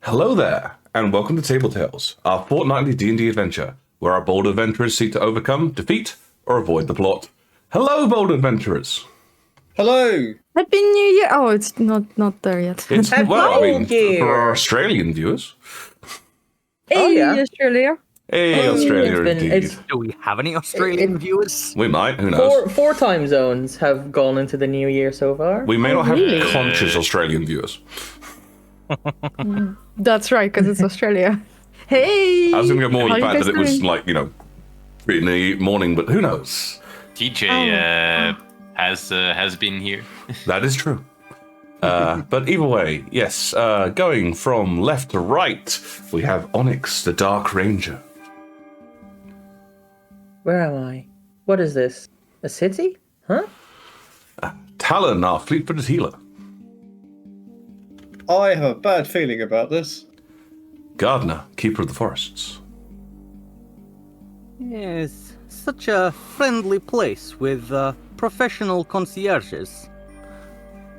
Hello there, and welcome to Table Tales, our fortnightly D&D adventure, where our bold adventurers seek to overcome, defeat, or avoid the plot. Hello, bold adventurers! Hello! Happy New Year! Oh, it's not there yet. It's, Happy well, I mean, New Year. for our Australian viewers. Hey, yeah. Australia. Hey, Australia, indeed. It's Do we have any Australian viewers? We might, who knows? four time zones have gone into the new year so far. We may not have really? conscious Australian viewers. That's right, because it's Australia. Hey! I was going to go more with the How you fact that guys it was, doing? like, 3 in the morning, but who knows? TJ has been here. That is true. But either way, yes, going from left to right, we have Onyx, the Dark Ranger. Where am I? What is this? A city? Huh? Talon, our fleet-footed healer. I have a bad feeling about this. Gardner, keeper of the forests. Yes, such a friendly place with professional concierges.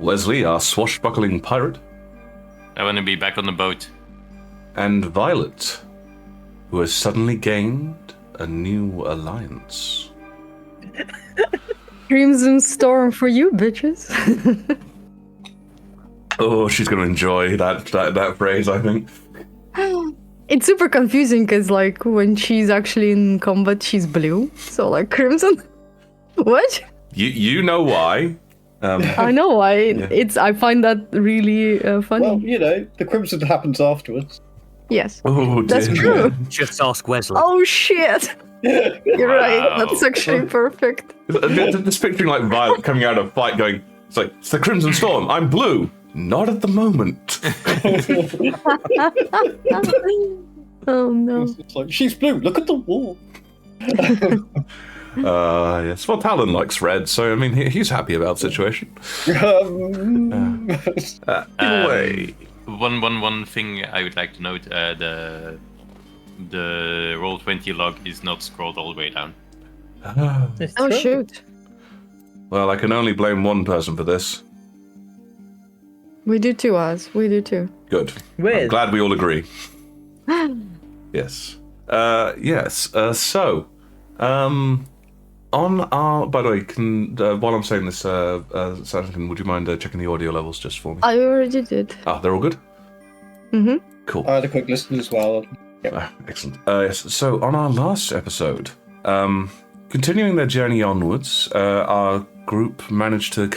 Wesley, our swashbuckling pirate. I want to be back on the boat. And Violet, who has suddenly gained a new alliance. Crimson Storm for you, bitches. Oh, she's going to enjoy that phrase, I think. It's super confusing because, like, when she's actually in combat, she's blue. So, like, Crimson. What? You know why. I know why. I find that really funny. Well, the crimson happens afterwards. Yes. Oh, That's dear. true. Just ask Wesley. Oh, shit. You're right. That's actually perfect. Just picturing, like, Violet coming out of a fight going, it's the Crimson Storm, I'm blue. Not at the moment. Oh, no. It's like, she's blue, look at the wall. Yes. Well, Talon likes red, so, I mean, he's happy about the situation. Anyway. One thing I would like to note: the Roll20 log is not scrolled all the way down. It's Oh, true. shoot. Well, I can only blame one person for this. We do too, Oz. We do too. Good. I'm With glad we all agree. Yes. So, on our... By the way, while I'm saying this, Sanakan, would you mind checking the audio levels just for me? I already did. They're all good? Mm-hmm. Cool. I had a quick listen as well. Excellent. Yes. So, on our last episode, continuing their journey onwards, our group managed to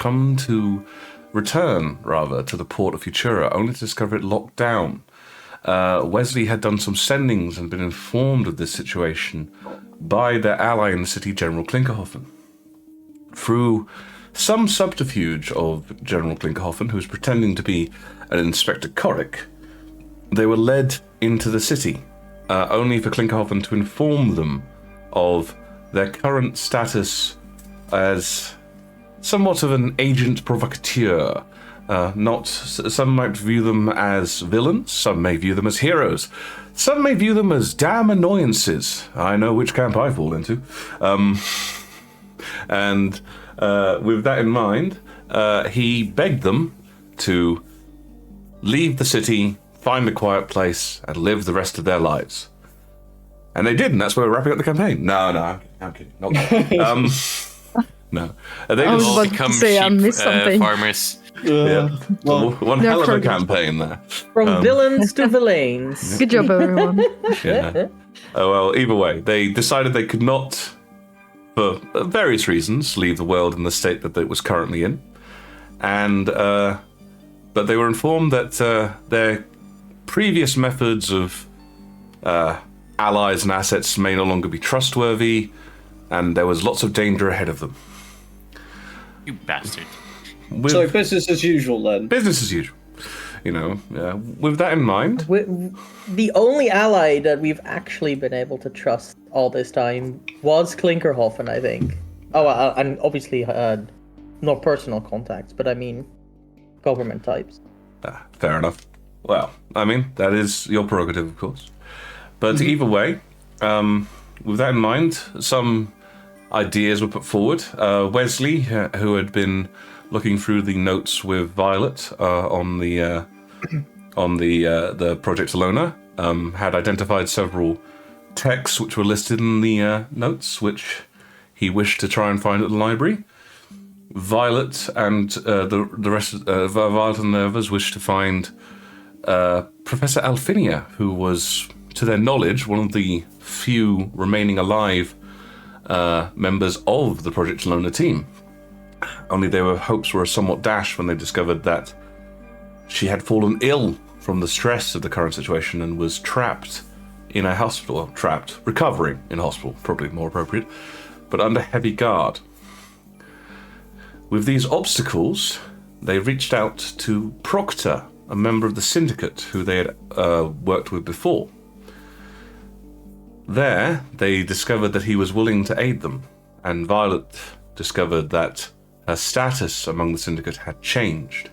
return to the port of Futura, only to discover it locked down. Wesley had done some sendings and been informed of this situation by their ally in the city, General Klinkerhoffen. Through some subterfuge of General Klinkerhoffen, who was pretending to be an Inspector Korik, they were led into the city, only for Klinkerhoffen to inform them of their current status as somewhat of an agent provocateur. Some might view them as villains, some may view them as heroes, some may view them as damn annoyances. I know which camp I fall into. And with that in mind, he begged them to leave the city, find a quiet place, and live the rest of their lives. And they did, and that's why we're wrapping up the campaign. No, I'm kidding. Not that. No. They I was just about to Become say I sheep missed something. farmers. one they're hell of a progress. campaign there. from villains to villains. Good job, everyone. Yeah. Oh, well, either way, they decided they could not, for various reasons, leave the world in the state that it was currently in. And, but they were informed that their previous methods of allies and assets may no longer be trustworthy, and there was lots of danger ahead of them. You bastard. So business as usual then. Business as usual. With that in mind, The only ally that we've actually been able to trust all this time was Klinkerhoffen, I think. Oh, and obviously not personal contacts, but I mean government types. fair enough. Well, I mean, that is your prerogative, of course. But either way, with that in mind, some ideas were put forward. Wesley, who had been looking through the notes with Violet on the on the project Alona, had identified several texts which were listed in the notes, which he wished to try and find at the library. Violet and the rest of Violet and the others wished to find Professor Alfinia, who was, to their knowledge, one of the few remaining alive members of the Project Alona team. Only their hopes were somewhat dashed when they discovered that she had fallen ill from the stress of the current situation and was trapped in a hospital. Well, trapped, recovering in hospital, probably more appropriate, but under heavy guard. With these obstacles, they reached out to Proctor, a member of the syndicate who they had worked with before. There, they discovered that he was willing to aid them, and Violet discovered that her status among the syndicate had changed.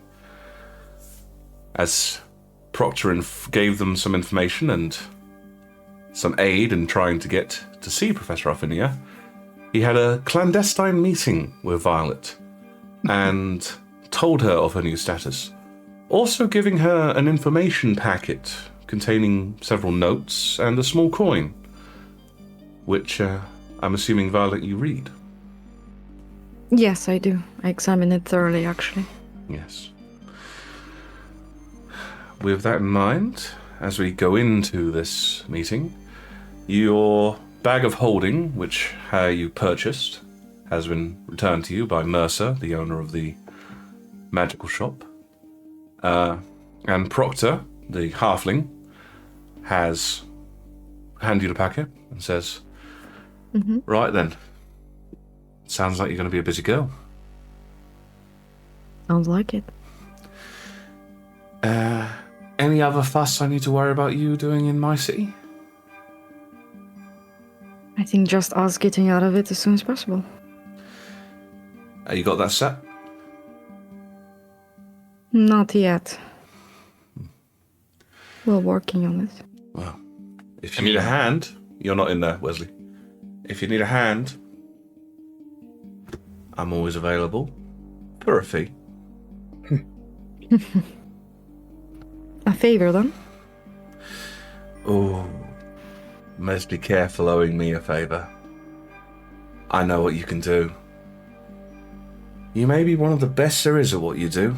As Proctor gave them some information and some aid in trying to get to see Professor Alfinia, he had a clandestine meeting with Violet and told her of her new status, also giving her an information packet containing several notes and a small coin, which I'm assuming, Violet, you read. Yes, I do. I examine it thoroughly, actually. Yes. With that in mind, as we go into this meeting, your bag of holding, which you purchased, has been returned to you by Mercer, the owner of the magical shop. And Proctor, the halfling, has handed you the packet and says, Right then. Sounds like you're going to be a busy girl. Sounds like it. Any other fuss I need to worry about you doing in my city? I think just us getting out of it as soon as possible. You got that set? Not yet. We're working on it. Well, if you need a hand, you're not in there, Wesley. If you need a hand, I'm always available for a fee. A favor, then? Oh, must be careful owing me a favor. I know what you can do. You may be one of the best there is at what you do,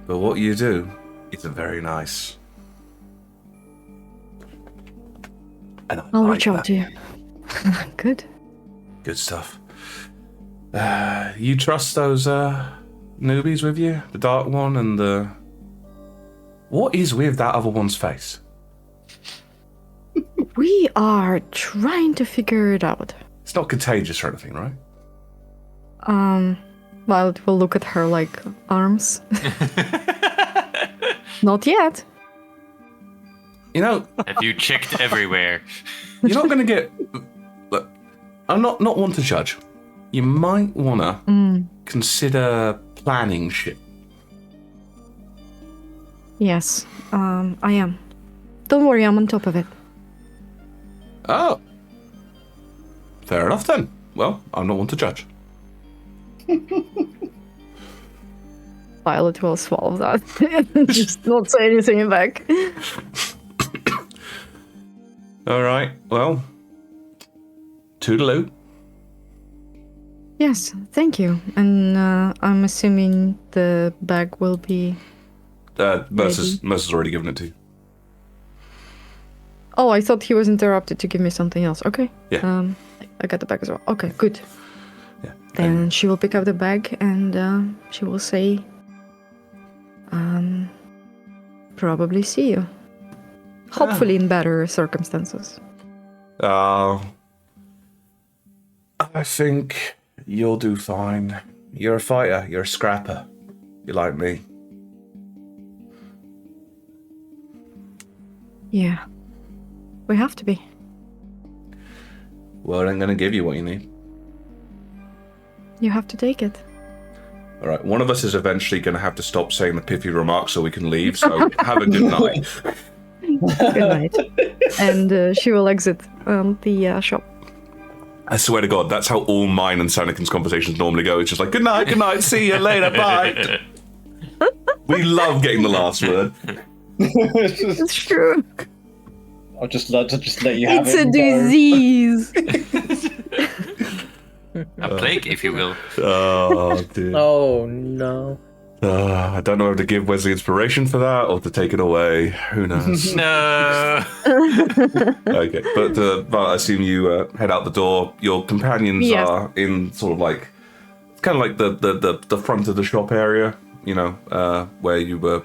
but what you do isn't very nice. And I'll reach out to you. Good. Good stuff. You trust those newbies with you? The dark one and the... What is with that other one's face? We are trying to figure it out. It's not contagious or anything, right? Well, we'll look at her like arms. Not yet. You know... Have you checked everywhere? You're not going to get... Look, I'm not one to judge. You might want to consider planning shit. Yes, I am. Don't worry, I'm on top of it. Oh. Fair enough then. Well, I'm not one to judge. Violet will swallow that and just not say anything back. All right, well, toodaloo. Yes, thank you. And I'm assuming the bag will be... Mercer's already given it to you. Oh, I thought he was interrupted to give me something else. Okay. Yeah. I got the bag as well. Okay, good. Yeah. Then she will pick up the bag and she will say, probably see you. Hopefully in better circumstances. I think you'll do fine. You're a fighter. You're a scrapper. You're like me. Yeah. We have to be. Well, I'm going to give you what you need. You have to take it. All right, one of us is eventually going to have to stop saying the pithy remarks so we can leave, so have a good night. Good night. And she will exit the shop. I swear to God, that's how all mine and Sanakan's conversations normally go. It's just like, good night, see you later, bye. We love getting the last word. It's true. I'll just let you have It's it. a and go. disease. A plague, if you will. Oh, dear. Oh no. I don't know whether to give Wesley inspiration for that or to take it away. Who knows? No. Okay, but I assume you head out the door. Your companions Yes. are in sort of like, it's kind of like the front of the shop area, where you were,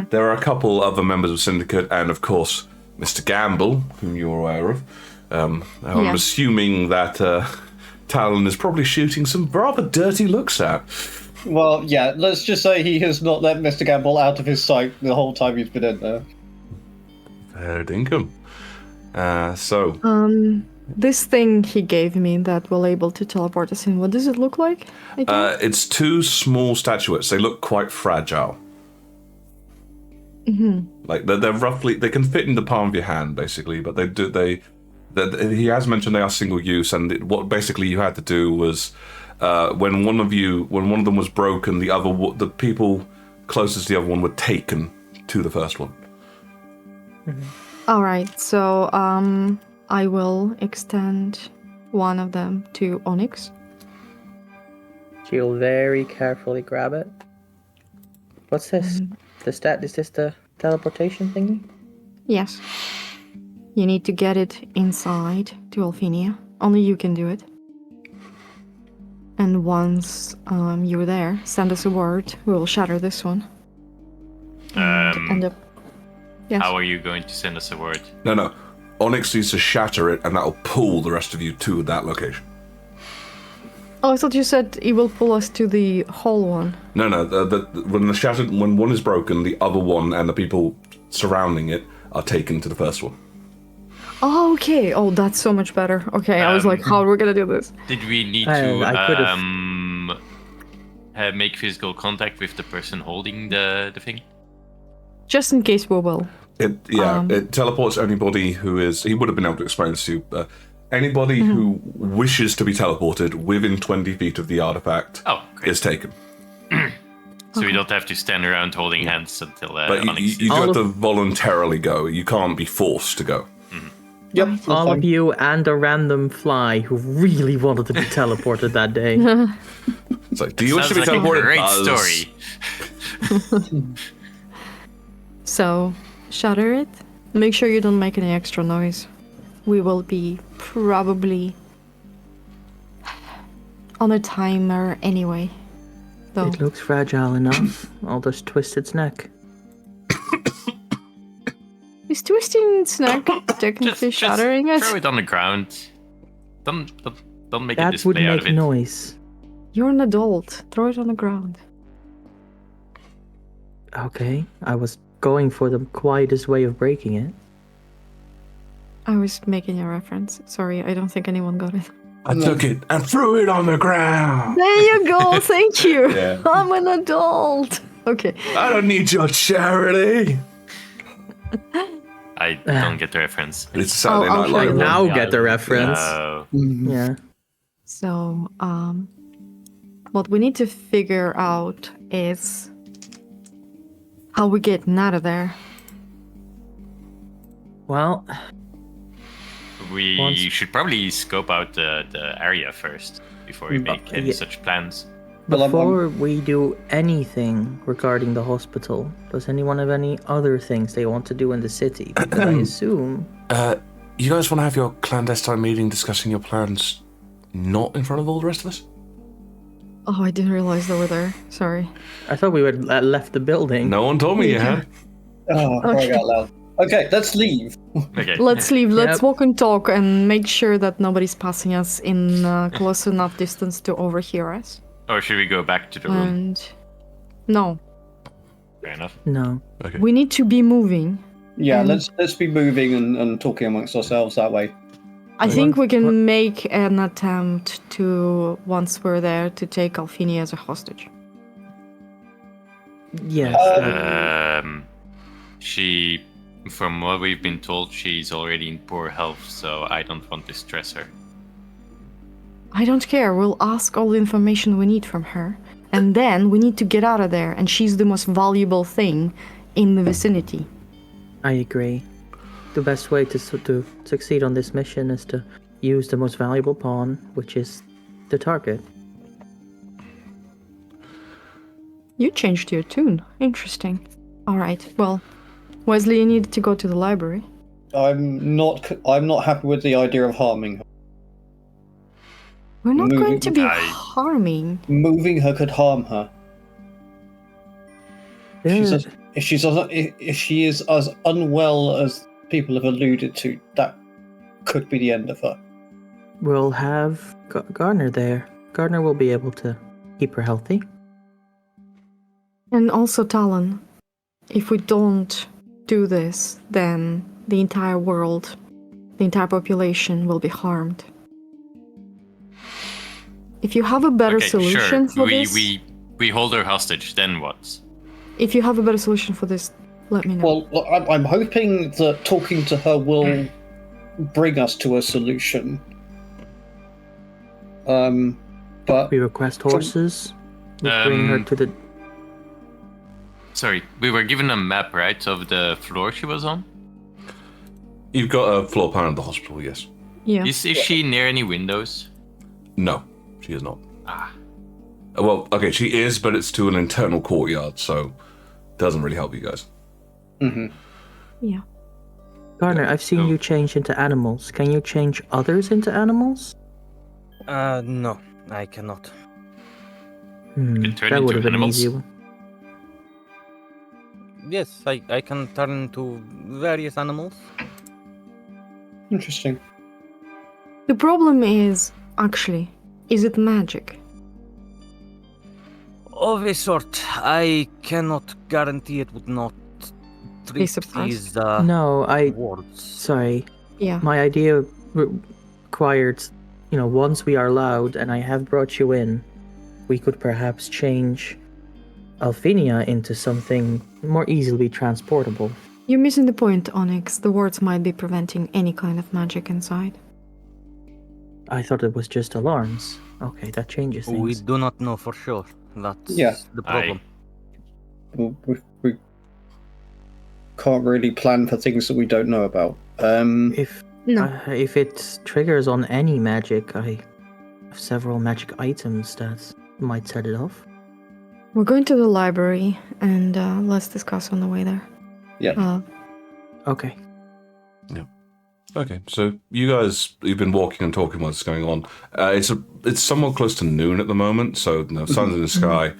There are a couple other members of Syndicate, and of course, Mr. Gamble, whom you're aware of. I'm assuming that Talon is probably shooting some rather dirty looks at. Well, yeah, let's just say he has not let Mr. Gamble out of his sight the whole time he's been in there. Fair dinkum. So, This thing he gave me that will able to teleport us in. What does it look like? Again? it's two small statuettes. They look quite fragile. Like they're roughly, they can fit in the palm of your hand, basically. But he has mentioned they are single use, and what basically you had to do was, when one of them was broken, the people closest to the other one were taken to the first one. All right, so I will extend one of them to Onyx. She'll very carefully grab it. What's this? Is this the teleportation thingy? Yes. You need to get it inside to Alphenia. Only you can do it. And once you're there, send us a word. We will shatter this one. And end up. Yes. How are you going to send us a word? No. Onyx needs to shatter it, and that'll pull the rest of you to that location. Oh, I thought you said it will pull us to the whole one. No. When one is broken, the other one and the people surrounding it are taken to the first one. Oh, okay. Oh, that's so much better. Okay, I was like, how are we gonna do this? Did we need I to make physical contact with the person holding the thing? Just in case we will. It teleports anybody who is. He would have been able to explain this to you. Anybody who wishes to be teleported within 20 feet of the artifact is taken. So we don't have to stand around holding hands until But Onyx. you have to voluntarily go. You can't be forced to go. Yep. All of you and a random fly who really wanted to be teleported that day. It's like, do you wish Sounds to be like a teleported? great Buzz? story. So, shatter it. Make sure you don't make any extra noise. We will be probably on a timer anyway. Though. It looks fragile enough. I'll just twist its neck. Is twisting its neck technically shattering it? Throw it on the ground. Don't make a That would display out make of it. noise. You're an adult. Throw it on the ground. Okay, I was going for the quietest way of breaking it. I was making a reference. Sorry, I don't think anyone got it. I took it and threw it on the ground. There you go. Thank you. Yeah. I'm an adult. Okay. I don't need your charity. I don't get the reference. It's Saturday I'll Night show you Live. Now get the reference. No. Yeah. So, what we need to figure out is how we get out of there. Well, We Once- should probably scope out the area first before we make any yeah. such plans. Well, I'm- before we do anything regarding the hospital, does anyone have any other things they want to do in the city? Because I assume... You guys want to have your clandestine meeting discussing your plans not in front of all the rest of us? Oh, I didn't realize they were there. Sorry. I thought we had left the building. No one told me you had. Oh, crying out loud. Okay, let's leave. Okay. Let's leave. Let's Yep. walk and talk and make sure that nobody's passing us in close enough distance to overhear us. Or should we go back to the room? And no, Fair enough. No. Okay. we need to be moving. Yeah, let's be moving and talking amongst ourselves that way. I think we can make an attempt to, once we're there, to take Alphenia as a hostage. Yes. She, from what we've been told, she's already in poor health, so I don't want to stress her. I don't care. We'll ask all the information we need from her. And then we need to get out of there. And she's the most valuable thing in the vicinity. I agree. The best way to succeed on this mission is to use the most valuable pawn, which is the target. You changed your tune. Interesting. All right. Well, Wesley, you needed to go to the library. I'm not happy with the idea of harming her. We're not going to be I- harming. Moving her could harm her. Yeah. If she is as unwell as people have alluded to, that could be the end of her. We'll have Gardner there. Gardner will be able to keep her healthy. And also, Talon, if we don't do this, then the entire world, the entire population will be harmed. If you have a better Okay, solution sure. for this, We hold her hostage. Then what? if you have a better solution for this, let me know. Well, I'm hoping that talking to her will bring us to a solution. But We request horses. We bring her to the... Sorry, we were given a map, right, of the floor she was on? You've got a floor plan of the hospital, yes. Yeah. Is she near any windows? No, she is not. Ah. Well, okay, she is, but it's to an internal courtyard, so doesn't really help you guys. Yeah. Gardner, I've seen So- you change into animals. Can you change others into animals? No, I cannot. can turn That into would have been an animals? easy one. Yes, I can turn into various animals. interesting. The problem is, actually, is it magic? Of a sort, I cannot guarantee it would not treat suppressed? these No, wards. Sorry. Yeah. My idea required, once we are allowed, and I have brought you in, we could perhaps change Alfinia into something more easily transportable. You're missing the point, Onyx. The wards might be preventing any kind of magic inside. I thought it was just alarms. Okay, that changes things. We do not know for sure. That's Yeah. the problem. We can't really plan for things that we don't know about. No. If it triggers on any magic, I have several magic items that might set it off. We're going to the library, and let's discuss on the way there. Yeah. Okay. Okay, so you've been walking and talking while it's going on. It's somewhat close to noon at the moment, so sun's in the sky.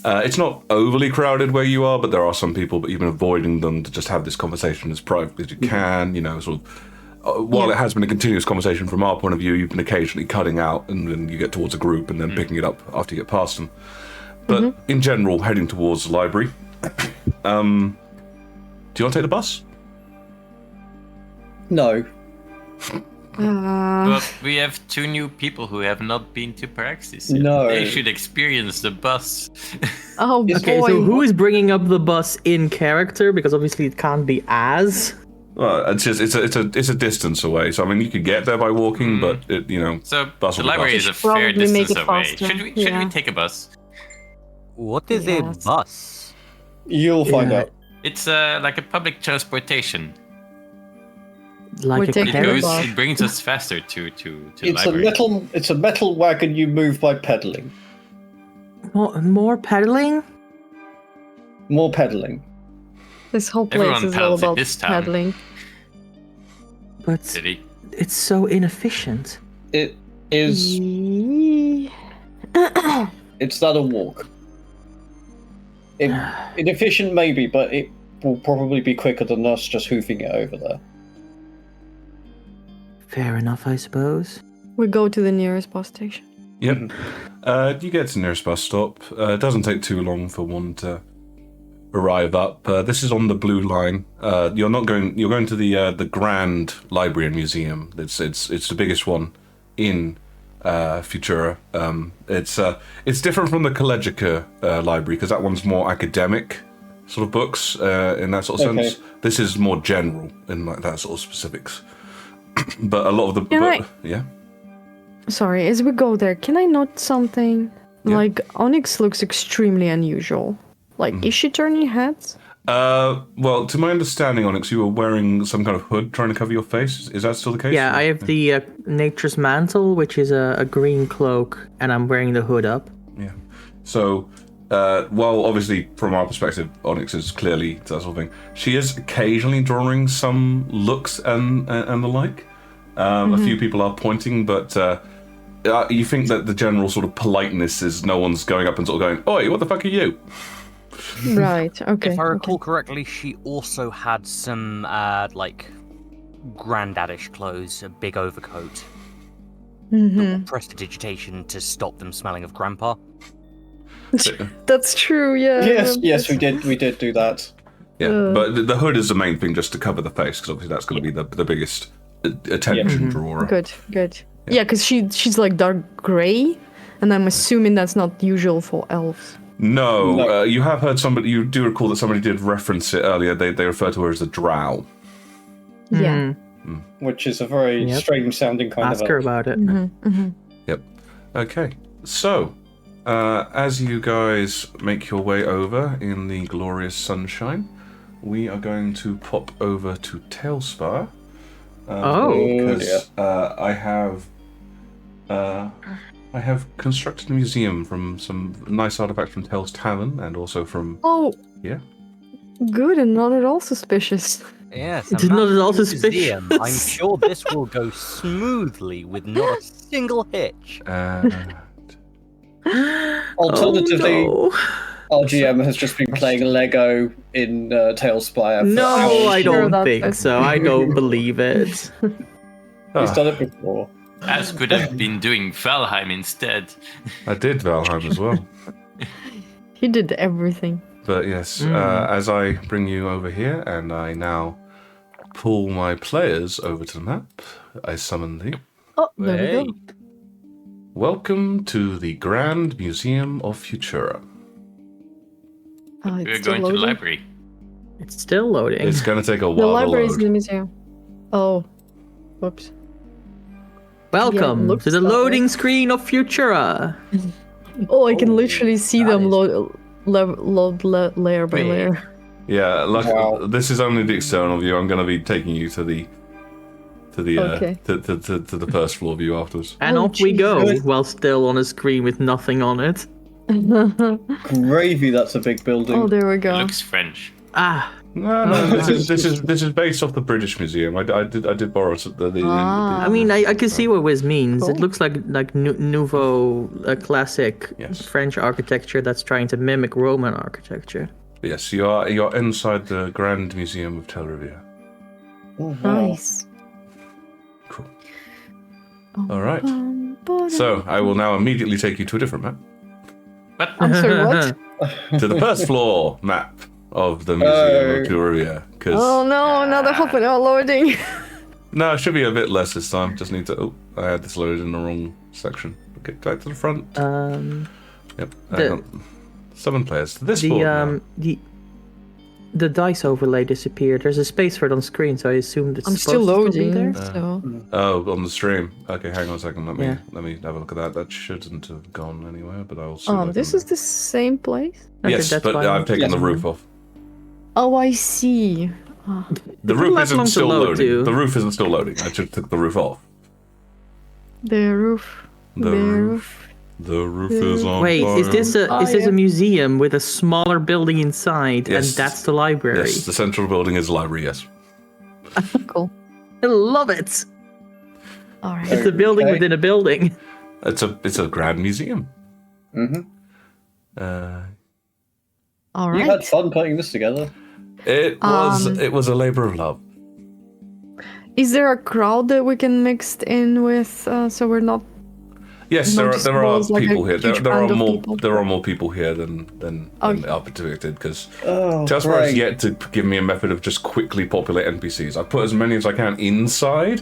It's not overly crowded where you are, but there are some people, but you've been avoiding them to just have this conversation as privately as you can, sort of. While it has been a continuous conversation from our point of view, you've been occasionally cutting out, and then you get towards a group and then picking it up after you get past them. But in general, heading towards the library. Do you want to take the bus? No. But we have 2 new people who have not been to Praxis yet. No. They should experience the bus. Oh boy. Okay, so who is bringing up the bus in character? Because obviously it can't be as. Well, it's a distance away. So I mean, you could get there by walking, but So bus the will be library bus. is a fair Probably make distance it away. faster, Should we yeah. take a bus? What is Yes. a bus? You'll find Yeah. out. It's like a public transportation. Like We a take It the carriage? bus. It brings us faster to the It's library. it's a metal wagon you move by pedaling. More pedaling? More pedaling. This whole place Everyone is all pedals in about this town. pedaling. But City. it's so inefficient. It is. It's not a walk. Inefficient maybe, but it will probably be quicker than us just hoofing it over there. Fair enough, I suppose. We go to the nearest bus station. Yep. You get to the nearest bus stop. It doesn't take too long for one to arrive up. This is on the blue line. You're going to the Grand Library and Museum. It's the biggest one in Futura. It's different from the Collegica library because that one's more academic sort of books in that sort of Okay. sense. This is more general in like that sort of specifics. But a lot of the yeah. Sorry, as we go there, can I note something? Yeah. Like, Onyx looks extremely unusual. Like, is she turning heads? Well, to my understanding, Onyx, you were wearing some kind of hood trying to cover your face. Is that still the case? Yeah, I have the Nature's Mantle, which is a green cloak, and I'm wearing the hood up. Yeah. So, while obviously from our perspective, Onyx is clearly that sort of thing, she is occasionally drawing some looks and the like. A few people are pointing, but you think that the general sort of politeness is no one's going up and sort of going, "Oi, what the fuck are you?" Right. Okay. If I okay. recall correctly, she also had some like granddaddish clothes, a big overcoat, prestidigitation to stop them smelling of grandpa. That's true. Yeah. Yes, we did do that. Yeah, but the hood is the main thing, just to cover the face, because obviously that's going to be the biggest attention drawer. Good. Yeah, because she's like dark gray, and I'm assuming that's not usual for elves. No, you have heard somebody. You do recall that somebody did reference it earlier. They referred to her as a drow. Yeah. Which is a very strange sounding kind Ask of her elf. about it. Yep. Okay. So, as you guys make your way over in the glorious sunshine, we are going to pop over to Tailspire. Because I have constructed a museum from some nice artifacts from Tell's Tavern and also from... Oh. Yeah. Good and not at all suspicious. Yes, It's not at all museum. suspicious. I'm sure this will go smoothly with not a single hitch. Alternatively, Oh, no. our GM has just been playing Lego in Tailspire. for No, hours. I don't that's- think so. I don't believe it. He's done it before. As could have been doing Valheim instead. I did Valheim as well. He did everything. But yes, as I bring you over here and I now pull my players over to the map, I summon thee. Oh, there we go. Welcome to the Grand Museum of Futura. It's We're still going to the loading. library. It's still loading. It's going to take a The while to library is in load. the museum. Oh. Whoops. Welcome Yeah, looks to the that way. loading screen of Futura. Oh, I can literally see them load layer by Wait. layer. Yeah, Wow. this is only the external view. I'm going to be taking you to the Okay. to the first floor view afterwards. And Oh, off we go, Jesus. while still on a screen with nothing on it. Gravy, that's a big building. Oh, there we go. Looks French. Ah, No, this is based off the British Museum. I did borrow the Ah. I mean, I can see what Wiz means. Cool. It looks like nouveau, classic Yes. French architecture that's trying to mimic Roman architecture. Yes, you're inside the Grand Museum of Tel Riviere. Oh, wow. Nice. Cool. All right. So I will now immediately take you to a different map, But I'm sorry, what? to the first floor map of the Museum of Tel Riviere. Because Oh no, another hop and loading. no, it should be a bit less this time. Just need to. Oh, I had this loaded in the wrong section. Get back to the front. Yep. Summon players to this floor. now. The dice overlay disappeared. There's a space for it on screen, so I assumed it's I'm still supposed to be loading, there. so Oh, on the stream. Okay, hang on a second. Let Yeah. me have a look at that. That shouldn't have gone anywhere, but I'll see. oh, this is the same place. Okay, Yes, that's but fine. I've taken Yes. the roof off. Oh, I see. The It roof took isn't long to still load, loading. too. The roof isn't still loading. I just took the roof off. The roof. The the roof. The roof is on Wait, fire. is this a museum with a smaller building inside, Yes. and that's the library? Yes, the central building is the library. Yes. Cool. I love it. All right. It's a building Okay. within a building. It's a grand museum. Mm-hmm. All You right. had fun putting this together. It was a labor of love. Is there a crowd that we can mix in with, so we're not? Yes, there are Noticeable, like a people here. huge band of people. There are more people here than are predicted because Oh, Tailspire has great. yet to give me a method of just quickly populate NPCs. I put as many as I can inside,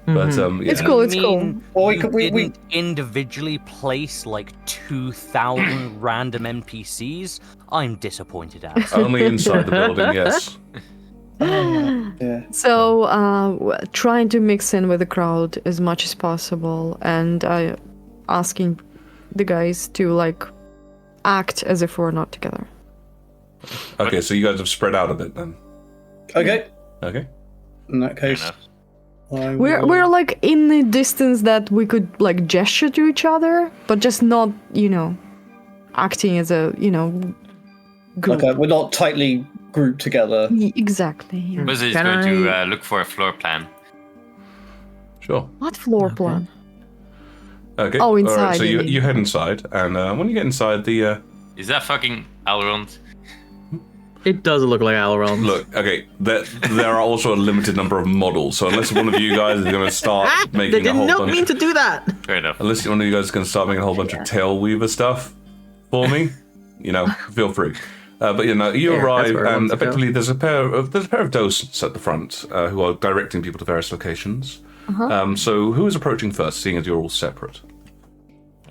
but yeah. It's cool. It's cool. Well, we you could- we- didn't individually place like 2,000 random NPCs. I'm disappointed at. Only inside the building. Yes. Yeah. So, trying to mix in with the crowd as much as possible, and asking the guys to like act as if we're not together. Okay, so you guys have spread out a bit then. Okay. Okay. In that case, enough. We're like in the distance that we could like gesture to each other, but just not, acting as a, group. Okay, we're not tightly grouped together. Exactly. Yeah. Wesley is Can going to I- look for a floor plan. Sure. What floor plan? Okay. Oh, All right, inside, so you you mean. you head inside, and when you get inside, the Is that fucking Elrond? It does look like Elrond. look. Okay, there are also a limited number of models, so unless one of you guys is going to start They making a did whole not bunch, mean to do that. Fair enough. unless one of you guys is going to start making a whole bunch of tail weaver stuff for me, feel free. But Yeah, you that's arrive, where I and want to go. effectively there's a pair of docents at the front who are directing people to various locations. So who is approaching first, seeing as you're all separate?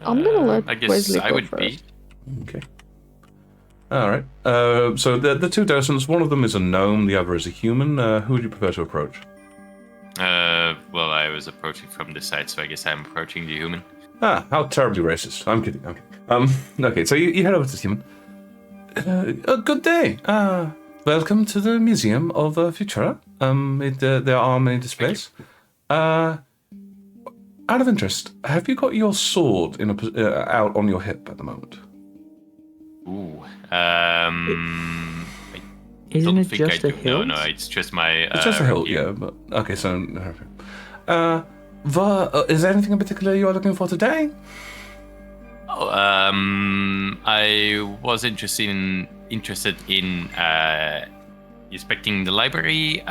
I'm gonna let I guess Wesley I go would first. be. Okay. All right. So the two docents, one of them is a gnome, the other is a human. Who would you prefer to approach? Well, I was approaching from this side, so I guess I'm approaching the human. Ah, how terribly racist. I'm kidding. Okay, so you head over to the human. Good day. Welcome to the Museum of Futura. There are many displays. Out of interest, have you got your sword out on your hip at the moment? Ooh. Isn't don't it think just I a do. hilt? No, it's just my. It's just a hilt, rapier. yeah. But okay, so is there anything in particular you are looking for today? Oh, I was interested in inspecting the library.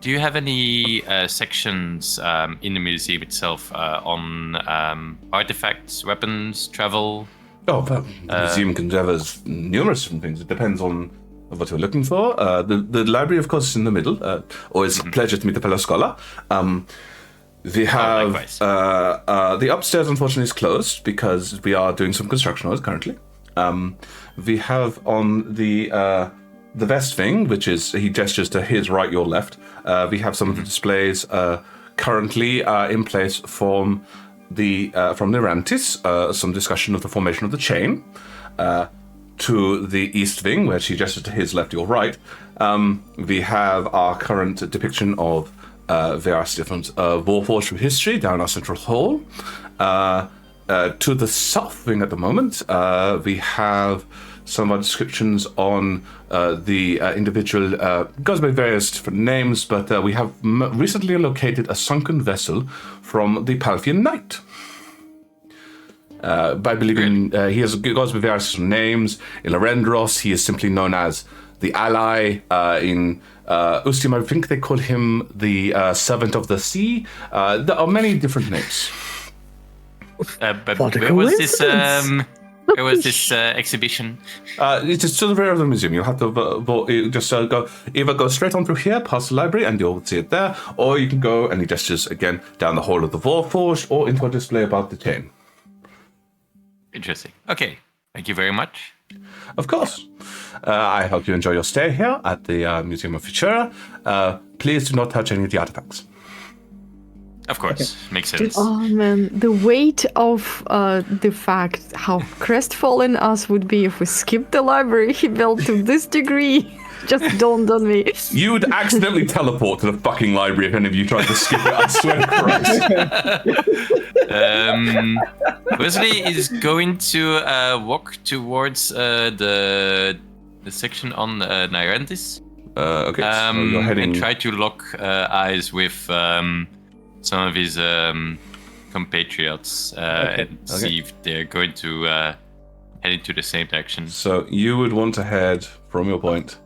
Do you have any sections in the museum itself on artifacts, weapons, travel? Oh, well, the museum covers numerous different things. It depends on what you're looking for. The library, of course, is in the middle. Always a pleasure to meet a fellow scholar. We have likewise. the upstairs, unfortunately, is closed because we are doing some construction work currently. We have on the West wing, which is, he gestures to his right, your left. We have some of the displays currently in place from Nerantis, some discussion of the formation of the chain. To the East wing, where she gestures to his left, your right. We have our current depiction of various different Warforged from history down our central hall. To the south wing at the moment, we have some of our descriptions on the individual, goes by various different names, but we have recently located a sunken vessel from the Palfian Knight. By believing he goes by various different names. In Larendros, he is simply known as the Ally. In Ustim, I think they call him the Servant of the Sea. There are many different names. But What a where was this? coincidence. Where was this exhibition? It is to the rear of the museum. You'll have to go straight on through here, past the library, and you'll see it there. Or you can go, and he gestures again, down the hall of the Warforged, or into a display about the chain. Interesting. Okay. Thank you very much. Of course. I hope you enjoy your stay here at the Museum of Futura. Please do not touch any of the artifacts. Of course. Makes sense. Oh man, the weight of the fact how crestfallen us would be if we skipped the library he built to this degree just dawned on me. You would accidentally teleport to the fucking library if any of you tried to skip it, I swear to Christ. Wesley is going to walk towards the section on Nyrantis. Okay, so you're heading... And try to lock eyes with some of his compatriots and see if they're going to head into the same direction. So you would want to head, from your point,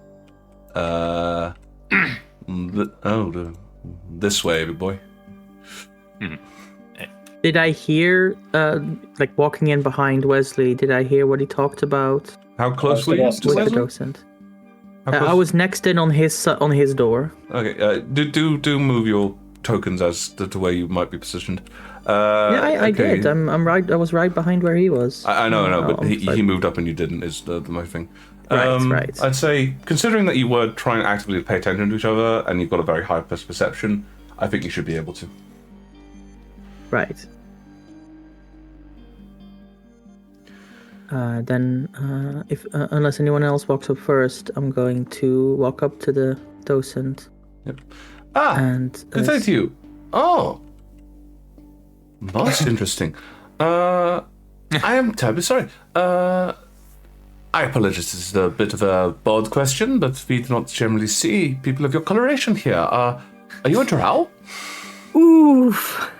this way, big boy. Did I hear, like walking in behind Wesley, did I hear what he talked about How close were you to with the Wesley? docent? How close? I was next in on his door. Okay, do move your tokens as to where you might be positioned. Yeah, I okay. did. I'm right. I was right behind where he was. I know, but I'm he moved up and you didn't. Is the my thing. Right. I'd say, considering that you were trying actively to pay attention to each other and you've got a very high perception, I think you should be able to. Right. Then, if unless anyone else walks up first, I'm going to walk up to the docent. Yep. And good day to you. Oh, most interesting. I am terribly sorry. I apologize. This is a bit of a bold question, but we do not generally see people of your coloration here. Are you a drow? Oof.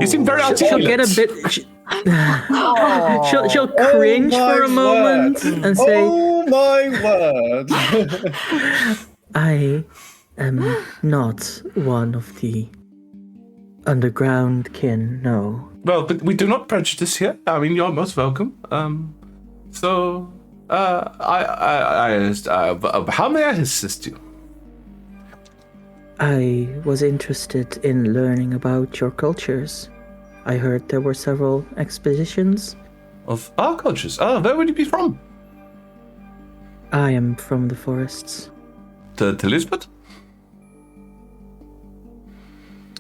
You seem very articulate. She'll get a bit. She'll cringe for a moment and say, "Oh my word! I am not one of the underground kin. No." Well, but we do not prejudice here. I mean, you're most welcome. So, how may I assist you? I was interested in learning about your cultures. I heard there were several expeditions. Of our cultures? Where would you be from? I am from the forests. To Lisbeth?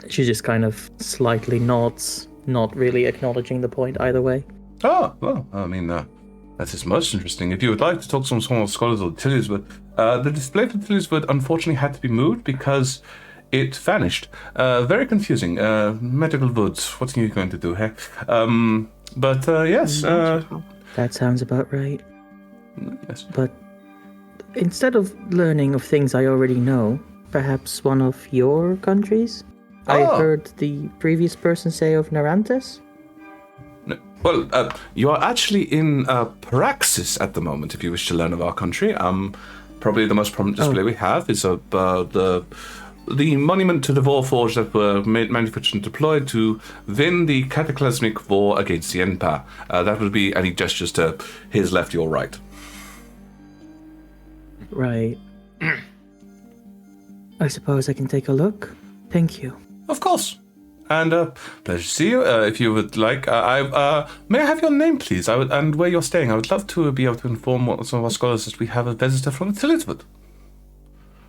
She just kind of slightly nods, not really acknowledging the point either way. Oh, well, I mean, that is most interesting. If you would like to talk to some scholars of Tilliswood, the display for Tilliswood unfortunately had to be moved because it vanished. Very confusing. Medical woods. What are you going to do here? Yes. That sounds about right. Yes. But instead of learning of things I already know, perhaps one of your countries? I heard the previous person say of Narantis. No. Well, you are actually in Praxis at the moment, if you wish to learn of our country. Probably the most prominent display we have is the monument to the Warforged that were manufactured and deployed to win the cataclysmic war against the Empire. That would be any gestures to his left, your right. Right. I suppose I can take a look. Thank you. Of course. And pleasure to see you. If you would like, may I have your name, please? And where you're staying. I would love to be able to inform some of our scholars that we have a visitor from Tilliswood.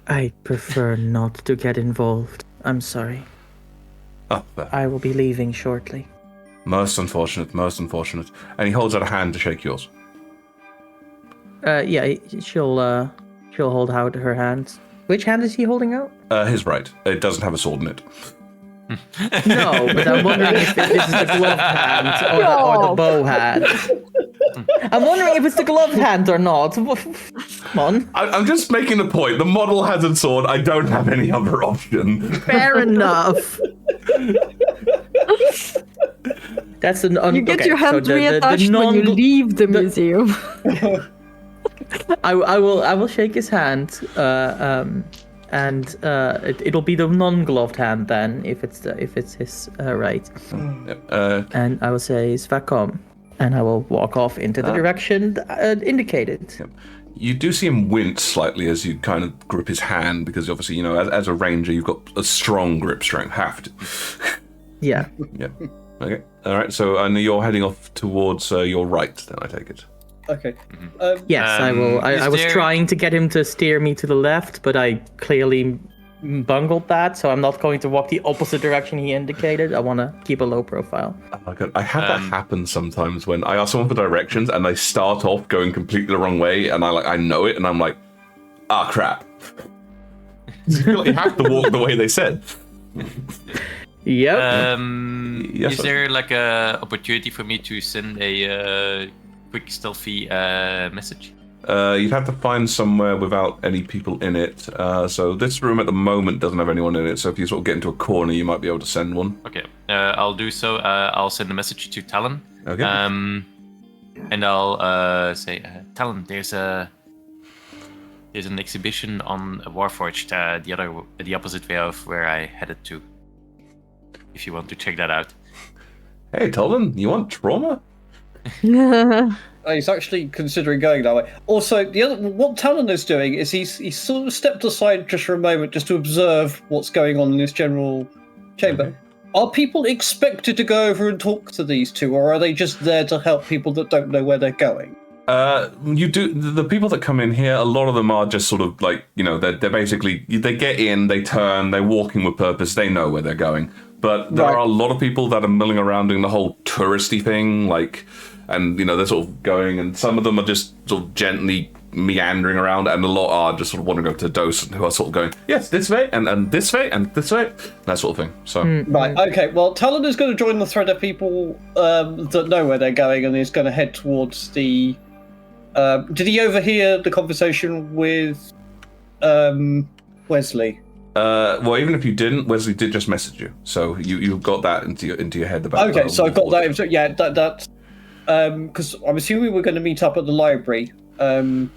I prefer not to get involved. I'm sorry. Oh, well. I will be leaving shortly. Most unfortunate, most unfortunate. And he holds out a hand to shake yours. Yeah, she'll hold out her hand. Which hand is he holding out? His right. It doesn't have a sword in it. No, but I'm wondering if this is the gloved hand or the bow hand. I'm wondering if it's the gloved hand or not. Come on. I'm just making the point. The model has a sword. I don't have any other option. Fair enough. That's an You get your hand reattached when you leave the museum. I will shake his hand, and it'll be the non-gloved hand then, if it's his right. And I will say Svakom, and I will walk off into the direction indicated. Yep. You do see him wince slightly as you kind of grip his hand, because obviously, as a ranger, you've got a strong grip strength. Have to. Yeah. Yeah. Okay. All right. So I know you're heading off towards your right. Then I take it. Okay. Yes, I will. I was trying to get him to steer me to the left, but I clearly bungled that, so I'm not going to walk the opposite direction he indicated. I want to keep a low profile. Oh my God. I have that happen sometimes when I ask someone for directions and they start off going completely the wrong way, and I know it, and I'm like, crap. You have to walk the way they said. Yep. Is there like a opportunity for me to send a quick stealthy message? You'd have to find somewhere without any people in it. So this room at the moment doesn't have anyone in it. So if you sort of get into a corner, you might be able to send one. Okay, I'll do so. I'll send a message to Talon. Okay. And I'll say, Talon, there's an exhibition on Warforged, the opposite way of where I headed to. If you want to check that out. Hey, Talon, you want trauma? He's actually considering going that way. Also, what Talon is doing is he's sort of stepped aside just for a moment just to observe what's going on in this general chamber. Okay. Are people expected to go over and talk to these two, or are they just there to help people that don't know where they're going? You do. The people that come in here, a lot of them are just sort of like, they're basically, they get in, they turn, they're walking with purpose, they know where they're going. But there are a lot of people that are milling around doing the whole touristy thing, like and they're sort of going, and some of them are just sort of gently meandering around, and a lot are just sort of wandering over to Dose, who are sort of going, yes, this way, and this way, and this way, that sort of thing. So Right, okay, well, Talon is going to join the thread of people that know where they're going, and is going to head towards the... did he overhear the conversation with Wesley? well, even if you didn't, Wesley did just message you, so you got that into your head about. Okay, so I got that. Yeah, that's because I'm assuming we're going to meet up at the library. Who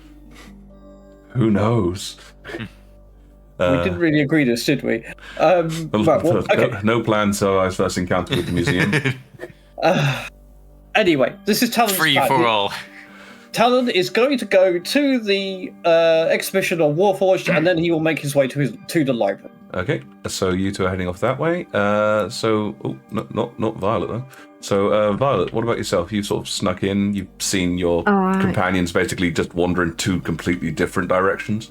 knows? We didn't really agree this, did we? Right, well, okay. No plan. So I was first encountered with the museum. Anyway, this is Talon's Free plan. for all. Talon is going to go to the exhibition on Warforged, and then he will make his way to the library. Okay, so you two are heading off that way. Not Violet though. So Violet, what about yourself? You've sort of snuck in. You've seen your companions basically just wander in two completely different directions.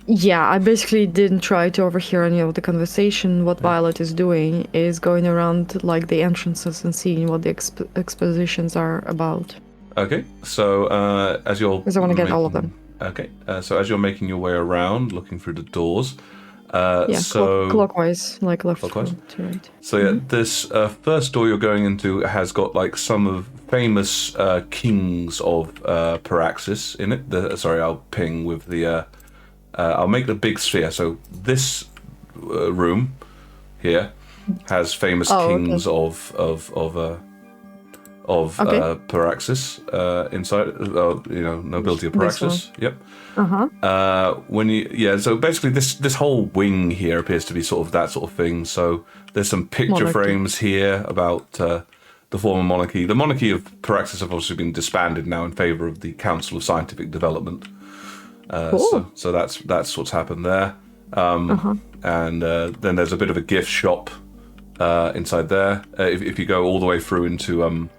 Yeah, I basically didn't try to overhear any of the conversation. What Violet is doing is going around like the entrances and seeing what the expositions are about. Okay, so as you're... Because I want to get all of them. Okay, so as you're making your way around, looking through the doors... clockwise, like left clockwise? to right. So yeah, this first door you're going into has got like some of famous kings of Paraxis in it. Sorry, I'll ping with the... I'll make the big sphere. So this room here has famous kings of Paraxis inside, nobility of Paraxis. Yep. So basically this whole wing here appears to be sort of that sort of thing. So there's some picture frames here about the former monarchy. The monarchy of Paraxis have obviously been disbanded now in favor of the Council of Scientific Development. So that's what's happened there. And then there's a bit of a gift shop inside there. If you go all the way through into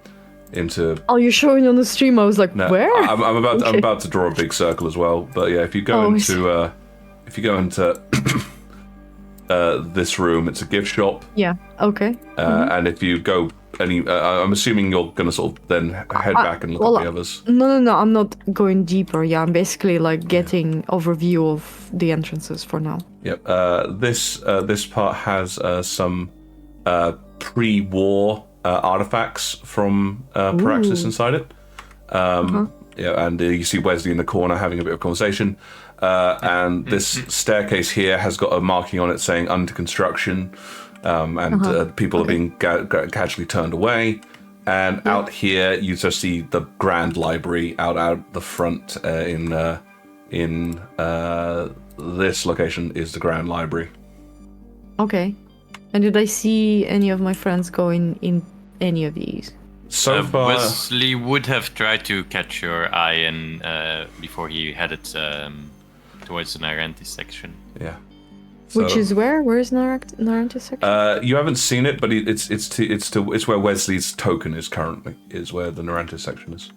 Oh, you're showing on the stream. I was like, no, where? I'm about to draw a big circle as well. But yeah, if you go into this room, it's a gift shop. Yeah. Okay. And if you go I'm assuming you're gonna sort of then head back and look at the others. No. I'm not going deeper. Yeah, I'm basically like getting overview of the entrances for now. Yep. This part has some pre-war artifacts from Paraxis inside it. Yeah, and you see Wesley in the corner having a bit of conversation. And this staircase here has got a marking on it saying under construction, and people are being casually turned away. And out here, you just see the Grand Library out the front. In this location is the Grand Library. Okay. And did I see any of my friends going in any of these? So far, Wesley would have tried to catch your eye in before he headed towards the Narantis section. Yeah. Which is where? Where is Narantis section? You haven't seen it, but it's where Wesley's token is currently. Is where the Narantis section is.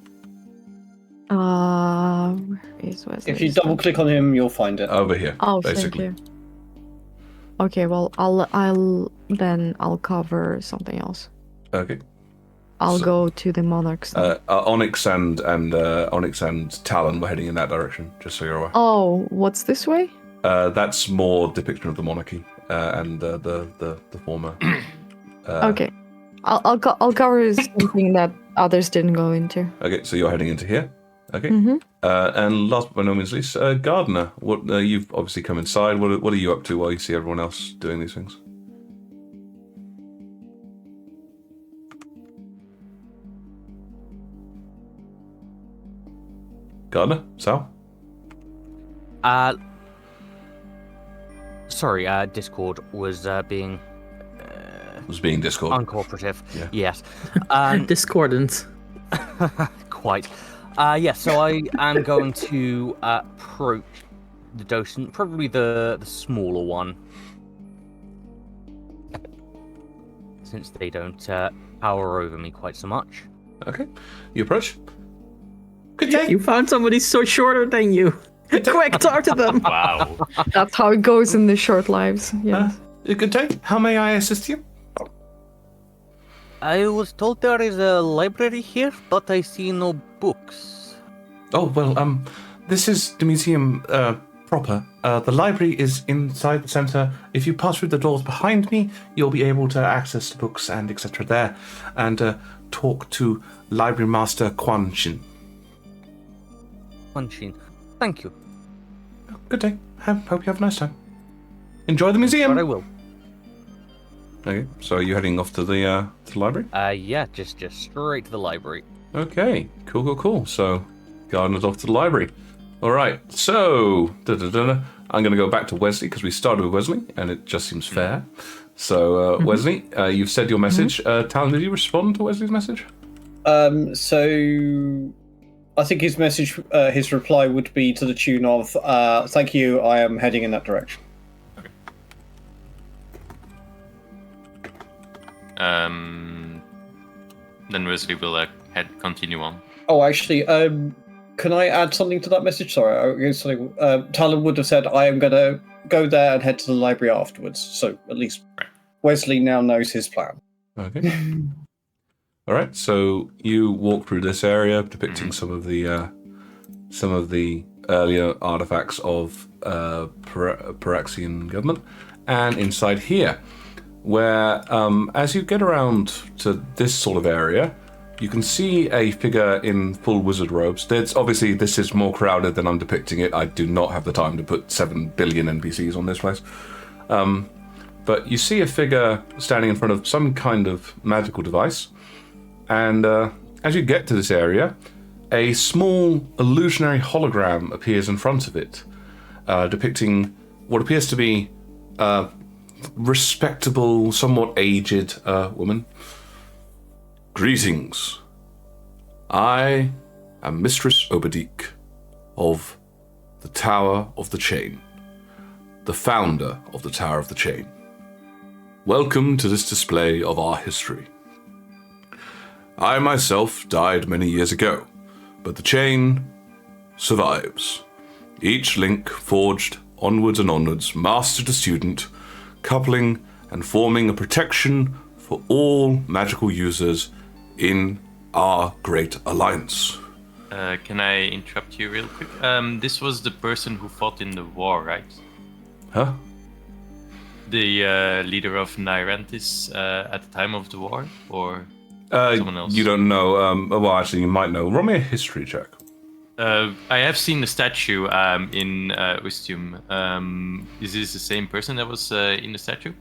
Where is Wesley? If you double click on him, you'll find it. Over here. Oh, basically. Thank you. Okay, well, I'll cover something else. Okay. I'll go to the monarchs. Onyx and Talon were heading in that direction, just so you're aware. Oh, what's this way? That's more depiction of the monarchy and the former. Okay, I'll cover something that others didn't go into. Okay, so you're heading into here. Okay. Mm-hmm. And last but by no means least, Gardener. What you've obviously come inside. What are you up to while you see everyone else doing these things? Gardener, Sal. Sorry, Discord was being Discord. uncooperative. Yeah. Yes. Discordant. Quite. So I am going to approach the docent, probably the smaller one, since they don't power over me quite so much. Okay, you approach. Good day. You found somebody so shorter than you. Quick, talk to them. Wow. That's how it goes in the short lives. Yes. Good day. How may I assist you? I was told there is a library here, but I see no books. Oh, well, this is the museum, proper. The library is inside the center. If you pass through the doors behind me, you'll be able to access the books and etc. there, and talk to Library Master Quan Shin. Punchin. Thank you. Good day. Hope you have a nice time. Enjoy the museum. But I will. Okay, so are you heading off to the library? Yeah, just straight to the library. Okay, cool. So, Gardner's off to the library. All right, so I'm going to go back to Wesley because we started with Wesley, and it just seems fair. So, Wesley, you've said your message. Talon, did you respond to Wesley's message? So I think his message, his reply would be to the tune of, "Thank you, I am heading in that direction." Then Wesley will continue on. Oh, actually, can I add something to that message? Sorry, Talon would have said, "I am going to go there and head to the library afterwards." So at least Wesley now knows his plan. Okay. All right. So you walk through this area, depicting some of the earlier artifacts of Paraxian government, and inside here, where as you get around to this sort of area, you can see a figure in full wizard robes. This is more crowded than I'm depicting it. I do not have the time to put 7 billion NPCs on this place. But you see a figure standing in front of some kind of magical device. And as you get to this area, a small illusionary hologram appears in front of it, depicting what appears to be a respectable, somewhat aged woman. Greetings. I am Mistress Obadik of the Tower of the Chain, the founder of the Tower of the Chain. Welcome to this display of our history. I myself died many years ago, but the chain survives. Each link forged onwards and onwards, master to student, coupling and forming a protection for all magical users in our great alliance. Can I interrupt you real quick? This was the person who fought in the war, right? Huh? The leader of Nyrantis at the time of the war, or someone else? You don't know. Well, actually, you might know. Roll me a history check. I have seen the statue in Ustium. Is this the same person that was in the statue?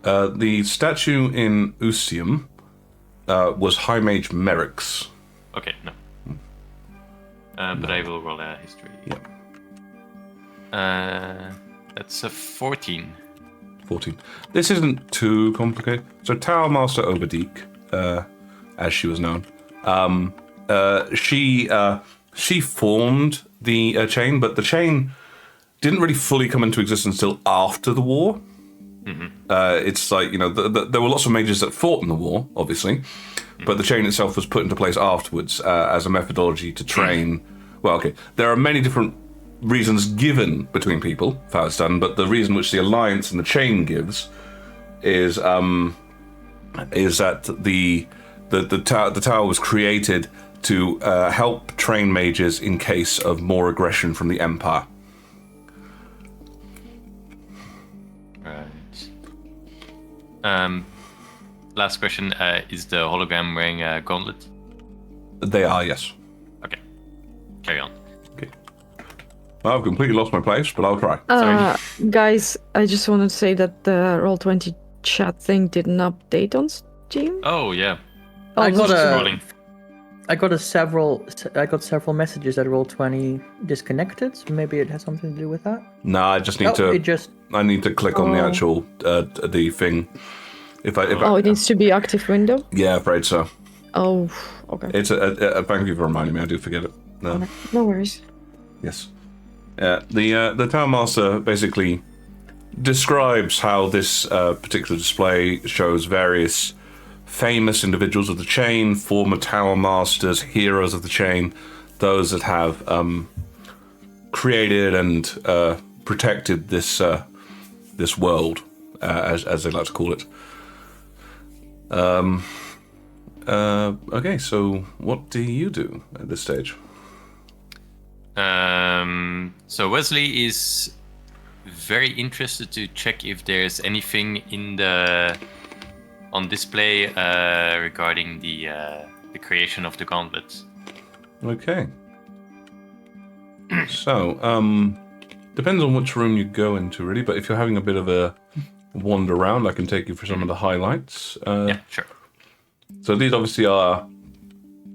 The statue in Ustium was High Mage Merrick's. Okay, no. But I will roll a history. Yeah. That's a 14. 14. This isn't too complicated. So Tower Master Obadik, as she was known, she formed the chain, but the chain didn't really fully come into existence until after the war. It's like, there were lots of mages that fought in the war, obviously, but the chain itself was put into place afterwards as a methodology to train. Well, okay, there are many different reasons given between people for how it's done, but the reason which the alliance and the chain gives is that the tower was created to help train mages in case of more aggression from the Empire. Right. Last question: is the hologram wearing a gauntlet? They are, yes. Okay. Carry on. Okay. Well, I've completely lost my place, but I'll try. Sorry. Guys, I just wanted to say that the Roll20 chat thing didn't update on Steam. Oh yeah. I got Scrolling. several messages that Roll20 disconnected. So maybe it has something to do with that. No, I just need to. I need to click on the actual the thing. If I it needs to be active window. Yeah, afraid so. Oh, okay. It's thank you for reminding me. I do forget it. No. No worries. Yes. The Tower Master basically describes how this particular display shows various famous individuals of the chain, former Tower Masters, heroes of the chain, those that have created and protected this world, as they like to call it. Okay, so what do you do at this stage? So Wesley is very interested to check if there's anything on display regarding the creation of the gauntlets. Okay. So, depends on which room you go into, really. But if you're having a bit of a wander around, I can take you for some of the highlights. Yeah, sure. So these obviously are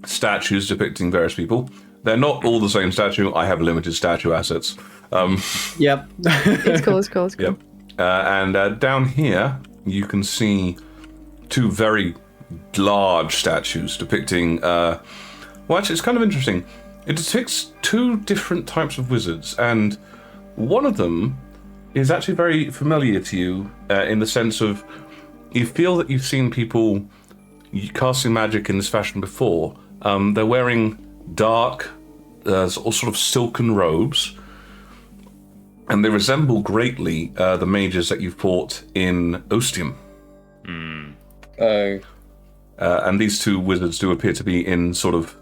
statues depicting various people. They're not all the same statue. I have limited statue assets. Yep. It's cool. Yep. And down here, you can see two very large statues depicting... well, actually, it's kind of interesting. It depicts two different types of wizards, and one of them is actually very familiar to you in the sense of you feel that you've seen people casting magic in this fashion before. They're wearing dark, sort of silken robes, and they resemble greatly the mages that you've fought in Ostium. Oh. And these two wizards do appear to be in sort of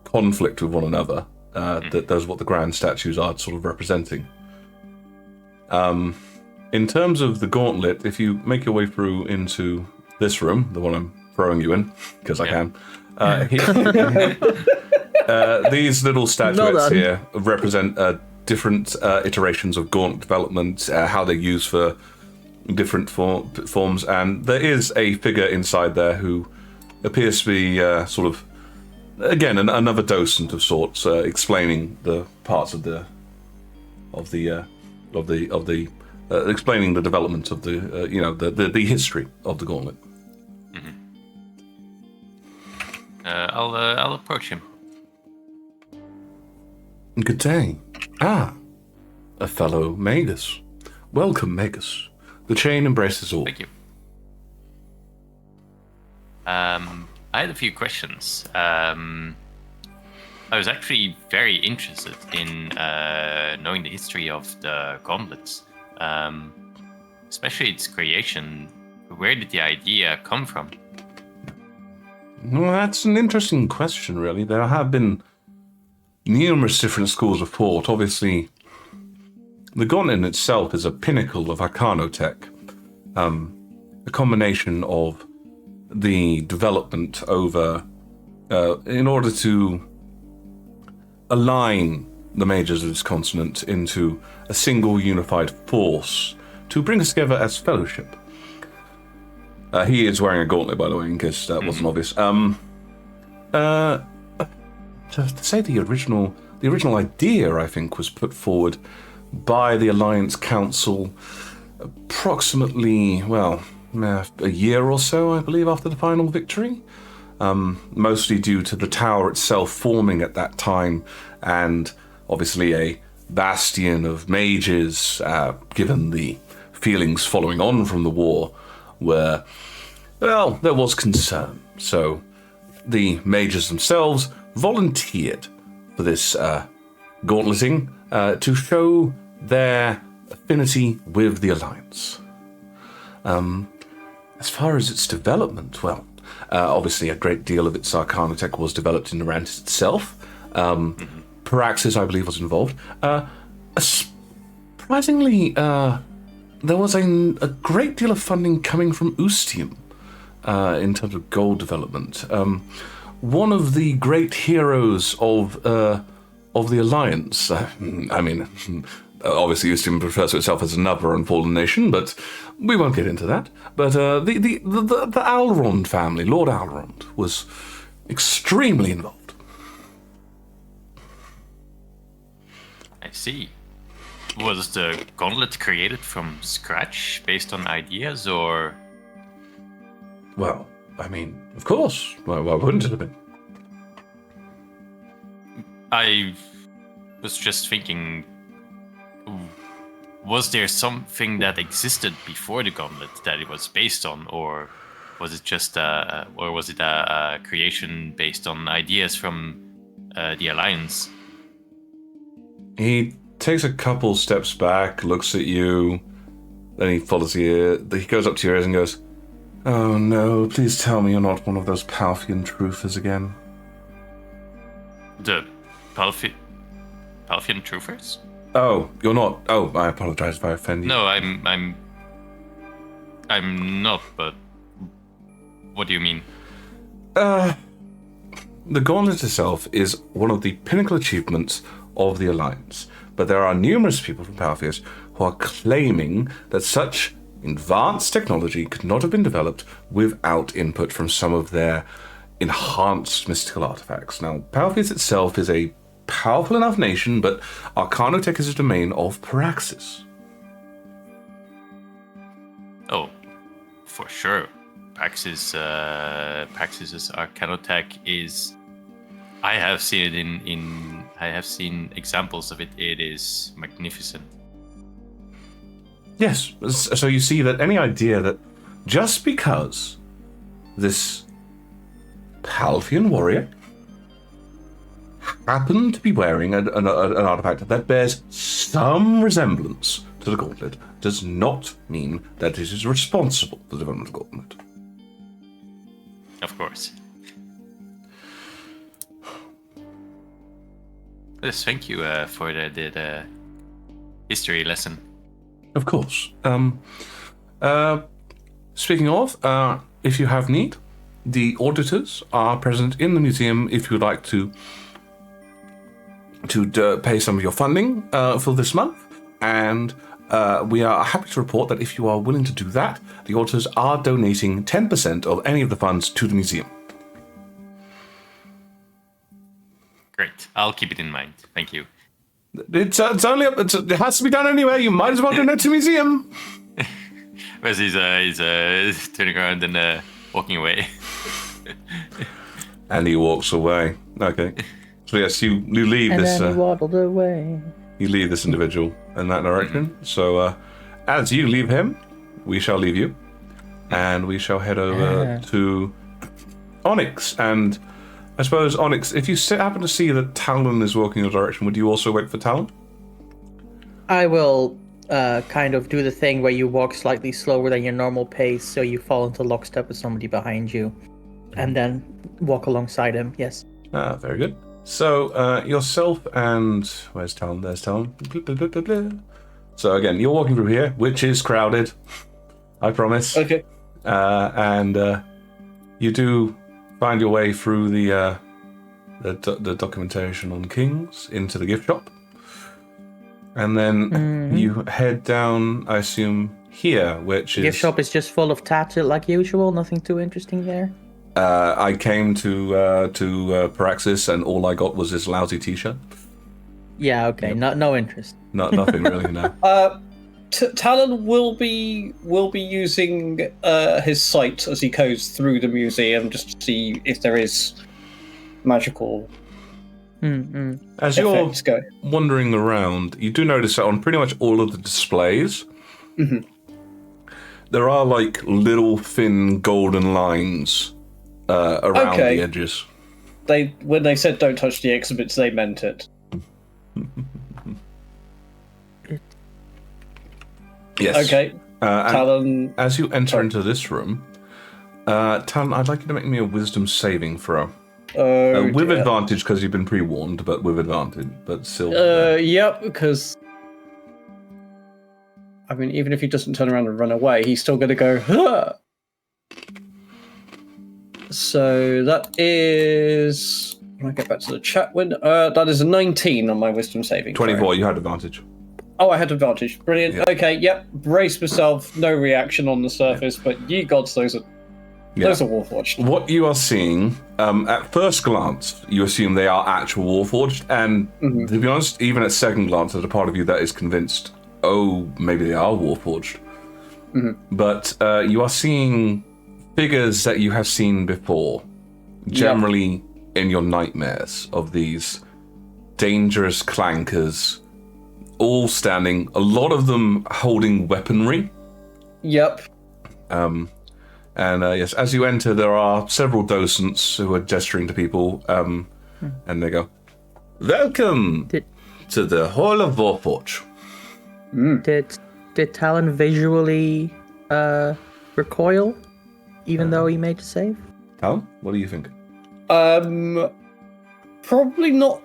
conflict with one another. That's what the grand statues are sort of representing. In terms of the gauntlet, if you make your way through into this room, the one I'm throwing you in, because I can, these little statuettes here represent different iterations of gauntlet development, how they're used for different forms, and there is a figure inside there who appears to be sort of, again, another docent of sorts, explaining the parts of the explaining the development of the history of the gauntlet. I'll approach him. Good day. A fellow Magus. Welcome, Magus. The chain embraces all. Thank you. I had a few questions. I was actually very interested in knowing the history of the gauntlets, especially its creation. Where did the idea come from? Well, that's an interesting question, really. There have been numerous different schools of thought. Obviously, the gauntlet in itself is a pinnacle of arcanotech, a combination of the development over, in order to align the mages of this continent into a single unified force to bring us together as fellowship. He is wearing a gauntlet, by the way, in case that wasn't obvious. To say the original idea, I think, was put forward by the Alliance Council approximately, a year or so, I believe, after the final victory. Mostly due to the tower itself forming at that time, and obviously a bastion of mages, given the feelings following on from the war, where, there was concern. So the mages themselves volunteered for this gauntleting to show their affinity with the Alliance. As far as its development, obviously a great deal of its arcanotech was developed in Narantis itself. Paraxis, I believe, was involved. Surprisingly, there was a great deal of funding coming from Ostium in terms of gold development. One of the great heroes of the Alliance, obviously Ostium refers to itself as another unfallen nation, but we won't get into that. But the Alrond family, Lord Alrond, was extremely involved. I see. Was the gauntlet created from scratch, based on ideas, or...? Well, of course. Why wouldn't it have been? I was just thinking, was there something that existed before the gauntlet that it was based on, or was it just a creation based on ideas from the Alliance? He takes a couple steps back, looks at you, then he follows you. He goes up to your ears and goes, Oh no, please tell me you're not one of those Palfian truthers again. The Palfian truthers? Oh, you're not. Oh, I apologize if I offend you. No, I'm not, but what do you mean? The Gauntlet itself is one of the pinnacle achievements of the Alliance, but there are numerous people from Palfius who are claiming that such advanced technology could not have been developed without input from some of their enhanced mystical artifacts. Now, Palfius itself is a powerful enough nation, but Arcanotech is a domain of Praxis. Oh, for sure. Praxis's Arcanotech is. I have seen it I have seen examples of it. It is magnificent. Yes, so you see that any idea that just because this Palfian warrior happened to be wearing an artifact that bears some resemblance to the Gauntlet does not mean that it is responsible for the development of the Gauntlet. Of course. Yes, thank you for the history lesson. Of course. Speaking of, if you have need, the auditors are present in the museum if you would like to pay some of your funding for this month. And we are happy to report that if you are willing to do that, the auditors are donating 10% of any of the funds to the museum. Great. I'll keep it in mind. Thank you. It has to be done anyway. You might as well donate to the museum. Whereas he's turning around and walking away. And he walks away. Okay. So yes, you leave And this. then he waddled away. You leave this individual in that direction. So as you leave him, we shall leave you, and we shall head over to Onyx. And I suppose, Onyx, if you happen to see that Talon is walking in your direction, would you also wait for Talon? I will kind of do the thing where you walk slightly slower than your normal pace, so you fall into lockstep with somebody behind you, and then walk alongside him. Yes. Very good. So yourself and where's Talon? There's Talon. Blah, blah, blah, blah, blah. So again, you're walking through here, which is crowded. I promise. Okay. And you do find your way through the documentation on kings into the gift shop, and then you head down, I assume, here, which is... Gift shop is just full of tats like usual, nothing too interesting there. I came to Praxis, and all I got was this lousy t-shirt. Yeah, okay, no interest. Nothing really, no. Talon will be using his sight as he goes through the museum just to see if there is magical As you're effects going. wandering around, you do notice that on pretty much all of the displays, there are like little thin golden lines around the edges. When they said don't touch the exhibits, they meant it. Yes. Okay. Talon. As you enter into this room, Talon, I'd like you to make me a wisdom saving throw. With advantage because you've been pre-warned, but with advantage, but still. Yep, because I mean, even if he doesn't turn around and run away, he's still going to go. Huh! So that is. When I get back to the chat window, that is a 19 on my wisdom saving. 24. You had advantage. Oh, I had advantage. Brilliant. Yeah. Okay, yep. Brace myself. No reaction on the surface, but ye gods, those are Warforged. What you are seeing, at first glance, you assume they are actual Warforged, and to be honest, even at second glance, there's a part of you that is convinced, oh, maybe they are Warforged. But you are seeing figures that you have seen before, generally in your nightmares, of these dangerous clankers, all standing, a lot of them holding weaponry. Yep. And yes, as you enter, there are several docents who are gesturing to people, and they go, "Welcome to the Hall of Warforge." Did Talon visually recoil? even though he made a save? Hal, what do you think? Probably not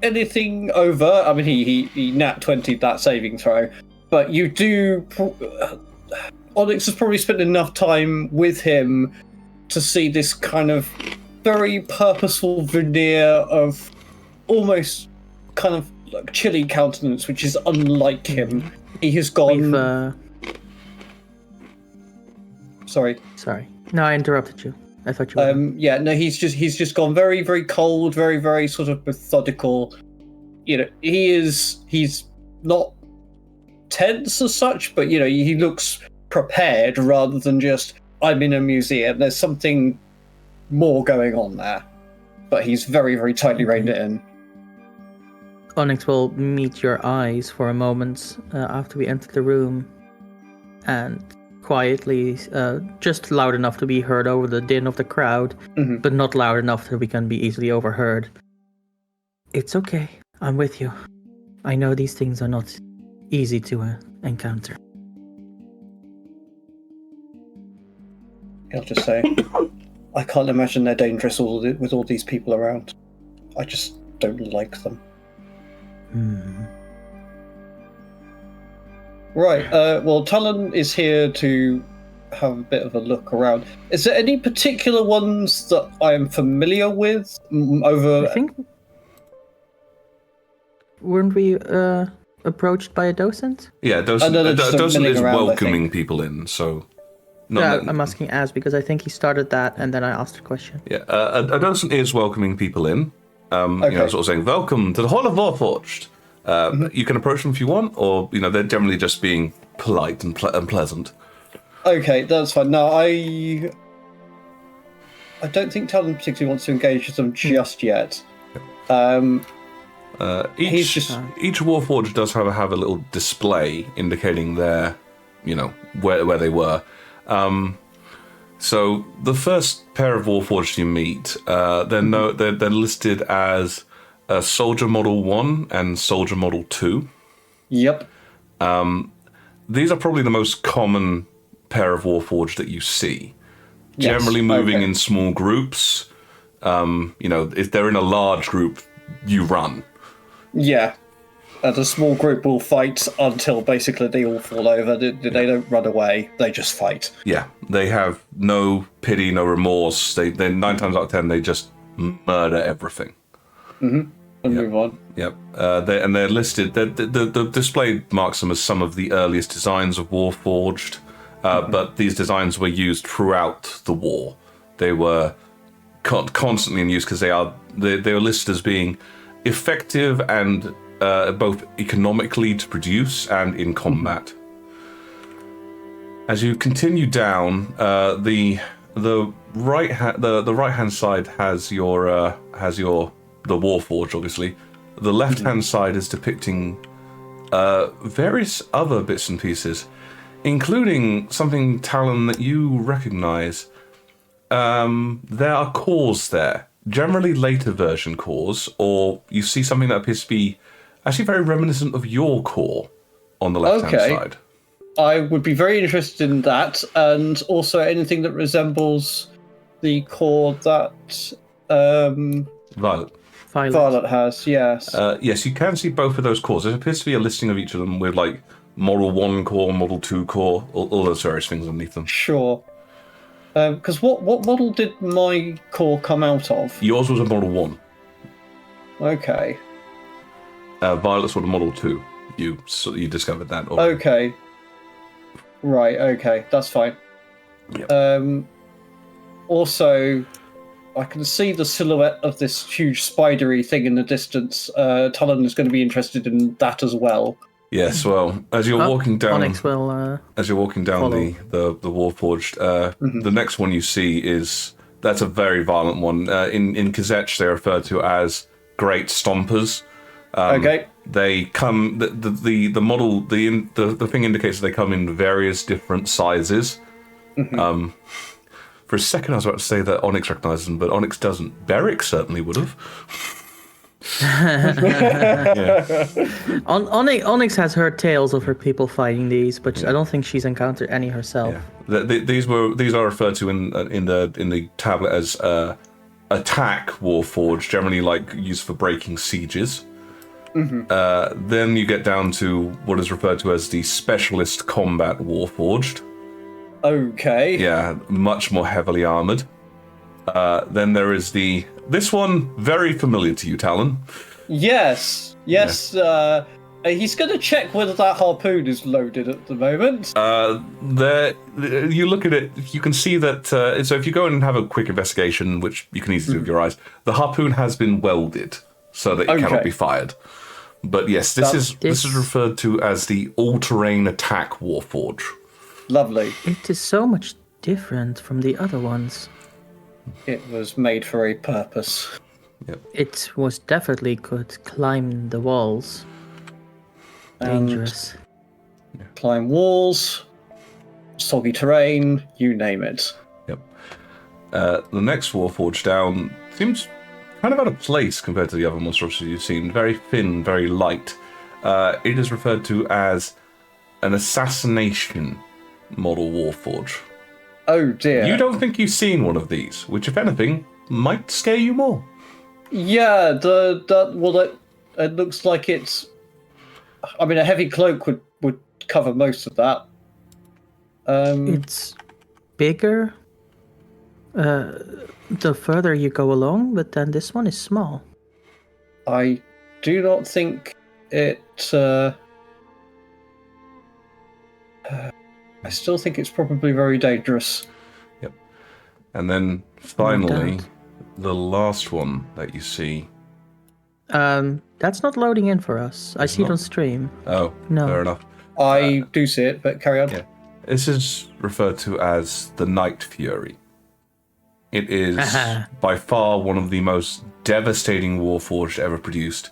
anything over. I mean, he nat 20'd that saving throw, but you do. Onyx has probably spent enough time with him to see this kind of very purposeful veneer of almost kind of like chilly countenance, which is unlike him. He has gone. Sorry. No, I interrupted you. I thought you were... Yeah, no, he's just gone very, very cold, very, very sort of methodical. You know, he's not tense as such, but you know, he looks prepared rather than just I'm in a museum. There's something more going on there, but he's very, very tightly reined it in. Onyx will meet your eyes for a moment after we enter the room, and quietly, just loud enough to be heard over the din of the crowd, but not loud enough that we can be easily overheard. It's okay. I'm with you. I know these things are not easy to encounter. He'll just say, I can't imagine they're dangerous with all these people around. I just don't like them. Right, well, Talon is here to have a bit of a look around. Is there any particular ones that I am familiar with over... I think... Weren't we approached by a docent? Yeah, docent is welcoming people in, so... I'm asking as because I think he started that and then I asked a question. Yeah, a docent is welcoming people in. You know, sort of saying, welcome to the Hall of Warforged. You can approach them if you want, or, you know, they're generally just being polite and pleasant. Okay, that's fine. No, I don't think Talon particularly wants to engage with them just yet. Each Warforged does have a little display indicating their, you know, where they were. So the first pair of Warforged you meet, they're listed as Soldier Model 1 and Soldier Model 2. Yep. These are probably the most common pair of Warforged that you see. Yes, generally moving in small groups. You know, if they're in a large group, you run. Yeah. And a small group will fight until basically they all fall over. They don't run away. They just fight. Yeah. They have no pity, no remorse. They 9 times out of 10, they just murder everything. And move on. Yep. They're listed. The display marks them as some of the earliest designs of Warforged, but these designs were used throughout the war. They were constantly in use because they were listed as being effective and both economically to produce and in combat. As you continue down, the right hand side has the Warforged, obviously. The left hand side is depicting various other bits and pieces, including something, Talon, that you recognize. There are cores there, generally later version cores, or you see something that appears to be actually very reminiscent of your core on the left-hand side. I would be very interested in that, and also anything that resembles the core that Violet has, yes. Yes, you can see both of those cores. There appears to be a listing of each of them with, like, Model 1 core, Model 2 core, all those various things underneath them. Sure. Because what model did my core come out of? Yours was a Model 1. Okay. Violet's was a Model 2. You discovered that already. Okay. Right, okay. That's fine. Yep. Also, I can see the silhouette of this huge spidery thing in the distance. Talon is going to be interested in that as well. Yes, well, as you're walking down, Onyx will, the Warforged, the next one you see that's a very violent one. In Kazech, they're referred to as Great Stompers. Okay. They come. The model. The thing indicates they come in various different sizes. For a second, I was about to say that Onyx recognizes them, but Onyx doesn't. Beric certainly would have. Yeah. Onyx has heard tales of her people fighting these, but I don't think she's encountered any herself. Yeah. These are referred to in the tablet as attack warforged, generally like used for breaking sieges. Then you get down to what is referred to as the specialist combat warforged. Okay. Yeah, much more heavily armored. Then there is this one very familiar to you, Talon. Yes. He's going to check whether that harpoon is loaded at the moment. You look at it, you can see that. So if you go and have a quick investigation, which you can easily do with your eyes, the harpoon has been welded so that it cannot be fired. But yes, this is referred to as the all-terrain attack warforge. Lovely. It is so much different from the other ones. It was made for a purpose. Yep. It was definitely could climb the walls. Dangerous. Climb walls, soggy terrain, you name it. Yep. The next warforge down seems kind of out of place compared to the other monstrosities you've seen. Very thin, very light. It is referred to as an assassination model warforge. Oh dear. You don't think you've seen one of these, which, if anything, might scare you more. Yeah, it looks like it's. I mean, a heavy cloak would cover most of that. It's bigger the further you go along, but then this one is small. I do not think it. I still think it's probably very dangerous. Yep. And then finally, the last one that you see. That's not loading in for us. I see it on stream. Oh, No. fair enough. I do see it, but carry on. Yeah. This is referred to as the Night Fury. It is by far one of the most devastating warforged ever produced,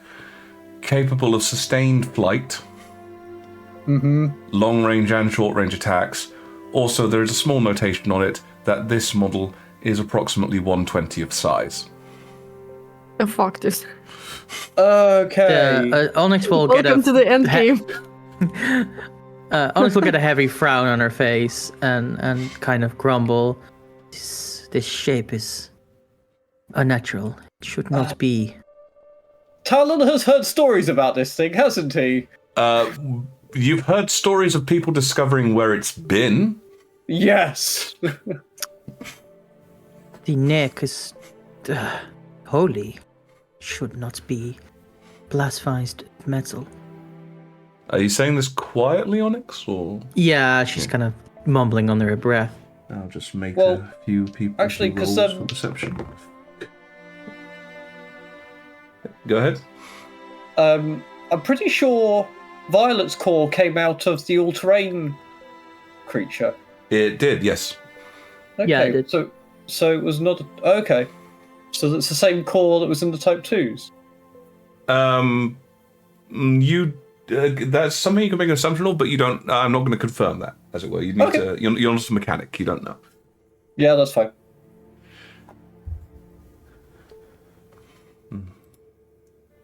capable of sustained flight, long-range and short-range attacks. Also, there is a small notation on it that this model is approximately 1/20th size. Oh, fuck this. Okay. Onyx will Welcome to the end game. Onyx will get a heavy frown on her face and kind of grumble. This shape is unnatural. It should not be. Talon has heard stories about this thing, hasn't he? You've heard stories of people discovering where it's been. Yes. The neck is holy. Should not be blasphemized metal. Are you saying this quietly, Onyx, or? Yeah, she's kind of mumbling under her breath. I'll just make Well, a few people actually, do 'cause, rolls for perception. Go ahead. I'm pretty sure Violet's core came out of the all-terrain creature. It did, yes. Okay, Yeah, it did. So it was not. Okay. So that's the same core that was in the Type 2s? That's something you can make an assumption of, but you don't. I'm not going to confirm that, as it were. You need Okay. to. You're not a mechanic. You don't know. Yeah, that's fine.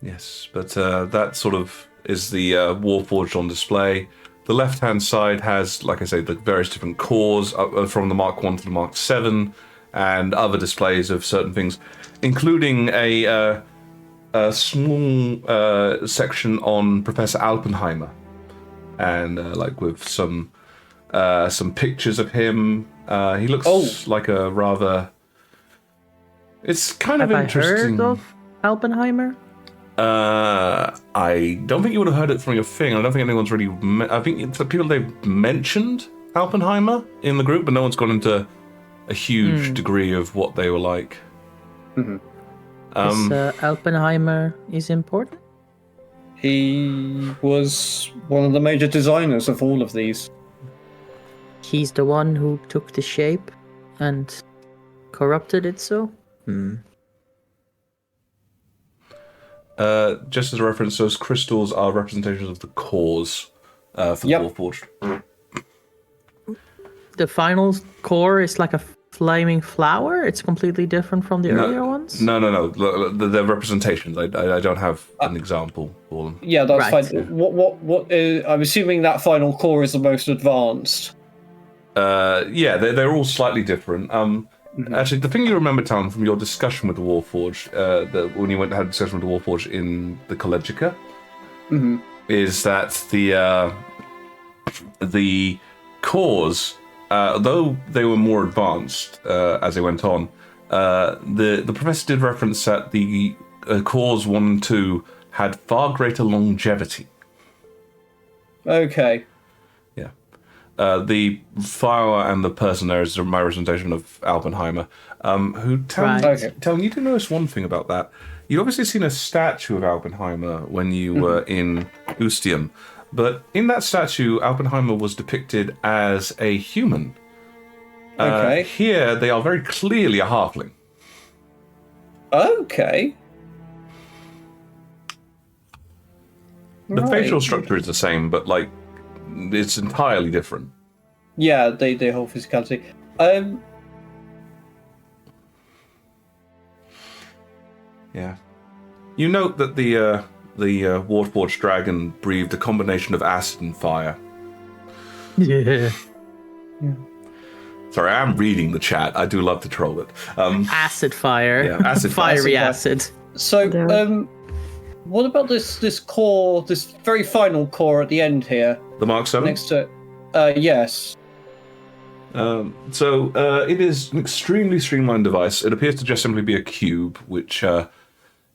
Yes, but that sort of is the Warforged on display. The left-hand side has, like I say, the various different cores from the Mark 1 to the Mark 7, and other displays of certain things, including a small section on Professor Alpenheimer, and like with some pictures of him. He looks like a rather. It's kind of interesting. Have I heard of Alpenheimer? I don't think you would have heard it from your thing. I don't think anyone's really. I think it's the people they've mentioned Alpenheimer in the group, but no one's gone into a huge degree of what they were like. Alpenheimer is important? He was one of the major designers of all of these. He's the one who took the shape and corrupted it so? Just as a reference, those crystals are representations of the cores for the Warforged. The final core is like a flaming flower? It's completely different from the earlier ones? notes. No. The representations. I don't have an example for them. Yeah, that's Right. fine. What? I'm assuming that final core is the most advanced. Yeah, they're all slightly different. Actually, the thing you remember, Talon, from your discussion with the Warforged, when you went and had a discussion with the Warforged in the Collegica, is that the cores, though they were more advanced as they went on, the professor did reference that the cores 1 and 2 had far greater longevity. Okay. Yeah. The flower and the person there is my representation of Alpenheimer. Talon, you do notice one thing about that. You'd obviously seen a statue of Alpenheimer when you were in Ustium, but in that statue, Alpenheimer was depicted as a human. Okay. Here, they are very clearly a halfling. Okay. The facial structure is the same, but it's entirely different. Yeah, they whole physicality. Yeah. You note that the Warforged dragon breathed a combination of acid and fire. Yeah. Sorry, I am reading the chat. I do love to troll it. Acid fire. Yeah, acid fire. Fiery acid. So, Yeah. what about this core, this very final core at the end here, The Mark 7? next to it? Yes. It is an extremely streamlined device. It appears to just simply be a cube, which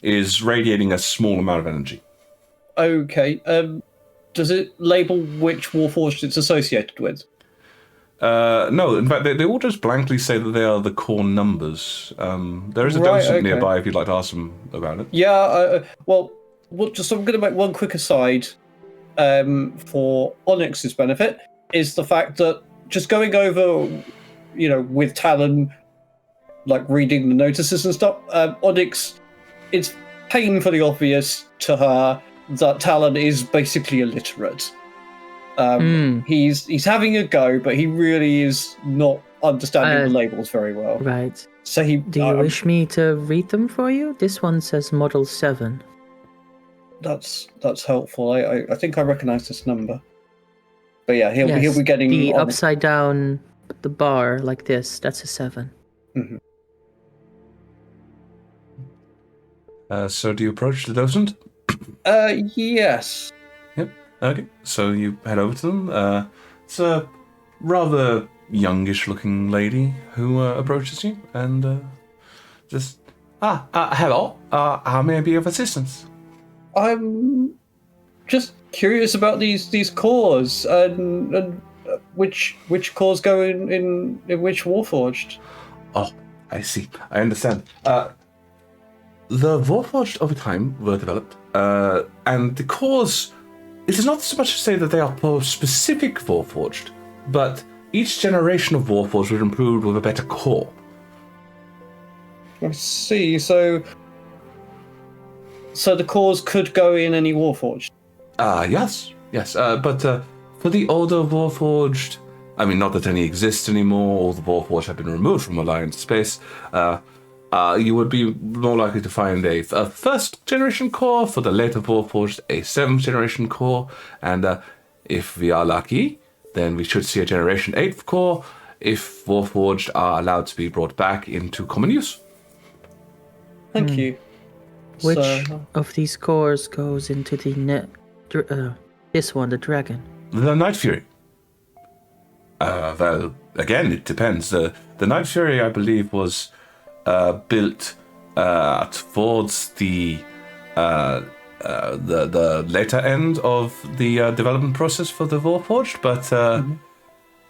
is radiating a small amount of energy. Okay. Does it label which Warforged it's associated with? No, in fact, they all just blankly say that they are the core numbers. There is a docent nearby if you'd like to ask them about it. Yeah. Well, just I'm going to make one quick aside for Onyx's benefit is the fact that just going over, with Talon, reading the notices and stuff, Onyx, it's painfully obvious to her that Talon is basically illiterate. He's having a go, but he really is not understanding the labels very well. Right. So Do you wish me to read them for you? This one says Model 7. That's helpful. I think I recognise this number. But yeah, he'll be getting the on. upside down, the bar like this. That's a 7. Mm-hmm. So do you approach the docent? Yes. Yep. Okay. So you head over to them. It's a rather youngish-looking lady who approaches you and just hello. How may I be of assistance? I'm just curious about these cores and which cores go in which Warforged. Oh, I see. I understand. The Warforged over time were developed, and the cores. It is not so much to say that they are for specific Warforged, but each generation of Warforged was improved with a better core. I see. So the cores could go in any Warforged. Yes. But for the older Warforged, I mean, not that any exist anymore. All the Warforged have been removed from Alliance space. You would be more likely to find a first generation core, for the later Warforged, a 7th generation core, and if we are lucky, then we should see a generation 8th core if Warforged are allowed to be brought back into common use. Thank you. Which of these cores goes into the this one, the dragon? The Night Fury. Well, again, it depends. The Night Fury, I believe, was built towards the later end of the development process for the Warforged, but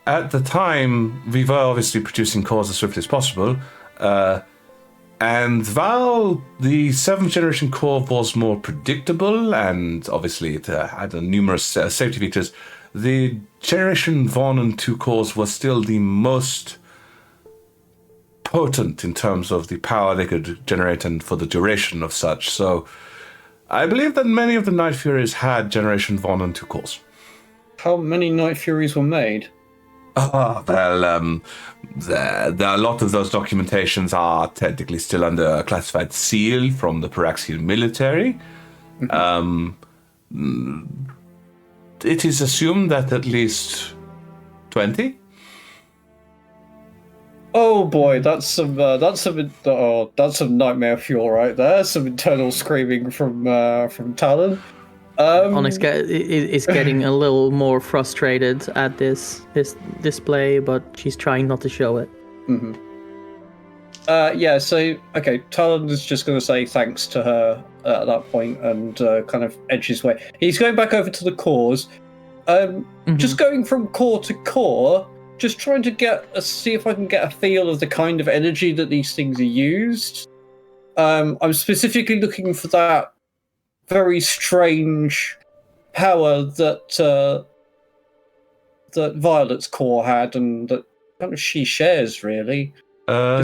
at the time we were obviously producing cores as swiftly as possible, and while the 7th generation core was more predictable and obviously it had numerous safety features, the generation 1 and 2 cores were still the most potent in terms of the power they could generate and for the duration of such. So I believe that many of the Night Furies had generation 1 and 2 cores. How many Night Furies were made? A lot of those documentations are technically still under a classified seal from the Paraxian military. It is assumed that at least 20. Oh boy, that's some nightmare fuel right there. Some internal screaming from Talon. Onyx is getting a little more frustrated at this display, but she's trying not to show it. Yeah, so, okay, Talon is just going to say thanks to her at that point and kind of edge his way. He's going back over to the cores. Just going from core to core, just trying to see if I can get a feel of the kind of energy that these things are used. I'm specifically looking for that very strange power that Violet's core had and that kind of she shares, really. While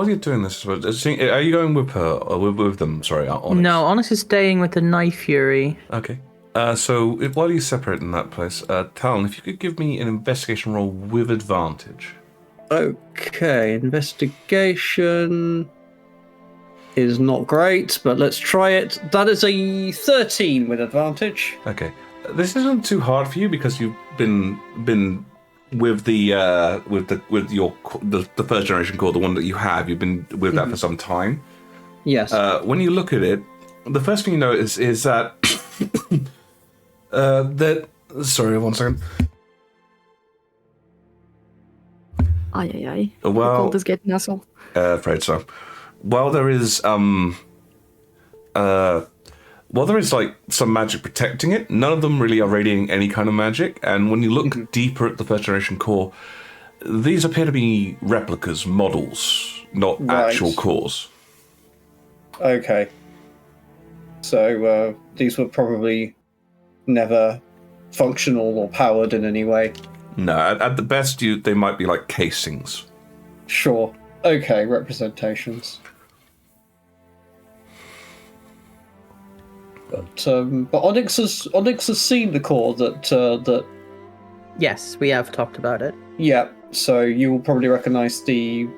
you're doing this, are you going with her or with them? Sorry, Onyx? No, Onyx is staying with the Knife Fury. Okay. So while you separate in that place, Talon, if you could give me an investigation roll with advantage. Okay, investigation is not great, but let's try it. That is a 13 with advantage. Okay. This isn't too hard for you because you've been with the first generation core, the one that you have. You've been with that for some time. Yes. When you look at it, the first thing you notice is that sorry, 1 second. Aye. Well, Cold is getting us all. Afraid so. While there is like some magic protecting it, none of them really are radiating any kind of magic. And when you look deeper at the first generation core, these appear to be replicas, models, not actual cores. Okay. So these were probably never functional or powered in any way. No, at the best, they might be like casings. Sure. Okay, representations. But Onyx has seen the core that. Yes, we have talked about it. Yeah, so you will probably recognise the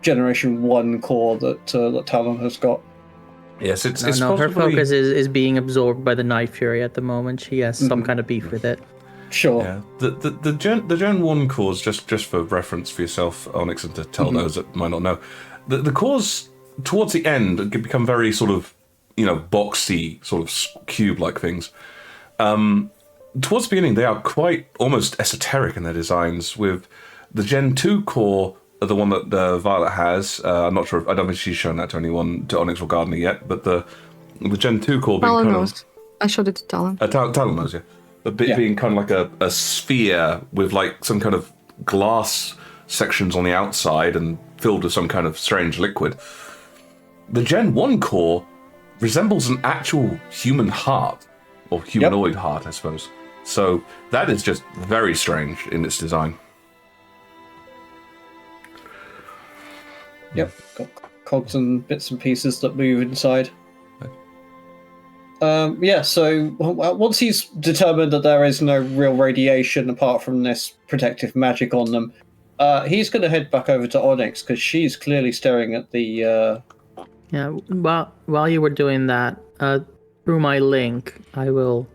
Generation 1 core that Talon has got. Yes, it's her possibly... focus is being absorbed by the Knife Fury at the moment. She has some kind of beef with it. Sure. Yeah. The Gen 1 cores, just for reference for yourself, Onyx, and to tell those that might not know, the cores towards the end can become very sort of, boxy, sort of cube-like things. Towards the beginning, they are quite almost esoteric in their designs, with the Gen 2 core, the one that Violet has. I'm not sure, I don't think she's shown that to anyone, to Onyx or Gardner yet, but the Gen 2 core being Talon knows. I showed it to Talon. Talon knows, yeah. But being kind of like a sphere with like some kind of glass sections on the outside and filled with some kind of strange liquid. The Gen 1 core resembles an actual human heart, or humanoid heart, I suppose. So that is just very strange in its design. Yep, got cogs and bits and pieces that move inside. So once he's determined that there is no real radiation apart from this protective magic on them, he's going to head back over to Onyx because she's clearly staring at the... Yeah, while you were doing that, through my link, I will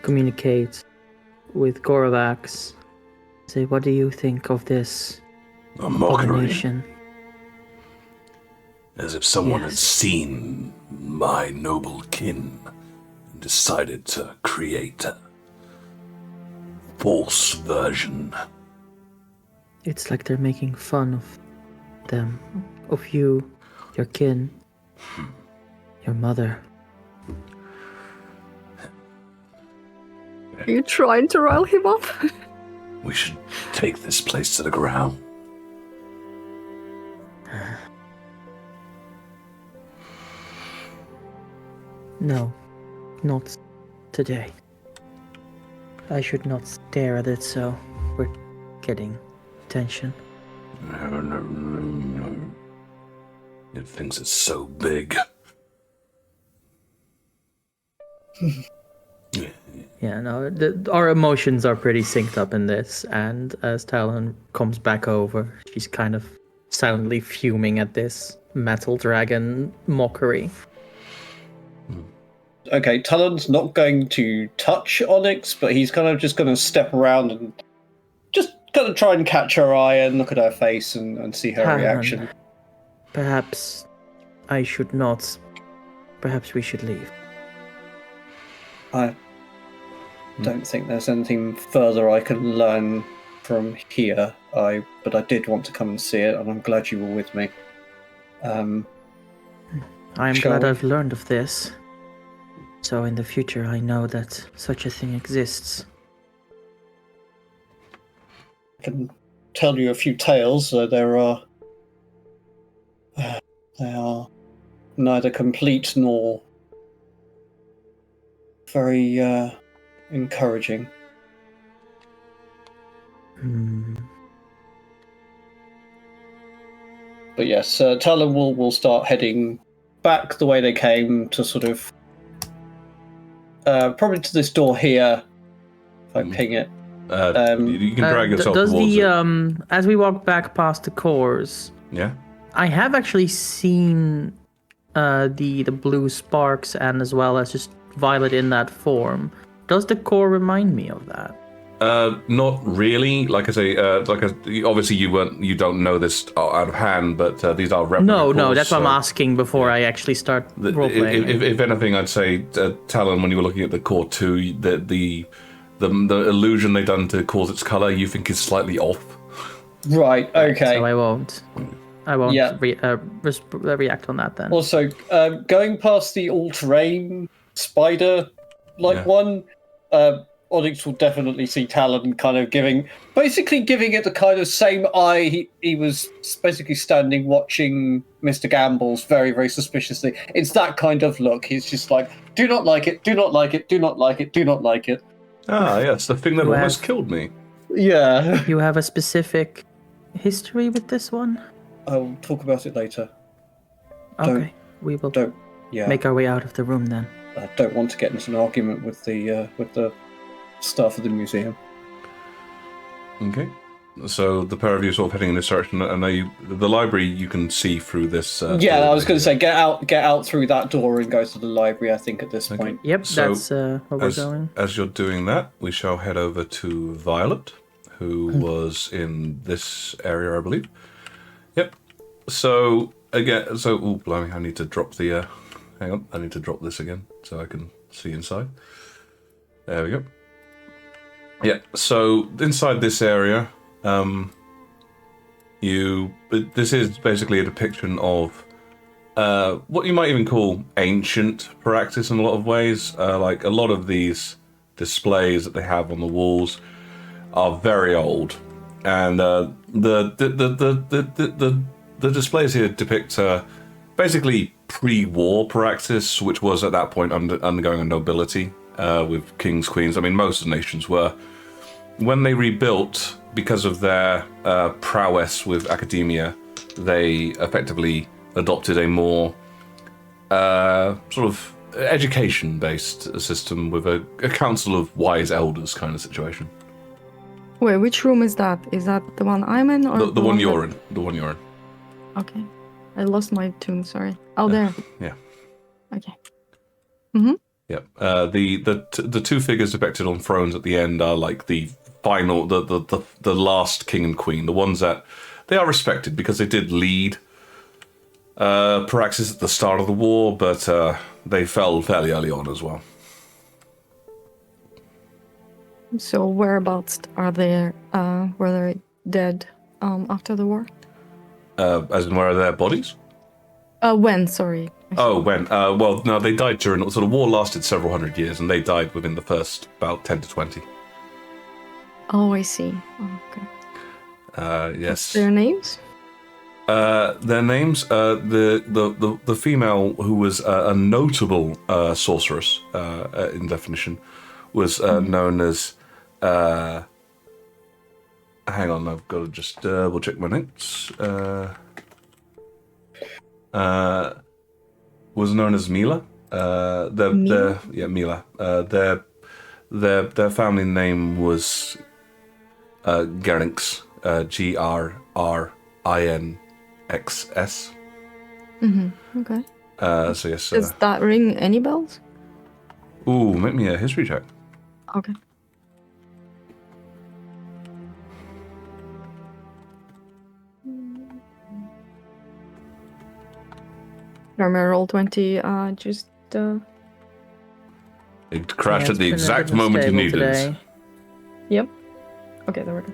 communicate with Goravax. Say, what do you think of this A mockery. abomination? As if someone had Yes. seen my noble kin and decided to create a false version. It's like they're making fun of them, of you, your kin, your mother. Are you trying to rile him up? We should take this place to the ground. No, not today. I should not stare at it so we're getting attention. No. It thinks it's so big. Yeah, no, our emotions are pretty synced up in this, and as Talon comes back over, she's kind of silently fuming at this metal dragon mockery. Okay, Talon's not going to touch Onyx, but he's kind of just going to step around and just kind of try and catch her eye and look at her face and see her Talon, reaction. Perhaps I should not. Perhaps we should leave. I don't think there's anything further I can learn from here. But I did want to come and see it, and I'm glad you were with me. I am Shall glad we? I've learned of this. So in the future, I know that such a thing exists. I can tell you a few tales. They are neither complete nor very encouraging. But yes, Talon will start heading back the way they came to sort of probably to this door here. If I ping it. You can drag yourself Does towards the it. as we walk back past the cores, Yeah. I have actually seen the blue sparks and as well as just Violet in that form. Does the core remind me of that? Not really. Like I say, obviously you don't know this out of hand, but these are replica No, cores, that's what I'm so asking before I actually start roleplaying. if anything, I'd say Talon, when you were looking at the core 2, the illusion they done to cause its color, you think is slightly off. Right. Okay. So I won't Yeah. react on that then. Also, going past the all-terrain spider-like Yeah. one, Onyx will definitely see Talon kind of giving it the kind of same eye he was basically standing watching Mr. Gambles very, very suspiciously. It's that kind of look. He's just like, do not like it, do not like it, do not like it, do not like it. Ah, yes, the thing that You almost have- killed me. Yeah. You have a specific history with this one? I'll talk about it later. Okay, we will Yeah. make our way out of the room then. I don't want to get into an argument with the staff of the museum. Okay. So the pair of you sort of heading in this direction, and the library you can see through this. Yeah, door I was going to here. say get out through that door and go to the library. I think at this point. Yep, So, that's where we're going. As you're doing that, we shall head over to Violet, who was in this area, I believe. Yep. So again, oh blimey, I need to drop the. Hang on, I need to drop this again so I can see inside. There we go. Yeah. So inside this area, this is basically a depiction of what you might even call ancient practice in a lot of ways. Like a lot of these displays that they have on the walls are very old, and the displays here depict basically pre-war practice, which was at that point undergoing a nobility with kings, queens. I mean, most nations were. When they rebuilt, because of their prowess with academia, they effectively adopted a more sort of education-based system with a council of wise elders kind of situation. Wait, which room is that? Is that the one I'm in, or The one you're that- in. The one you're in. Okay, I lost my tune. Sorry. Oh, there. Yeah. Okay. Yeah. The two figures depicted on thrones at the end are like the final, the last king and queen. The ones that they are respected because they did lead Praxis at the start of the war, but they fell fairly early on as well. So whereabouts are they? Were they dead after the war? As in, where are their bodies? When? Sorry. Oh, when? Well, no, they died during. So the war lasted several hundred years, and they died within the first about 10 to 20. Oh, I see. Oh, okay. Yes. Their names? Their names. The female who was a notable sorceress in definition was known as. Hang on, I've got to just double check my notes. Was known as Mila. Mila? Mila. their family name was Gerinx, Grrinxs. Okay. So yes. Does that ring any bells? Ooh, make me a history check. Okay. Remember, roll 20. Just. It crashed Yeah, at the it's been a exact bit moment you unstable needed it. today. Yep. Okay, there we go.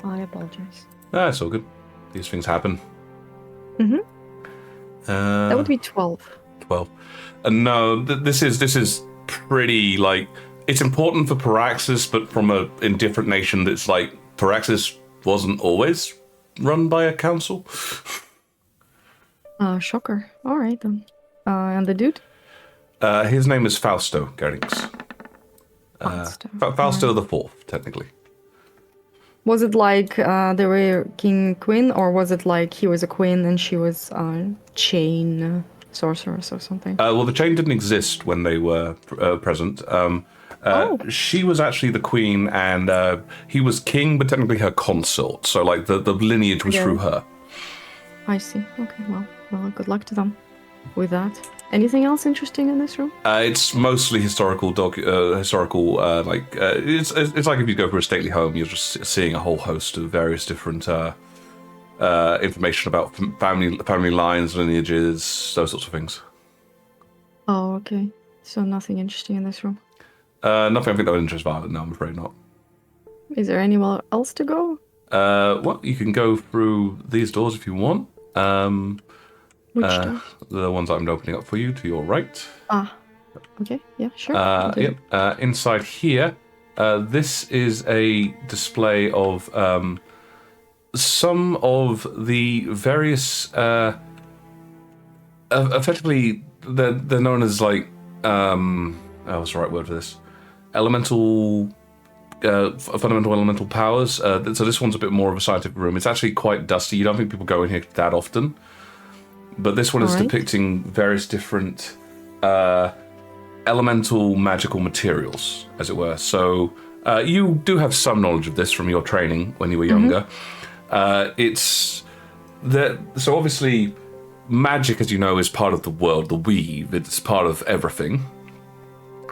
I apologize. Ah, it's all good. These things happen. Mhm. That That would be 12. 12. No, this is pretty, like, it's important for Paraxis, but from a indifferent nation that's like, Paraxis wasn't always run by a council. Shocker. Alright then. And the dude? His name is Fausto Gerinx. Fausto. Fausto the Fourth, technically. Was it like they were king queen, or was it like he was a queen and she was chain sorceress or something? Well, the chain didn't exist when they were present. She was actually the queen, and he was king, but technically her consort. So, like, the lineage was through her. I see. Okay, well, good luck to them with that. Anything else interesting in this room? It's mostly historical. It's like if you go for a stately home, you're just seeing a whole host of various different information about family lines, lineages, those sorts of things. Oh, okay. So nothing interesting in this room. Nothing I think that would interest Violet. No, I'm afraid not. Is there anywhere else to go? Well, you can go through these doors if you want. Which door? The ones I'm opening up for you to your right. Okay, yeah, sure. Yep. Inside here, this is a display of some of the various. Effectively, they're known as like what's the right word for this? Elemental. Fundamental elemental powers. So this one's a bit more of a scientific room. It's actually quite dusty. You don't think people go in here that often. But this one is depicting various different elemental magical materials, as it were. So you do have some knowledge of this from your training when you were younger. It's that. So obviously, magic, as you know, is part of the world, the weave. It's part of everything.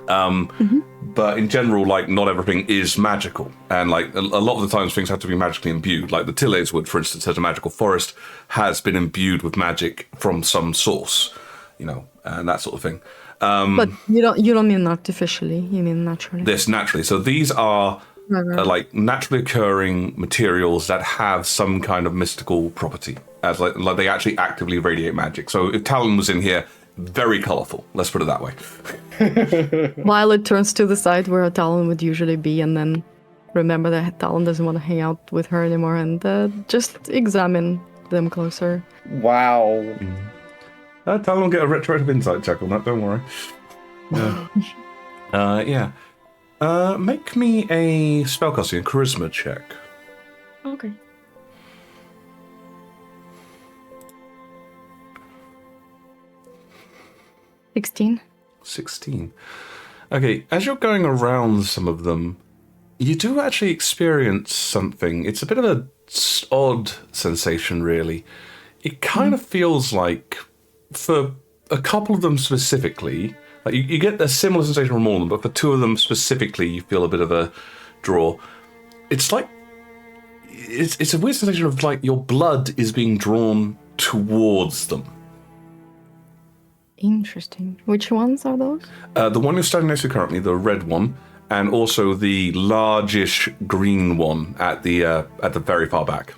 But in general, like, not everything is magical, and like a lot of the times things have to be magically imbued. Like the Tillades wood, for instance, as a magical forest, has been imbued with magic from some source, and that sort of thing. But you don't mean artificially, you mean naturally. This naturally. So these are like naturally occurring materials that have some kind of mystical property, as like they actually actively radiate magic. So if Talon was in here, very colourful. Let's put it that way. Violet turns to the side where Talon would usually be, and then remember that Talon doesn't want to hang out with her anymore, and just examine them closer. Wow. Talon will get a retroactive insight check on that. Don't worry. Yeah. Make me a spellcasting and charisma check. Okay. $16. 16. Okay, as you're going around some of them, you do actually experience something. It's a bit of a odd sensation, really. It kind of feels like, for a couple of them specifically, like you get a similar sensation from all of them, but for two of them specifically, you feel a bit of a draw. It's like, it's a weird sensation of like your blood is being drawn towards them. Interesting. Which ones are those? The one you're standing next to currently, the red one, and also the largish green one at the very far back.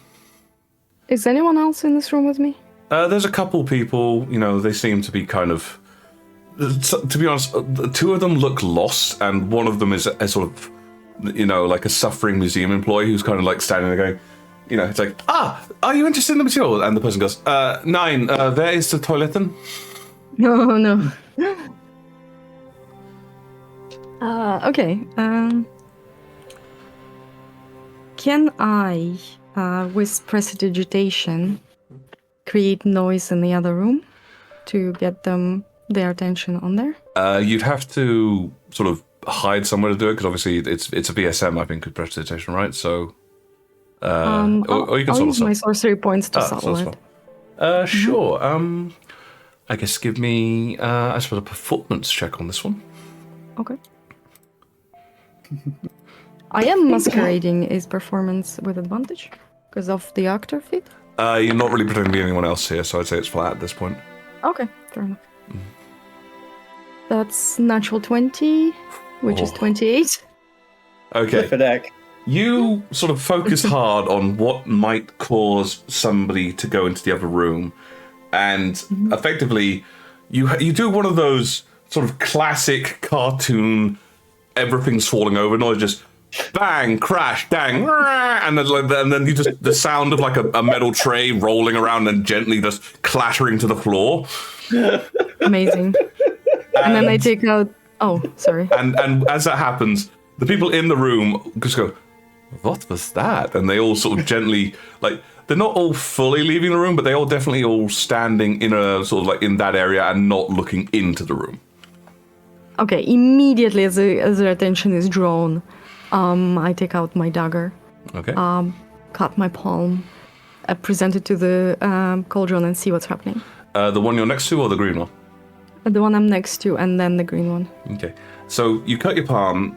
Is anyone else in this room with me? There's a couple people, they seem to be kind of... To be honest, two of them look lost, and one of them is a sort of, like a suffering museum employee who's kind of like standing there going, it's like, are you interested in the material? And the person goes, nein, where is the toiletten? No. Okay. Can I, with prestidigitation, create noise in the other room? to get their attention on there? You'd have to sort of hide somewhere to do it because obviously it's a VSM, I think, with prestidigitation, right? So, or you can I'll sort use my of sorcery points to so settle that's it. fine. Sure. I guess give me, I suppose, a performance check on this one. Okay. I am masquerading is performance with advantage because of the actor feat. You're not really pretending to be anyone else here, so I'd say it's flat at this point. Okay, fair enough. That's natural 20, which is 28. Okay. Flip a deck. You sort of focus hard on what might cause somebody to go into the other room, and effectively, you do one of those sort of classic cartoon, everything's falling over noise, just bang, crash, dang, and then you just the sound of like a metal tray rolling around and gently just clattering to the floor. Amazing. And then I take out. Oh, sorry. And as that happens, the people in the room just go, "What was that?" And they all sort of gently, like, they're not all fully leaving the room, but they all definitely all standing in a sort of like in that area and not looking into the room. Okay, immediately as their attention is drawn, I take out my dagger, Okay. cut my palm, present it to the cauldron and see what's happening. The one you're next to or the green one? The one I'm next to and then the green one. Okay. So you cut your palm,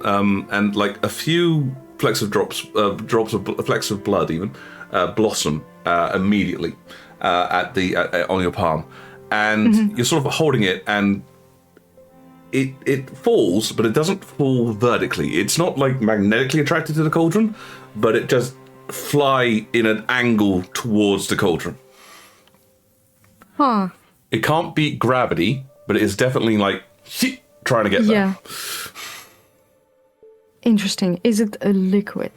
and like a few flecks of flecks of blood even blossom immediately on your palm, and you're sort of holding it, and it falls, but it doesn't fall vertically. It's not like magnetically attracted to the cauldron, but it just fly in an angle towards the cauldron. Huh. It can't beat gravity, but it is definitely like trying to get there. Yeah. Interesting. Is it a liquid?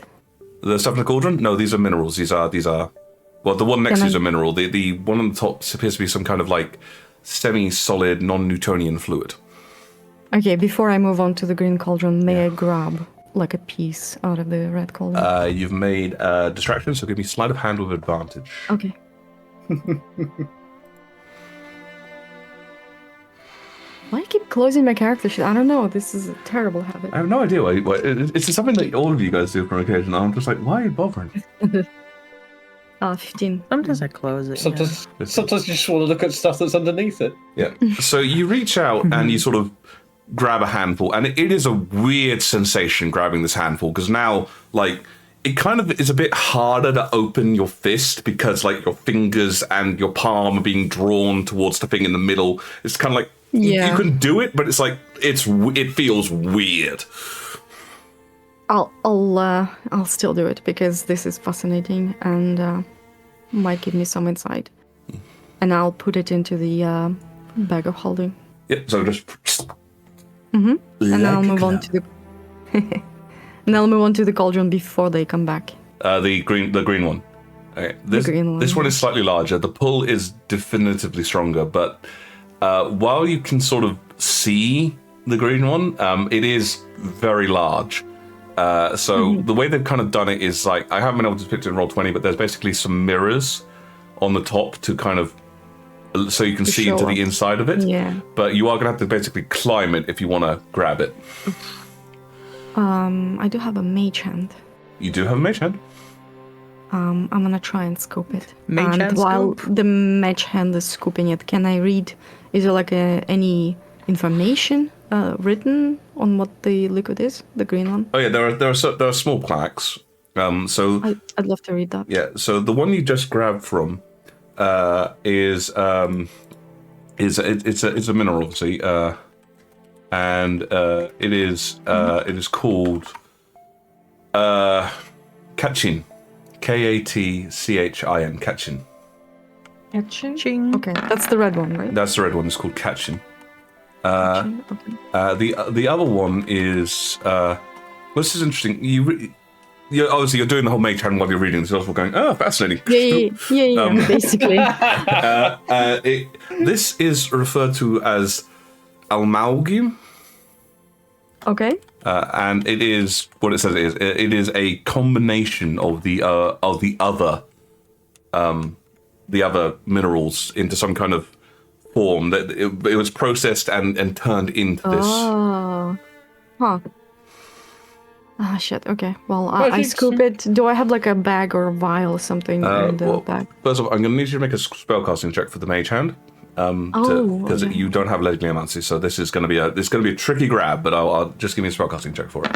The stuff in the cauldron? No, these are minerals. These are. Well, the one next to is a mineral. The one on the top appears to be some kind of like semi-solid, non-Newtonian fluid. Okay, before I move on to the green cauldron, may I grab like a piece out of the red cauldron? You've made a distraction, so give me sleight of hand with advantage. Okay. Why I keep closing my character sheet? I don't know. This is a terrible habit. I have no idea why. It's something that all of you guys do on occasion. I'm just like, why are you bothering? 15. Sometimes I close it. Sometimes you just want to look at stuff that's underneath it. Yeah. So you reach out and you sort of grab a handful, and it is a weird sensation grabbing this handful, because now, like, it kind of is a bit harder to open your fist because, like, your fingers and your palm are being drawn towards the thing in the middle. It's kind of like, you can do it, but it's like, it feels weird. I'll still do it because this is fascinating and might give me some insight. And I'll put it into the bag of holding. Yeah, so just... And I'll move on to the... And I'll move on to the cauldron before they come back. The green one. Okay. This one is slightly larger. The pull is definitively stronger, but while you can sort of see the green one, it is very large. So the way they've kind of done it is like, I haven't been able to depict it in Roll20, but there's basically some mirrors on the top to kind of, so you can see into the inside of it. Yeah. But you are going to have to basically climb it if you want to grab it. I do have a mage hand. You do have a mage hand? I'm gonna try and scoop it. Mage hand while scoop? the mage hand is scooping it, can I read? Is there like any information written on what the liquid is? The green one. Oh yeah, there are small plaques. So I'd love to read that. yeah, so the one you just grabbed from is a mineral, obviously, and it is called Kachin. Katchin. Kachin. Kachin? Okay, that's the red one, right? That's the red one. It's called Kachin. Kachin, okay. The other one is this is interesting. You're obviously you're doing the whole mage hand while you're reading this. You're also going, oh, fascinating. Yeah, basically. This is referred to as amalgam. Okay. And it is what it says it is. It is a combination of the other minerals into some kind of form. That it was processed and turned into this. Oh. Huh. Ah, shit. Okay. Well, I Magic scoop it. Do I have like a bag or a vial or something in the Well, bag? first of all, I'm going to need you to make a spellcasting check for the mage hand. Because okay. you don't have legilimency, so this is going to be a tricky grab. But I'll just give me a spellcasting check for it.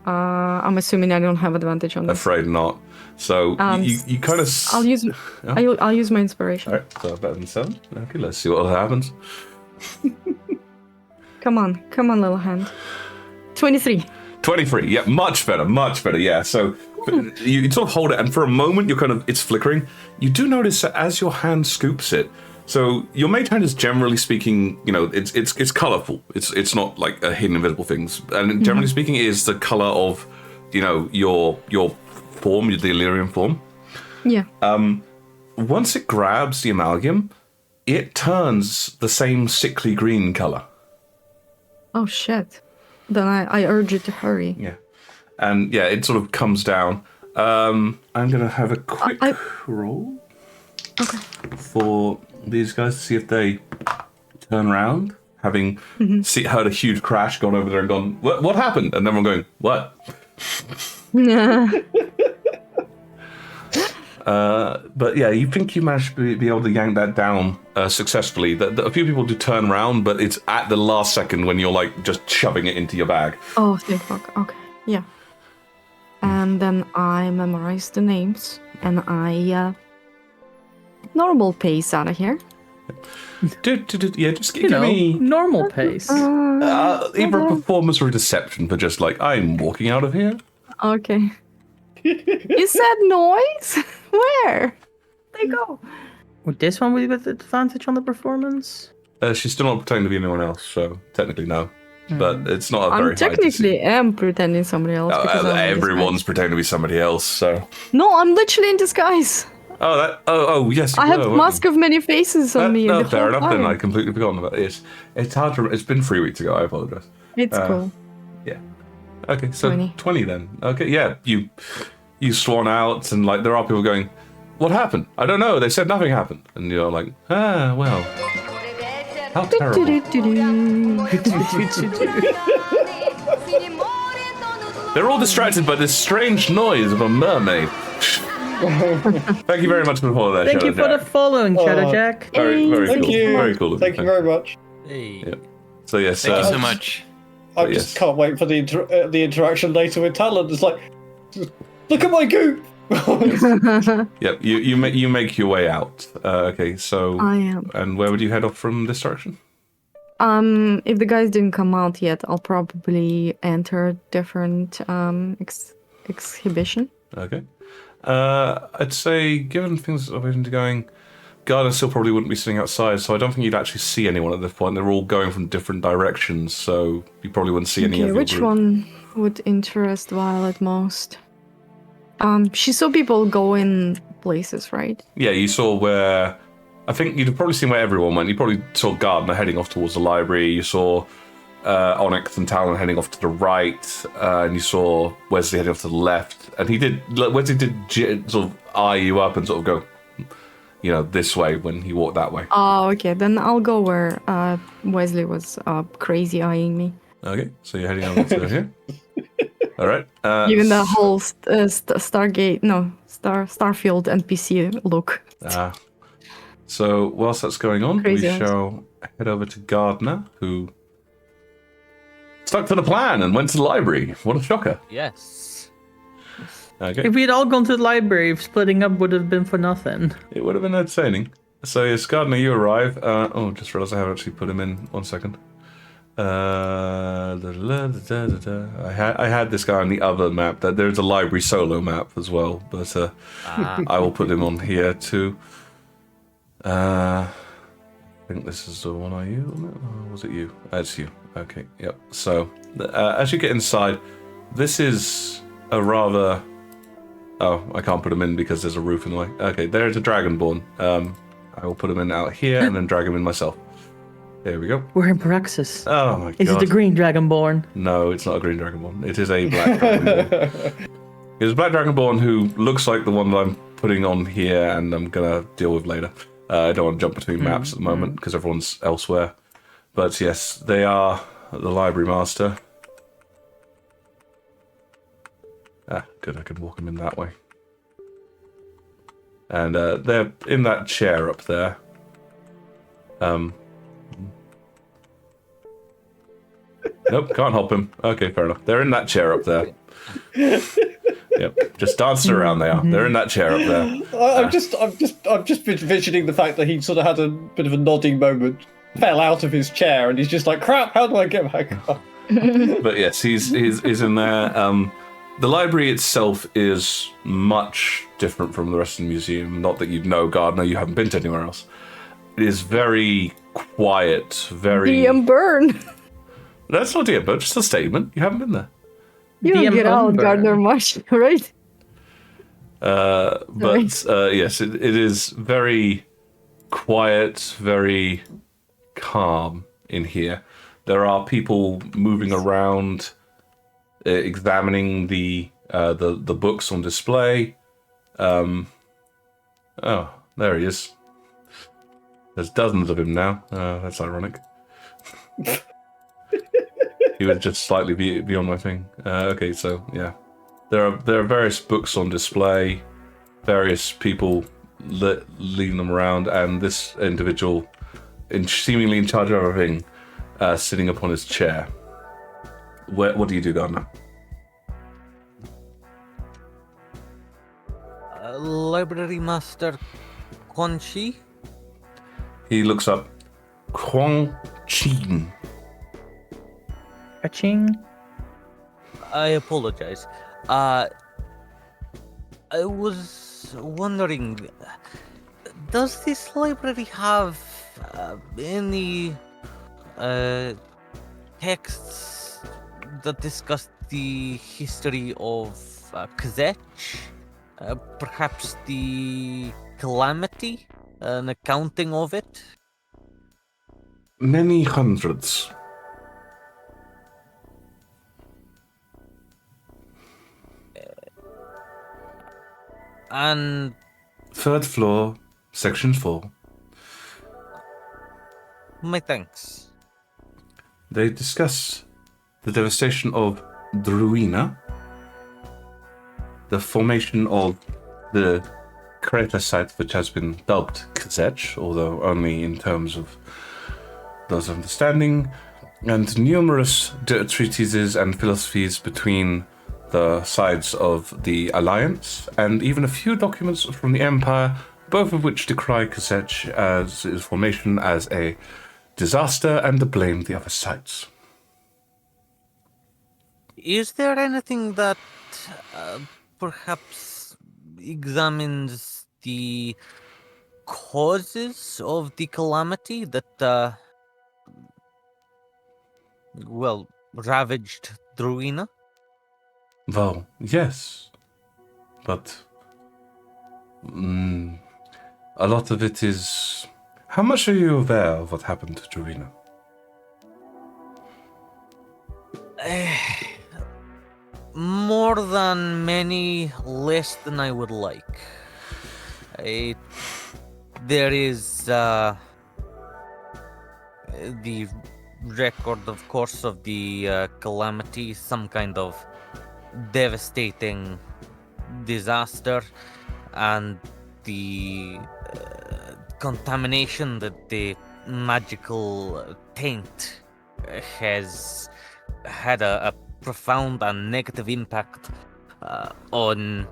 I'm assuming I don't have advantage on this. Afraid not. So you kind of. I'll use. I'll use my inspiration. All right, so better than 7. Okay, let's see what happens. Come on, little hand. 23. 23. Yeah, much better. Yeah. So you sort of hold it, and for a moment, it's flickering. You do notice that as your hand scoops it. So your mage hand is generally speaking, it's colorful. It's not like a hidden invisible things, and generally speaking, it is the color of, your form, the Illyrian form. Yeah. Once it grabs the amalgam, it turns the same sickly green color. Oh shit. Then I urge it to hurry. Yeah. And yeah, it sort of comes down. I'm going to have a quick roll for these guys to see if they turn around, having heard a huge crash, gone over there and gone, what happened? And then we're going, what? But yeah, you think you managed to be able to yank that down successfully. A few people do turn around, but it's at the last second when you're like just shoving it into your bag. Oh, thank fuck. Okay, yeah. And then I memorize the names, and I normal pace out of here. Yeah, just give me normal pace. either a performance or a deception for just like, I'm walking out of here. Okay. You said noise? Where? They go. Would this one be with advantage on the performance? She's still not pretending to be anyone else, so technically no. But it's not a very I technically am pretending somebody else. Because I'm in everyone's disguise. pretending to be somebody else, so. No, I'm literally in disguise. Oh, yes. I have mask of many faces on me. No, the fair whole enough. Then time. I completely forgotten about it. It's hard to. It's been 3 weeks ago. I apologize. It's cool. Yeah. Okay, so 20. 20 then. Okay, yeah. You swan out, and like there are people going, "What happened? I don't know. They said nothing happened," and you're like, well, how terrible. They're all distracted by this strange noise of a mermaid. Thank you very much for the follow there, Thank you Shadow for the Jack. following, Shadow Jack. Very, very Thank cool. you. Very cool. of Thank you very much. Hey. Yeah. So yes, Thank you so much. I Yes. just can't wait for the interaction later with Talon. It's like, look at my goop. Yep. You make your way out. Okay. So. I am. And where would you head off from this direction? If the guys didn't come out yet, I'll probably enter different exhibition. Okay. I'd say, given things are going, Garden still probably wouldn't be sitting outside, so I don't think you'd actually see anyone at this point. They're all going from different directions, so you probably wouldn't see any of Okay, your which group. one would interest Violet most? She saw people go in places, right? Yeah, you saw where. I think you'd have probably seen where everyone went. You probably saw Gardner heading off towards the library. You saw Onyx and Talon heading off to the right, and you saw Wesley heading off to the left. And Wesley did sort of eye you up and sort of go, this way when he walked that way. Oh, okay. Then I'll go where Wesley was crazy eyeing me. Okay, so you're heading over to here. All right. Even the whole Starfield NPC look. So whilst that's going on, Crazy we eyes. shall head over to Gardner, who stuck to the plan and went to the library. What a shocker. Yes. Okay. If we had all gone to the library, splitting up would have been for nothing. It would have been entertaining. So yes, Gardner, you arrive. Just realised I haven't actually put him in. 1 second. I had this guy on the other map. That there's a library solo map as well, but I will put him on here too. I think this is the one. Are you on it? Or was it you? It's you. Okay. Yep. So as you get inside, this is a rather. Oh, I can't put him in because there's a roof in the way. Okay, there's a dragonborn. I will put him in out here and then drag him in myself. There we go. We're in Praxis. Oh my god. Is it the green dragonborn? No, it's not a green dragonborn. It is a black dragonborn. It's a black dragonborn who looks like the one that I'm putting on here and I'm gonna deal with later. I don't want to jump between maps at the moment because everyone's elsewhere. But yes, they are the library master. Ah, good, I can walk him in that way. And they're in that chair up there. Nope, can't help him. Okay, fair enough. They're in that chair up there. Yep, just dancing around they are. They're in that chair up there. I'm just envisioning the fact that he sort of had a bit of a nodding moment, fell out of his chair, and he's just like, crap, how do I get back up? But yes, he's in there. The library itself is much different from the rest of the museum. Not that you'd know, Gardner, you haven't been to anywhere else. It is very quiet, very... DM burn. That's not DM burn, just a statement. You haven't been there. You don't DM get out, unburn. Gardner, much, right? But yes, it is very quiet, very calm in here. There are people moving around, examining the books on display. Oh, there he is. There's dozens of him now. That's ironic. He was just slightly beyond my thing. Okay, so yeah, there are various books on display, various people leading them around, and this individual, seemingly in charge of everything, sitting upon his chair. What do you do, Gardner? Library Master Quan Chi? He looks up. Kwang Chin. Ka-ching. I apologize. I was wondering, does this library have any texts that discuss the history of Kazech? Perhaps the calamity? An accounting of it? Many hundreds. And 3rd floor, section 4. my thanks. They discuss the devastation of Druina, the formation of the crater site which has been dubbed Kazech, although only in terms of those understanding, and numerous treatises and philosophies between the sides of the Alliance, and even a few documents from the Empire, both of which decry Kazech as its formation as a disaster and blame the other sides. Is there anything that perhaps examines the causes of the calamity that, ravaged Druina? Well, yes, but a lot of it is... How much are you aware of what happened to Druina? More than many, less than I would like. There is the record, of course, of the calamity, some kind of devastating disaster, and the contamination that the magical taint has had a profound and negative impact on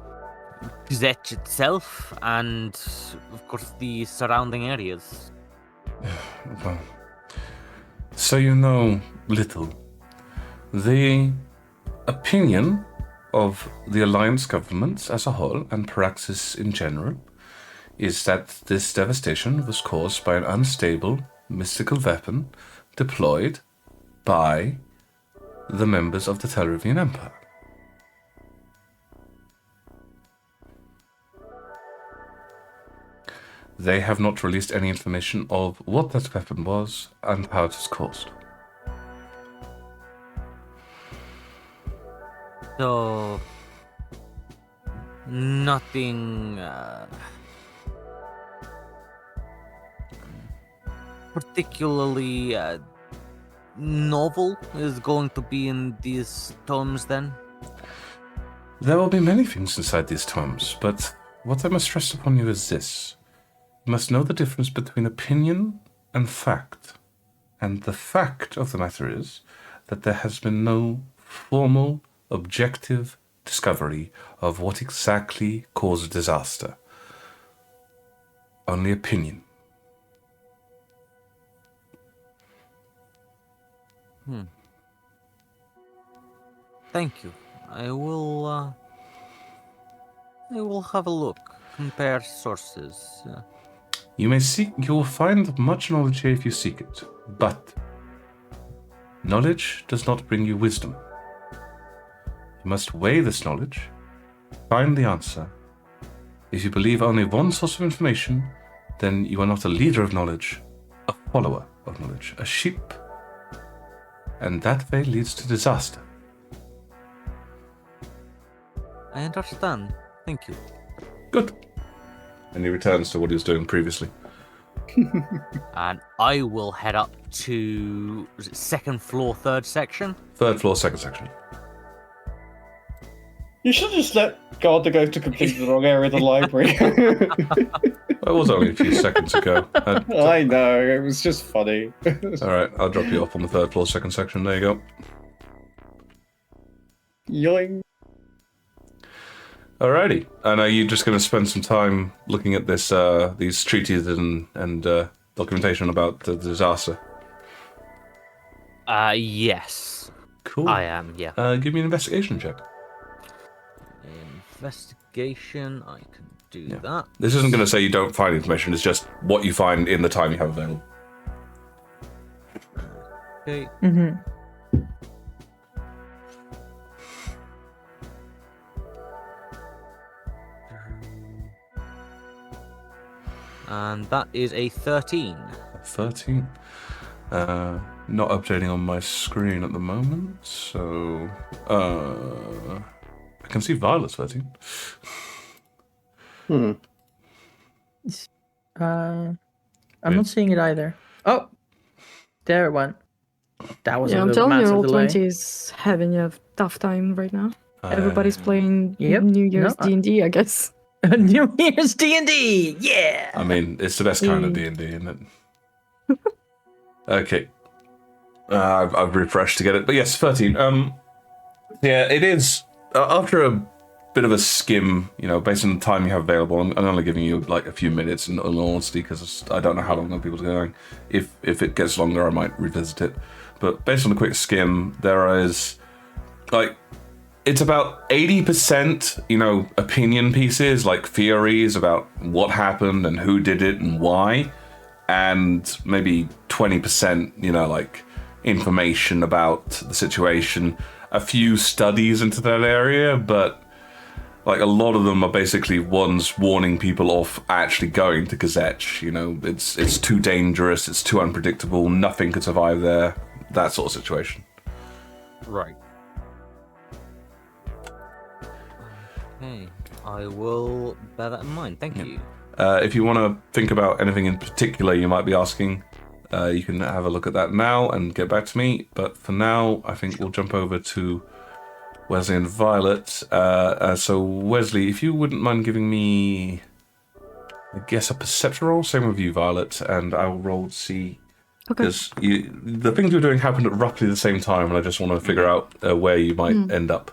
Kazech itself and, of course, the surrounding areas. Well, so you know little. The opinion of the Alliance governments as a whole, and Praxis in general, is that this devastation was caused by an unstable, mystical weapon deployed by the members of the Telrivian Empire. They have not released any information of what that weapon was and how it was caused. So, nothing particularly novel is going to be in these tomes then? There will be many things inside these tomes, but what I must stress upon you is this. You must know the difference between opinion and fact. And the fact of the matter is that there has been no formal, objective discovery of what exactly caused disaster. Only opinion. Thank you. I will have a look. Compare sources. You will find much knowledge here if you seek it, but knowledge does not bring you wisdom. You must weigh this knowledge, find the answer. If you believe only one source of information, then you are not a leader of knowledge, a follower of knowledge, a sheep. And that way leads to disaster. I understand. Thank you. Good. And he returns to what he was doing previously. And I will head up to second floor, third section. Third floor, second section. You should just let Gardner go to completely the wrong area of the library. That was only a few seconds ago. I know, it was just funny. Alright, I'll drop you off on the third floor, second section. There you go. Yoing. Alrighty. And are you just going to spend some time looking at this, these treaties and documentation about the disaster? Yes. Cool. I am, yeah. Give me an investigation check. Investigation, I can do that. This isn't going to say you don't find information, it's just what you find in the time you have available. Okay. And that is a 13. 13. Not updating on my screen at the moment, so I can see Violet's 13. I'm not seeing it either. Oh, there it went. That was a I'm little telling you, massive roll delay. 20 is having a tough time right now. Everybody's playing Yep. New Year's No, D&D, I guess. New Year's D&D, yeah. I mean, it's the best kind of D&D, isn't it? Okay. I've refreshed to get it, but yes, 13. Yeah, it is. After a bit of a skim, based on the time you have available, I'm only giving you like a few minutes in all honesty, because I don't know how long people's going. If it gets longer, I might revisit it. But based on a quick skim, there is it's about 80%, opinion pieces, like theories about what happened and who did it and why, and maybe 20%, like information about the situation. A few studies into that area, but like a lot of them are basically ones warning people off actually going to Gazette. It's too dangerous, it's too unpredictable, nothing could survive there, that sort of situation. Right. Okay, I will bear that in mind. Thank you. If you want to think about anything in particular you might be asking, you can have a look at that now and get back to me. But for now, I think we'll jump over to Wesley and Violet. So Wesley, if you wouldn't mind giving me, I guess, a perception roll. Same with you, Violet, and I will roll to see. Okay. Because the things you're doing happened at roughly the same time, and I just want to figure out where you might end up.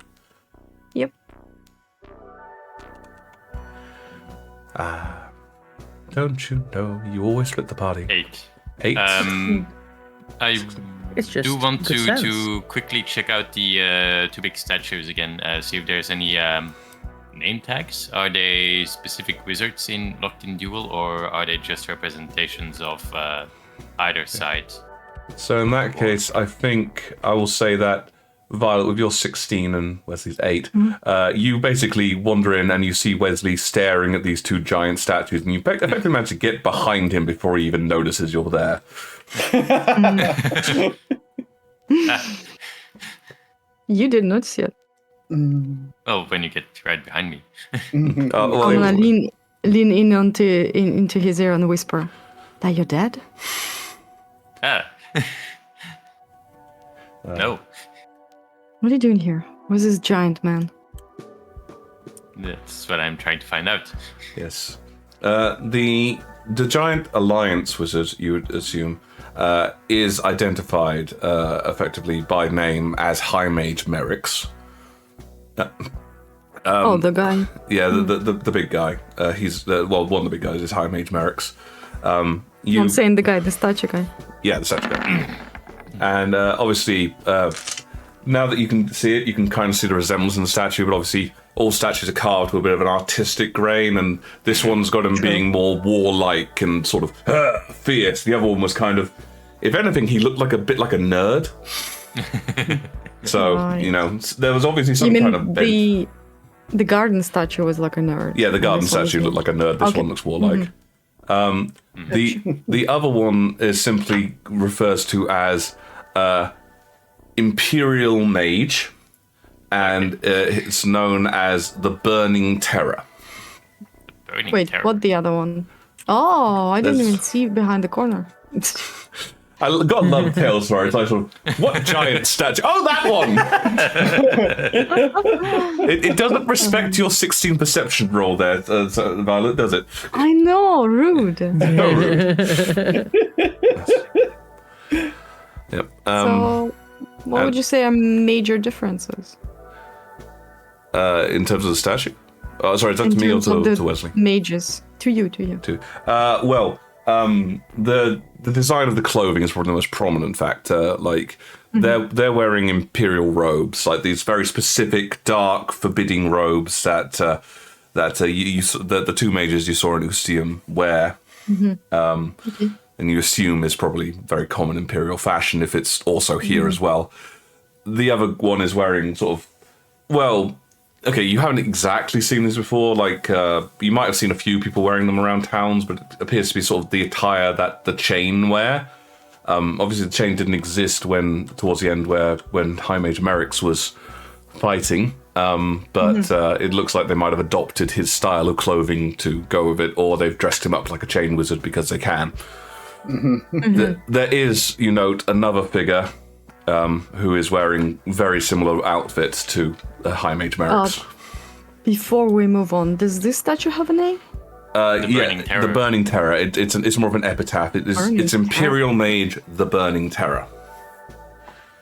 Yep. Don't you know you always split the party? 8. 8. I It's just do want good sense. to quickly check out the two big statues again, see if there's any name tags. Are they specific wizards locked in duel, or are they just representations of either side? So in that case, I think I will say that Violet, with your 16 and Wesley's 8, you basically wander in and you see Wesley staring at these two giant statues, and you effectively manage to get behind him before he even notices you're there. You didn't notice yet. Oh, when you get right behind me. I'm gonna lean in into his ear and whisper, "That you're dead?" Ah. No. What are you doing here? Who's this giant man? That's what I'm trying to find out. Yes. The giant alliance wizard, you would assume, is identified effectively by name as High Mage Merrick's. The guy. Yeah, the big guy. He's one of the big guys is High Mage Merrick's. I'm saying the guy, the statue guy. Yeah, the statue guy. And obviously, now that you can see it, you can kind of see the resemblance in the statue, but obviously all statues are carved with a bit of an artistic grain, and this one's got him being more warlike and sort of fierce. The other one was kind of, if anything, he looked like a bit like a nerd. So, Right. There was obviously some You mean kind of bent. the garden statue was like a nerd? Yeah, the garden This one statue was looked like a nerd. This Okay. one looks warlike. The other one is simply refers to as Imperial Mage, and it's known as the Burning Terror. Burning Wait, Terror. what the other one? Oh, I didn't There's- even see behind the corner. I gotta love Tales stories. Like, sort of, what giant statue? Oh, that one! it doesn't respect your 16 perception roll there, Violet, does it? I know, rude. No, rude. Yep. So, what would you say are major differences? In terms of the statue? Oh, sorry, is that in to me or terms of the to Wesley? Mages. To you. Too. The design of the clothing is probably the most prominent factor. Like they're wearing imperial robes, like these very specific, dark, forbidding robes that the two mages you saw in Ustium wear. And you assume is probably very common imperial fashion if it's also here as well. The other one is wearing sort of, okay, you haven't exactly seen this before. Like, you might have seen a few people wearing them around towns, but it appears to be sort of the attire that the chain wear. Obviously, the chain didn't exist towards the end when High Mage Merrick's was fighting. But it looks like they might have adopted his style of clothing to go with it, or they've dressed him up like a chain wizard because they can. There is, you note, another figure who is wearing very similar outfits to High Mage Merrick's. Before we move on, does this statue have a name? Burning Terror. The Burning Terror. It's more of an epitaph. It's Imperial Mage, the Burning Terror.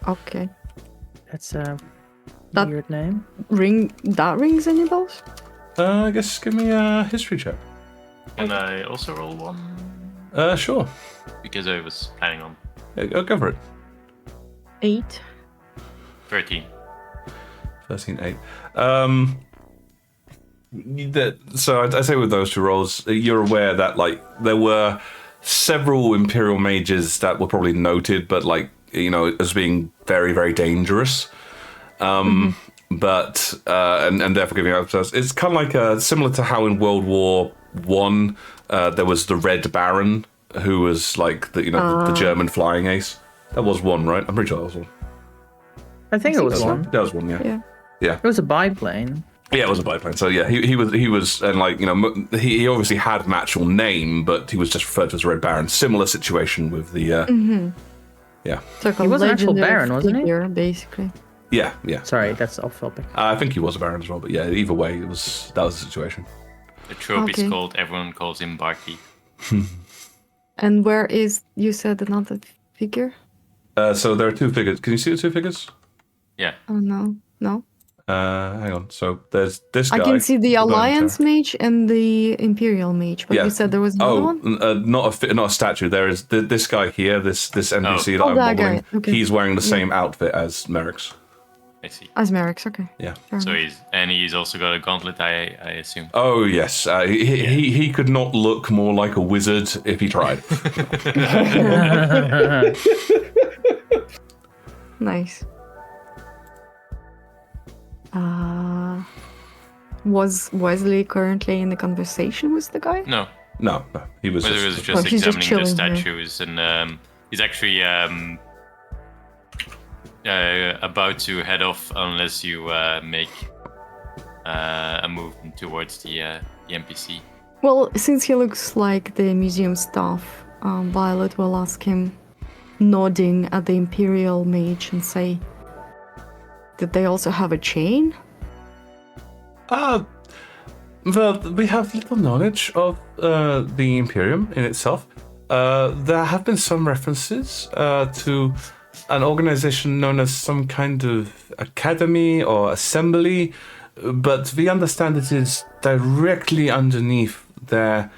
Okay. That's a That- weird name. That rings any bells? I guess give me a history check. Can I also roll one? Sure. Because I was planning on Yeah, go for it. 8. 13. 13, 8. So I'd say with those two rolls, you're aware that like there were several Imperial mages that were probably noted, but like as being very, very dangerous. But and therefore giving up. It's kind of like similar to how in World War One there was the Red Baron, who was like the German flying ace. That was one, right? I'm pretty sure that was one. I think it was That one. That was one, yeah. Yeah. It was a biplane. Yeah, it was a biplane. So yeah, he was, and like he obviously had an actual name, but he was just referred to as Red Baron. Similar situation with the yeah, It's like He was an actual legendary baron, wasn't he? figure, basically. yeah. Sorry, that's off topic. I think he was a Baron as well, but yeah, either way, that was the situation. The trope Okay. is called, everyone calls him Barky. And where is, you said, another figure? So there are two figures. Can you see the two figures? Yeah. Oh, no. No? Hang on. So there's this guy. I can see the Burning Alliance Terror. mage and the Imperial mage, but Yeah. you said there was another one? Not a statue. There is this guy here. This NPC that I'm that guy. modeling. Okay. He's wearing the same outfit as Merrick's. I see. As Merrick's, okay. Yeah. Fair So enough. he's also got a gauntlet, I assume. Oh yes, he could not look more like a wizard if he tried. Nice. Was Wesley currently in the conversation with the guy? No, No, he was. Wesley was Just, just he's just examining the chilling, yeah. statues, and he's actually about to head off unless you make a movement towards the NPC. Well, since he looks like the museum staff, Violet will ask him, nodding at the Imperial Mage and say, did they also have a chain? Well, we have little knowledge of the Imperium in itself. There have been some references to an organization known as some kind of academy or assembly, but we understand it is directly underneath their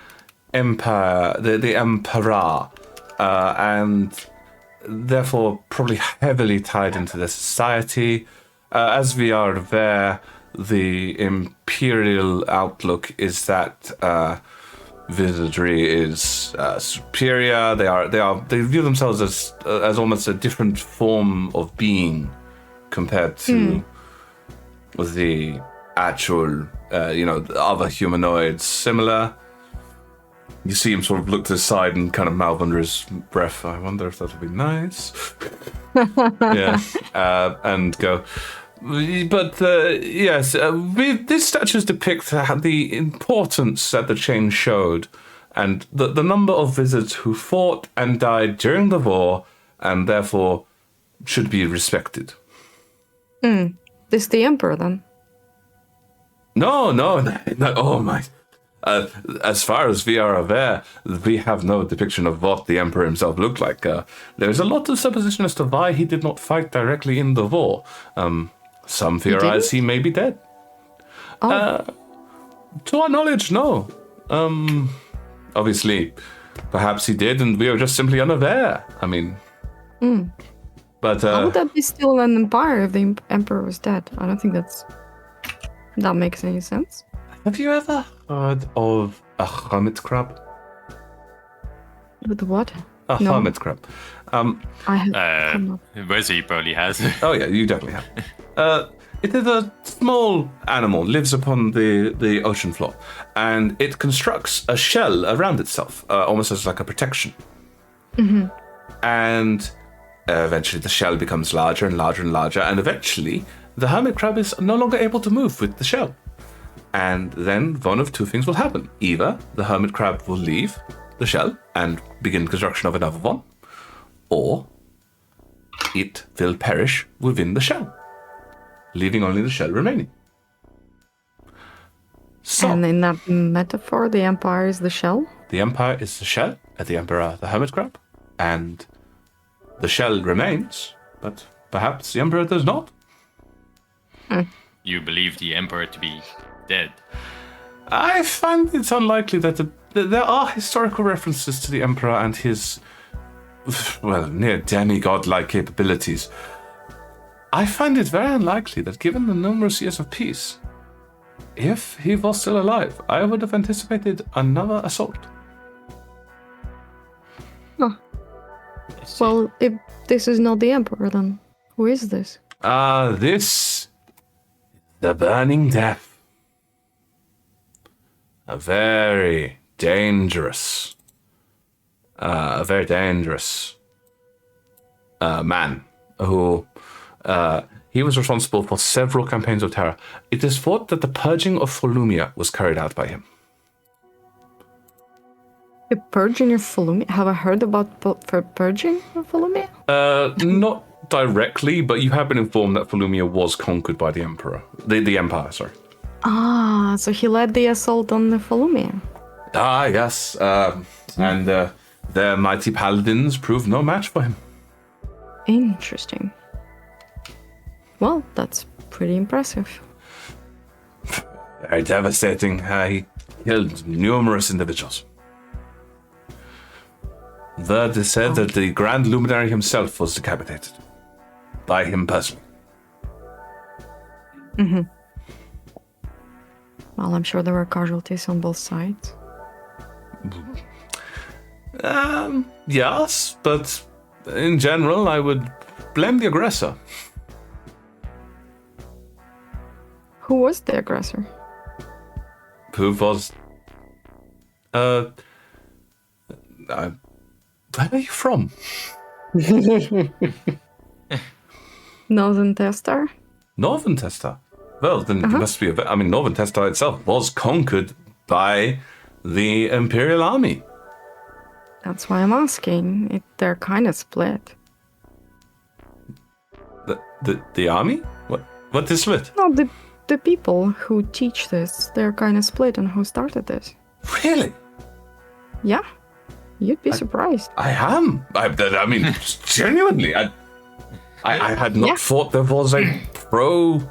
empire, the Emperor, and therefore probably heavily tied into their society. As we are aware, the Imperial outlook is that wizardry is superior. They view themselves as almost a different form of being compared to the actual, other humanoids. Similar. You see him sort of look to the side and kind of mouth under his breath. I wonder if that would be nice. Yeah, and go. But yes, these statues depict the importance that the chain showed, and the number of wizards who fought and died during the war, and therefore should be respected. This the Emperor then? No. Oh my! As far as we are aware, we have no depiction of what the Emperor himself looked like. There's a lot of supposition as to why he did not fight directly in the war. Some theorize he may be dead. To our knowledge, no. Obviously, perhaps he did, and we are just simply unaware. I mean, but how would that be still an empire if the Emperor was dead? I don't think that makes any sense. Have you ever heard of a hermit crab? With what? A hermit crab. I have not. Wesley probably has. Oh yeah, you definitely have. It is a small animal, lives upon the ocean floor, and it constructs a shell around itself, almost as like a protection. And eventually the shell becomes larger and larger and larger, and eventually the hermit crab is no longer able to move with the shell. And then one of two things will happen. Either the hermit crab will leave the shell and begin construction of another one, or it will perish within the shell, leaving only the shell remaining. So, And in that metaphor, the Empire is the shell? the Empire is the shell, and the Emperor the hermit crab, and the shell remains, but perhaps the Emperor does not. You believe the Emperor to be dead? I find it unlikely that there are historical references to the Emperor and his, near demigod-like capabilities. I find it very unlikely that given the numerous years of peace, if he was still alive, I would have anticipated another assault. Well, if this is not the Emperor, then who is this? This, the Burning Death. A very dangerous man who he was responsible for several campaigns of terror. It is thought that the purging of Volumia was carried out by him. The purging of Volumia? Have I heard about purging of Volumia? Not directly, but you have been informed that Volumia was conquered by the Emperor. The Empire, sorry. Ah, so he led the assault on the Volumia. Ah, yes. And their mighty paladins proved no match for him. Interesting. Well, that's pretty impressive. Very devastating. He killed numerous individuals. Word is said that the Grand Luminary himself was decapitated. By him personally. Well, I'm sure there were casualties on both sides. Yes, but in general, I would blame the aggressor. Who was the aggressor? Who was... where are you from? Northern Testar? Northern Testar? Well, then you must be... Northern Testar itself was conquered by the Imperial Army. That's why I'm asking. They're kind of split. The army? What is split? No, the people who teach this, they're kind of split on who started this. Really? Yeah, you'd be surprised. I am. I mean, genuinely, I had not thought there was a pro-Empire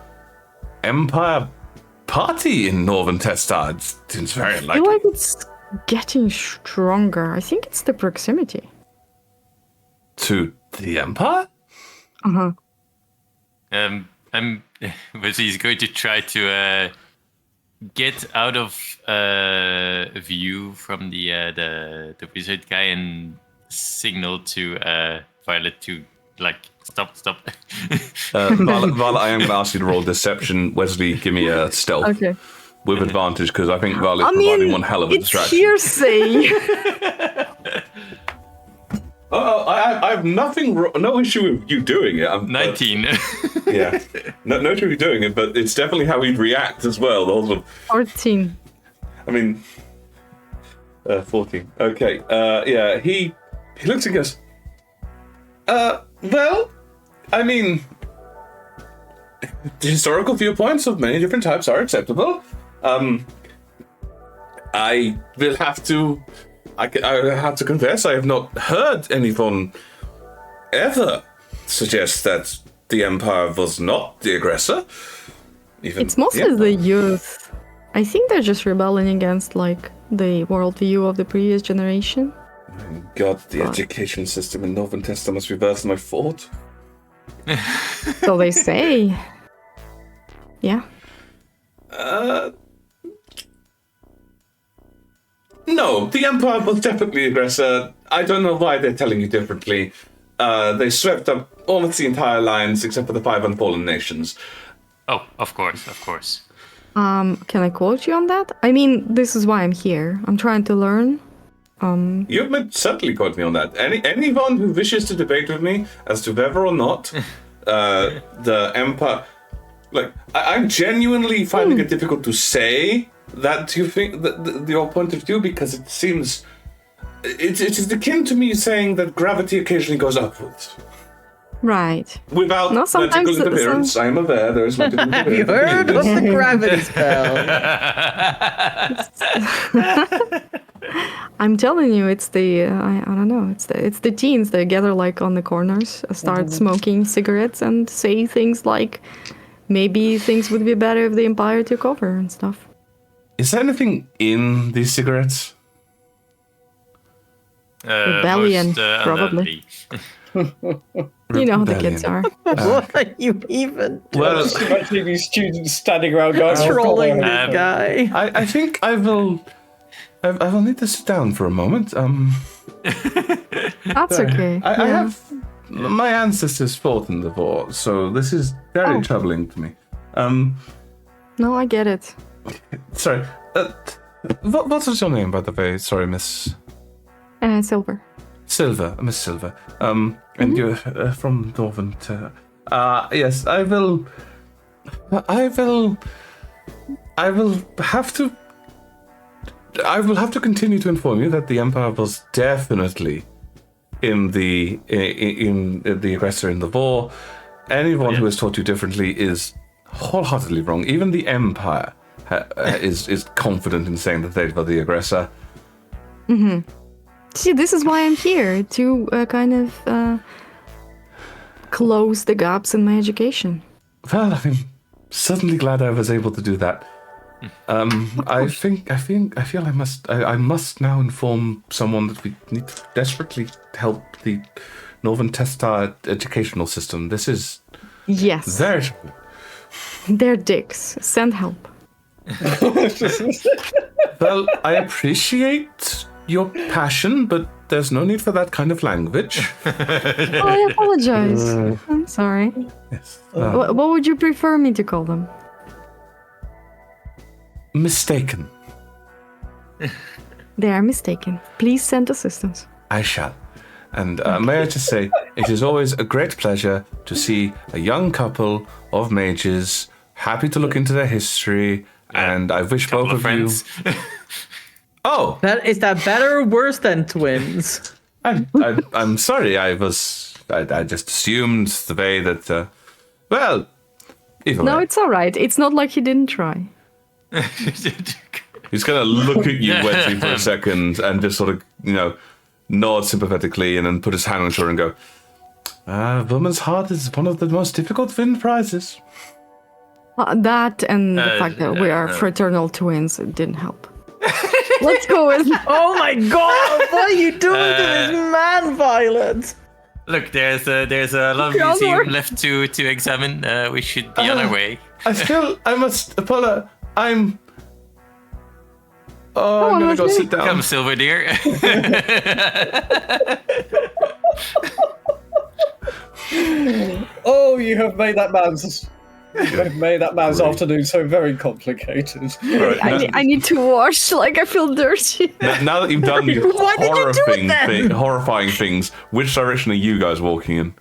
party in Northern Testar. It seems very I feel unlikely. like it's getting stronger. I think it's the proximity. To the Empire? Uh-huh. But he's going to try to get out of view from the wizard guy and signal to Violet to stop. While I am going to ask you to roll deception, Wesley, give me a stealth Okay. with advantage because I think Violet's providing one hell of a it's distraction. hearsay. I have no issue with you doing it. 19. Yeah, no issue with you doing it, but it's definitely how he'd react as well. Also, 14. I mean, 14. Okay, yeah, he looks and goes, well, I mean, the historical viewpoints of many different types are acceptable. I will have to, I have to confess, I have not heard anyone ever suggest that the Empire was not the aggressor. Even It's mostly the youth. I think they're just rebelling against, the worldview of the previous generation. God, the education system in Northern Testa must be worse than I thought. So they say. Yeah. No, the Empire was definitely the aggressor. I don't know why they're telling you differently. They swept up almost the entire alliance except for the 5 unfallen nations. Oh, of course. Can I quote you on that? I mean, this is why I'm here. I'm trying to learn. You may certainly quote me on that. Anyone who wishes to debate with me as to whether or not the Empire... I'm genuinely finding it difficult to say that you think that your point of view, because it seems... It is akin to me saying that gravity occasionally goes upwards. Right. Without No, sometimes magical interference, I am aware there is magical interference. Have you heard of the gravity spell? I'm telling you, it's the I don't know. It's the teens that gather on the corners, start smoking cigarettes, and say things like, maybe things would be better if the Empire took over and stuff. Is there anything in these cigarettes? Rebellion, probably. You know how the kids are. What are you even Well, Actually, these students standing around going, trolling "Oh, God, this guy? I think I will need to sit down for a moment. That's okay. I have my ancestors fought in the war, so this is very troubling to me. No, I get it. Sorry. What was your name, by the way? Sorry, Miss Silver. Silver, Miss Silver. And you're from Northern. Yes, I will have to continue to inform you that the Empire was definitely in the aggressor in the war. Anyone who has taught you differently is wholeheartedly wrong. Even the Empire is confident in saying that they were the aggressor. Mm-hmm. See, this is why I'm here, to kind of close the gaps in my education. Well, I'm certainly glad I was able to do that. I feel I must now inform someone that we need to desperately help the Northern Testar educational system. This is Yes. very... They're dicks. Send help. Well, I appreciate your passion, but there's no need for that kind of language. Oh, I apologize. I'm sorry. Yes. What would you prefer me to call them? Mistaken. They are mistaken. Please send assistance. I shall. And may I just say, it is always a great pleasure to see a young couple of mages happy to look into their history, and I wish both of you... Oh, Is that better or worse than twins? I'm sorry. I just assumed the way that. Well, either No, way. it's all right. It's not like he didn't try. He's gonna look at you wetly for a second and just sort of, nod sympathetically and then put his hand on your shoulder and go, "A woman's heart is one of the most difficult to win prizes." That and the fact that we are fraternal twins didn't help. Let's go with. Oh my god! What are you doing to this man, Violet? Look, there's a lot of museum left to examine. We should be on our way. I must apologize. I'm gonna go sit down. Come, Silver Deer. Oh, you have made that man's afternoon so very complicated. Right, I need to wash. Like I feel dirty. now that you've done these Why did you do it then? horrifying things, which direction are you guys walking in?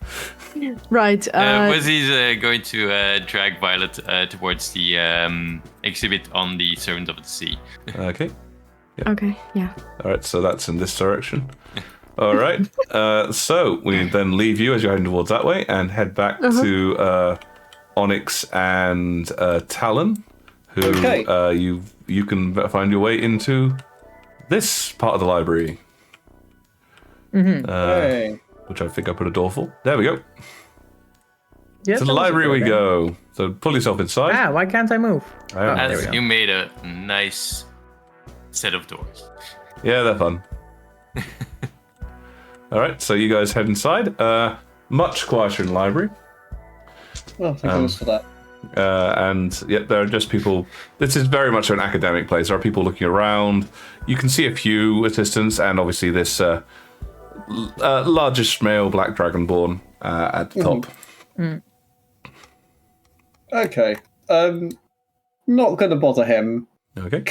Right. Wizzy's going to drag Violet towards the exhibit on the Servant of the Sea. Okay. Okay. Yeah. All right, so that's in this direction. All right. So we then leave you as you're heading towards that way and head back to Onyx and Talon, who you can find your way into this part of the library. Which I think I put a door for. There we go. Yep, To the library we go. So pull yourself inside. Ah, why can't I move? As you made a nice set of doors. Yeah, they're fun. All right, so you guys head inside. Much quieter in the library. Well, thank goodness for that. And yet there are just people. This is very much an academic place. There are people looking around. You can see a few assistants, and obviously this largest male black dragonborn at the top. Okay. Not going to bother him. Okay.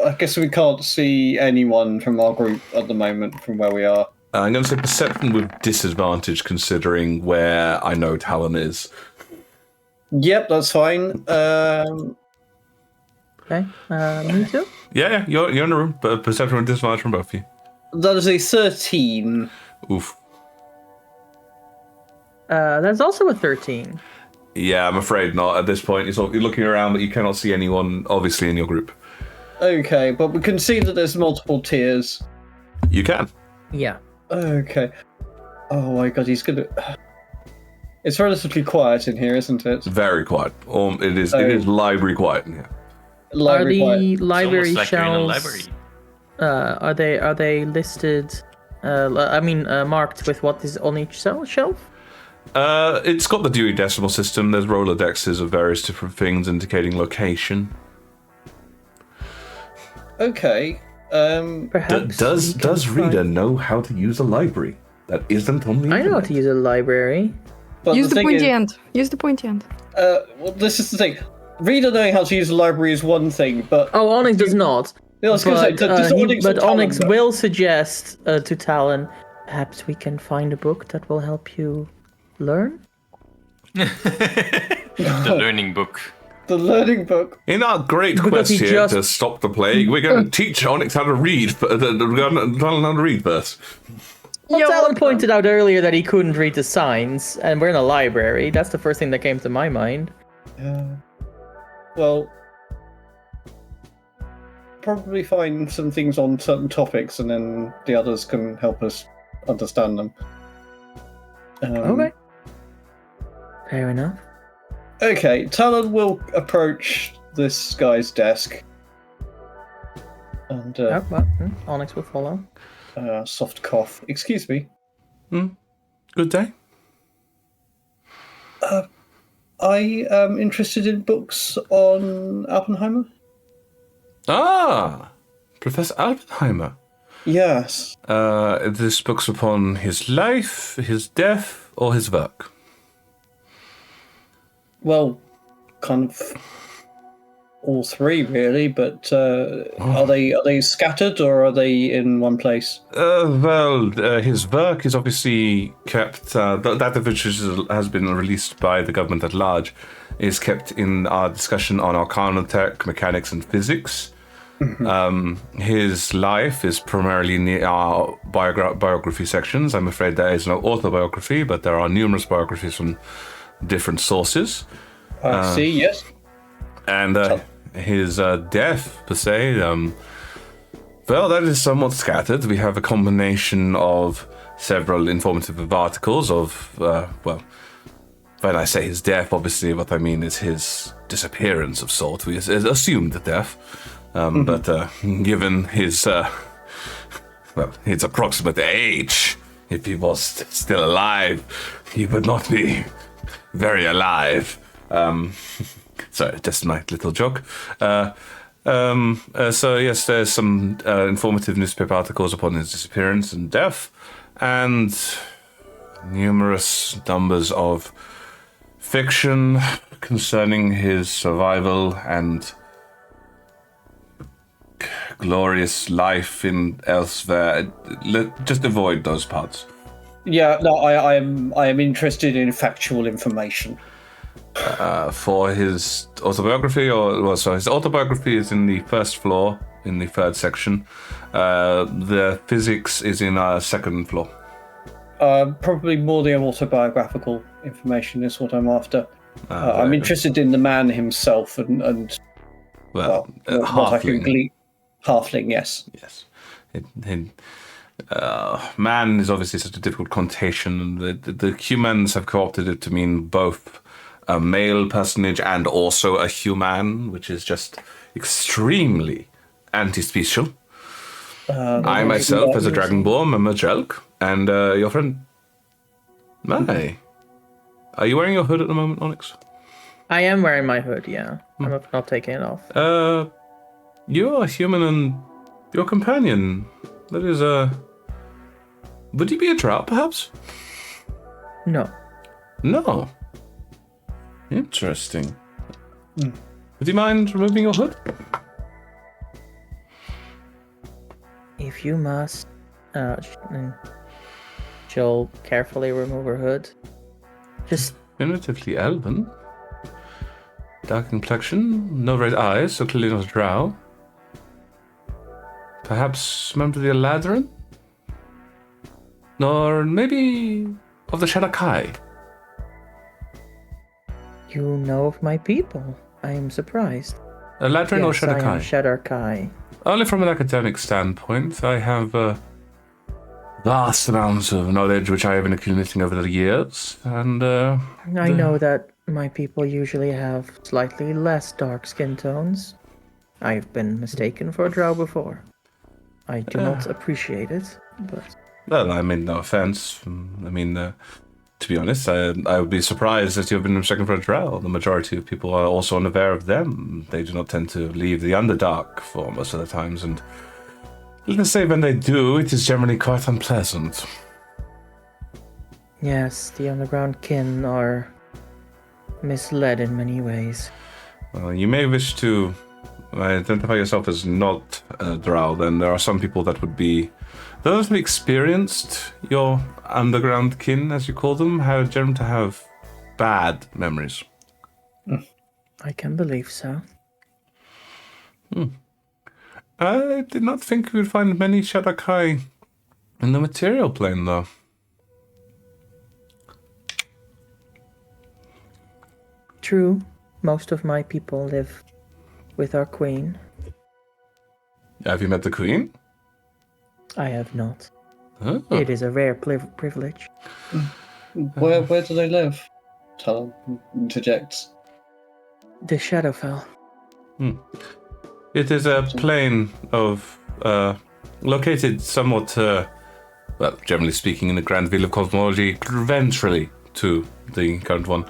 I guess we can't see anyone from our group at the moment from where we are. I'm going to say perception with disadvantage, considering where I know Talon is. Yep, that's fine. Okay, me too? Yeah, you're in the room, but perception with disadvantage from both of you. That is a 13. Oof. That's also a 13. Yeah, I'm afraid not. At this point, you're looking around, but you cannot see anyone, obviously, in your group. Okay, but we can see that there's multiple tiers. You can. Yeah. Okay. Oh my god, he's gonna... It's relatively quiet in here, isn't it? Very quiet. It is library quiet in here. Library Are quiet. the library It's almost like you're in a shelves... library. Are they listed? Marked with what is on each shelf? It's got the Dewey Decimal System. There's Rolodexes of various different things indicating location. Okay. Perhaps. Does Reader know how to use a library? That isn't on the I know how internet. to use a library. But Use the thing pointy is- end. Use the pointy end. Well, this is the thing. Reader knowing how to use a library is one thing, but... Oh, Onyx does not. Yeah, I was going to say, does Onyx or Talon Onyx know? will suggest to Talon, perhaps we can find a book that will help you learn? The learning book. The learning book. In our great Because quest he here just- to stop the plague, we're going to teach Onyx how to read. Talon how to read first. Well, Talon pointed out earlier that he couldn't read the signs, and we're in a library. That's the first thing that came to my mind. Well, probably find some things on certain topics, and then the others can help us understand them. Okay. Fair enough. Okay, Talon will approach this guy's desk. And Onyx will follow. soft cough. Excuse me. Good day. I am interested in books on Oppenheimer. Ah, Professor Oppenheimer. Yes. This book's upon his life, his death, or his work. Well, kind of all three, really. But are they scattered or are they in one place? His work is obviously kept. That of which has been released by the government at large is kept in our discussion on arcana, tech, mechanics, and physics. His life is primarily in our biography sections. I'm afraid there is no autobiography, but there are numerous biographies from different sources. I see, yes. And his death, per se, well, that is somewhat scattered. We have a combination of several informative articles of, well, when I say his death, obviously what I mean is his disappearance of sort. We assumed death, but given his, well, his approximate age, if he was still alive, he would not be very alive. Sorry, just my little joke. So yes, there's some informative newspaper articles upon his disappearance and death, and numerous numbers of fiction concerning his survival and glorious life in elsewhere. Just avoid those parts. Yeah, no, I am interested in factual information. For his autobiography, so his autobiography is in the first floor, in the third section. The physics is in our second floor. Probably more the autobiographical information is what I'm after. I'm interested in the man himself and well, what I can glean. Halfling, yes. Yes. Man is obviously such a difficult connotation. The humans have co-opted it to mean both a male personage and also a human, which is just extremely anti-special. I myself, as a Dragonborn, am a Jelk, and your friend... Mai. Are you wearing your hood at the moment, Onyx? I am wearing my hood, yeah. I'm not taking it off. You are human and your companion. That is, would he be a drow, perhaps? No. No. Interesting. Would you mind removing your hood? If you must. She'll carefully remove her hood. Just Definitively elven. Dark complexion, no red eyes, so clearly not a drow. Perhaps member of the Eladrin? Or maybe of the Sanakan? You know of my people. I am surprised. Eladrin or Yes, I am Sanakan? Shadar-kai. Only from an academic standpoint. I have vast amounts of knowledge which I have been accumulating over the years, and I know that my people usually have slightly less dark skin tones. I've been mistaken for a drow before. I do not appreciate it, but... Well, I mean, no offense. I mean, to be honest, I would be surprised that you have been mistaken for a drow. The majority of people are also unaware of them. They do not tend to leave the Underdark for most of the times, and let's say when they do, it is generally quite unpleasant. Yes, the underground kin are misled in many ways. Well, you may wish to identify yourself as not a drow, then there are some people that would be... Those who experienced your underground kin, as you call them, generally to have bad memories. I can believe so. I did not think we would find many Shadar-kai in the material plane, though. True, most of my people live with our queen. Have you met the queen? I have not. Oh. It is a rare privilege. Where do they live? Talon interjects. The Shadowfell. It is a plane of, located somewhat, well, generally speaking, in the grand wheel of cosmology, ventrally to the current one.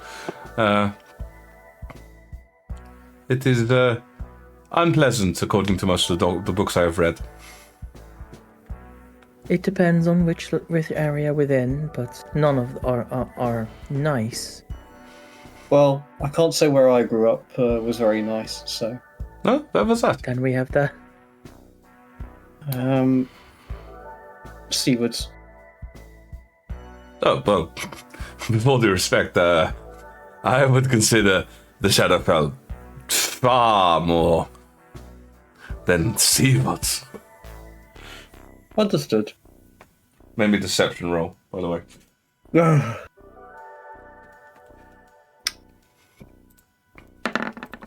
It is unpleasant, according to most of the books I have read. It depends on which area within, but none of are nice. Well, I can't say where I grew up was very nice, so... No, where was that? Can we have that? Seawards. Oh, well, with all due respect, I would consider the Shadowfell far more then deceive us. Understood. Maybe deception roll, by the way.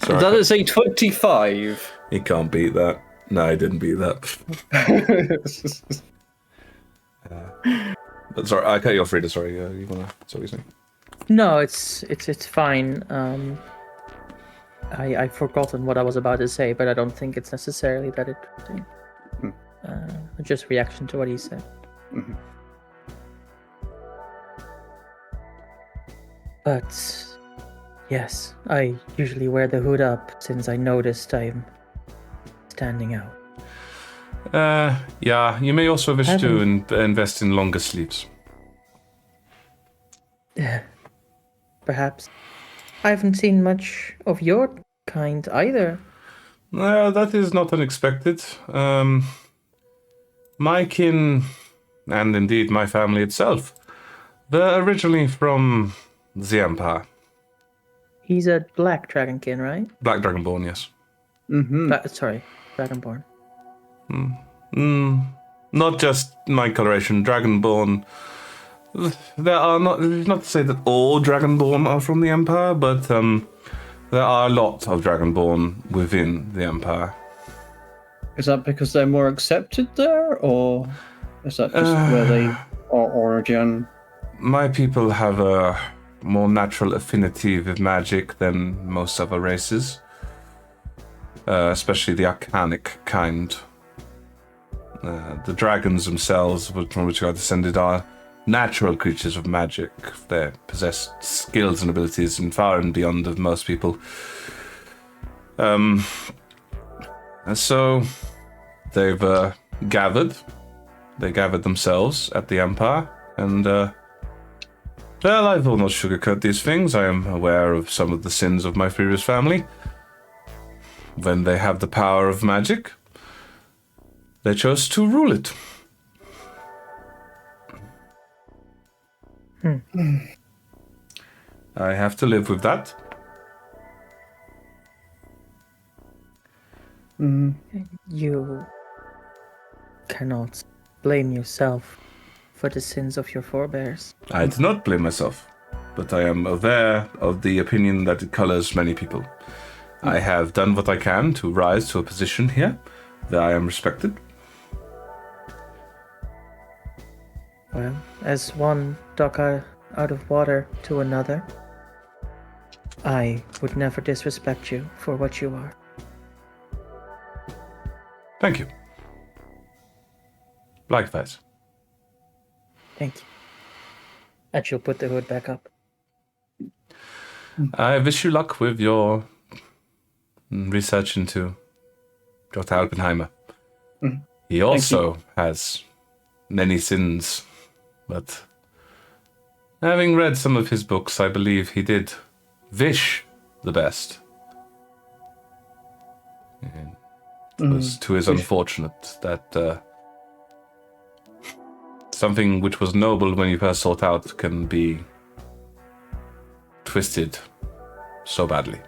Sorry, That is a 25. he can't beat that. No, he didn't beat that. But sorry, I cut you off, Rita. Sorry, you wanna? That's what you're saying. No, it's fine. I've forgotten what I was about to say, but I don't think it's necessarily that interesting. Just reaction to what he said. Mm-hmm. But yes, I usually wear the hood up since I noticed I'm standing out. Yeah, you may also wish to invest in longer sleeps. Perhaps. I haven't seen much of your kind either. That is not unexpected. My kin, and indeed my family itself, they're originally from the Empire. He's a black dragonkin, right? Black Dragonborn, yes. Mm-hmm. Sorry, dragonborn. Not just my coloration, Dragonborn. There are not to say that all Dragonborn are from the Empire, but there are a lot of Dragonborn within the Empire. Is that because they're more accepted there, or is that just where they are origin? My people have a more natural affinity with magic than most other races, especially the arcanic kind. The dragons themselves, from which are descended, are natural creatures of magic. They possess skills and abilities and far and beyond of most people. And so they've gathered. They gathered themselves at the Empire, and well, I will not sugarcoat these things. I am aware of some of the sins of my previous family. When they have the power of magic, they chose to rule it. I have to live with that. You cannot blame yourself for the sins of your forebears. I do not blame myself, but I am aware of the opinion that it colors many people. I have done what I can to rise to a position here that I am respected. Well, as one duck out of water to another, I would never disrespect you for what you are. Thank you. Likewise. Thank you. And she'll put the hood back up. I wish you luck with your research into Dr. Alpenheimer. He also has many sins, but having read some of his books, I believe he did wish the best. And it was to his unfortunate that something which was noble when you first sought out can be twisted so badly.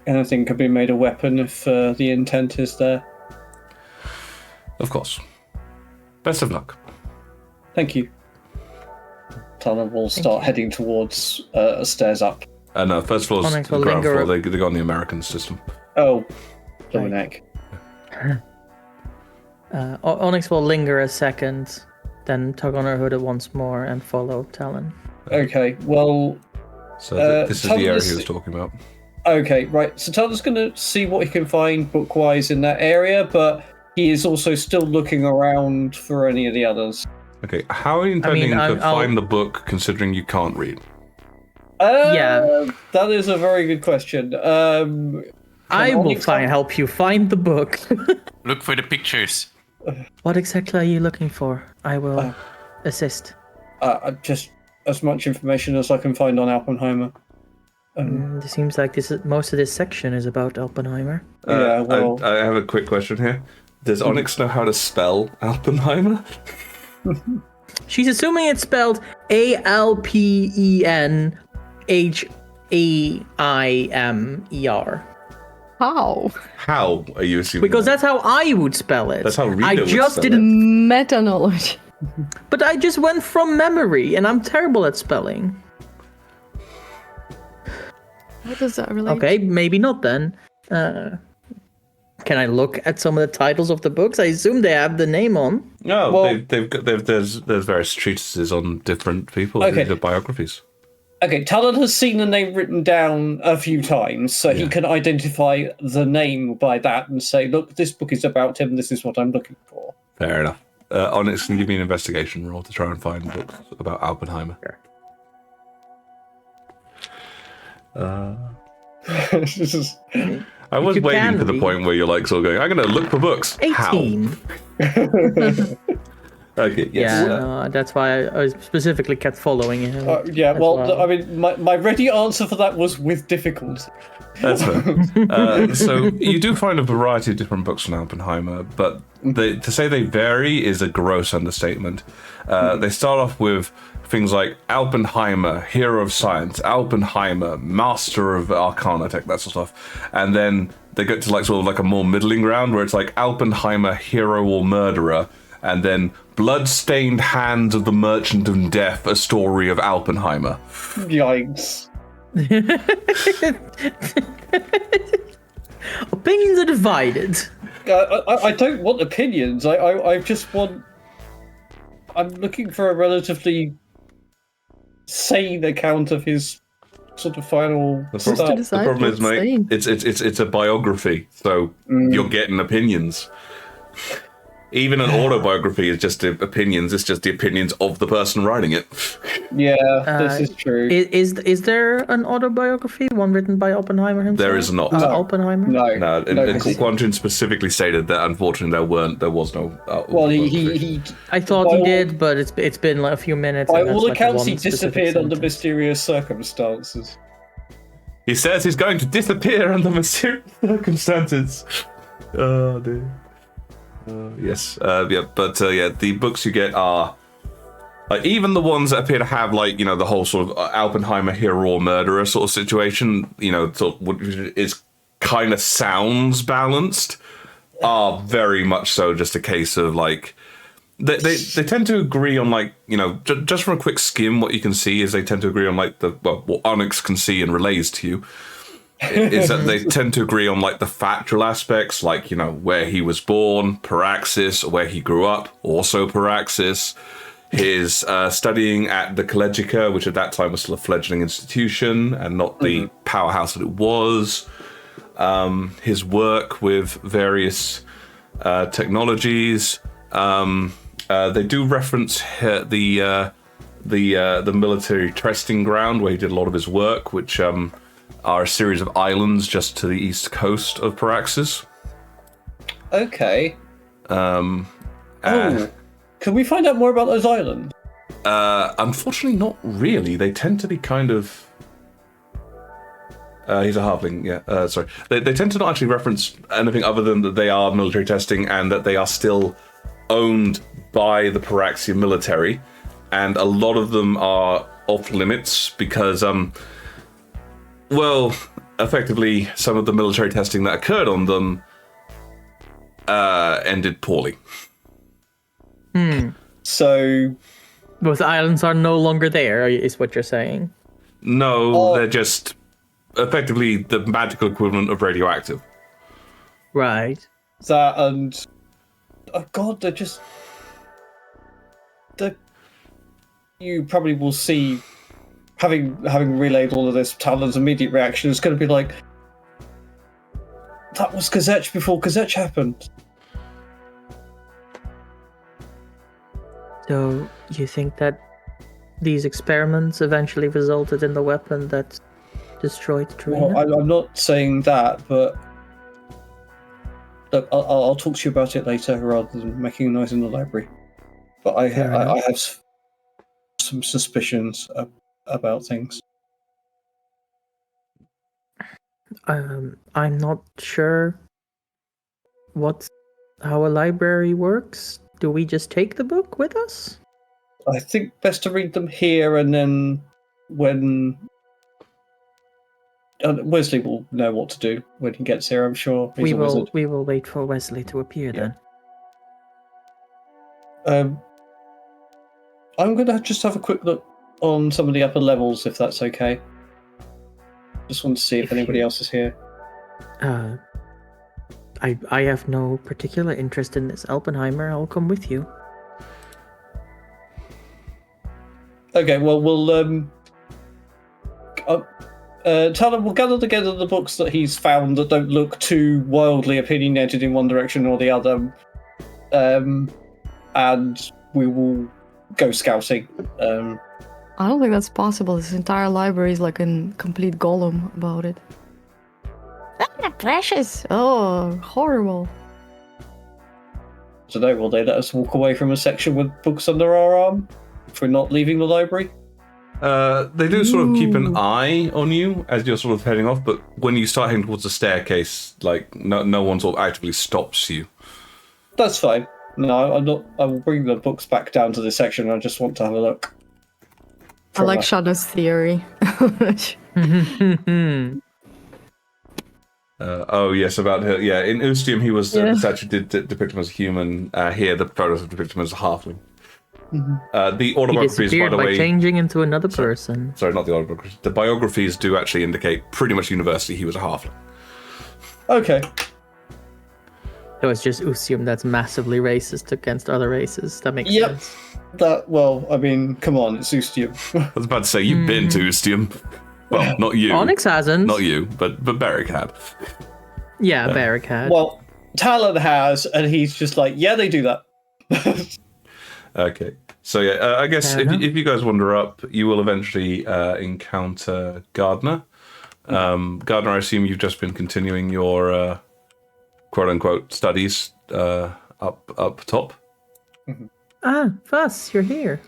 Anything can be made a weapon if the intent is there. Of course. Best of luck. Thank you. Tana will start heading towards stairs up. No, first floor's Onyx the will ground linger floor. They go on the American system. Oh, Dominic. Onyx will linger a second, then tug on her hood once more and follow Talon. Okay, well... So this is the area he was talking about. Okay, right. So Tana's going to see what he can find book-wise in that area, but he is also still looking around for any of the others. Okay, how are you intending to I'll- find the book, considering you can't read? Yeah. That is a very good question. I will Onyx help you find the book. Look for the pictures. What exactly are you looking for? I will assist. Just as much information as I can find on Oppenheimer. It seems like most of this section is about Oppenheimer. Yeah, well... I have a quick question here. Does Onyx know how to spell Alpenheimer? She's assuming it's spelled Alpenheimer. How? How are you assuming? Because that? that's how I would spell it. That's how Rita I would just spell didn't. Meta knowledge. But I just went from memory, and I'm terrible at spelling. What does that relate? Okay, maybe not then. Can I look at some of the titles of the books? I assume they have the name on. No, Well- there's various treatises on different people. Okay. These are biographies. Okay, Talon has seen the name written down a few times, so he can identify the name by that and say, look, this book is about him, this is what I'm looking for. Fair enough. Onyx can give me an investigation roll to try and find books about Oppenheimer. This is- I was you waiting can for the read. point where you're like sort of going, I'm going to look for books. 18. How? Okay, yes. Yeah, that's why I specifically kept following him. yeah, as well, I mean, my ready answer for that was with difficulty. That's fair. So you do find a variety of different books from Oppenheimer, but to say they vary is a gross understatement. They start off with things like Oppenheimer, Hero of Science, Oppenheimer, Master of Arcana Tech, that sort of stuff. And then they get to like sort of like a more middling ground where it's like Oppenheimer, Hero or Murderer, and then Blood-Stained Hands of the Merchant of Death, a story of Oppenheimer. Yikes. Opinions are divided. I don't want opinions. I just want. I'm looking for a relatively sane account of his sort of final The stuff. problem, decide the problem is, what's mate, saying. it's a biography, so you're getting opinions. Even an autobiography is just the opinions. It's just the opinions of the person writing it. Yeah, this is true. Is there an autobiography, one written by Oppenheimer himself? There is not. Oppenheimer? No, No, no, and Quantin specifically stated that unfortunately there was no. well, autobiography. he I thought By he all- did, but it's been like a few minutes. by and that's all like accounts one he specific disappeared under sentence. mysterious circumstances. He says he's going to disappear under mysterious circumstances. Oh dear. Yes, yeah, but yeah, the books you get are even the ones that appear to have like the whole sort of Oppenheimer hero or murderer sort of situation. Sort of is kind of sounds balanced. Are very much so just a case of like they tend to agree on like just from a quick skim, what you can see is they tend to agree on like what Onyx can see and relays to you. Is that they tend to agree on like the factual aspects, like where he was born, Paraxis, where he grew up, also Paraxis, his studying at the Collegica, which at that time was still a fledgling institution and not the powerhouse that it was, his work with various technologies. They do reference the military testing ground where he did a lot of his work, which are a series of islands just to the east coast of Paraxis. Okay. Can we find out more about those islands? Unfortunately, not really. They tend to be kind of. He's a halfling, yeah. Sorry. They tend to not actually reference anything other than that they are military testing and that they are still owned by the Paraxian military. And a lot of them are off limits because, well, effectively, some of the military testing that occurred on them ended poorly. So, Both islands are no longer there, is what you're saying. No, they're just effectively the magical equivalent of radioactive. Right. that and oh god, they're just you probably will see having relayed all of this. Talon's immediate reaction is going to be like, that was Kazech before Kazech happened. So you think that these experiments eventually resulted in the weapon that destroyed Trina? Well, I'm not saying that, but look, I'll talk to you about it later rather than making a noise in the library. But I have some suspicions about things. I'm not sure how a library works. Do we just take the book with us? I think best to read them here, and then when Wesley will know what to do when he gets here, I'm sure. He's a wizard. We will wait for Wesley to appear then. I'm going to just have a quick look on some of the upper levels, if that's okay. Just want to see if anybody else is here. I have no particular interest in this, Alpenheimer. I'll come with you. Okay, well, Talon will gather together the books that he's found that don't look too wildly opinionated in one direction or the other, and we will go scouting. I don't think that's possible. This entire library is like a complete golem about it. Ah, precious! Oh, horrible. So, will they let us walk away from a section with books under our arm if we're not leaving the library? They do sort of keep an eye on you as you're sort of heading off, but when you start heading towards the staircase, like no one sort of actively stops you. That's fine. No, I'm not. I will bring the books back down to this section. I just want to have a look. I like Shadow's theory. Oh yes, about her. Yeah, in Ustium he was the statue did depict him as a human. Here the photos depict him as a halfling. The autobiographies, by the way, changing into another person. Sorry, not the autobiographies. The biographies do actually indicate pretty much universally he was a halfling. Okay. So it's just Ustium that's massively racist against other races. That makes sense. I mean, come on, it's Ustium. I was about to say, you've been to Ustium. Well, not you. Onyx hasn't. Not you, but Beric had. Yeah, Beric had. Well, Talon has, and he's just like, yeah, they do that. Okay. So, yeah, I guess if you guys wander up, you will eventually encounter Gardner. Gardner, I assume you've just been continuing your quote-unquote studies up top. Ah, Fuss, you're here.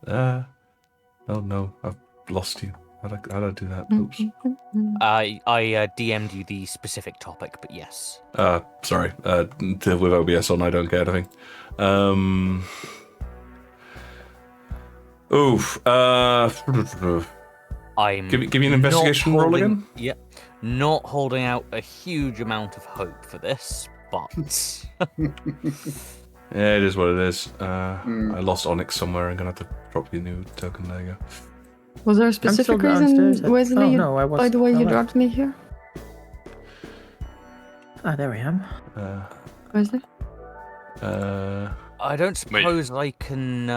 Oh no, I've lost you. How'd I do that? Oops. I DM'd you the specific topic, but yes. Sorry. With OBS on, I don't get anything. I'm give me an investigation roll again. Yep. Not holding out a huge amount of hope for this, but Yeah, it is what it is. I lost Onyx somewhere. I'm gonna have to drop you a new token. There you go. Was there a specific reason, Wesley? No, I was. By the way, you dropped me here, Ah, there I am. Wesley. I don't suppose I can.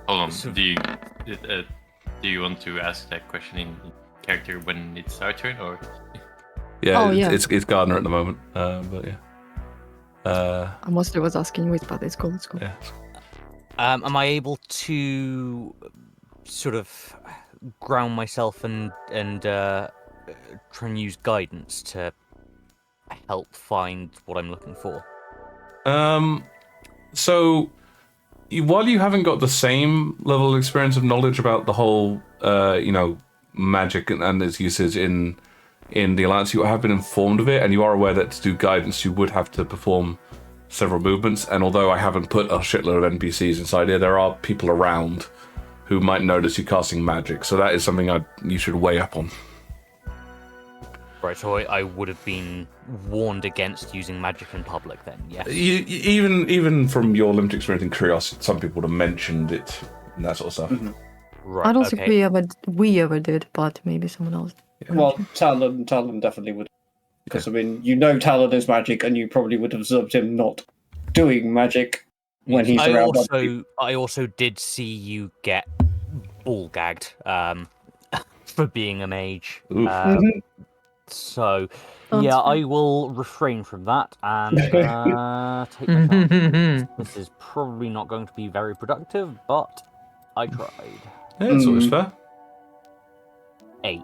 Hold on. Do you want to ask that question in character when it's our turn, or? Yeah, it's Gardner at the moment. But yeah. I mostly was asking Wait, but it's cool. It's cool. Yeah. Am I able to sort of ground myself and try and use guidance to help find what I'm looking for? So, while you haven't got the same level of experience of knowledge about the whole, magic and its usage in the Alliance, you have been informed of it, and you are aware that to do guidance, you would have to perform several movements. And although I haven't put a shitload of NPCs inside here, there are people around who might notice you casting magic. So that is something you should weigh up on. Right, so I would have been warned against using magic in public then, yes? Even from your limited experience in Curiosity, some people would have mentioned it and that sort of stuff. Mm-hmm. Right, I don't think we ever did, but maybe someone else. Yeah. Well, Talon definitely would. Because, I mean, Talon is magic, and you probably would have observed him not doing magic when he's around. I also did see you get ball gagged for being a mage. So, yeah, I will refrain from that and take my chance. This is probably not going to be very productive, but I tried. Yeah, it's always fair. 8.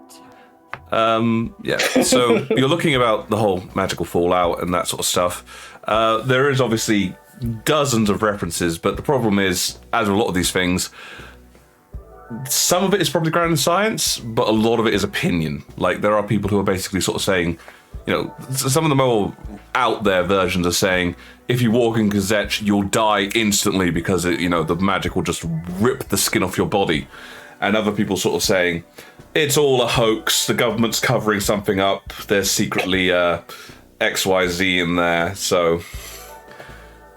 Yeah, so you're looking about the whole magical fallout and that sort of stuff. There is obviously dozens of references, but the problem is, as with a lot of these things, some of it is probably grounded in science, but a lot of it is opinion. Like, there are people who are basically sort of saying, some of the more out there versions are saying, if you walk in Gazette, you'll die instantly because the magic will just rip the skin off your body. and other people sort of saying, it's all a hoax, the government's covering something up, there's secretly XYZ in there, so...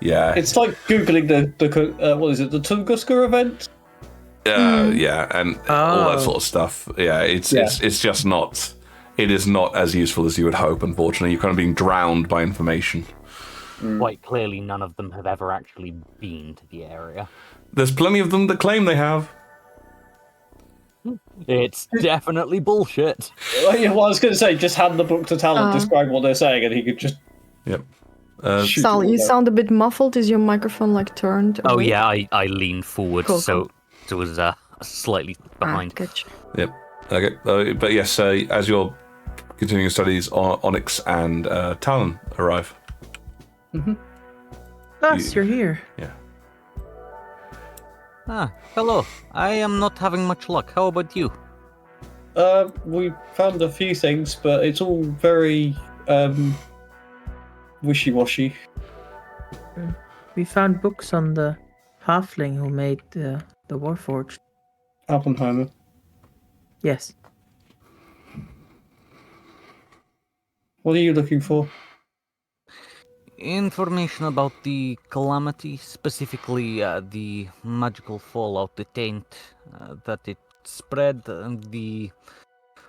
Yeah. It's like Googling the what is it, the Tunguska event? Yeah, and all that sort of stuff. Yeah, it's just not... It is not as useful as you would hope, unfortunately. You're kind of being drowned by information. Quite clearly, none of them have ever actually been to the area. There's plenty of them that claim they have. It's definitely bullshit. Well, I was going to say, just hand the book to Talon, describe what they're saying, and he could just... Yep. Sal, you sound a bit muffled. Is your microphone like turned away? Oh yeah, I leaned forward, Cool. so it was slightly behind. Gotcha. Yep. Okay. But yes, as you're continuing studies, Onyx and Talon arrive. You're here. Yeah. Hello. I am not having much luck. How about you? We found a few things, but it's all very wishy-washy. We found books on the halfling who made the Warforged. Oppenheimer. Yes. What are you looking for? Information about the calamity, specifically the magical fallout, the taint that it spread, and the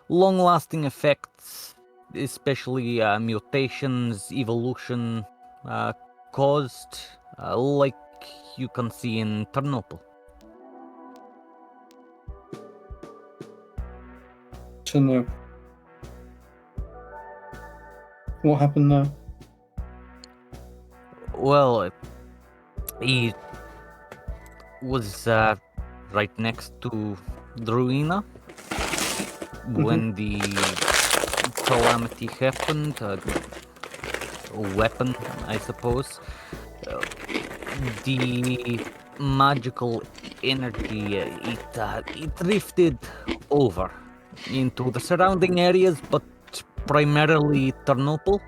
long-lasting effects, especially mutations, evolution caused, like you can see in Ternopil. To know. What happened there? Well, he was right next to Druina when the calamity happened. A weapon, I suppose. The magical energy, it drifted over into the surrounding areas, but primarily Ternopil.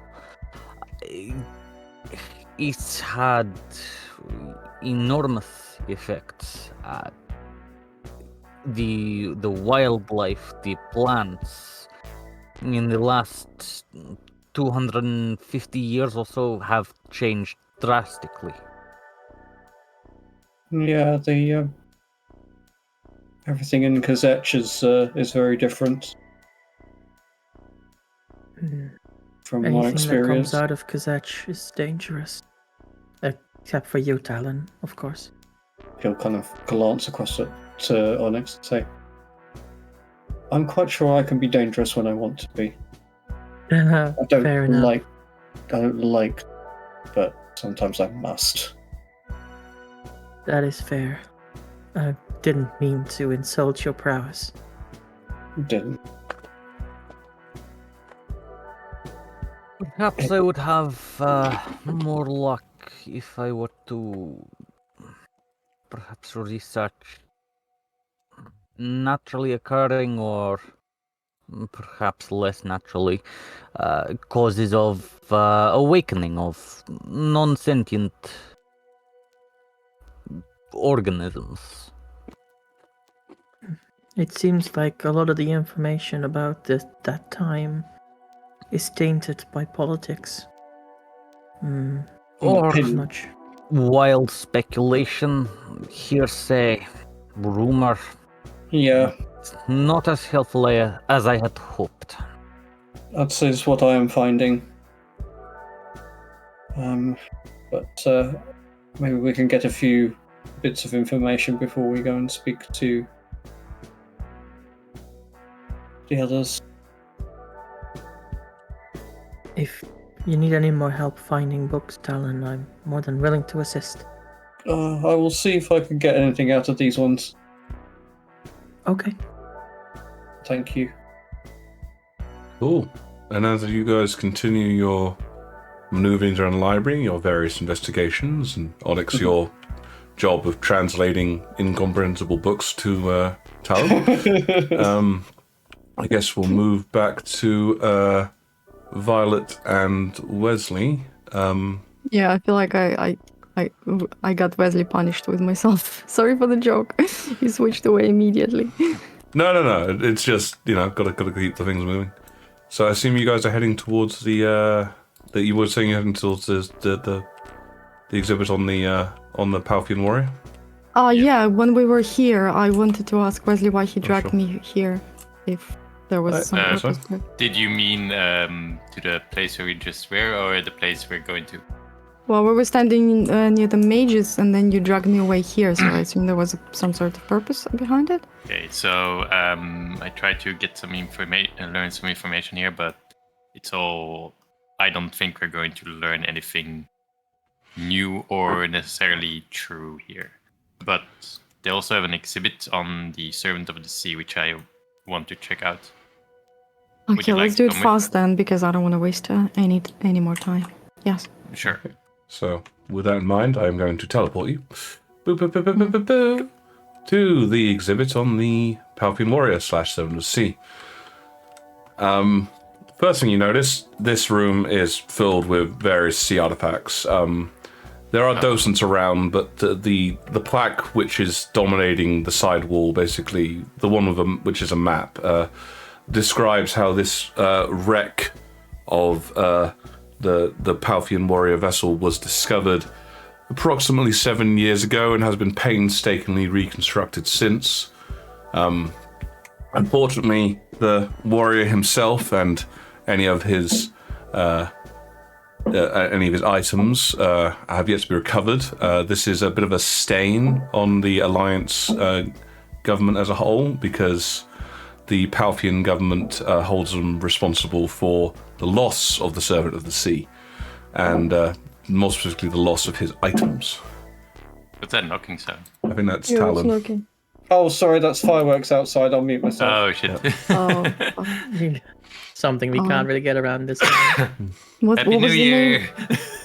It's had enormous effects. The wildlife, the plants, in the last 250 years or so have changed drastically. Yeah, the everything in Kazech is very different from my Anything that experience. comes out of Kazech is dangerous. Except for you, Talon, of course. He'll kind of glance across it to Onyx and say, I'm quite sure I can be dangerous when I want to be. I Fair enough. don't like, but sometimes I must. That is fair. I didn't mean to insult your prowess. Didn't. Perhaps I would have more luck if I were to perhaps research naturally occurring or perhaps less naturally causes of awakening of non-sentient organisms. It seems like a lot of the information about that time is tainted by politics. Or Not much. wild speculation, hearsay, rumor. Yeah, Not as helpful as I had hoped. that is what I am finding. But maybe we can get a few bits of information before we go and speak to the others. If you need any more help finding books, Talon, I'm more than willing to assist. I will see if I can get anything out of these ones. Okay. Thank you. Cool. And as you guys continue your maneuvering around the library, your various investigations, and Onyx, your job of translating incomprehensible books to Talon, I guess we'll move back to Violet and Wesley. Yeah, I feel like I I got Wesley punished with myself. Sorry for the joke. He switched away immediately. No. It's just, gotta keep the things moving. So I assume you guys are heading towards that you were saying you're heading towards the exhibit on the Palfian warrior. Yeah. When we were here, I wanted to ask Wesley why he dragged me here. If there was some purpose to it. Did you mean to the place where we just were, or the place we're going to? Well, we were standing near the mages, and then you dragged me away here, so I assume there was some sort of purpose behind it. Okay, so I tried to get some information, learn some information here, but it's all. I don't think we're going to learn anything new or necessarily true here. But they also have an exhibit on the Servant of the Sea, which I want to check out. Okay, let's do it fast then, because I don't want to waste any more time. Yes. Sure. So, with that in mind, I am going to teleport you to the exhibit on the Palfian Warrior / Servant of the Sea. First thing you notice, this room is filled with various sea artifacts. There are docents around, but the plaque which is dominating the side wall, basically the one with which is a map, describes how this wreck of the Palfian warrior vessel was discovered approximately 7 years ago and has been painstakingly reconstructed since. Unfortunately, the warrior himself and any of his items have yet to be recovered. This is a bit of a stain on the Alliance government as a whole, because the Palfian government holds them responsible for the loss of the Servant of the Sea, and more specifically the loss of his items. What's that knocking sound? I think that's Talon. Knocking. Oh, sorry, that's fireworks outside. I'll mute myself. Oh shit! Oh, Something we can't really get around this time. what Happy was New the Year!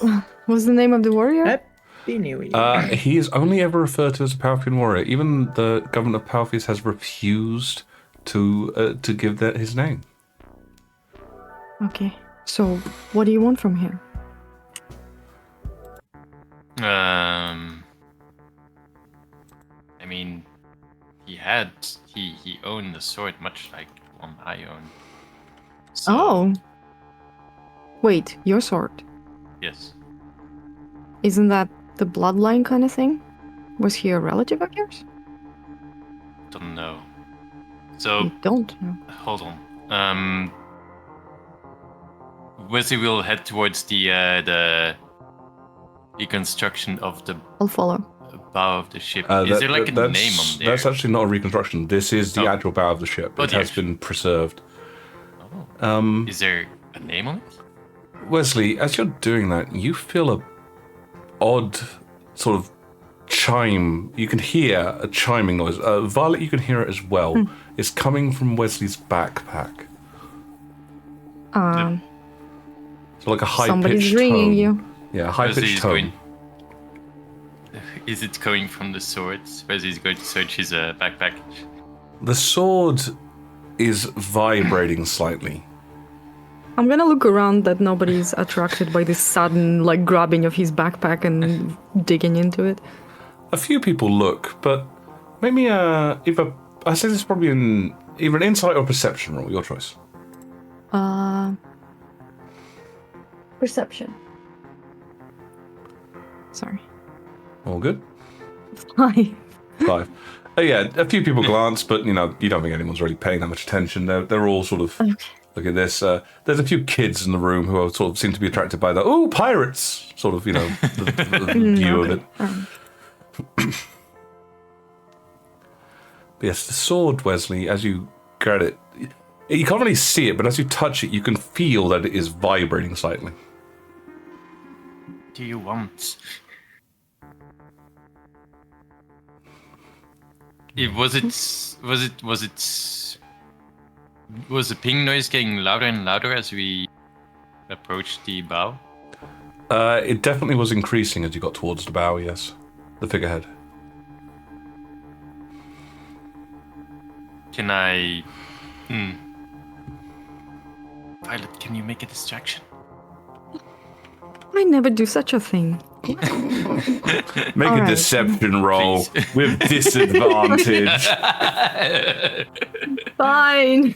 name? What's the name of the warrior? Happy New Year. He is only ever referred to as a Palfian warrior. Even the government of Palfius has refused to give that his name. Okay, so what do you want from here? I mean, he owned the sword much like one I own. So, Oh. Wait, your sword. Yes. Isn't that the bloodline kind of thing? Was he a relative of yours? Don't know. So You don't know. hold on. Wesley will head towards the reconstruction of the I'll follow. bow of the ship. Is there like a name on there? That's actually not a reconstruction. This is the actual bow of the ship. Oh, It has been preserved. Oh. Is there a name on it? Wesley, as you're doing that, you feel a odd sort of chime. You can hear a chiming noise. Violet, you can hear it as well. It's coming from Wesley's backpack. So like a high-pitched Somebody's ringing tone. you. Yeah, high-pitched tone. Is it coming from the swords? Wesley's going to search his backpack. The sword is vibrating slightly. I'm gonna look around that nobody's attracted by this sudden, like, grabbing of his backpack and digging into it. A few people look, but maybe I say this is probably either an insight or perception roll, your choice. Perception. Sorry. All good? 5. 5. Oh yeah, a few people glance, but you don't think anyone's really paying that much attention. They're all sort of look at this. There's a few kids in the room who are sort of seem to be attracted by the pirates sort of the view of it. But yes, the sword, Wesley, as you grab it, you can't really see it, but as you touch it, you can feel that it is vibrating slightly. What do you want? Was the ping noise getting louder and louder as we approached the bow? It definitely was increasing as you got towards the bow, yes. The figurehead. Can I... Violet, can you make a distraction? I never do such a thing. Make All a right. deception roll Please. with disadvantage. Fine.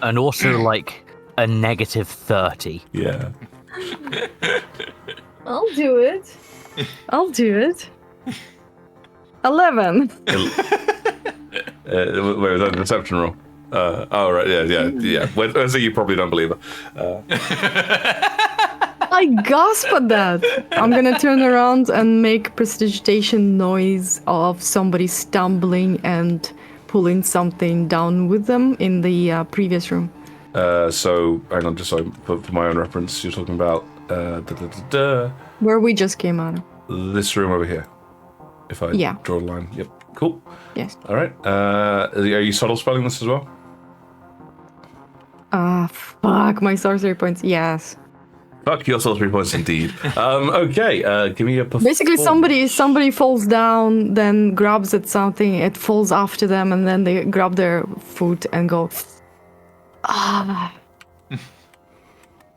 And also like a negative 30. Yeah. I'll do it. I'll do it. 11. Wait, was that a deception roll? Oh, right, yeah. So you probably don't believe her. I gasp at that. I'm gonna turn around and make prestidigitation noise of somebody stumbling and pulling something down with them in the previous room. So, hang on, just so for my own reference, you're talking about Where we just came out of. this room over here. If I Yeah. draw a line. Yep, cool. Yes. All right. Are you subtle spelling this as well? Fuck my sorcery points. Yes. Fuck your sorcery points indeed. Okay, give me a performance. Basically, somebody falls down, then grabs at something, it falls after them, and then they grab their foot and go, ah.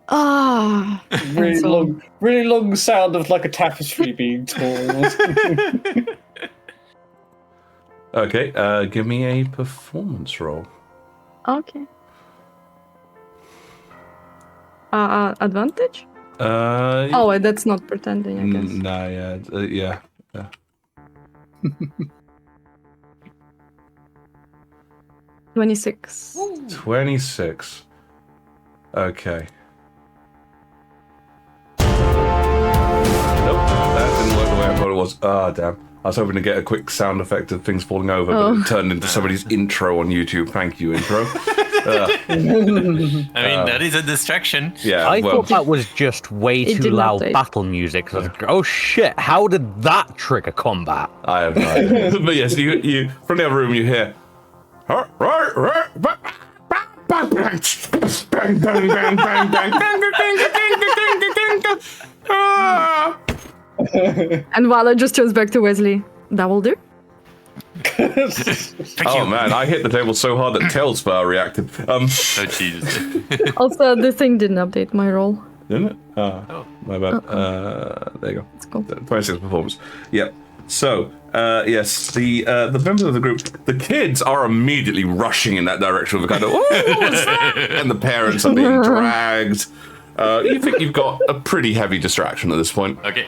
Ah. Really And so- really long sound of like a tapestry being torn. Okay, give me a performance roll. Okay. Advantage? Oh, that's not pretending, I guess. Nah, yeah. 26. 26. Okay. Nope, that didn't work the way I thought it was. Ah, damn. I was hoping to get a quick sound effect of things falling over, but it turned into somebody's intro on YouTube. Thank you, intro. I mean, that is a distraction. Yeah, I well, thought that was just way It too didn't loud update. battle music. I was like, oh shit, how did that trigger combat? I have no idea. But yes, you from the other room you hear. And Vala just turns back to Wesley. That will do. Thank Oh you. man, I hit the table so hard that Tailspur reacted. Oh, Jesus. Also, the thing didn't update my roll. Didn't it? My bad. There you go. It's cool. 26 performance. Yep. So, yes, the members of the group, the kids are immediately rushing in that direction with a kind of, "Ooh, what's that?" And the parents are being dragged. You think you've got a pretty heavy distraction at this point. Okay.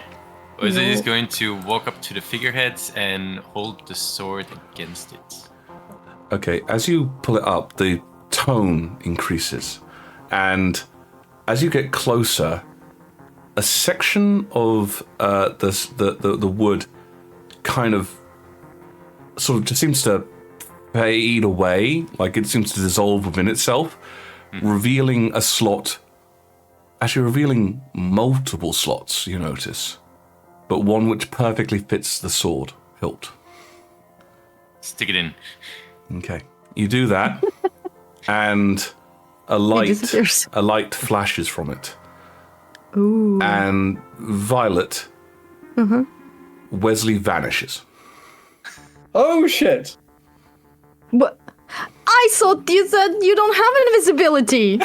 Wesley is going to walk up to the figureheads and hold the sword against it. Okay, as you pull it up, the tone increases. And as you get closer, a section of the wood kind of sort of just seems to fade away, like it seems to dissolve within itself, revealing a slot, actually revealing multiple slots, you notice, but one which perfectly fits the sword hilt. Stick it in. Okay, you do that, and a disappears. light flashes from it, Ooh. and Violet, Wesley vanishes. Oh shit! But I thought you said you don't have invisibility.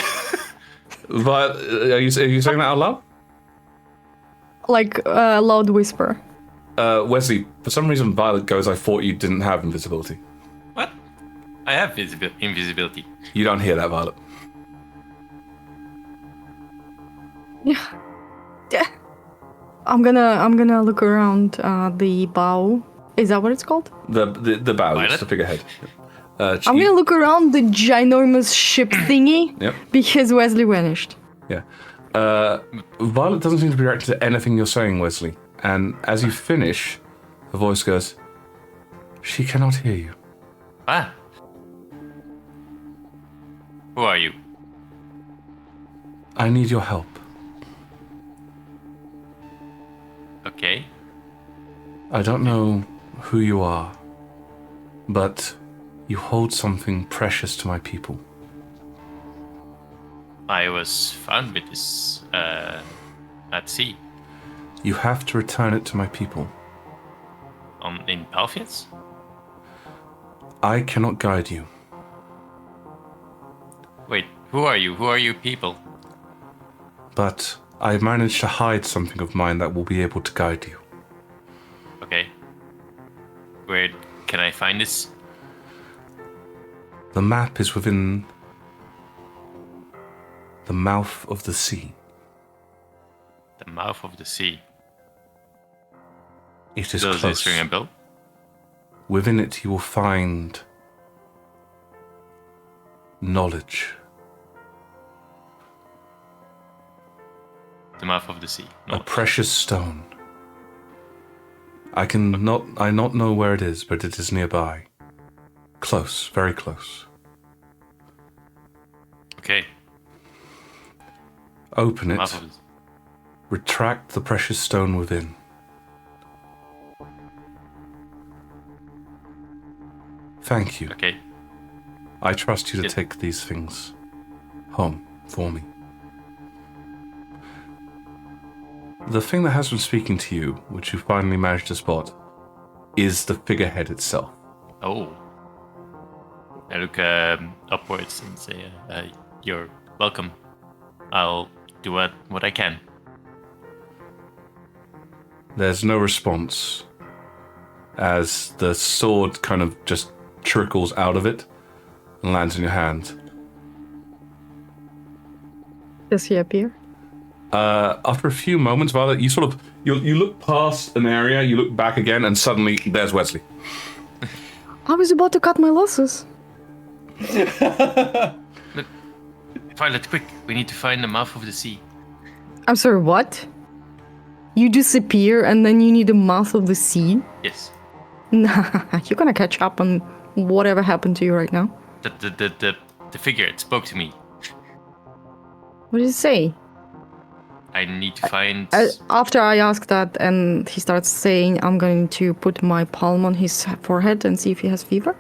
Are you saying that out loud? Like a loud whisper. Wesley, for some reason, Violet goes, I thought you didn't have invisibility. What? I have invisibility. You don't hear that, Violet. Yeah. I'm gonna look around the bow. Is that what it's called? The bow, Violet? it's the figurehead. I'm gonna look around the ginormous ship thingy Yep, because Wesley vanished. yeah. Violet doesn't seem to be reacting to anything you're saying, Wesley. And as you finish, the voice goes, she cannot hear you. Ah. Who are you? I need your help. Okay. I don't know who you are, but you hold something precious to my people. I was found with this at sea You have to return it to my people. in Palfians. I cannot guide you. Wait, who are you? Who are you people? But I managed to hide something of mine that will be able to guide you. Okay. Where can I find this? The map is within the mouth of the sea. The mouth of the sea. It is Does close. this ring a bell? Within it you will find knowledge. The mouth of the sea. A No. precious stone. I not know where it is, but it is nearby. Close, very close. Okay. Open it. Mouth of the... Retract the precious stone within. Thank you. Okay. I trust you to Yes. take these things home for me. The thing that has been speaking to you, which you finally managed to spot, is the figurehead itself. Oh. I look upwards and say, you're welcome. I'll do what I can. There's no response as the sword kind of just trickles out of it and lands in your hand. Does he appear? After a few moments, Violet, you sort of you look past an area, you look back again, and suddenly there's Wesley. I was about to cut my losses. Look, Violet, quick! We need to find the mouth of the sea. I'm sorry, what? You disappear and then you need the mouth of the sea? Yes. Nah, you're gonna catch up on whatever happened to you right now. The figure, it spoke to me. What did it say? I need to find... After I ask that and he starts saying, I'm going to put my palm on his forehead and see if he has fever.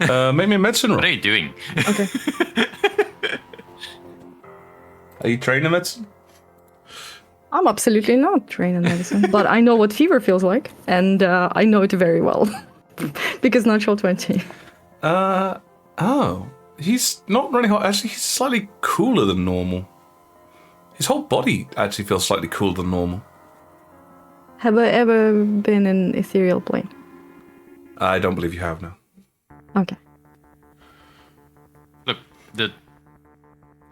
Make me a medicine roll. What are you doing? Okay. Are you trained in medicine? I'm absolutely not trained in medicine, but I know what fever feels like, and I know it very well. Because natural 20. Oh. He's not running hot. Actually, he's slightly cooler than normal. His whole body actually feels slightly cooler than normal. Have I ever been in ethereal plane? I don't believe you have now. Okay. Look,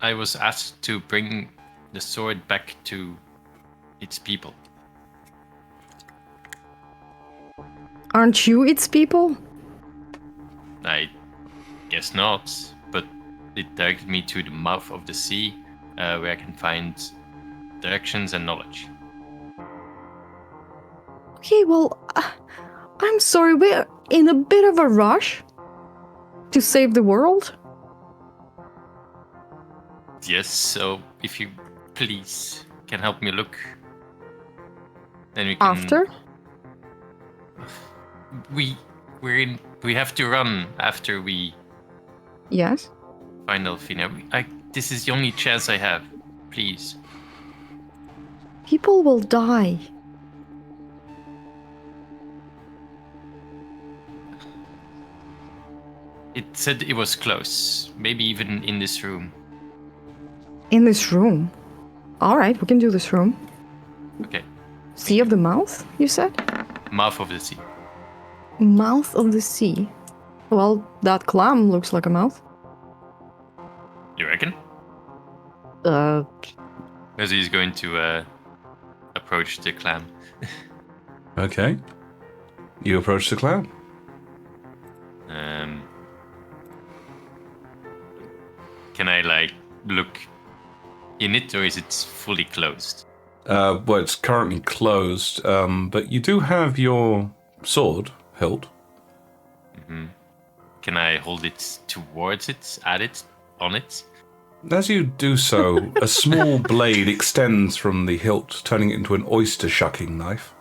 I was asked to bring the sword back to its people. Aren't you its people? I guess not, but it directed me to the mouth of the sea, where I can find directions and knowledge. Okay, well, I'm sorry, we're in a bit of a rush to save the world. Yes, so if you please can help me look, then we can... After? We have to run after we Yes. find Elfina. This is the only chance I have. Please. People will die. It said it was close. Maybe even in this room. In this room. Alright, we can do this room. Okay. Sea of the mouth, you said? Mouth of the sea. Mouth of the sea. Well, that clam looks like a mouth. You reckon? As he's going to approach the clam. Okay. You approach the clown. Can I look in it, or is it fully closed? Well, it's currently closed, but you do have your sword hilt. Mm-hmm. Can I hold it towards it, at it, on it? As you do so, a small blade extends from the hilt, turning it into an oyster shucking knife.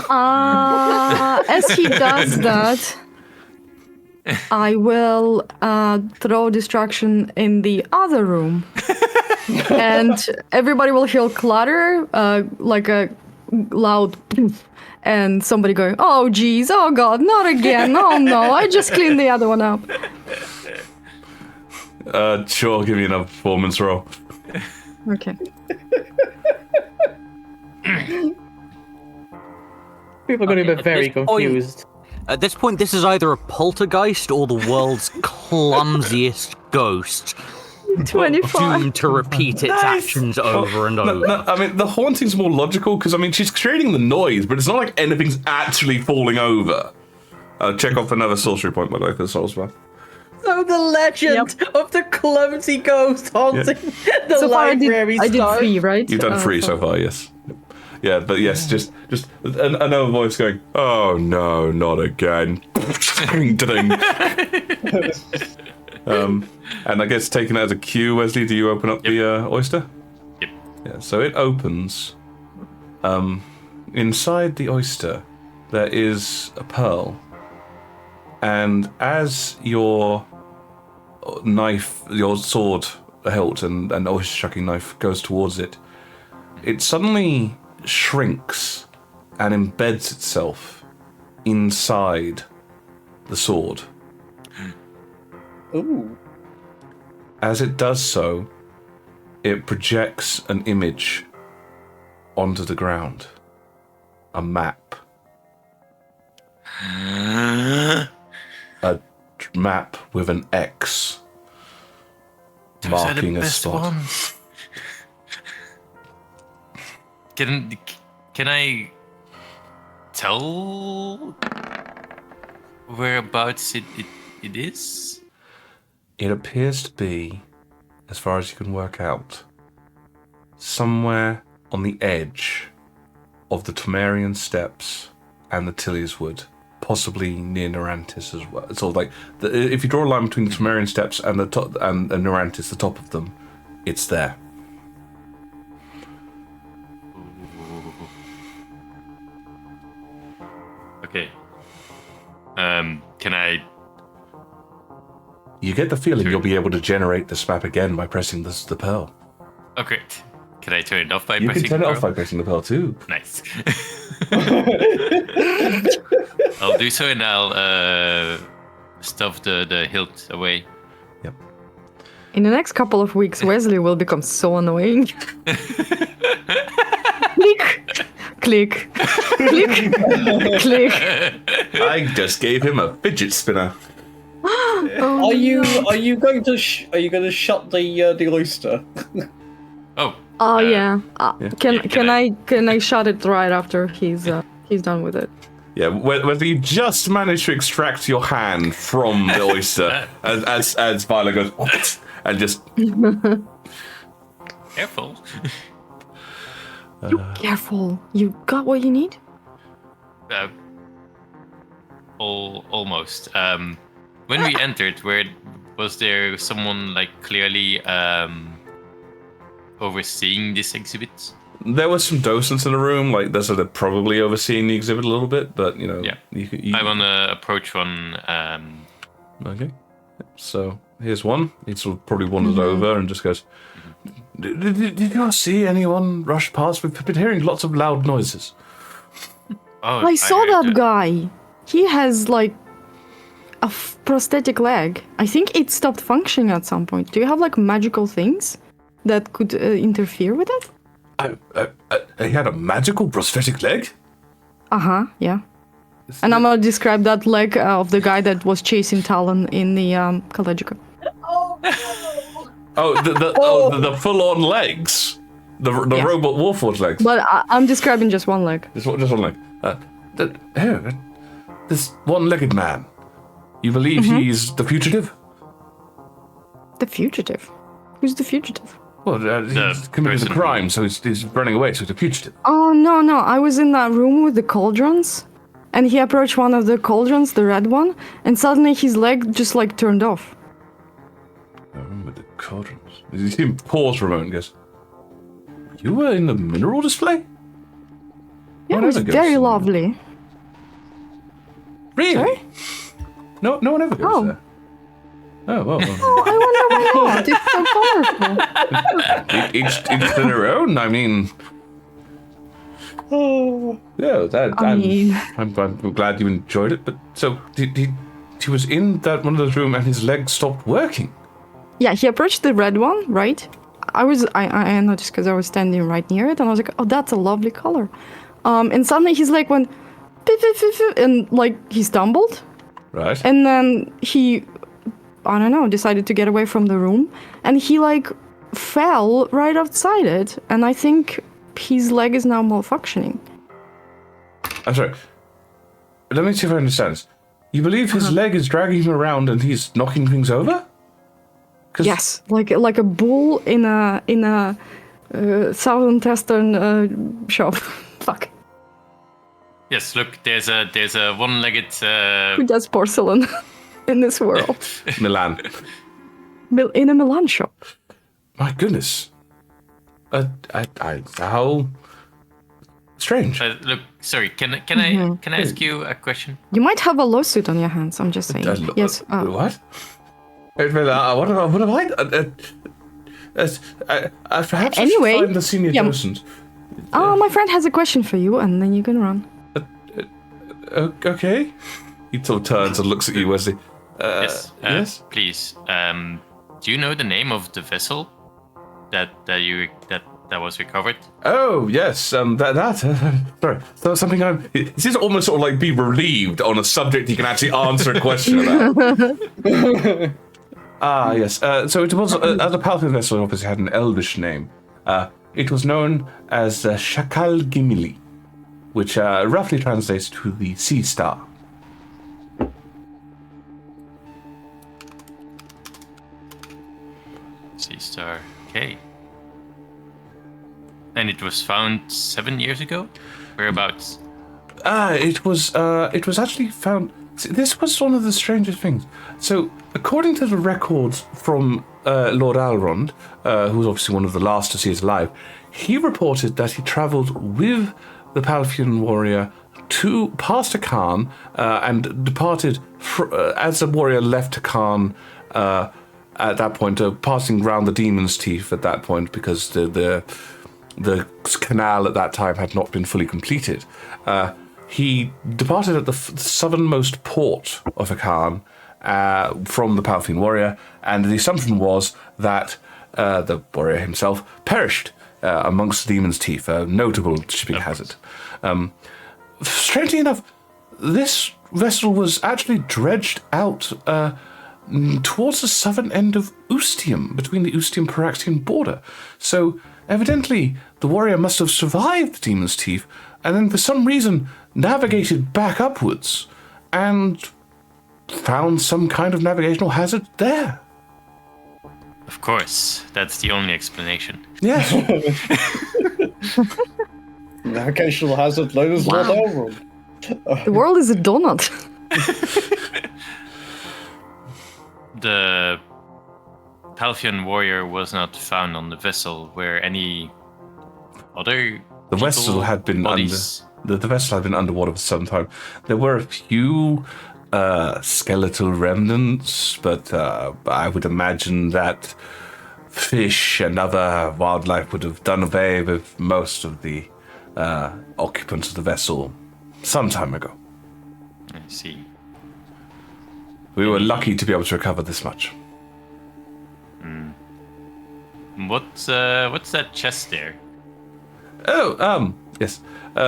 As he does that, I will throw distraction in the other room. And everybody will hear clatter, like a loud poof, and somebody going, oh geez, oh god, not again, oh no, I just cleaned the other one up. Sure, give me another performance roll. Okay. People are going to be At very this point- confused. At this point, this is either a poltergeist or the world's clumsiest ghost, 25. doomed to repeat its actions over and over. No, I mean, the haunting's more logical because, I mean, she's creating the noise, but it's not like anything's actually falling over. Check off another sorcery point, by the way, for the soul spell. So the legend of the clumsy ghost haunting the So far library I did starts. 3, right? You've done 3 so far, yes. Yeah, but yes, just another voice going, "Oh no, not again!" And I guess taking it as a cue, Wesley, do you open up the oyster? Yep. Yeah. So it opens. Inside the oyster, there is a pearl, and as your knife, your sword hilt, and oyster shucking knife goes towards it, it suddenly shrinks and embeds itself inside the sword. Ooh. As it does so, it projects an image onto the ground. A map. A map with an X marking a spot. Can I tell whereabouts it is? It appears to be, as far as you can work out, somewhere on the edge of the Temerian Steppes and the Tilius Wood, possibly near Narantis as well. It's sort of like if you draw a line between the Temerian Steppes and the top and Narantis, the top of them, it's there. Okay. Can I? You get the feeling you'll be able to generate this map again by pressing the pearl. Oh, great. Can I turn it off by You pressing can turn it the off by pressing the pearl too. Nice. I'll do so, and I'll stuff the hilt away. Yep. In the next couple of weeks, Wesley will become so annoying. Click, click, click, click. I just gave him a fidget spinner. Are you going to shut the oyster? Oh. Oh yeah. can Can I shut it right after he's done with it? Yeah, whether you just manage to extract your hand from the oyster as Viola goes "What?" and just Careful. Careful. You got what you need? Almost. When we entered, was there someone like clearly overseeing this exhibit? There was some docents in the room, like they're sort of probably overseeing the exhibit a little bit, but you know, Yeah. you I want to approach one. Okay. So here's one. He sort of probably wanders over and just goes, Did you see anyone rush past? We've been hearing lots of loud noises. Oh, I saw heard that guy. He has like a prosthetic leg. I think it stopped functioning at some point. Do you have like magical things that could interfere with it? He had a magical prosthetic leg? Yeah. And I'm gonna describe that leg of the guy that was chasing Talon in the Collegica. Oh, the full-on legs? The Yeah. robot Warforged legs? But I'm describing just one leg. Just one leg. This one-legged man. You believe he's the fugitive? The fugitive? Who's the fugitive? Well, he's committed a person crime, so he's running away, so he's a fugitive. Oh, no. I was in that room with the cauldrons, and he approached one of the cauldrons, the red one, and suddenly his leg just, like, turned off. I remember the cauldrons. You see him pause for a moment and goes, You were in the mineral display? Yeah, No it was one ever goes very to- lovely. Really? Sorry? No one ever goes Oh. there. Oh, well. Oh, I wonder why not. It's so colorful. Each to their own. I mean, yeah. I'm glad you enjoyed it. But so he was in that one of those rooms and his leg stopped working. Yeah, he approached the red one, right? I noticed because I was standing right near it, and I was like, oh, that's a lovely color. And suddenly he's like, went, "Pip, pip, pip, pip," and like he stumbled, Right. and then he, I don't know, decided to get away from the room, and he like fell right outside it, and I think his leg is now malfunctioning. I'm sorry. Let me see if I understand this. You believe his leg is dragging him around and he's knocking things over? Yes, like a bull in a southern shop. Fuck. Yes, look, there's a one-legged. Who does porcelain in this world? Milan. In a Milan shop. My goodness. How strange. Look, sorry. Can I ask you a question? You might have a lawsuit on your hands. I'm just saying. Yes. What? What am I? Perhaps Anyway, I should find the senior docent. My friend has a question for you, and then you can run. Okay. He sort of turns and looks at you, Wesley. Yes. Yes. Please. Do you know the name of the vessel that was recovered? Oh yes, sorry. So something this is almost sort of like be relieved on a subject he can actually answer a question about. Yes. So it was as a Palpatine vessel, obviously had an elvish name. It was known as Shakal Gimli, which roughly translates to the Sea Star. Sea Star. Okay. And it was found 7 years ago? Whereabouts? It was actually found. See, this was one of the strangest things. So, according to the records from Lord Alrond, who was obviously one of the last to see it alive, he reported that he travelled with the Palfian warrior past Akan and departed as the warrior left Akan at that point, passing round the Demon's Teeth at that point because the canal at that time had not been fully completed. He departed at the southernmost port of Akan from the Palfian warrior, and the assumption was that the warrior himself perished amongst the Demon's Teeth, a notable shipping hazard. Strangely enough, this vessel was actually dredged out towards the southern end of Ustium, between the Ustium-Paraxian border. So, evidently, the warrior must have survived the Demon's Teeth, and then for some reason navigated back upwards, and found some kind of navigational hazard there. Of course, that's the only explanation. Yes. Navigational hazard known as Lord Elrond. The world is a donut. The Palfian warrior was not found on the vessel. Were any other The vessel had been the vessel had been underwater for some time. There were a few skeletal remnants, but I would imagine that fish and other wildlife would have done away with most of the occupants of the vessel some time ago. I see. We were lucky to be able to recover this much. What's that chest there? Oh, yes.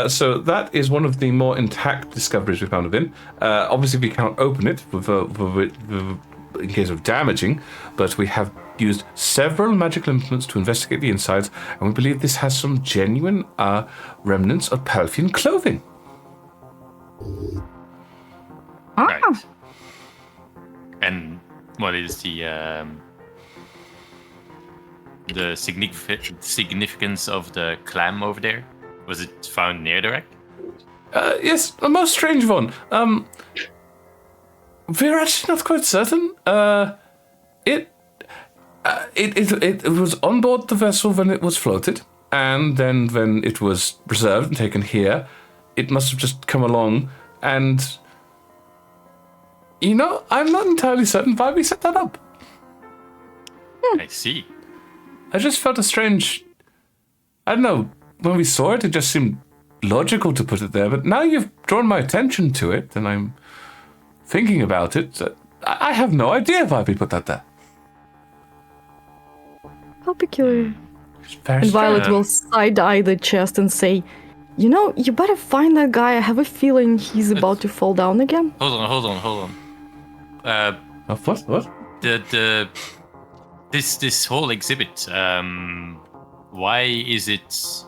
So that is one of the more intact discoveries we found within. Obviously, we can't open it in case of damaging, but we have used several magical implements to investigate the insides, and we believe this has some genuine remnants of Palfian clothing. Right. And what is the significance of the clam over there? Was it found near the wreck? Yes, a most strange one. We're actually not quite certain. It was on board the vessel when it was floated, and then when it was preserved and taken here, it must have just come along and... I'm not entirely certain why we set that up. I see. I just felt a strange... I don't know, when we saw it, it just seemed logical to put it there, but now you've drawn my attention to it, and I'm thinking about it. I have no idea why we put that there. How peculiar. Very And Violet strange. will side-eye the chest and say, you know, you better find that guy. I have a feeling he's about to fall down again. Hold on. What? This whole exhibit. Why is it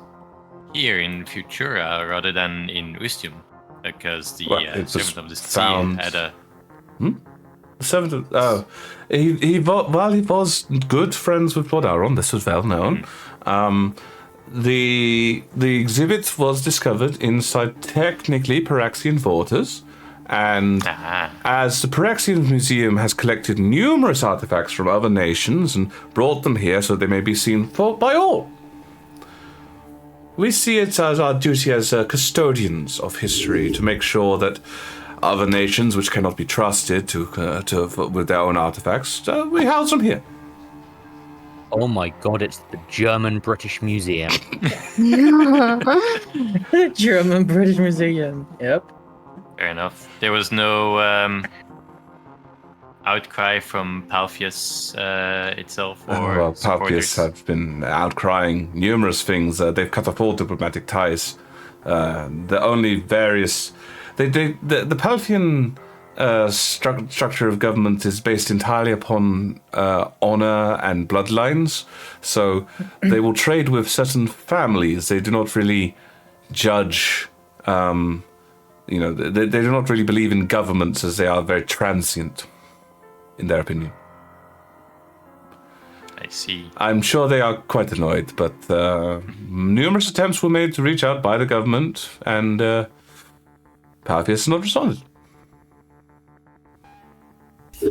here in Futura rather than in Ustium? Because the Well, it was servant of the sea found- had a. The seventh. He was good friends with Lord Auron. This was well known. The exhibit was discovered inside technically Pyraxian waters, and as the Pyraxian Museum has collected numerous artifacts from other nations and brought them here so they may be seen by all. We see it as our duty as custodians of history to make sure that other nations which cannot be trusted with their own artifacts, we house them here. Oh my god, it's the German British Museum. German British Museum. Yep. Fair enough. There was no outcry from Palfius itself, or Well, supporters? Palpius have been outcrying numerous things. They've cut off all diplomatic ties. The only various... The Palfian structure of government is based entirely upon honor and bloodlines. So they will trade with certain families. They do not really judge... they do not really believe in governments, as they are very transient, in their opinion. I see. I'm sure they are quite annoyed, but numerous attempts were made to reach out by the government, and Palfius has not responded.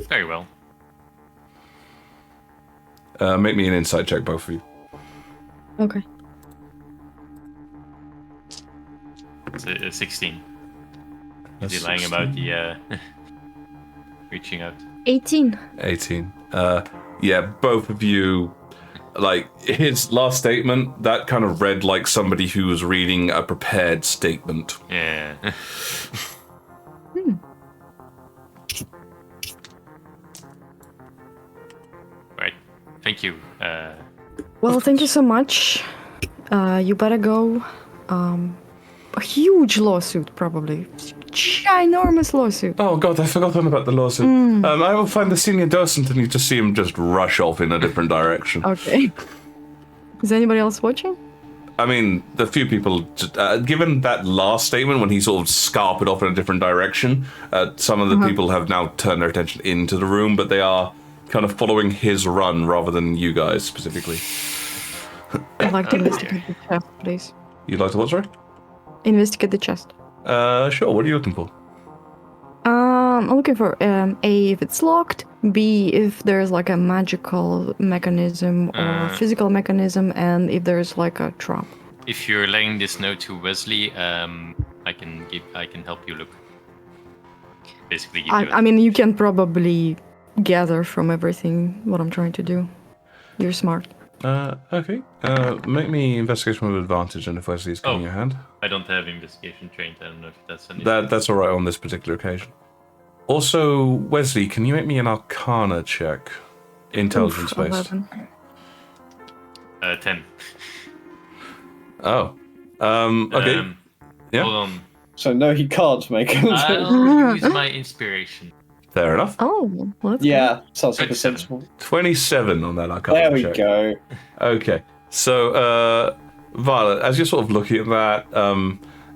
Very well. Make me an insight check, both of you. Okay. It's a 16. That's Is he lying about the reaching out? 18. 18. Yeah, both of you, like, his last statement, that kind of read like somebody who was reading a prepared statement. Yeah. Right. Thank you. Well, thank you so much. You better go. A huge lawsuit, probably. Ginormous lawsuit. Oh god, I forgot all about the lawsuit. I will find the senior docent, and you just see him just rush off in a different direction. Okay. Is anybody else watching? I mean, the few people, given that last statement when he sort of scarpered off in a different direction, some of the people have now turned their attention into the room, but they are kind of following his run rather than you guys specifically. I'd like to investigate the chest, please. You'd like to what, sorry? Investigate the chest. Sure, what are you looking for? I'm looking for A, if it's locked, B, if there's like a magical mechanism or physical mechanism, and if there's like a trap. If you're laying this note to Wesley, I can help you look. Basically, give you I mean, you can probably gather from everything what I'm trying to do. You're smart. Okay. Make me investigation with advantage, and if Wesley's giving you a hand. I don't have investigation trained. I don't know if that's an That's all right on this particular occasion. Also, Wesley, can you make me an Arcana check? Intelligence based. 11. 10. Oh. Okay. Yeah. Hold on. So no, he can't make it. I'll use my inspiration. Fair enough. Oh, well, that's Yeah, sounds like a 27. sensible. 27 on that Arcana There we check. go. Okay. So, Violet, as you're sort of looking at that,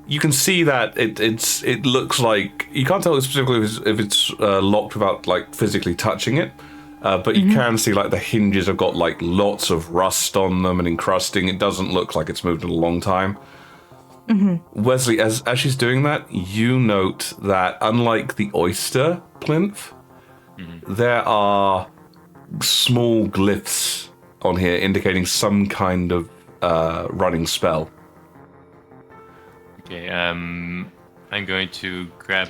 you can see that it looks like, you can't tell specifically if it's locked without like physically touching it, but you can see like the hinges have got like lots of rust on them and encrusting. It doesn't look like it's moved in a long time. Wesley, as she's doing that, you note that unlike the oyster plinth, there are small glyphs on here indicating some kind of running spell. Okay. I'm going to grab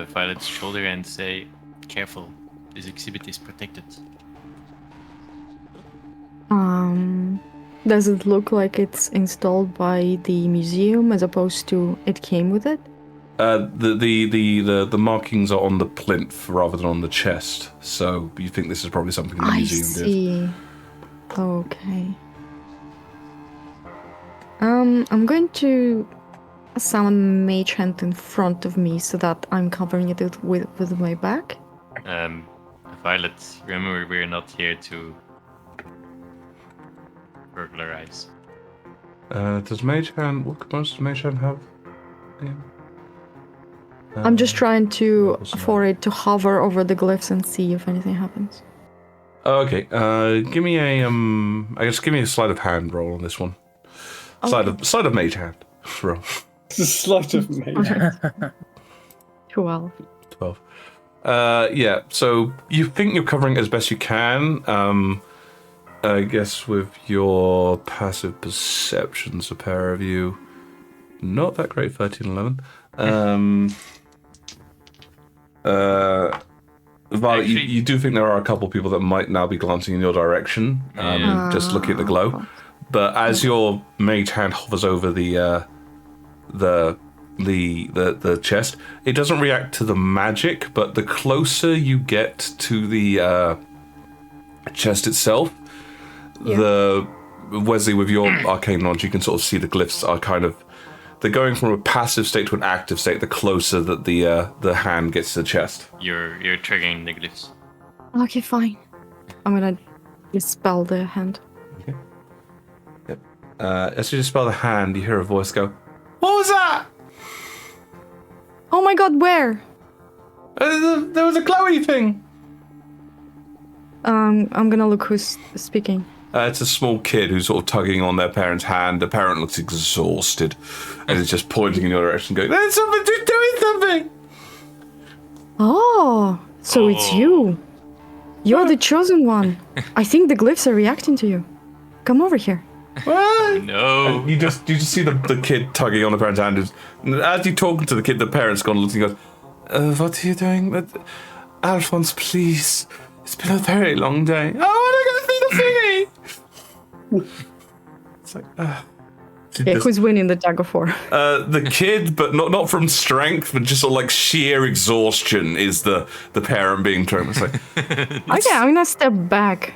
Violet's shoulder and say, "Careful. This exhibit is protected." Does it look like it's installed by the museum as opposed to it came with it? The markings are on the plinth rather than on the chest, so you think this is probably something the I museum did. see. Okay. I'm going to summon Mage Hand in front of me so that I'm covering it with my back. Violet, remember we're not here to burglarize. Does Mage Hand... What commands does Mage Hand have? Yeah. I'm just trying for it to hover over the glyphs and see if anything happens. Okay, give me a, I guess give me a sleight of hand roll on this one. Okay. Sleight of Mage Hand roll. Sleight of mage. 12. 12. Yeah, so you think you're covering it as best you can. I guess with your passive perceptions, a pair of you, not that great, 13, 11. Violet, you do think there are a couple people that might now be glancing in your direction, just looking at the glow. But as your mage hand hovers over the chest, it doesn't react to the magic, but the closer you get to the chest itself, the Wesley, with your arcane knowledge, you can sort of see the glyphs are kind of, they're going from a passive state to an active state the closer that the hand gets to the chest. You're triggering the glyphs. Okay, fine. I'm gonna dispel the hand. Okay. Yep. As you dispel the hand, you hear a voice go, "What was that?" Oh my god, where? There was a glowy thing. I'm gonna look who's speaking. It's a small kid who's sort of tugging on their parent's hand. The parent looks exhausted and is just pointing in your direction, going, "There's something, doing something!" Oh, so it's you. You're the chosen one. I think the glyphs are reacting to you. Come over here. What? No. And you just see the kid tugging on the parent's hand. As you talking to the kid, the parent's gone looking and goes, "What are you doing? Alphonse, please. It's been a very long day. I want to go see the thingy." It's like, who's winning the tug of war? the kid, but not from strength, but just sort of like sheer exhaustion is the parent being turned. It's like, Okay, I'm gonna step back.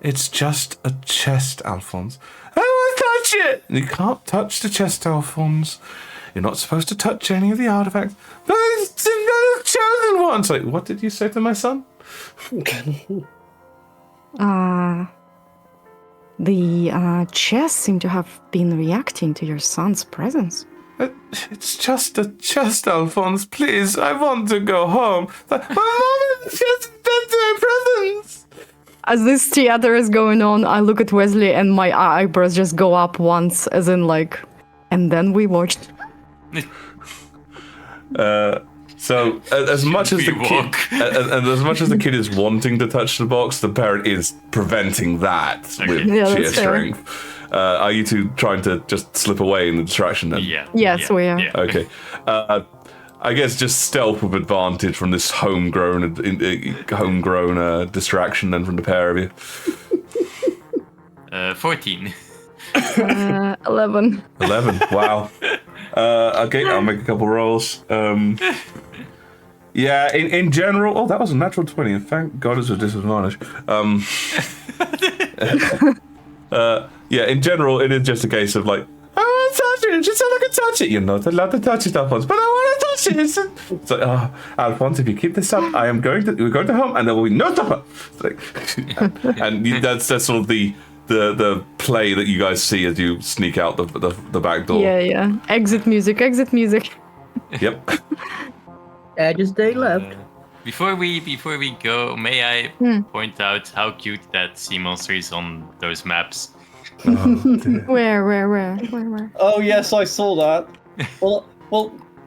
it's just a chest, Alphonse. I want to touch it. You can't touch the chest, Alphonse. You're not supposed to touch any of the artifacts. But it's the chosen one. It's like, what did you say to my son? The chests seem to have been reacting to your son's presence. It's just a chest, Alphonse. Please, I want to go home. My mom is just dead to my presence. As this theater is going on, I look at Wesley and my eyebrows just go up once, as in like, and then we watched. So as much as the kid, and as much as the kid is wanting to touch the box, the parent is preventing that with sheer strength. Are you two trying to just slip away in the distraction then? Yeah. Yes, we are. Yeah. Okay. I guess just stealth with advantage from this homegrown distraction then from the pair of you. 14. 11. 11. Wow. Okay, I'll make a couple rolls. Yeah, in general, oh, that was a natural 20, and thank God it's a disadvantage. Yeah, in general, it is just a case of like, I want to touch it, just so I can touch it. You're not allowed to touch it, Alphonse, but I want to touch it. It's like, oh, Alphonse, if you keep this up, we're going to home, and there will be no stopper. And that's sort of the play that you guys see as you sneak out the back door. Yeah. Exit music. Yep. Just day left. Before we go, may I point out how cute that sea monster is on those maps? Oh, dear. Where? Oh yes, I saw that. Well,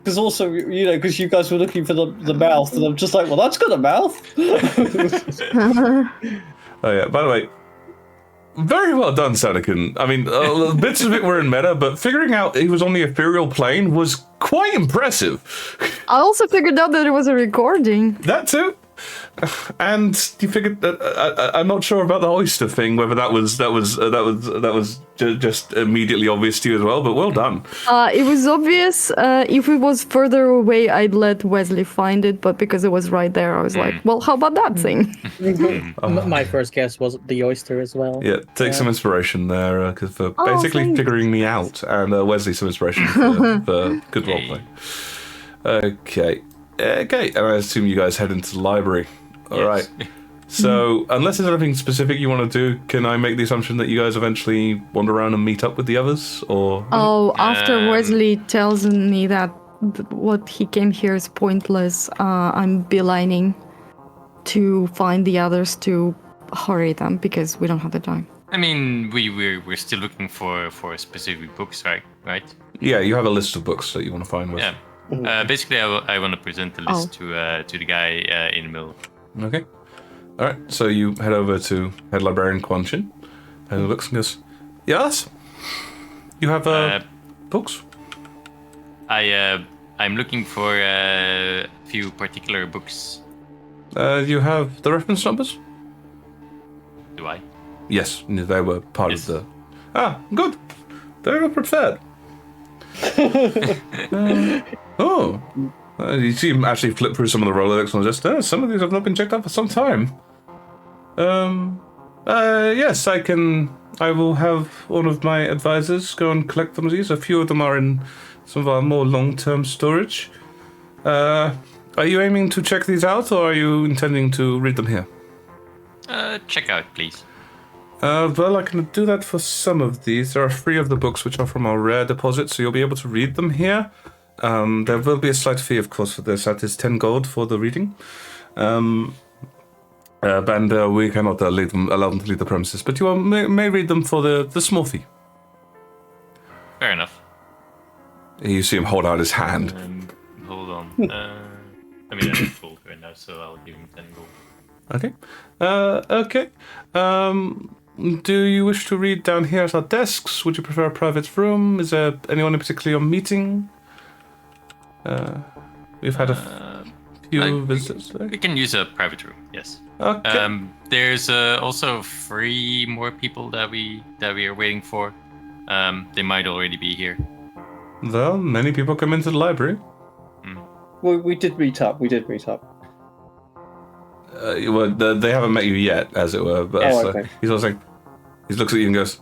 because also because you guys were looking for the mouth, and I'm just like, well, that's got a mouth. Oh yeah. By the way, very well done, Sanakan. I mean, bits of it were in meta, but figuring out he was on the ethereal plane was quite impressive. I also figured out that it was a recording. That too. And you figured that I'm not sure about the oyster thing, whether that was just immediately obvious to you as well. But well done. It was obvious. If it was further away, I'd let Wesley find it. But because it was right there, I was like, well, how about that thing? My first guess was the oyster as well. Yeah, take some inspiration there for basically thanks. figuring me out, and Wesley some inspiration for good roleplay. Okay, and I assume you guys head into the library. All right. So, unless there's anything specific you want to do, can I make the assumption that you guys eventually wander around and meet up with the others, or? Oh, after Wesley tells me that what he came here is pointless, I'm beelining to find the others to hurry them because we don't have the time. I mean, we're still looking for specific books, right? Yeah, you have a list of books that you want to find with. Yeah. Basically, I want to present the list to the guy in the middle. Okay. All right. So you head over to head librarian Quan Chin, and he looks and goes, "Yes, you have books." I'm looking for a few particular books. You have the reference numbers? Do I? Yes, they were part of the. Ah, good. Very well prepared. You see him actually flip through some of the Rolodex and just, some of these have not been checked out for some time. Yes, I will have one of my advisors go and collect some of these. A few of them are in some of our more long-term storage. Are you aiming to check these out, or are you intending to read them here? Check out, please. Well, I can do that for some of these. There are 3 of the books which are from our rare deposit, so you'll be able to read them here. There will be a slight fee, of course, for this. That is 10 gold for the reading. And we cannot allow them to leave the premises, but you may read them for the small fee. Fair enough. You see him hold out his hand. Hold on. I mean, I'm full right now, so I'll give him 10 gold. Okay. Okay. Do you wish to read down here at our desks? Would you prefer a private room? Is there anyone in particular you're meeting? We've had a few visitors today. We can use a private room, yes. Okay. There's also 3 more people that we are waiting for. They might already be here. Well, many people come into the library. Well, we did meet up. Well, they haven't met you yet, as it were. But okay. He's also saying, he looks at you and goes,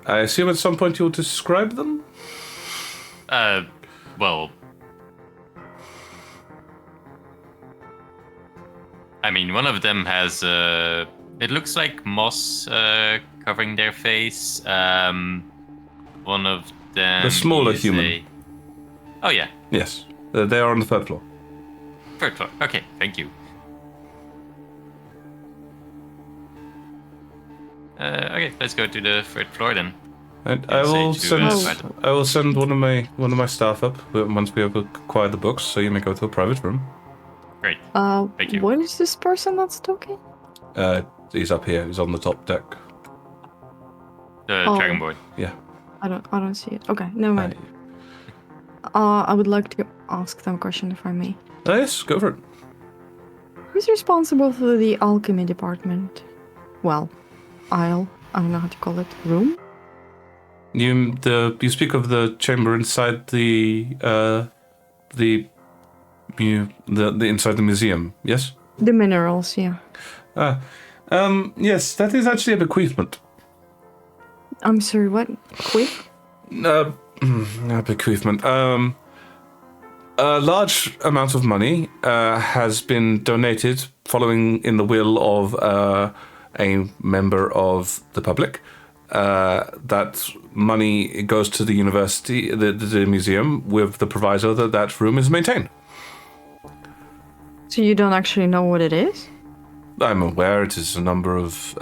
"I assume at some point you'll describe them." Well, I mean, one of them has it looks like moss covering their face. One of them. The smaller is human. Oh yeah. Yes, they are on the 3rd floor. 3rd floor. Okay, thank you. Okay, let's go to the 3rd floor then. And I will send one of my staff up once we have acquired the books, so you may go to a private room. Great. Thank you. What is this person that's talking? He's up here. He's on the top deck. The dragon board. Yeah. I don't see it. Okay, never mind. I would like to ask them a question, if I may. Yes, go for it. Who's responsible for the alchemy department? Well, aisle. I don't know how to call it. Room. You speak of the chamber inside the inside the museum, yes? The minerals, yeah. Yes, that is actually a bequeathment. I'm sorry, what? Quick? A bequeathment. A large amount of money has been donated following in the will of a member of the public. That money goes to the university, the museum, with the proviso that that room is maintained. So you don't actually know what it is? I'm aware it is a number of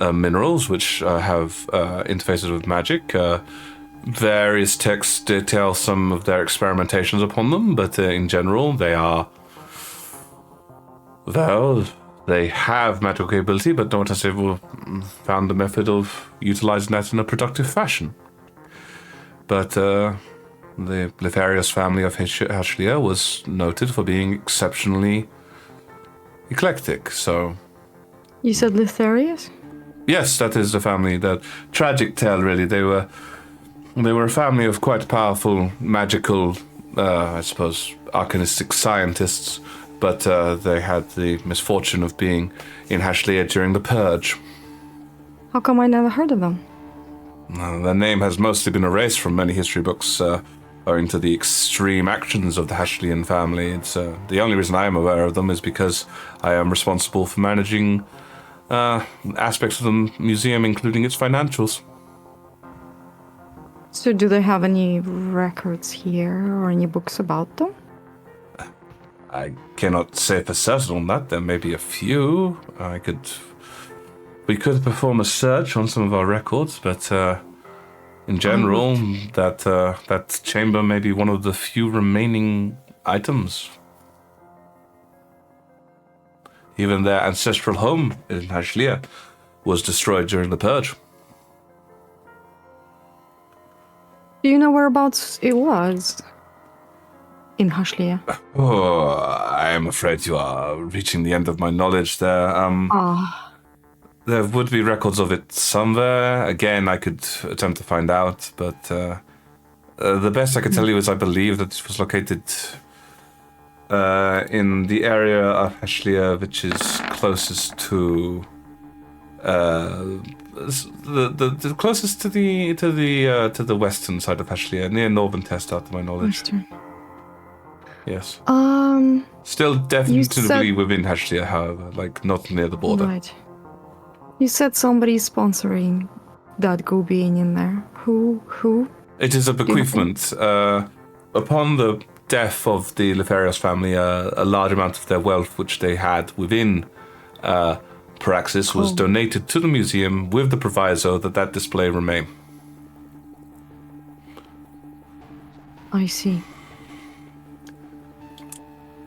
minerals which have interfaces with magic. Various texts detail some of their experimentations upon them, but in general they are... Well, they have magical capability, but not as they've found a method of utilizing that in a productive fashion. But the Litharius family of Hashlia was noted for being exceptionally eclectic, so... You said Litharius? Yes, that is the family. The tragic tale, really. They were a family of quite powerful, magical, I suppose, arcanistic scientists, but they had the misfortune of being in Hashlia during the Purge. How come I never heard of them? Their name has mostly been erased from many history books, owing to the extreme actions of the Hashlian family. It's the only reason I am aware of them is because I am responsible for managing aspects of the museum, including its financials. So do they have any records here or any books about them? I cannot say for certain on that. There may be a few. We could perform a search on some of our records, but in general, that chamber may be one of the few remaining items. Even their ancestral home in Hashlia was destroyed during the Purge. Do you know whereabouts it was? In Hashlia? Oh, I am afraid you are reaching the end of my knowledge there. There would be records of it somewhere. Again, I could attempt to find out, but the best I could tell you is I believe that it was located in the area of Hashlia, which is closest to the closest to the western side of Hashlia, near Northern Testat, to my knowledge. Western. Yes. Still You definitely said- within Hashlia, however, like not near the border. Right. You said somebody's sponsoring that go being in there. Who? It is a bequeathment. Upon the death of the Lefarios family, a large amount of their wealth, which they had within Praxis, was donated to the museum with the proviso that display remain. I see.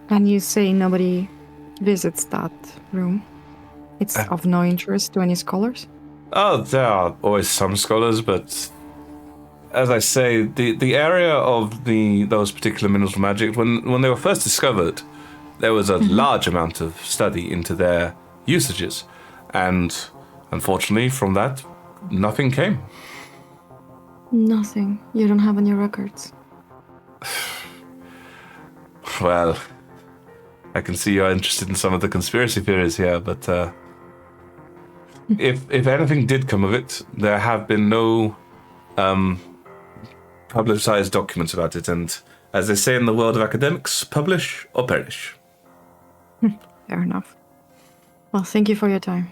And you say nobody visits that room? It's of no interest to any scholars? Oh, there are always some scholars, but as I say, the area of those particular minerals of magic, when they were first discovered, there was a large amount of study into their usages, and unfortunately, from that, nothing came. Nothing. You don't have any records. Well, I can see you're interested in some of the conspiracy theories here, but if anything did come of it, there have been no publicized documents about it, and as they say in the world of academics, publish or perish. Fair enough. Well, thank you for your time.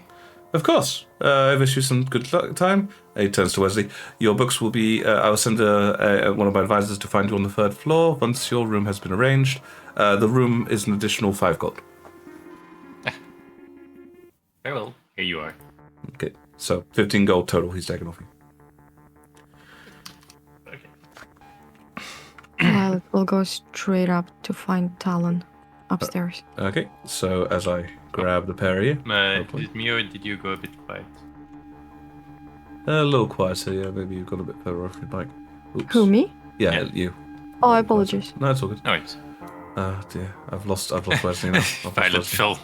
Of course. I wish you some good time. He turns to Wesley. Your books will be... I will send one of my advisors to find you on the 3rd floor once your room has been arranged. The room is an additional 5 gold. Very well. Here you are. Okay, so 15 gold total he's taken off you. Well, we'll go straight up to find Talon upstairs. Okay, so as I grab the pair of you... Is it me or did you go a bit quiet? A little quieter, yeah. Maybe you've got a bit further off your bike. Oops. Who, me? Yeah, Yeah. you. Oh, I apologize. No, it's all good. No, it's Dear, I've lost Wesley now. I've lost Pilot Wesley. Phil.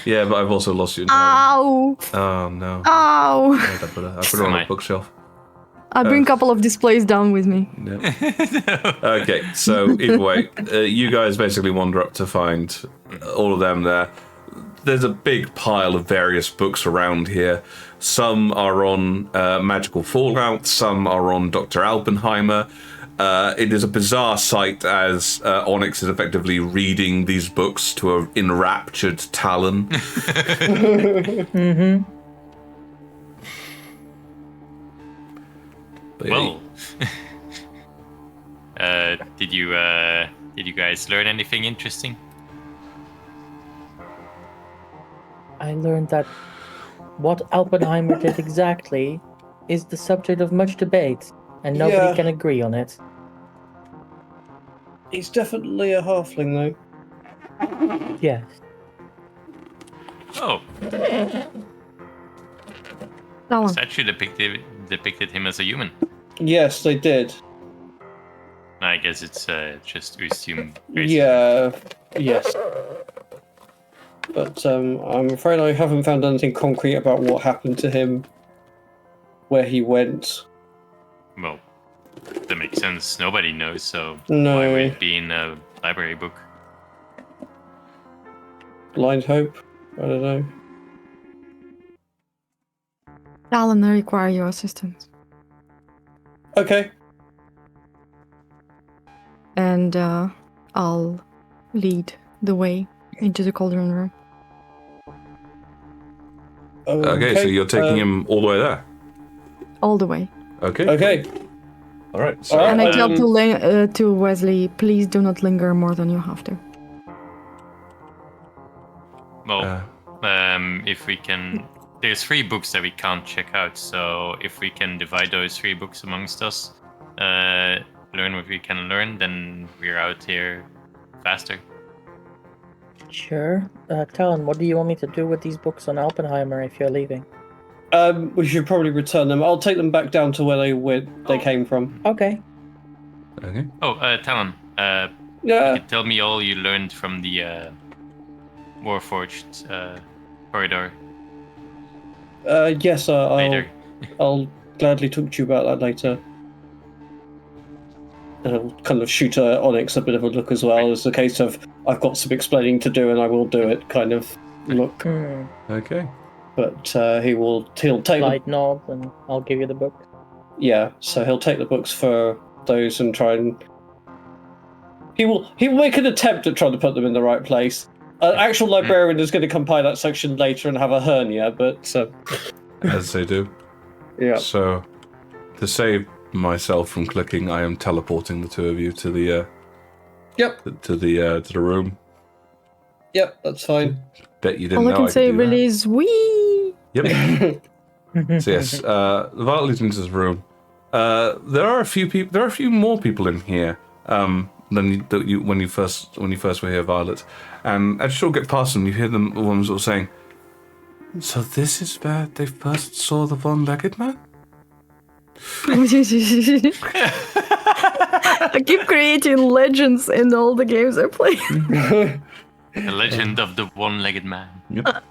Yeah, but I've also lost you entirely. Ow! Oh no. Ow! I put her on a bookshelf. I bring a couple of displays down with me. Yeah. Okay, so either way, you guys basically wander up to find all of them there. There's a big pile of various books around here. Some are on Magical Fallout, some are on Dr. Alpenheimer. It is a bizarre sight as Onyx is effectively reading these books to an enraptured Talon. Mm-hmm. But yeah, Well, did you guys learn anything interesting? I learned that what Alpenheimer did exactly is the subject of much debate, and nobody Yeah. can agree on it. He's definitely a halfling, though. Yes. Oh, Talon. statue depicted him as a human. Yes, they did. I guess it's just to assume. Yeah. Yes. But I'm afraid I haven't found anything concrete about what happened to him, where he went. Well, that makes sense. Nobody knows, so No. why would it be in a library book? Blind hope? I don't know. Alan, I require your assistance. Okay. And I'll lead the way into the cauldron room. Okay, so you're taking him all the way there. All the way. Okay. Okay. All right. So, And I tell to Wesley, please do not linger more than you have to. Well, if we can... There's 3 books that we can't check out, so if we can divide those 3 books amongst us, learn what we can learn, then we're out here faster. Sure. Talon, what do you want me to do with these books on Oppenheimer if you're leaving? We should probably return them. I'll take them back down to where they came from. Okay. okay. Oh, Talon, Yeah. you could tell me all you learned from the Warforged corridor Yes, later. I'll gladly talk to you about that later. And I'll kind of shoot Onyx a bit of a look as well, as a case of I've got some explaining to do and I will do it kind of look. Okay. But he'll take Slight nod, and I'll give you the book. so he'll take the books for those and try and he will make an attempt at trying to put them in the right place. An actual librarian is going to come by that section later and have a hernia, but As they do. yeah. So, to save myself from clicking, I am teleporting the two of you to the to the room. Yep, that's fine. Bet you didn't All know I can could say do really is wee. that. Yep. So yes, Violet leads into this room. There are a few more people in here than you when you first were here, Violet. And as you'll get past them, you hear them one sort of saying, "So this is where they first saw the one-legged man?" I keep creating legends in all the games I play. The legend of the one-legged man. Yep.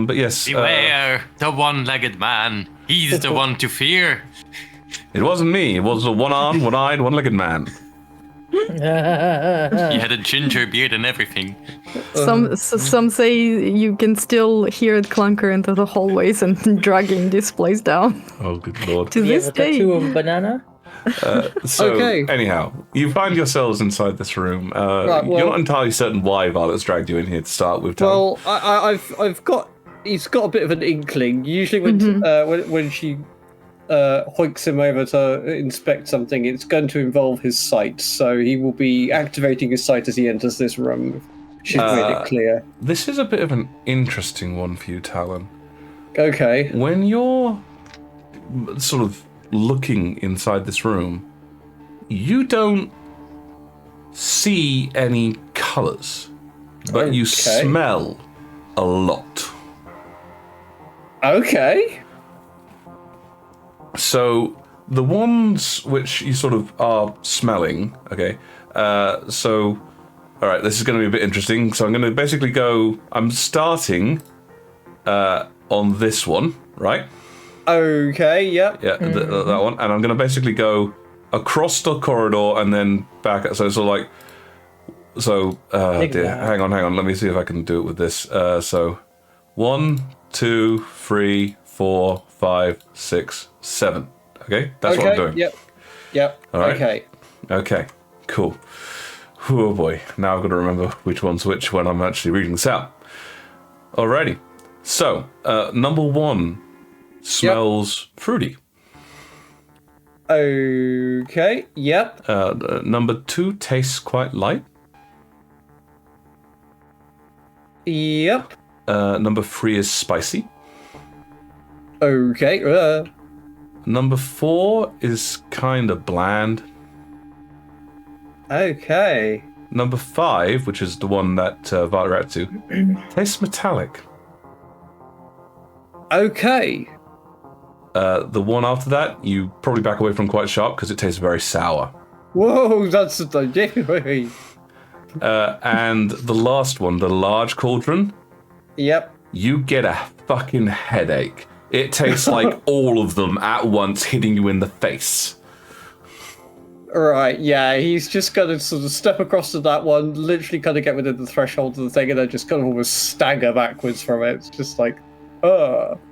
But yes, Beware the one-legged man. He's the one to fear. it wasn't me. It was a one-armed, one-eyed, one-legged man. He had a ginger beard and everything. Some say you can still hear it clunker into the hallways and dragging this place down. Oh, good lord. To this The day. tattoo of banana? So, Okay. anyhow, you find yourselves inside this room. You're not entirely certain why Violet's dragged you in here to start with. Tal. Well, he's got a bit of an inkling. Usually when she hoiks him over to inspect something, it's going to involve his sight. So he will be activating his sight as he enters this room. She's made it clear. This is a bit of an interesting one for you, Talon. Okay. When you're sort of looking inside this room, you don't see any colours, but you smell a lot. Okay. So the ones which you sort of are smelling, okay, so, all right, this is going to be a bit interesting. So I'm going to basically I'm starting on this one, right? Okay, yep. Yeah, that one. And I'm going to basically go across the corridor and then back. So it's all hang on. Let me see if I can do it with this. So 1, 2, 3, 4, 5, 6, 7. Okay, that's what I'm doing. Yep. All right. Okay. Cool. Oh boy, now I've got to remember which one's which when I'm actually reading this out. Alrighty. So, number 1 smells fruity. Okay. Yep. Number 2 tastes quite light. Yep. Number 3 is spicy. Okay. Number 4 is kind of bland. Okay. Number 5, which is the one that Violet reacted to, tastes metallic. Okay. The one after that, you probably back away from quite sharp because it tastes very sour. Whoa, that's very And the last one, the large cauldron. Yep. You get a fucking headache. It tastes like all of them at once hitting you in the face. Right, yeah, he's just going to sort of step across to that one, literally kind of get within the threshold of the thing, and then just kind of almost stagger backwards from it. It's just like,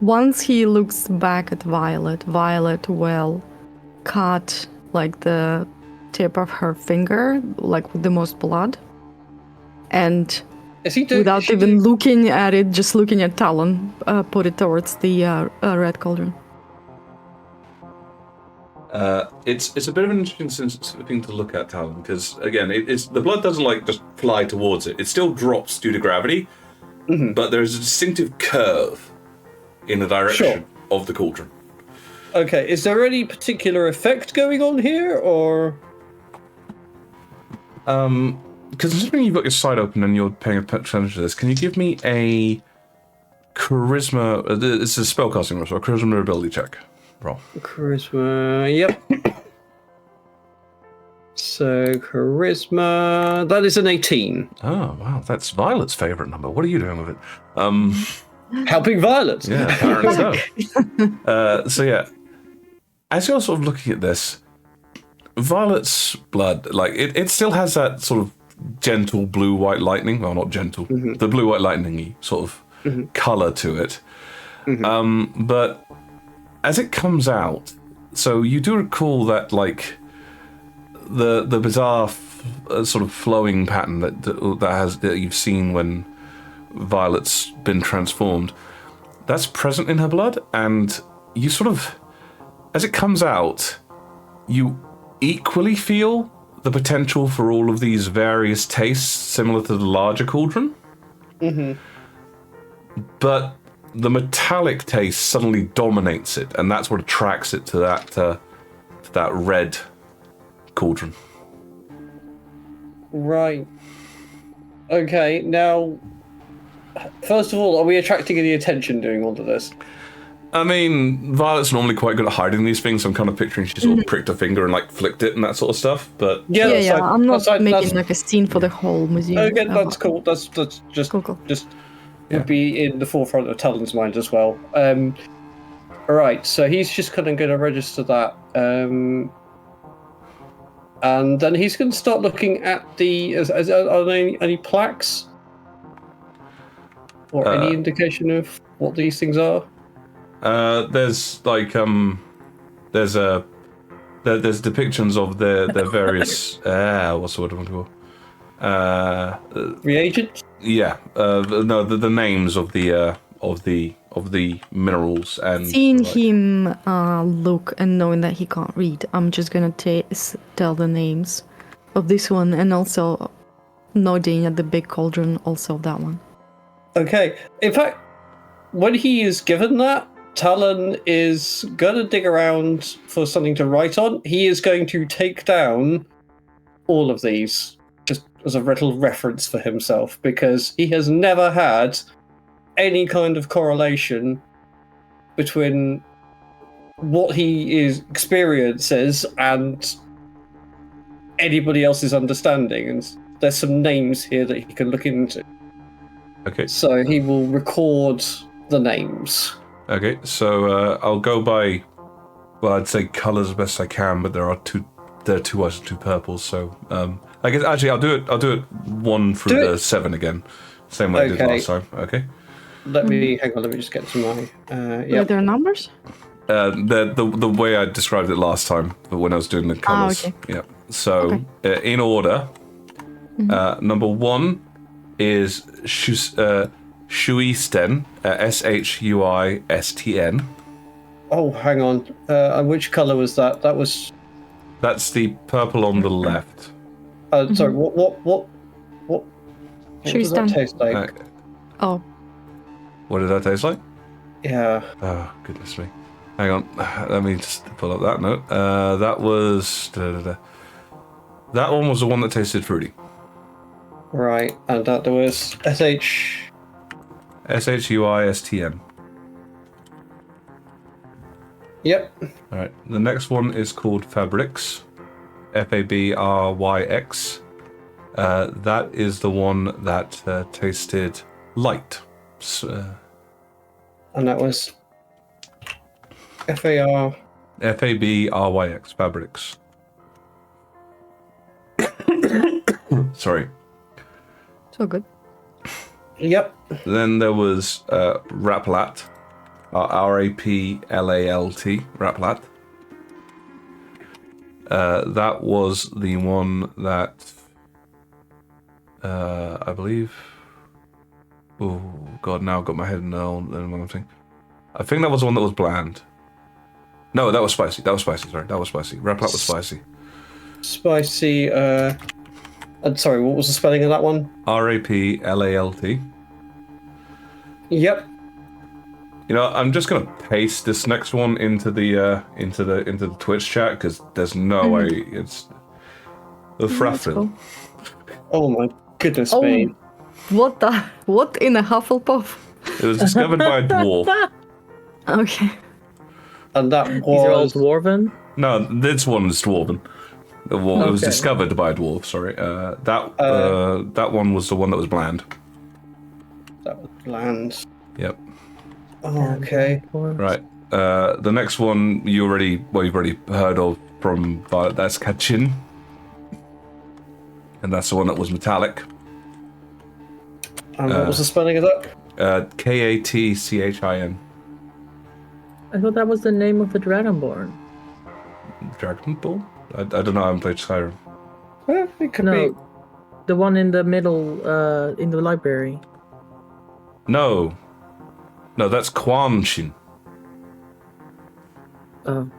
Once he looks back at Violet, Violet will cut like the tip of her finger, like with the most blood. And Is he doing, without even looking at it, just looking at Talon, put it towards the red cauldron. It's a bit of an interesting thing to look at, Talon, because again, it's the blood doesn't like just fly towards it. It still drops due to gravity, but there's a distinctive curve in the direction of the cauldron. Okay, is there any particular effect going on here, or? Considering you've got your side open and you're paying attention to this, can you give me a charisma? It's a spellcasting roll, so a charisma ability check. Roll. Charisma, yep. So, charisma, that is an 18. Oh, wow, that's Violet's favourite number. What are you doing with it? Helping Violet. Yeah, apparently so. So yeah, as you're sort of looking at this, Violet's blood, like, it still has that sort of gentle blue-white lightning. Well, not gentle. The blue-white lightning-y sort of colour to it. But as it comes out, so you do recall that, like, the bizarre sort of flowing pattern that you've seen when Violet's been transformed, that's present in her blood, and you sort of, as it comes out, you equally feel the potential for all of these various tastes similar to the larger cauldron. But the metallic taste suddenly dominates it, and that's what attracts it to that red cauldron. Right. Okay, now, first of all, are we attracting any attention doing all of this? I mean, Violet's normally quite good at hiding these things, so I'm kind of picturing she sort of pricked her finger and, like, flicked it and that sort of stuff, but... Yeah, I'm not making, like, a scene for the whole museum. Okay, that's cool. That's just... Cool. Just would be in the forefront of Talon's mind as well. Alright, so he's just kind of going to register that. And then he's going to start looking at the... Are there any plaques? Or any indication of what these things are? There's like there's depictions of their various what's the word I'm looking for? Reagents? Yeah. No, the names of the minerals and seeing him look and knowing that he can't read, I'm just gonna tell the names of this one, and also nodding at the big cauldron, also that one. Okay. In fact, when he is given that, Talon is going to dig around for something to write on. He is going to take down all of these, just as a little reference for himself, because he has never had any kind of correlation between what he experiences and anybody else's understanding. And there's some names here that he can look into. Okay. So he will record the names. Okay, so I'll go by, well, I'd say colours as best I can, but there are two whites and two purples. So I guess actually I'll do it one through the 7 again, same way I did last time. Okay. Let me hang on. Let me just get to my. Are there numbers? The way I described it last time, but when I was doing the colours. Okay. Yeah. So in order, number 1 is Shuisten, Shuistn. Oh, hang on. And which colour was that? That's the purple on the left. Sorry. What does that taste like? What did that taste like? Yeah. Oh, goodness me. Hang on. Let me just pull up that note. That was... That one was the one that tasted fruity. Right, and that was Shuistn. Yep. All right. The next one is called Fabrics. Fabryx. That is the one that tasted light. And that was FAR. FABRYX, fabrics. Sorry. So good. Yep. Then there was Raplat, RAPLALT, Raplat. That was the one that I believe. Oh God! Now I've got my head in the wrong thing. I think that was the one that was bland. No, that was spicy. Sorry, that was spicy. Raplat was spicy. Spicy. Sorry, what was the spelling of that one? RAPLALT. Yep. You know, I'm just gonna paste this next one into the Twitch chat because there's no way it's the Fraffel. Cool. Oh my goodness me. What in a Hufflepuff? It was discovered by a dwarf. Okay. And that These are all was dwarven. No, this one is dwarven. It was Okay. discovered by a dwarf. Sorry, that one was the one that was bland. bland. Yep. Oh, okay. Right. The next one you've already heard of from Violet. That's Kachin, and that's the one that was metallic. And what was the spelling of that? KATCHIN. I thought that was the name of the Dragonborn. Dragon Ball? I don't know. I haven't played Skyrim. Well, it could No, be. the one in the middle, in the library. No, that's Quanshin. Oh,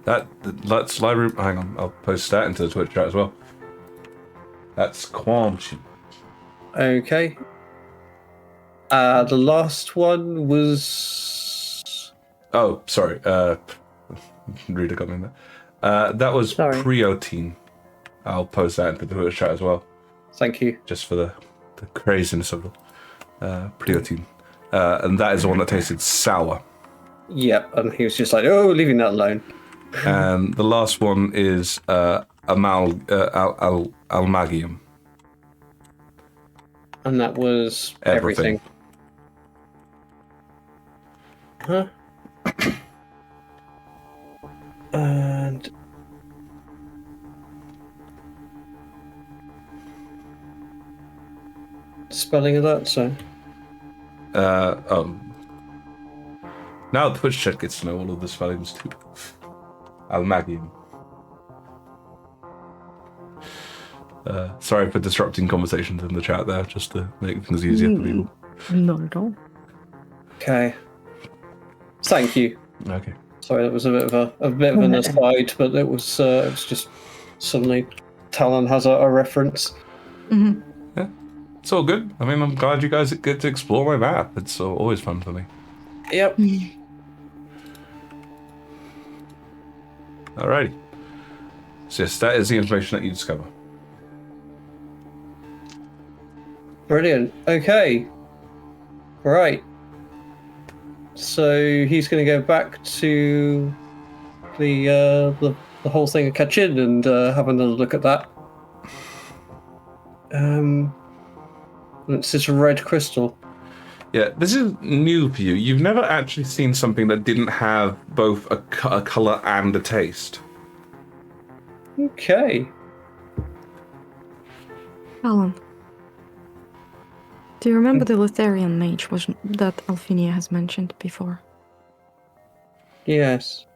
That's library. Hang on, I'll post that into the Twitch chat as well. That's Quanshin. Okay. The last one was. Oh, sorry. Reader got me in there. That was Sorry. Priotine. I'll post that into the Twitch chat as well, Thank you. just for the craziness of it. Priotine. And that is the one that tasted sour. Yep, and he was just like, oh, leaving that alone. And the last one is Almagium. And that was Everything. Huh? And spelling of that, so Now the Twitch chat gets to know all of the spellings too. Almagium. Sorry for disrupting conversations in the chat there, just to make things easier for people. Not at all. okay. Thank you. Okay. Sorry, that was a bit of an aside, but it was just suddenly Talon has a reference. It's all good. I mean, I'm glad you guys get to explore my map. It's always fun for me. Yep. Alrighty. So yes, that is the information that you discover. Brilliant. Okay. Right. So he's going to go back to the whole thing of Kachin and have another look at that. It's this red crystal. Yeah, this is new for you. You've never actually seen something that didn't have both a color and a taste. Okay. Alan, do you remember the Lutherian mage that Alfinia has mentioned before? Yes.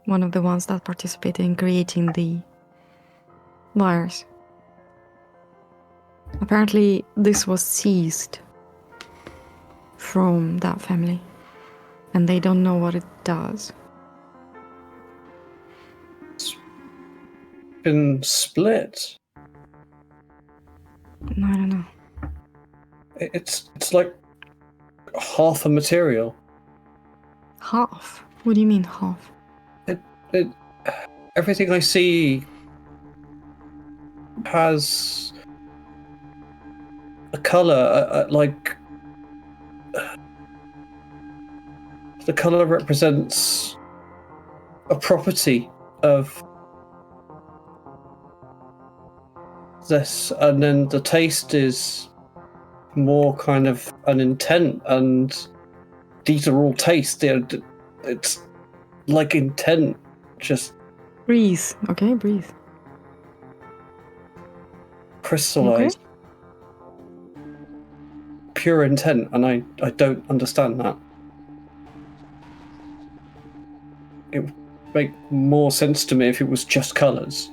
One of the ones that participated in creating the virus. Apparently, this was seized from that family, and they don't know what it does. Been split. I don't know. It's like half a material. Half? What do you mean half? Everything I see has a color, like the color represents a property of this, and then the taste is more kind of an intent, and these are all tastes. It's like intent, just Breathe. Okay, breathe. crystallized. Pure intent, and I don't understand that. It would make more sense to me if it was just colours.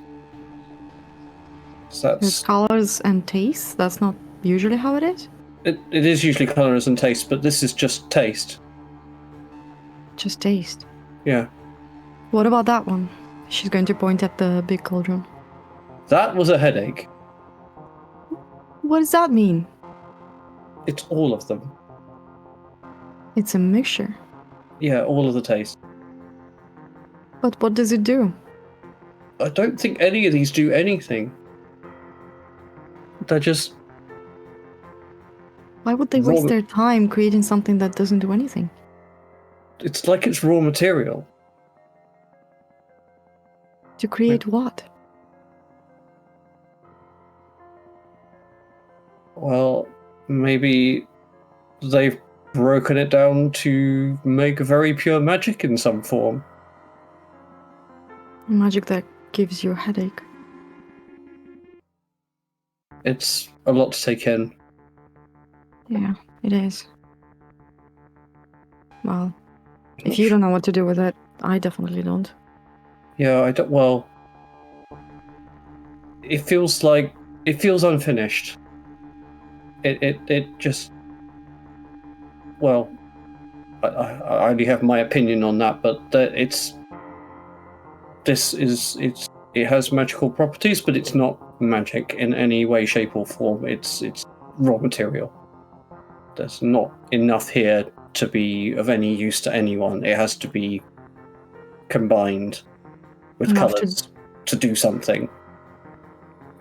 So There's that's colors and tastes. That's not usually how it is. it is usually colours and taste, but this is just taste. Just taste. Yeah. What about that one? She's going to point at the big cauldron. That was a headache. What does that mean? It's all of them. It's a mixture. Yeah, all of the taste. But what does it do? I don't think any of these do anything. They're just Why would they Raw waste ma- their time creating something that doesn't do anything? it's like it's raw material. To create what? Well, maybe they've broken it down to make very pure magic in some form. Magic that gives you a headache. It's a lot to take in. Yeah, it is. Well, if you don't know what to do with it, I definitely don't. Yeah, I don't. Well, it feels unfinished. It just. Well, I only have my opinion on that, but it has magical properties, but it's not magic in any way, shape, or form. It's raw material. There's not enough here to be of any use to anyone. It has to be combined with Enough colours to do something.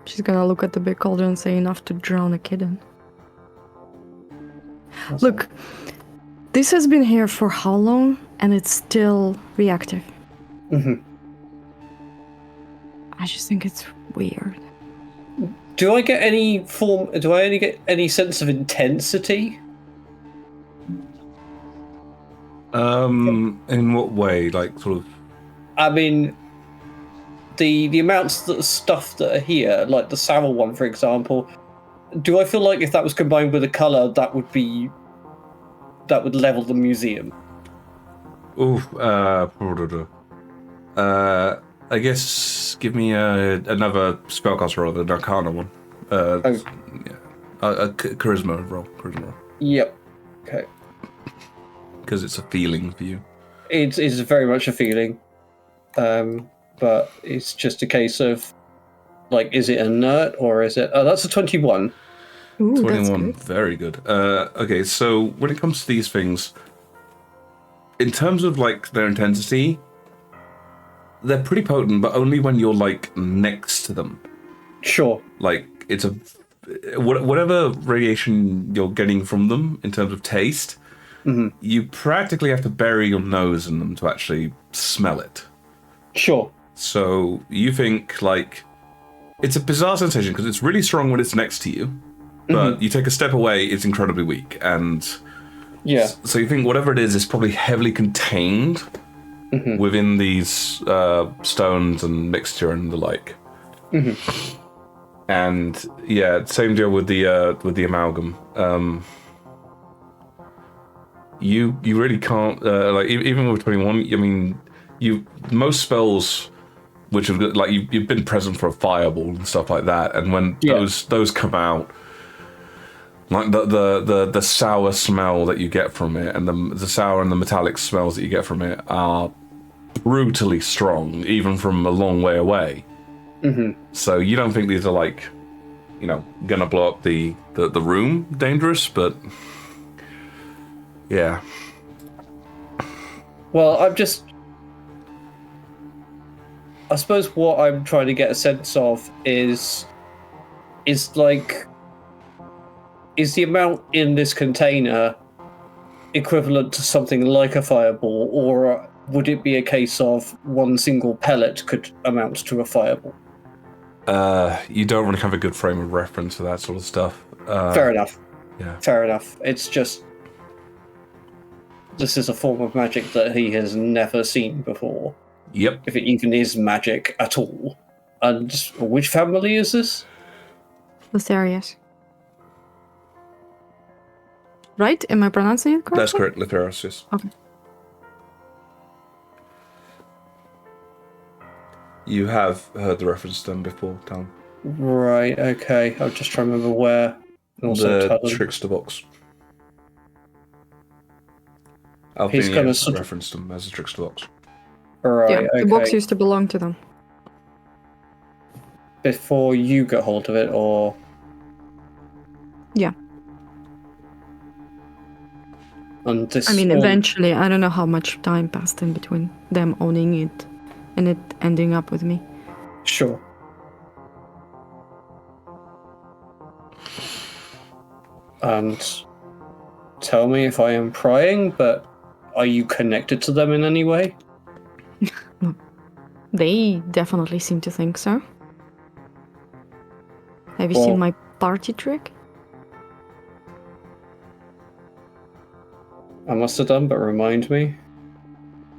She's gonna look at the big cauldron and say enough to drown a kid in. Look, this has been here for how long, and it's still reactive. Hmm. I just think it's weird. Do I get any form? Do I only get any sense of intensity? In what way? Like, sort of. I mean, the amounts of stuff that are here, like the sour one, for example. Do I feel like if that was combined with a color, that would level the museum? Oof. I guess give me another spellcaster roll, the Arcana one. Yeah. A charisma roll. Yep. Okay. Because it's a feeling for you. It is very much a feeling, but it's just a case of, like, is it inert or is it? Oh, that's a 21. Ooh, 21, that's good. very good. Okay, so when it comes to these things, in terms of like their intensity, they're pretty potent, but only when you're like next to them. Sure. Like it's whatever radiation you're getting from them in terms of taste, you practically have to bury your nose in them to actually smell it. Sure. So you think like it's a bizarre sensation because it's really strong when it's next to you, but you take a step away, it's incredibly weak, and yeah. So you think whatever it is probably heavily contained within these stones and mixture and the like. And yeah, same deal with the amalgam. You really can't like even with 21. I mean, most spells which have like you've been present for a fireball and stuff like that, and when those come out, like the sour smell that you get from it, and the sour and the metallic smells that you get from it are brutally strong, even from a long way away. So you don't think these are like, gonna blow up the room dangerous, but yeah. Well, I suppose what I'm trying to get a sense of is the amount in this container equivalent to something like a fireball, or would it be a case of one single pellet could amount to a fireball? You don't really have a good frame of reference for that sort of stuff. Fair enough. Yeah. Fair enough. It's just this is a form of magic that he has never seen before. Yep. If it even is magic at all. And which family is this? Litharius. Right? Am I pronouncing it correctly? That's correct, Litharius, yes. Okay. You have heard the reference to them before, Talon. Right, okay. I'm just trying to remember where. And also The Talon. trickster box. He's Althenia gonna sort of- referenced them as a trickster box. Right, Yeah, okay. the box used to belong to them. Before you got hold of it, or... Yeah. And this I mean, all- eventually, I don't know how much time passed in between them owning it and it ending up with me. Sure. And tell me if I am prying, but are you connected to them in any way? They definitely seem to think so. Have you Well- seen my party trick? I must have done, but remind me.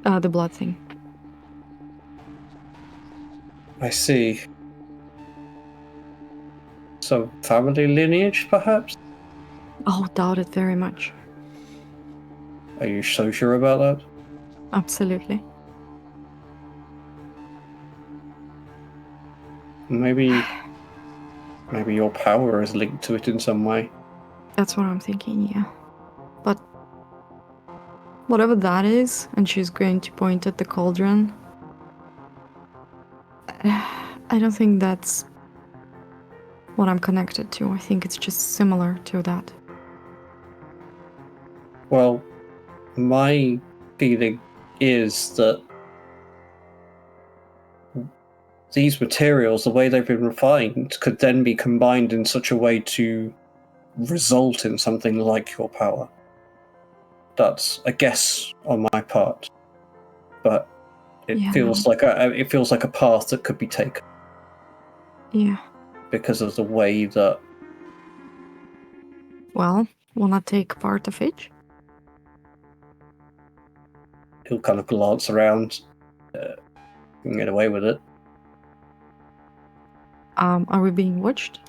The blood thing. I see. Some family lineage, perhaps? Oh, doubt it very much. Are you so sure about that? Absolutely. Maybe your power is linked to it in some way. That's what I'm thinking, yeah. But whatever that is, and she's going to point at the cauldron, I don't think that's what I'm connected to. I think it's just similar to that. Well, my feeling is that these materials, the way they've been refined, could then be combined in such a way to result in something like your power. That's a guess on my part, but it Yeah, feels like a path that could be taken Yeah. because of the way that. Well, wanna take part of it? He'll kind of glance around and get away with it. Are we being watched?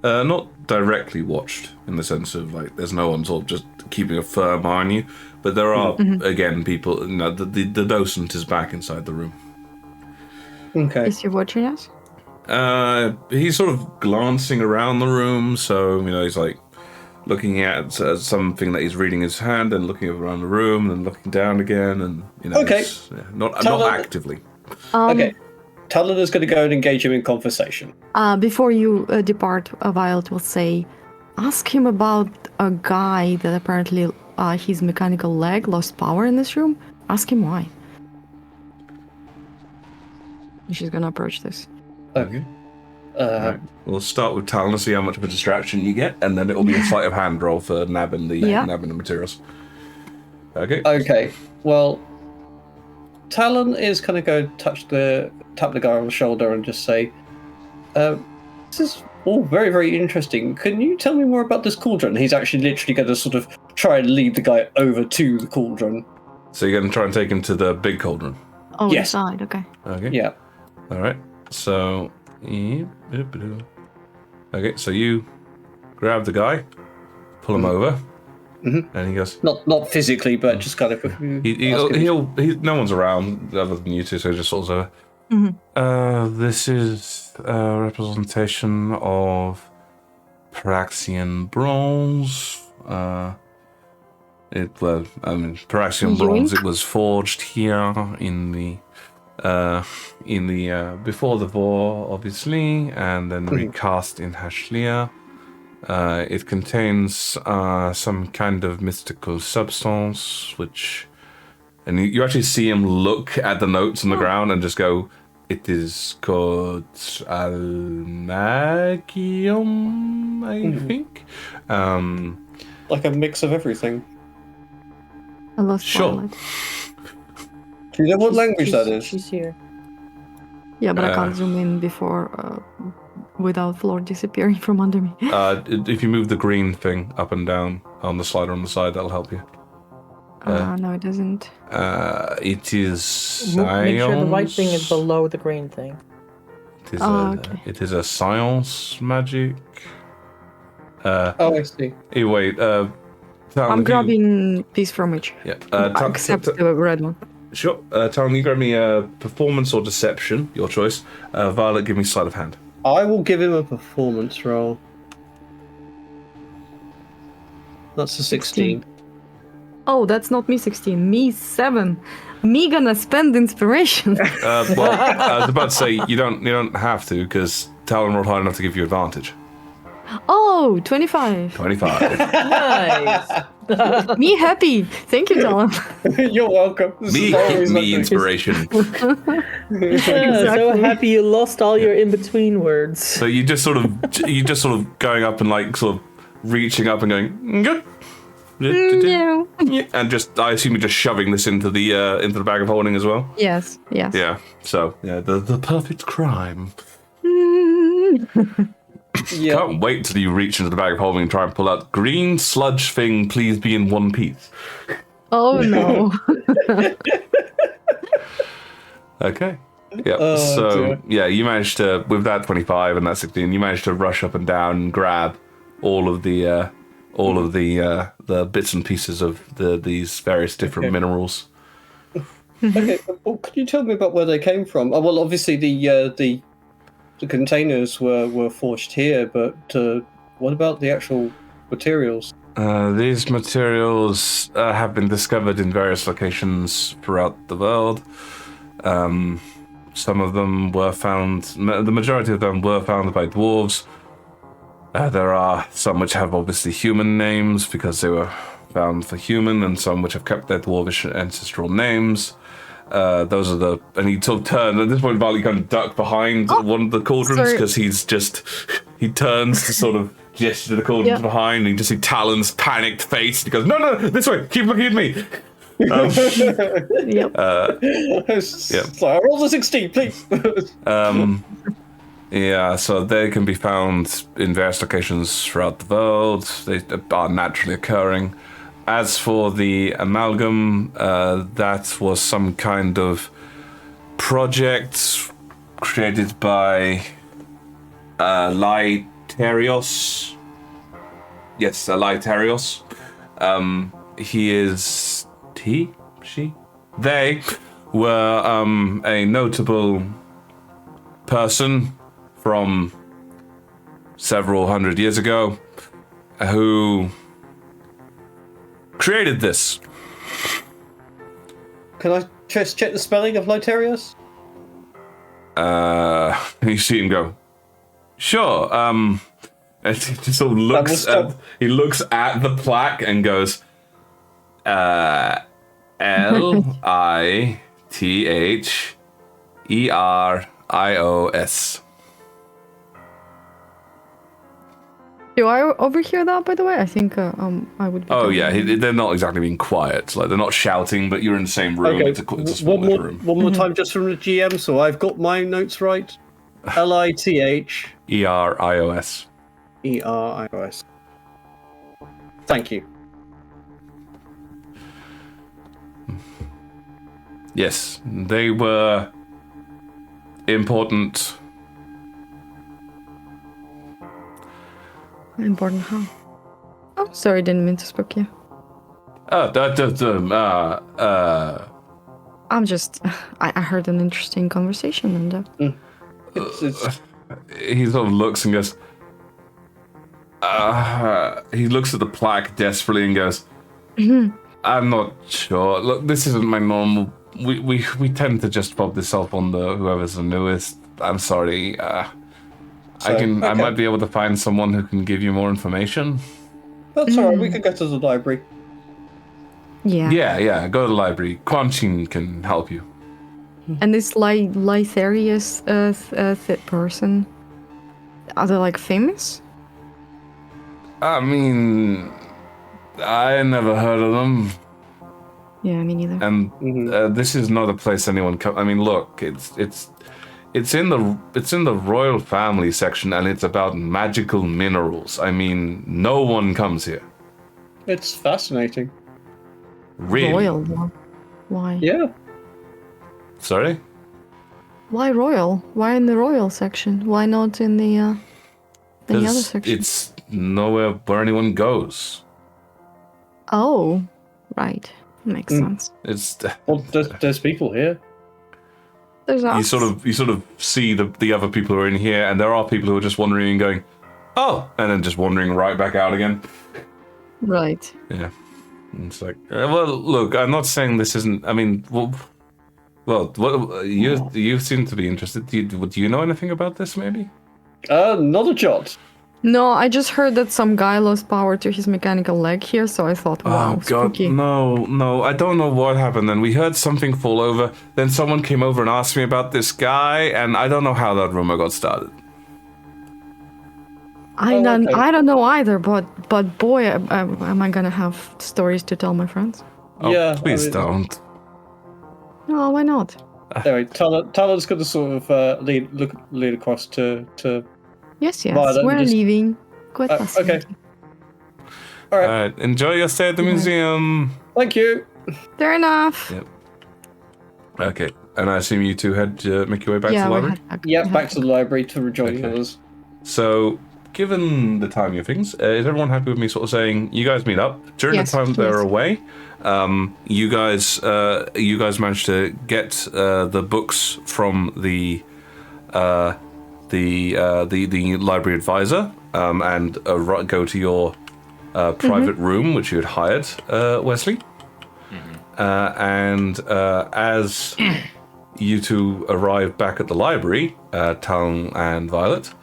Not directly watched in the sense of like there's no one sort of just keeping a firm eye on you, but there are again people. The docent is back inside the room. Okay. Is he watching us? He's sort of glancing around the room, so he's like looking at something that he's reading in his hand, and looking around the room, and looking down again, and Okay. not actively. Okay. Talon is going to go and engage him in conversation. Before you depart, Violet will say, ask him about a guy that apparently his mechanical leg lost power in this room. Ask him why. She's gonna approach this. Okay. Right. We'll start with Talon and see how much of a distraction you get, and then it will be a sleight of hand roll for nabbing the materials. Okay. Okay. Well, Talon is going to go tap the guy on the shoulder and just say, "This is all very, very interesting. Can you tell me more about this cauldron?" He's actually literally going to sort of try and lead the guy over to the cauldron. So you're going to try and take him to the big cauldron. Oh, Yes. the side, okay. Okay. Yeah. All right. So, okay. So you grab the guy, pull him over, and he goes. Not physically, but just kind of. No one's around other than you two, so he just sort of. This is a representation of Praxian bronze. Praxian bronze. It was forged here in the before the war, obviously, and then recast in Hashlia. It contains some kind of mystical substance, and you actually see him look at the notes on the ground and just go, it is called Almagium, I think. Like a mix of everything. I lost Sure. Violet. Do you know what language that is? She's here. Yeah, but I can't zoom in before without floor disappearing from under me. If you move the green thing up and down on the slider on the side, that'll help you. No, it doesn't. It is Make sure the white science. thing is below the green thing. Okay. It is a science magic. I see. Hey, wait. Talon, I'm grabbing piece from each. Yeah. Except the red one. Sure. Talon, you grab me a performance or deception, your choice. Violet, give me sleight of hand. I will give him a performance roll. That's a 16. Oh, that's not me 16. Me 7. Me gonna spend inspiration. Well, I was about to say you don't have to because Talon rolled hard enough to give you advantage. Oh, 25. 25. Nice. Me happy. Thank you, Talon. You're welcome. This me is give always me like this. inspiration. So happy you lost all your in-between words. So you just sort of going up and like sort of reaching up and going good. No. And just I assume you're just shoving this into the bag of holding as well. Yes. Yeah. So yeah, the perfect crime. Yeah. Can't wait till you reach into the bag of holding and try and pull out green sludge thing. Please be in one piece. Oh no. Okay. Yeah. Oh, so dear. yeah, you managed to with that 25 and that 16, you managed to rush up and down and grab all of the bits and pieces of these various different minerals. Okay. Well, could you tell me about where they came from? Oh, well, obviously the containers were forged here, but what about the actual materials? These materials have been discovered in various locations throughout the world. Some of them were found, the majority of them were found by dwarves. There are some which have obviously human names because they were found for human, and some which have kept their dwarvish ancestral names. Those are and he sort of turned, at this point Vali kind of ducked behind one of the cauldrons because he turns to sort of gesture to the cauldrons behind, and you just see Talon's panicked face. He goes, no, this way, keep looking at me. Yep. So I rolled a 16, please. Yeah, so they can be found in various locations throughout the world. They are naturally occurring. As for the amalgam, that was some kind of project created by Lyterios. Yes, Lyterios. They were a notable person from several hundred years ago who created this. Can I just check the spelling of Lyterius? You see him go, sure. And he just sort of looks he looks at the plaque and goes, Lithierios. Do I overhear that, by the way? I think I would be. Oh yeah, they're not exactly being quiet. Like they're not shouting, but you're in the same room. Okay, It's a small room. one more time just from the GM, so I've got my notes right. Lithierios. Erios. Thank you. Yes, they were important. Important how? Oh, sorry, didn't mean to spook you. I'm just. I heard an interesting conversation and. It's He sort of looks and goes. He looks at the plaque desperately and goes, I'm not sure. Look, this isn't my normal. We tend to just pop this up on the whoever's the newest. I'm sorry. I might be able to find someone who can give you more information. That's alright, we could go to the library. Yeah. Yeah, go to the library. Quan Chin can help you. And this Lytherius person, are they like famous? I mean, I never heard of them. Yeah, me neither. And this is not a place anyone I mean, look, it's It's in the royal family section, and it's about magical minerals. I mean, no one comes here. It's fascinating. Really? Royal. Why? Yeah. Sorry? Why royal? Why in the royal section? Why not in the other 'Cause section? it's nowhere where anyone goes. Oh, right. Makes sense. It's Well, there's people here. There's you us. sort of see the other people who are in here, and there are people who are just wandering and going, oh, and then just wandering right back out again. Right. Yeah. And it's like, well, look, I'm not saying this isn't. I mean, you seem to be interested. Do you know anything about this? Maybe. Not a jot. No, I just heard that some guy lost power to his mechanical leg here, so I thought, wow, Oh God, spooky. no! I don't know what happened. Then we heard something fall over. Then someone came over and asked me about this guy, and I don't know how that rumor got started. I Oh, don't, okay. I don't know either, but boy, am I gonna have stories to tell my friends? Oh, Yeah, please I mean- don't. No, why not? Anyway, Talon's going to sort of lead across to. Yes, Violet, we're just- leaving. Quite okay. fascinating. All right. All right, enjoy your stay at the museum. Thank you. Fair enough. Yep. Okay, and I assume you two make your way back to Yeah, the we library. head back. Yeah, we back head to the library to rejoin the Okay. others. So, given the timing of things, is everyone happy with me sort of saying you guys meet up during Yes, the time they're please. away? You guys managed to get the books from the library advisor and go to your private room, which you had hired, Wesley. And as you two arrive back at the library, Talon and Violet,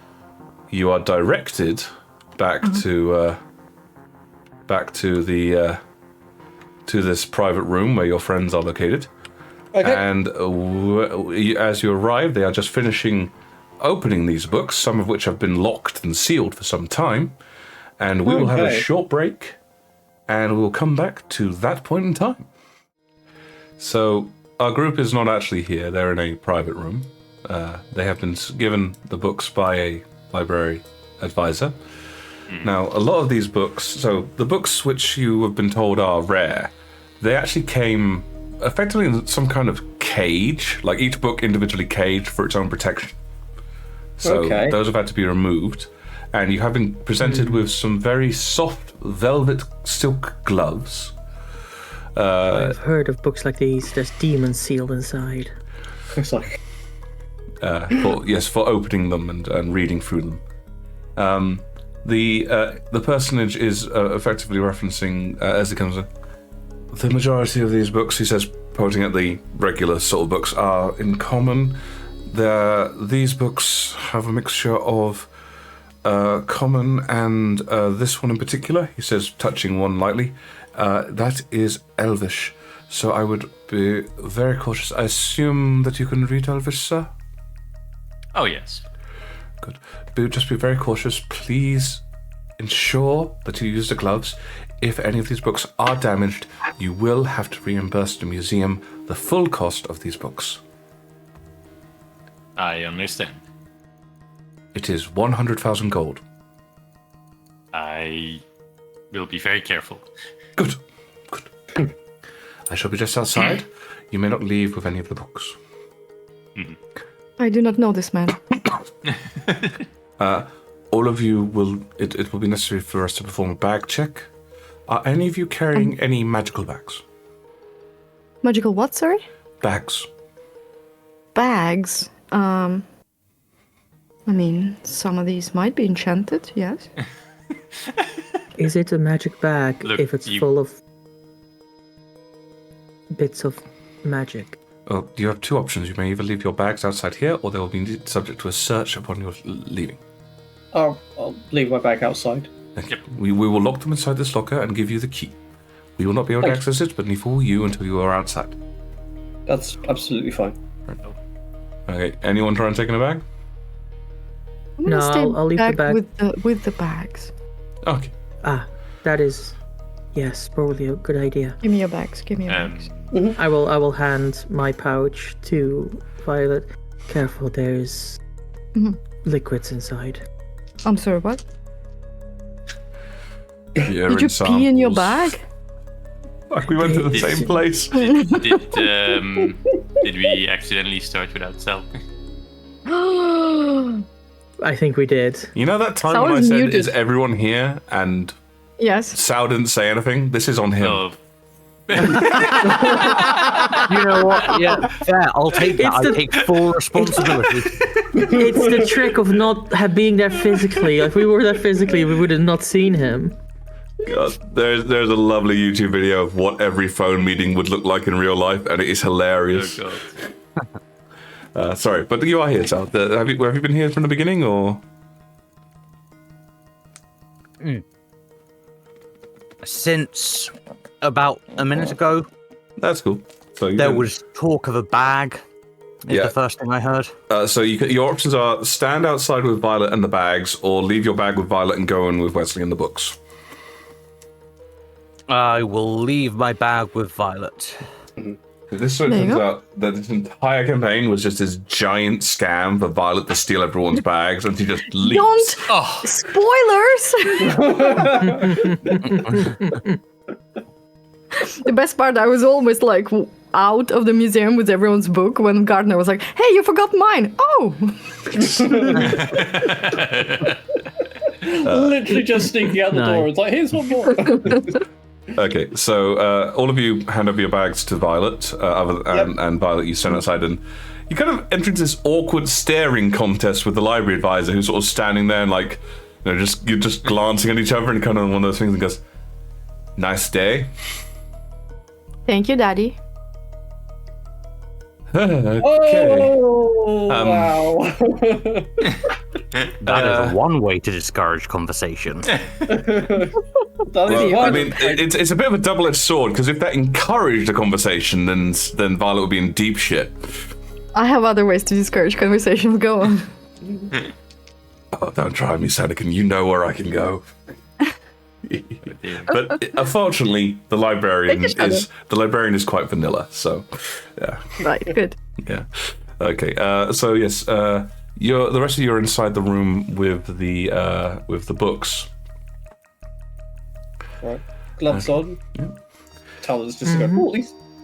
you are directed back to the to this private room where your friends are located. Okay. And as you arrive, they are just finishing opening these books, some of which have been locked and sealed for some time. And we will have a Okay. short break, and we will come back to that point in time. So our group is not actually here; they're in a private room. They have been given the books by a library advisor. Now, a lot of these books, so the books which you have been told are rare, they actually came effectively in some kind of cage, like each book individually caged for its own protection. So Okay. those have had to be removed, and you have been presented with some very soft velvet silk gloves. I've heard of books like these. There's demons sealed inside. It's like for opening them and reading through them. The personage is effectively referencing as it comes. The majority of these books, he says, pointing at the regular sort of books, are in common. These books have a mixture of common and this one in particular. He says, touching one lightly. That is Elvish. So I would be very cautious. I assume that you can read Elvish, sir? Oh, yes. Good. Just be very cautious. Please ensure that you use the gloves. If any of these books are damaged, you will have to reimburse the museum the full cost of these books. I understand. It is 100,000 gold. I will be very careful. Good. Good. I shall be just outside. You may not leave with any of the books. I do not know this man. All of you will... It will be necessary for us to perform a bag check. Are any of you carrying any magical bags? Magical what, sorry? Bags. Bags. I mean, some of these might be enchanted, yes. Is it a magic bag Look, if it's full of bits of magic? Well, you have two options. You may either leave your bags outside here, or they will be subject to a search upon your leaving. I'll leave my bag outside. Okay. We will lock them inside this locker and give you the key. We will not be able to Thank access it, but neither will you until you are outside. That's absolutely fine. Okay, anyone try and take in a bag? I'm gonna No, stay I'll leave the back bag. with the bags. Okay. Ah, that is, yes, probably a good idea. Give me your bags. Give me your bags. I will hand my pouch to Violet. Careful, there's liquids inside. I'm sorry, what? Urine Did you pee in your samples. bag? Like we went to the same place. Did we accidentally start without Sal? I think we did. You know that time Sal when I is said, muted. is everyone here? And Yes. Sal didn't say anything? This is on him. Oh, You know what? Yeah, fair. I'll take that. I take full responsibility. It's the trick of not being there physically. If we were there physically, we would have not seen him. God, there's a lovely YouTube video of what every phone meeting would look like in real life, and it is hilarious. oh God. Sorry, but you are here, Sal. Have you been here from the beginning, or? Since about a minute ago, That's cool. So you there can- was talk of a bag. Is Yeah. the first thing I heard. So your options are stand outside with Violet and the bags, or leave your bag with Violet and go in with Wesley and the books. I will leave my bag with Violet. This sort of There you turns go. out that this entire campaign was just this giant scam for Violet to steal everyone's bags, and she just leaves. Don't! Oh, Spoilers! The best part, I was almost like out of the museum with everyone's book when Gardner was like, "Hey, you forgot mine!" Oh! Literally just sneaking out the No. door. It's like, here's one more. Okay, so all of you hand over your bags to Violet, and Violet you stand outside, and you kind of enter into this awkward staring contest with the library advisor, who's sort of standing there and like, you're just glancing at each other, and kind of one of those things, and goes, "Nice day." Thank you, Daddy. Okay. Oh, wow. That is one way to discourage conversation. That Well, is I one. mean, it's a bit of a double-edged sword, because if that encouraged a conversation, then Violet would be in deep shit. I have other ways to discourage conversations. Go on. Oh, don't try me, Sanakan. You know where I can go. But unfortunately, the librarian is quite vanilla. So, yeah, Right, good. yeah. Okay. So yes, the rest of you are inside the room with the books. Right. Gloves on. Talon's just going, oh,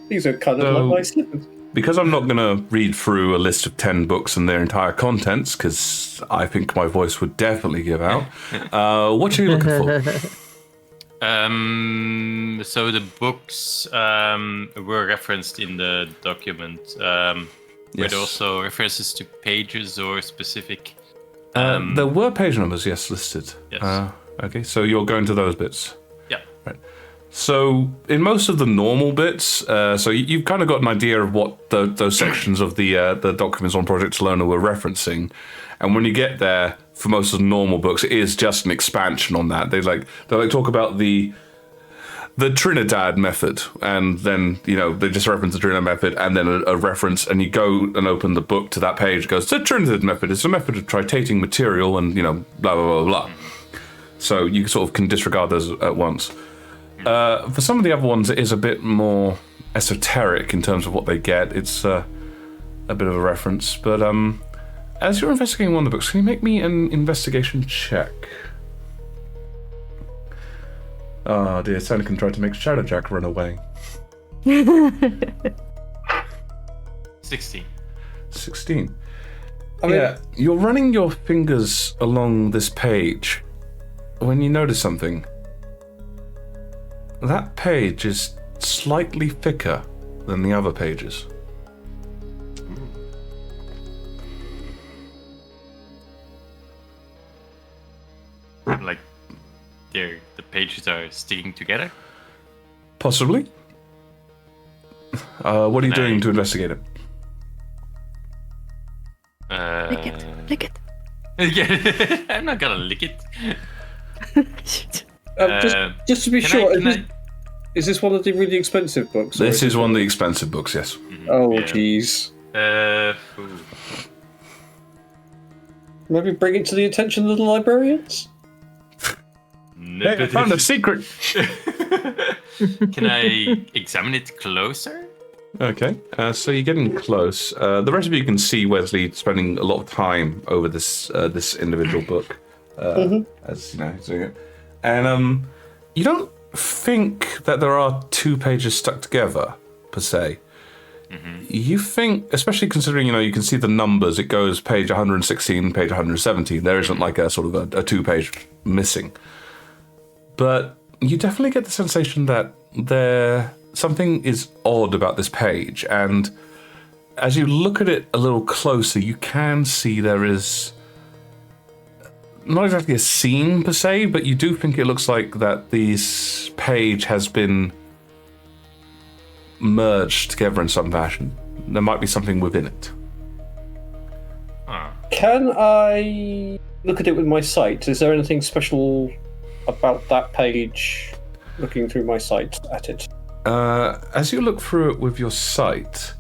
these are kind of So- like my slippers. Because I'm not going to read through a list of 10 books and their entire contents, because I think my voice would definitely give out. What are you looking for? So the books were referenced in the document. Were Yes. there also references to pages or specific? There were page numbers, yes, listed. Yes. Okay, so you're going to those bits. Yeah. So in most of the normal bits, so you've kind of got an idea of what those sections of the documents on Project Learner were referencing, and when you get there, for most of the normal books, it is just an expansion on that. They talk about the Trinidad method, and then they just reference the Trinidad method, and then a reference, and you go and open the book to that page. It goes, the Trinidad method is a method of tritating material, and blah blah blah blah. So you sort of can disregard those at once. For some of the other ones, it is a bit more esoteric in terms of what they get. It's a bit of a reference. But as you're investigating one of the books, can you make me an investigation check? Oh dear, Sanakan tried to make Shadowjack run away. 16. 16. I mean, Yeah, you're running your fingers along this page when you notice something. That page is slightly thicker than the other pages. Like, the pages are sticking together. Possibly. What are you Can doing I- to investigate it? Lick it. Lick it. Yeah, I'm not gonna lick it. Just to be Can sure, I- is this one of the really expensive books? or This is it- one of the expensive books, yes. Oh, Yeah. jeez. Ooh. Maybe bring it to the attention of the librarians? Hey, I found a secret! Can I examine it closer? Okay, so you're getting close. The rest of you can see Wesley spending a lot of time over this this individual book, as you know, he's doing it. And you don't think that there are 2 pages stuck together per se. You think, especially considering you can see the numbers, it goes page 116, page 117. There isn't like a sort of a 2-page missing, but you definitely get the sensation that something is odd about this page, and as you look at it a little closer, you can see there is not exactly a scene per se, but you do think it looks like that this page has been merged together in some fashion. There might be something within it. Can I look at it with my sight? Is there anything special about that page looking through my sight at it? As you look through it with your sight,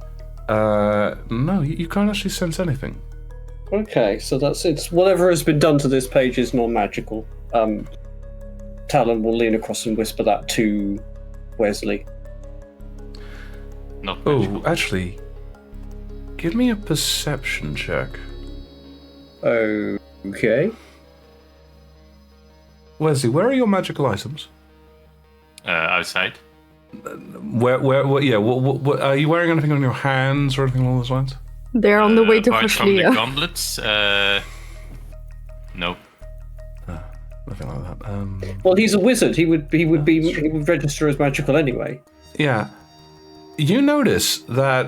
no, you can't actually sense anything. Okay, so it's whatever has been done to this page is non-magical. Talon will lean across and whisper that to Wesley. Not magical. Oh, actually, give me a perception check. Okay. Wesley, where are your magical items? Outside. Where yeah, what, are you wearing anything on your hands or anything along those lines? They're on the way to Apart from the Hushlia. gauntlets, no. Nothing like that. Well, he's a wizard. He would register as magical anyway. Yeah. You notice that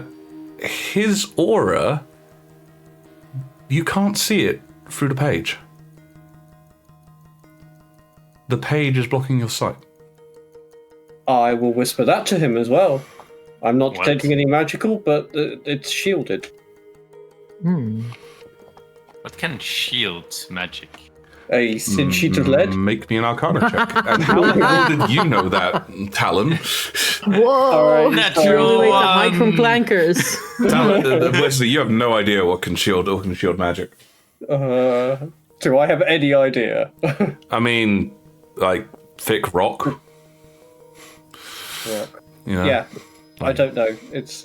his aura, you can't see it through the page. The page is blocking your sight. I will whisper that to him as well. I'm not What? detecting any magical, but it's shielded. What can shield magic? A thin sheet of lead. Make me an Arcana check. And how the hell did you know that, Talon? Whoa! Alright. Natural Wait to hide from one. clankers. Talon, Wesley, you have no idea what can shield magic. Do I have any idea? I mean, like thick rock. You know? Yeah, I don't know. It's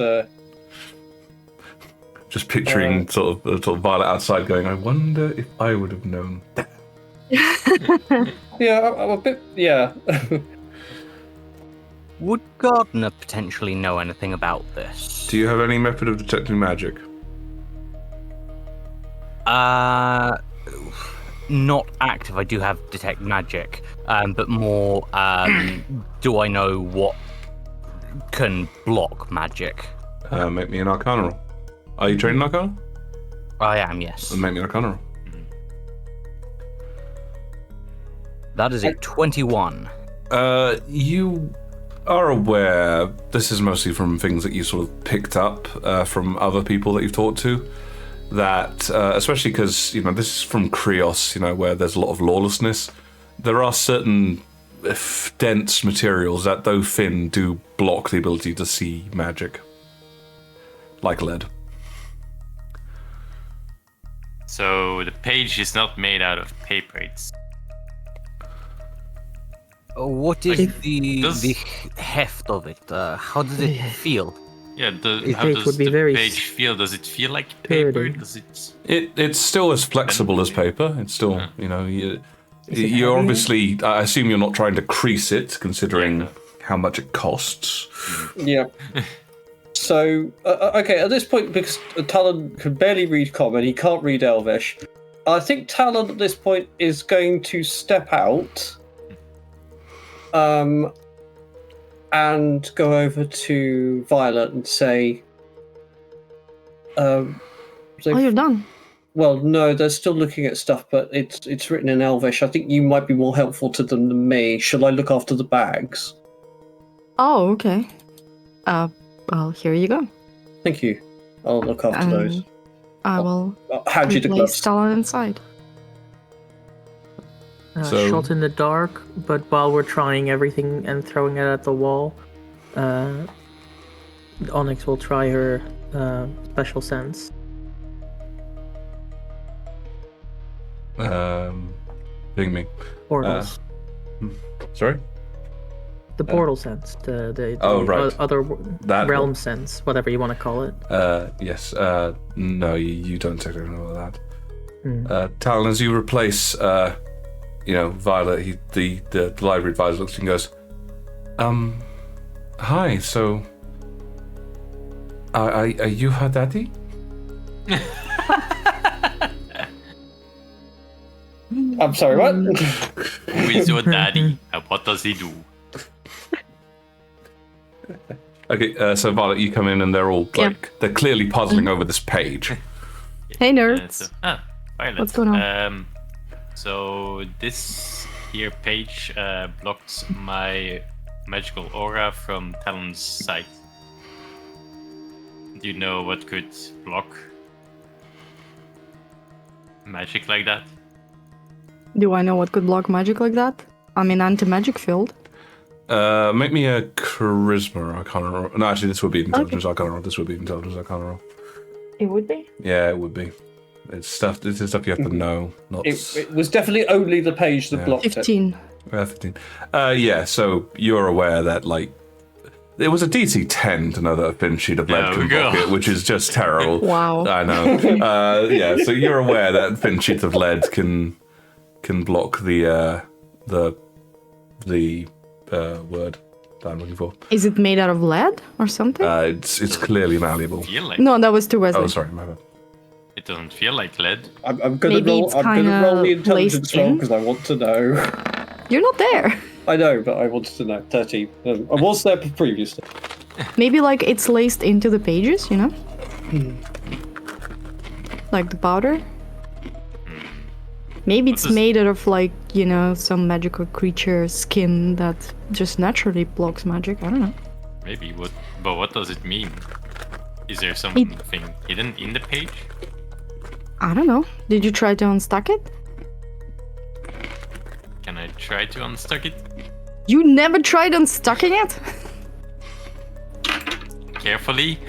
Just picturing sort of Violet outside going, I wonder if I would have known. yeah, I'm a bit yeah. Would Gardner potentially know anything about this? Do you have any method of detecting magic? Not active. I do have detect magic, but more. Do I know what can block magic? Make me an Arcana roll. Are you trained in Arcana? I am, yes. Make me an Arcana roll. That is a 21. You are aware, this is mostly from things that you sort of picked up from other people that you've talked to, that, especially because, this is from Krios, where there's a lot of lawlessness, there are certain dense materials that, though thin, do block the ability to see magic. Like lead. So the page is not made out of paper. It's What is Like, the heft of it? How does it feel? yeah. The How page does would be the very page feel? Does it feel like paper? sturdy. Does it? It's still as flexible as paper. It's still, you're obviously, I assume you're not trying to crease it, considering how much it costs. Yeah. So, okay, at this point, because Talon can barely read Common, he can't read Elvish, I think Talon at this point is going to step out and go over to Violet and say... Oh, you're done. Well, no, they're still looking at stuff, but it's written in Elvish. I think you might be more helpful to them than me. Shall I look after the bags? Oh, okay. Well, here you go. Thank you. I'll look after those. I will I'll hand you the place gloves. Talon inside. So- Shot in the dark, but while we're trying everything and throwing it at the wall, Onyx will try her special sense. Ping me. Portals. Sorry? The portal sense, the right. other That realm one. sense, whatever you want to call it. Yes. No, you don't take anything of that. Talon, as you replace, Violet, the library advisor looks at you and goes, hi. So, are you her daddy? I'm sorry, what? Who is your daddy and what does he do? Okay, so Violet, you come in and they're all they're clearly puzzling over this page. Hey, nerds. Violet. What's going on? So this here page blocks my magical aura from Talon's sight. Do you know what could block magic like that? Do I know what could block magic like that? I'm in anti-magic field. Make me a charisma arcana roll. No, actually, this would be intelligence arcana roll. This would be intelligence arcana roll. It would be? Yeah, it would be. It's stuff. This is stuff you have to know. Not. It was definitely only the page that blocked 15. 15. Yeah. So you're aware that it was a DC 10 to know that a thin sheet of lead can block it, which is just terrible. Wow. I know. Yeah. So you're aware that thin sheets of lead can block the word that I'm looking for. Is it made out of lead or something? It's clearly malleable. No, that was too Wesley. Oh, sorry, my bad. It doesn't feel like lead. I'm gonna Maybe roll. it's I'm gonna roll the kinda intelligence placed roll in? because I want to know. You're not there. I know, but I wanted to know. 13. I was there previously. Maybe it's laced into the pages, Like the powder. Maybe it's made out of some magical creature skin that just naturally blocks magic. I don't know. Maybe. But what does it mean? Is there something hidden in the page? I don't know. Did you try to unstuck it? Can I try to unstuck it? You never tried unstucking it? Carefully.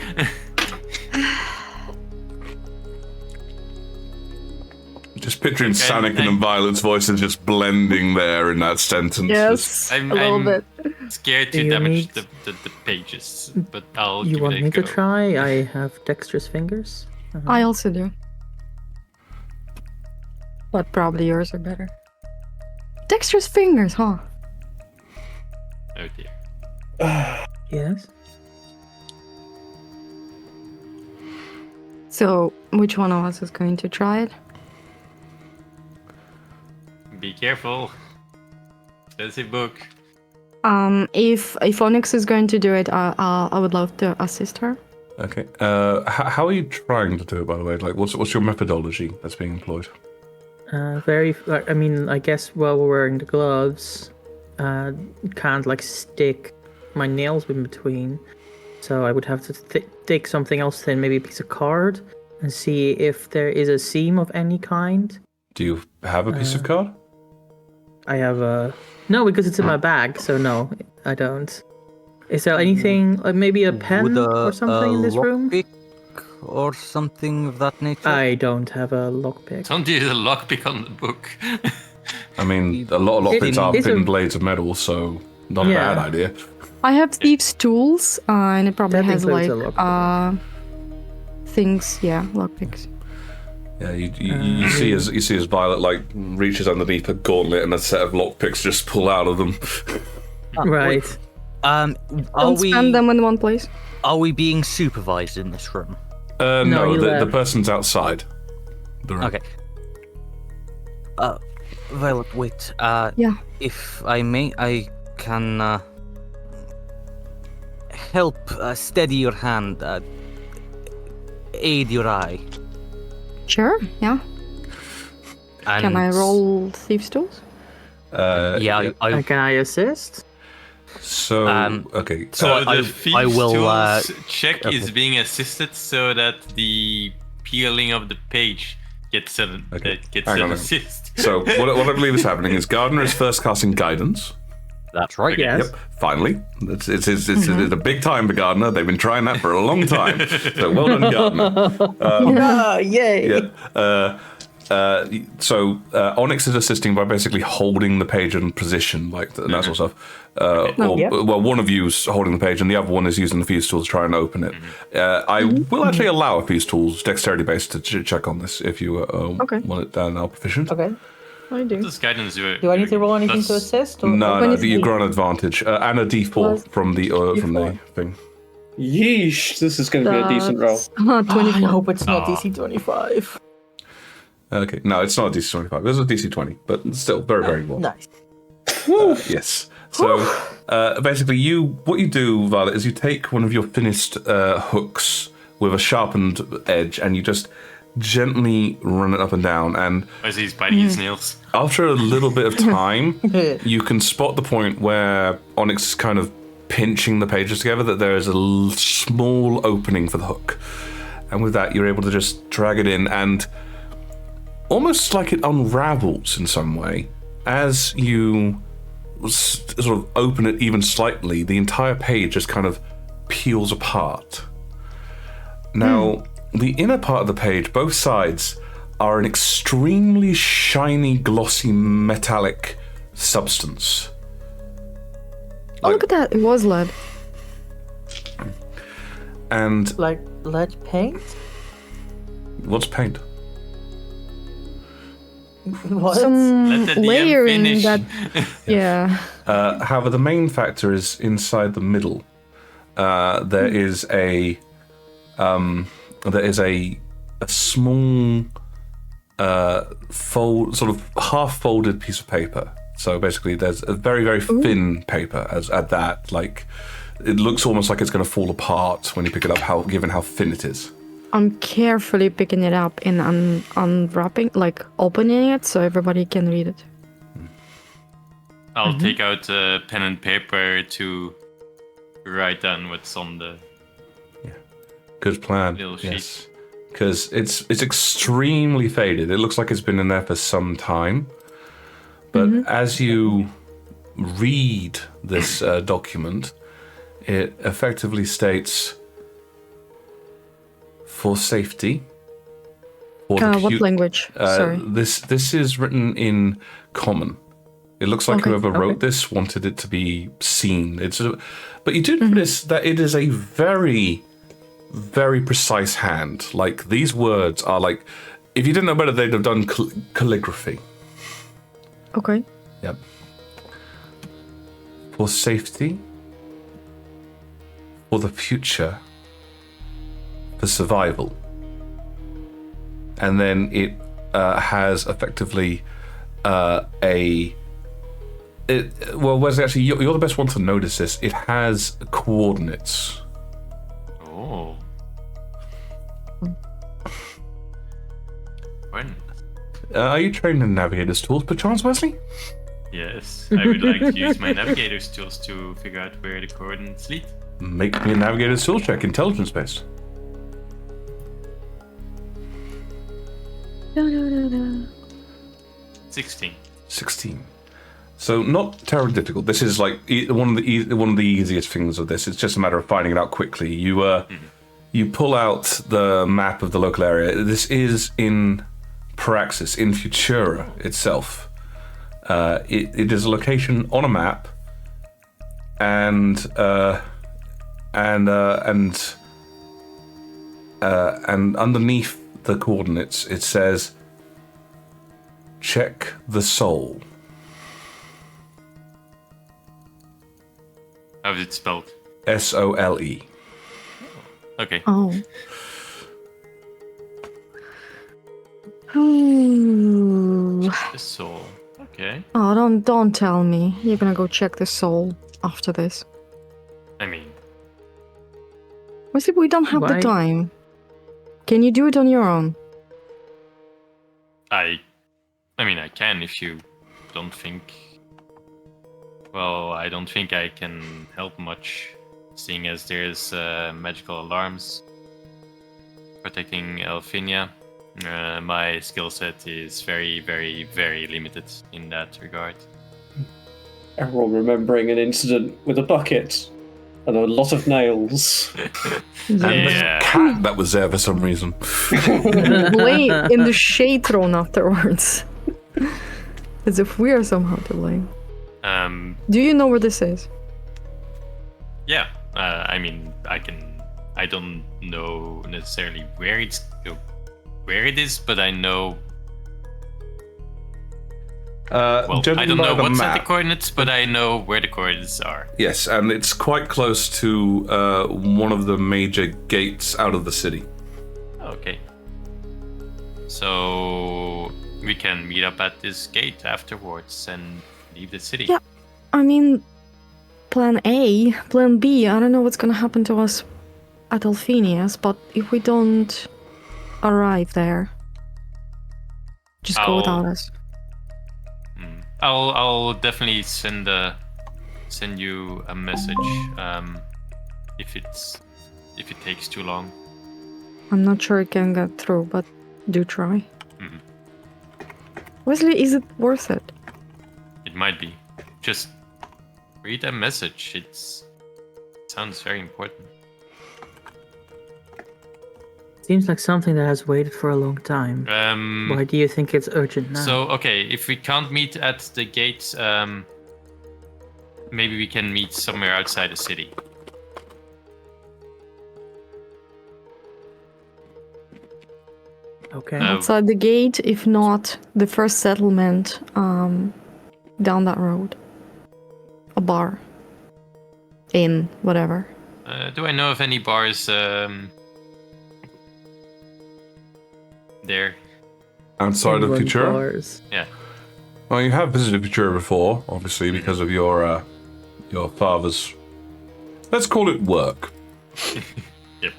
Just picturing Sanakan and Violet's voices just blending there in that sentence. Yes, I'm a little bit. Scared to damage the pages, but I'll You give want it a me go. to try? I have dexterous fingers. I also do. But probably yours are better. Dexterous fingers, huh? Oh dear. Yes. So, which one of us is going to try it? Be careful. Expensive book. If Onyx is going to do it, I would love to assist her. Okay. How are you trying to do it, by the way? What's your methodology that's being employed? I guess while we're wearing the gloves, can't stick my nails in between. So I would have to take something else thin, maybe a piece of card, and see if there is a seam of any kind. Do you have a piece of card? I have no, because it's in my bag, so no, I don't. Is there anything, maybe a pen or something in this room? Lockpick or something of that nature? I don't have a lockpick. Don't use a lockpick on the book. I mean, a lot of lockpicks are It's thin a- blades of metal, so not a Yeah. bad idea. I have thieves' tools, and it probably That has includes a lockpick. things, lockpicks. Yeah, you see as Violet reaches underneath a gauntlet and a set of lockpicks just pull out of them. Right. Are Don't we spend them in one place. are we being supervised in this room? No, you the left. person's outside the room. Okay. Violet, wait. Yeah. If I may, I can help steady your hand, aid your eye. Sure, yeah. And Can I roll thieves' tools? Yeah, I Can I assist? So okay. so the I thieves' will, tools check okay. is being assisted so that the peeling of the page gets an Hang on. assist. So what I believe is happening is Gardner is first casting guidance. That's right. Yes. Yep, finally. It's a big time for Gardner. They've been trying that for a long time. So well done, Gardner. Yay! Yeah. Onyx is assisting by basically holding the page in position, like that sort of stuff. Well, one of you's holding the page, and the other one is using the fuse tool to try and open it. I will actually allow a fuse tool, dexterity based, to check on this if you want it now proficient. Okay. I do. What does guidance do? Do I need to roll anything to assist? Or No, you grant advantage and a D4 from the thing. Yeesh, this is going to be a decent roll. 24. I hope it's not DC 25. Okay, no, it's not a DC 25. It was a DC 20, but still very, very well. Nice. Yes. So basically, what you do, Violet, is you take one of your finished hooks with a sharpened edge, and you just gently run it up and down. And as he's biting his nails. After a little bit of time, you can spot the point where Onyx is kind of pinching the pages together, that there is a small opening for the hook. And with that, you're able to just drag it in, and almost like it unravels in some way. As you sort of open it even slightly, the entire page just kind of peels apart. Now, the inner part of the page, both sides, are an extremely shiny, glossy, metallic substance. Oh, look at that. It was lead. And Like lead paint? what's paint? What? Some Let the DM layering finish. that. Yeah. However, the main factor is inside the middle. There is a small sort of half-folded piece of paper. So basically, there's a very, very thin paper at that. Like, it looks almost like it's going to fall apart when you pick it up, given how thin it is. I'm carefully picking it up and unwrapping, like opening it so everybody can read it. I'll take out pen and paper to write down what's on the Good plan. little sheet. Because it's extremely faded. It looks like it's been in there for some time. But as you read this document, it effectively states, for safety. For the What language? Sorry. This is written in Common. It looks like Okay, whoever wrote okay. this wanted it to be seen. But you do notice that it is a very, very precise hand. Like, these words are like, if you didn't know better, they'd have done calligraphy. Okay. Yep. For safety, for the future, for survival. And then it has effectively Wesley, actually, you're the best one to notice this. It has coordinates. Oh. When? Are you trained in navigator's tools, perchance, Wesley? Yes, I would like to use my navigator's tools to figure out where the coordinates lead. Make me a navigator's tool check, intelligence based. 16. 16. So not terribly difficult. This is like one of the easiest things of this. It's just a matter of finding it out quickly. You pull out the map of the local area. This is in Paraxis, in Futura itself. It is a location on a map, and underneath the coordinates it says, "Check the soul." How is it spelled? SOLE. Okay. Oh. Hmm. The soul. Okay. Oh, don't tell me. You're gonna go check the soul after this. I mean, We don't have the Why? time. Can you do it on your own? I mean, I can if you don't think. Well, I don't think I can help much, seeing as there's magical alarms protecting Elfinia. My skill set is very, very, very limited in that regard. Everyone remembering an incident with a bucket And a lot of nails. And Yeah. the cat that was there for some reason. Blame in the shade thrown afterwards. As if we are somehow to blame. Do you know where this is? Yeah. I mean, I don't know necessarily where it is, but I know. Well, Judging I don't by know the what's at the map- coordinates, but I know where the coordinates are. Yes, and it's quite close to one of the major gates out of the city. Okay. So we can meet up at this gate afterwards and leave the city. Yeah. I mean, plan A, plan B, I don't know what's gonna happen to us at Alphinius, but if we don't arrive there, just go without us. I'll definitely send you a message if it takes too long. I'm not sure it can get through, but do try. Wesley, is it worth it? It might be. Just read a message. It sounds very important. Seems like something that has waited for a long time. Why do you think it's urgent now? So okay, if we can't meet at the gates, maybe we can meet somewhere outside the city. Okay. Outside the gate, if not the first settlement down that road. A bar. Inn, whatever. Do I know of any bars there? Outside of Inland Futura? bars. Yeah. Well, you have visited Futura before, obviously, because of your father's, let's call it work. Yep.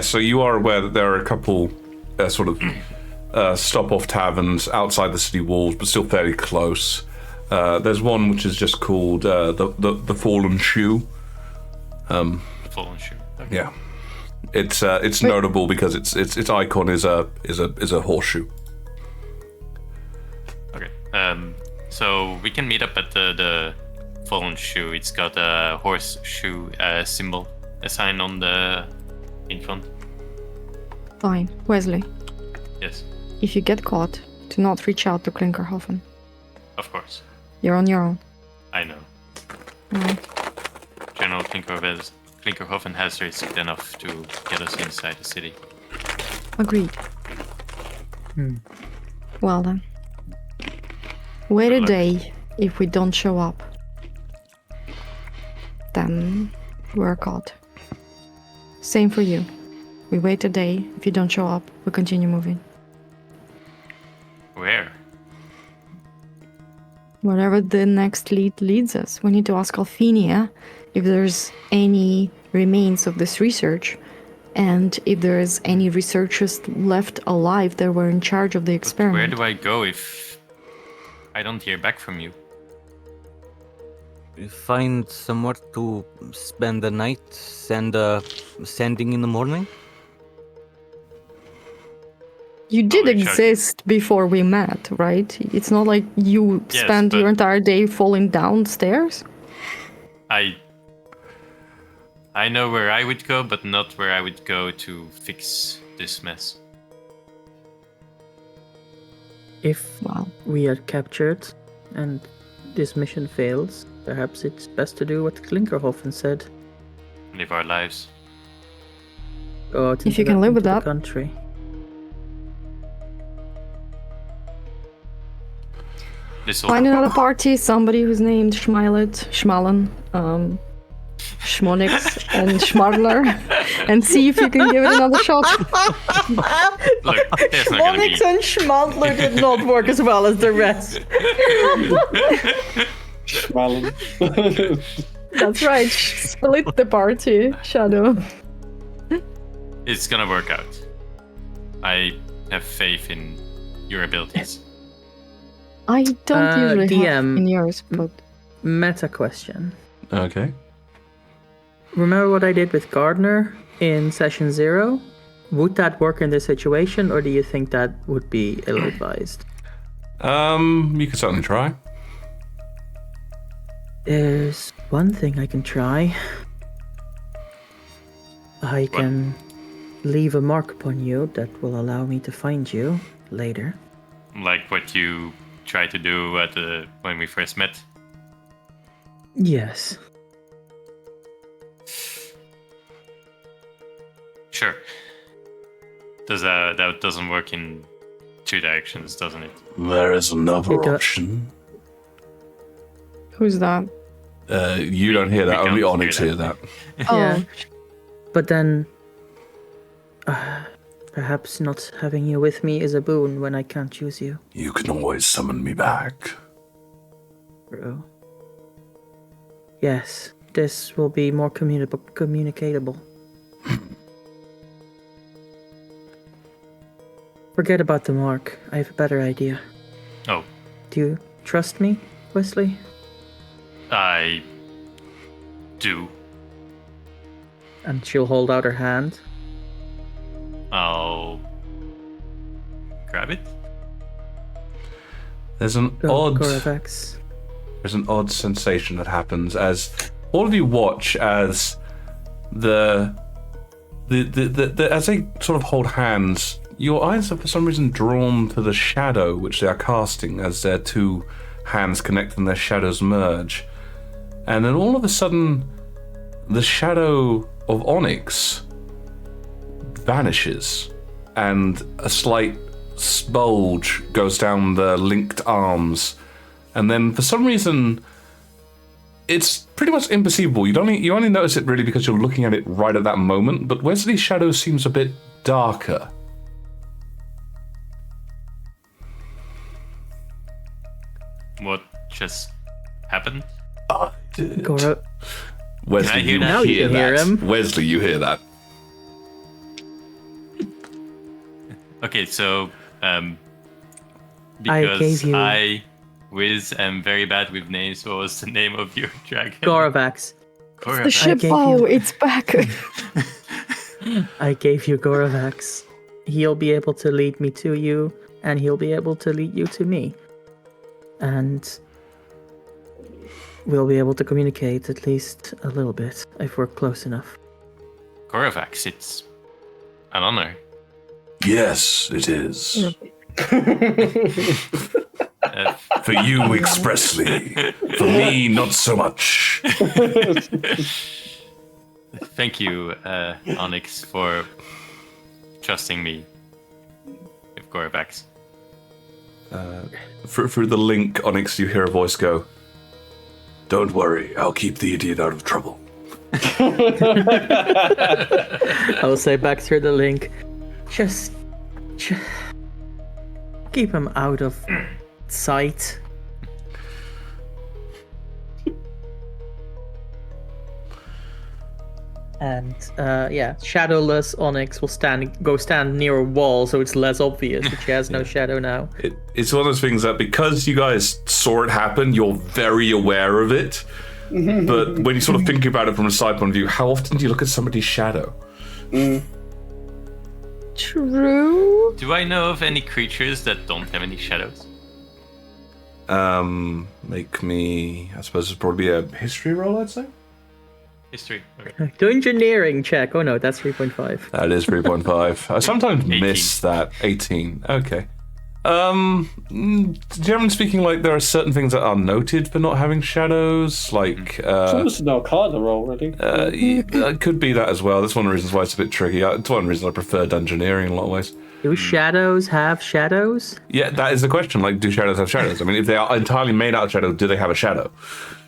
So you are aware that there are a couple stop-off taverns outside the city walls, but still fairly close. There's one which is just called the Fallen Shoe. Fallen Shoe. Okay. Yeah, it's notable because its icon is a horseshoe. Okay. So we can meet up at the Fallen Shoe. It's got a horseshoe symbol, a sign on the in front. Fine. Wesley, Yes, if you get caught, do not reach out to Klinkerhofen. of course. You're on your own. I know. Alright. General Klinkerhofen has risked enough to get us inside the city. Agreed. Well then. Wait a Good luck. day. If we don't show up, then we're caught. Same for you. We wait a day. If you don't show up, we continue moving. Where? Wherever the next lead leads us. We need to ask Alphenia if there's any remains of this research, and if there's any researchers left alive that were in charge of the Where experiment. do I go if I don't hear back from you? Find somewhere to spend the night, sending in the morning. You did Probably check. exist before we met, right? It's not like you Yes, spent your but- entire day falling downstairs. I know where I would go, but not where I would go to fix this mess. If Wow. we are captured and this mission fails, perhaps it's best to do what Klinkerhofen said. Live our lives. Go out If you into can live with into that. the country. This Find another party, somebody who's named Schmalen, Schmonix, and Schmarler, and see if you can give it another shot. Look, there's not gonna be. Monix and Schmandler did not work as well as the rest. Schmallen. That's right. Split the party, Shadow. It's gonna work out. I have faith in your abilities. I don't usually have DM. in yours, but Meta question. Okay. Remember what I did with Gardner in session 0? Would that work in this situation, or do you think that would be ill-advised? You can certainly try. There's one thing I can try. I can leave a mark upon you that will allow me to find you later. Like what you tried to do when we first met. Yes. Sure. That doesn't work in two directions, doesn't it? There is another It do- option. Who's that? You don't hear that. We Only can't Onyx hear hear that. Oh, Yeah. But then, perhaps not having you with me is a boon when I can't choose you. You can always summon me back. True. Yes, this will be more communicatable. Forget about the mark. I have a better idea. Oh, Do you trust me, Wesley? I do. And she'll hold out her hand. I'll grab it. There's an Go, Goravax. There's an odd sensation that happens as all of you watch as the as they sort of hold hands. Your eyes are for some reason drawn to the shadow which they are casting as their two hands connect and their shadows merge. And then all of a sudden, the shadow of Onyx vanishes, and a slight bulge goes down the linked arms. And then, for some reason, it's pretty much imperceivable. You only notice it really because you're looking at it right at that moment. But Wesley's shadow seems a bit darker. What just happened? Gora. Wesley, Can I hear you that? Now you hear can hear that. him. Wesley, you hear that. Okay, so I because gave you- I, Wiz, am very bad with names. What was the name of your dragon? Goravax. Korvax. the ship. gave Oh, you- it's back. I gave you Goravax. He'll be able to lead me to you, and he'll be able to lead you to me. And we'll be able to communicate at least a little bit if we're close enough. Korvax, it's an honor. Yes, it is. Uh, For you expressly. For me, not so much. Thank you, Onyx, for trusting me with Korvax. Through the link, Onyx, you hear a voice go, "Don't worry, I'll keep the idiot out of trouble." I will say back through the link, just keep him out of sight. And shadowless Onyx will go stand near a wall, so it's less obvious that she has no shadow now. It's one of those things that because you guys saw it happen, you're very aware of it. But when you sort of think about it from a side point of view, how often do you look at somebody's shadow? True. Do I know of any creatures that don't have any shadows? Make me, I suppose it'd probably be a history roll, I'd say. History. Okay. Do engineering check. Oh no, that's 3.5. That is 3.5. I sometimes 18. miss that. 18. Okay. Generally speaking, like, there are certain things that are noted for not having shadows, like, It's almost an Arcana roll, really. it could be that as well. That's one of the reasons why it's a bit tricky. It's one of the reasons I prefer dungeoneering in a lot of ways. Do shadows have shadows? Yeah, that is the question. Like, do shadows have shadows? I mean, if they are entirely made out of shadow, do they have a shadow?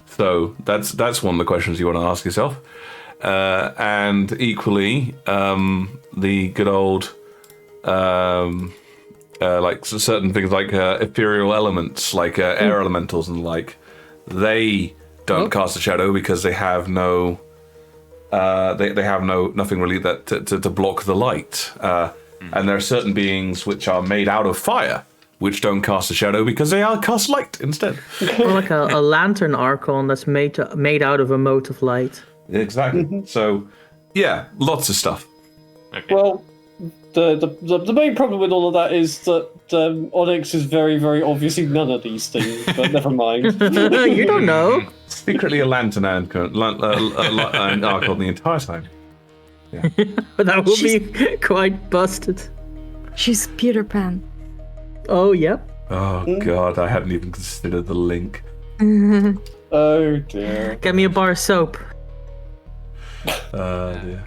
So that's one of the questions you want to ask yourself. And equally, the good old, like certain things like ethereal elements, like air elementals and the like, they don't cast a shadow because they have no, they have nothing really that to block the light. And there are certain beings which are made out of fire, which don't cast a shadow because they are cast light instead. Or like a lantern archon that's made out of a mote of light. Exactly. So, yeah, lots of stuff. Okay. Well, the main problem with all of that is that Onyx is very, very obviously none of these things. But never mind. You don't know. Secretly a lantern and Archon the entire time. Yeah. But that would be quite busted. She's Peter Pan. Oh, yep. Oh god, I hadn't even considered the link. Oh dear. Get me a bar of soap. Dear.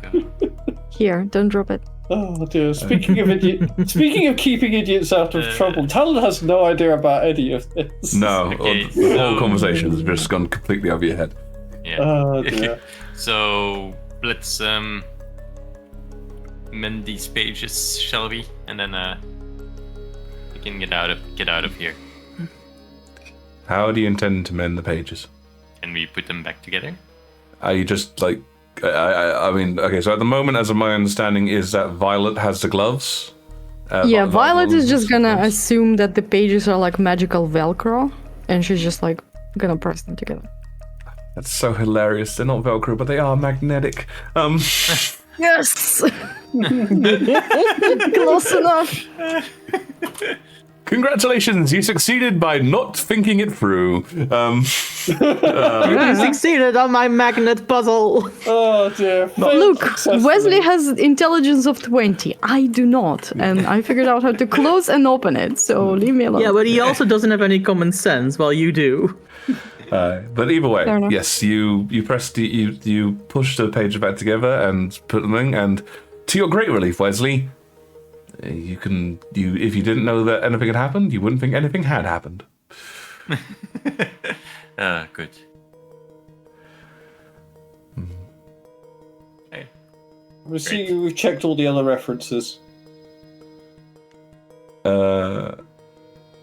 Here, don't drop it. Oh dear. Speaking of keeping idiots out of trouble, Talon has no idea about any of this. No, Okay, the whole conversation has just gone completely over your head. Yeah. Oh dear. So let's mend these pages, shall we? And then we can get out of here. How do you intend to mend the pages? Can we put them back together? Are you just like, I mean, okay, so at the moment, as of my understanding, is that Violet has the gloves? Yeah, Violet is just gonna gloves. assume that the pages are like magical Velcro, and she's just like gonna press them together. That's so hilarious. They're not Velcro, but they are magnetic. Yes! Close enough. Congratulations, you succeeded by not thinking it through. You succeeded on my magnet puzzle. Oh dear. Look, Wesley has intelligence of 20. I do not, and I figured out how to close and open it, so leave me alone. Yeah, but he also doesn't have any common sense, while you do. But either way, Fair enough. yes, you push the pages back together and put them in, and to your great relief, Wesley, if you didn't know that anything had happened, you wouldn't think anything had happened. Good. Okay. We've checked all the other references.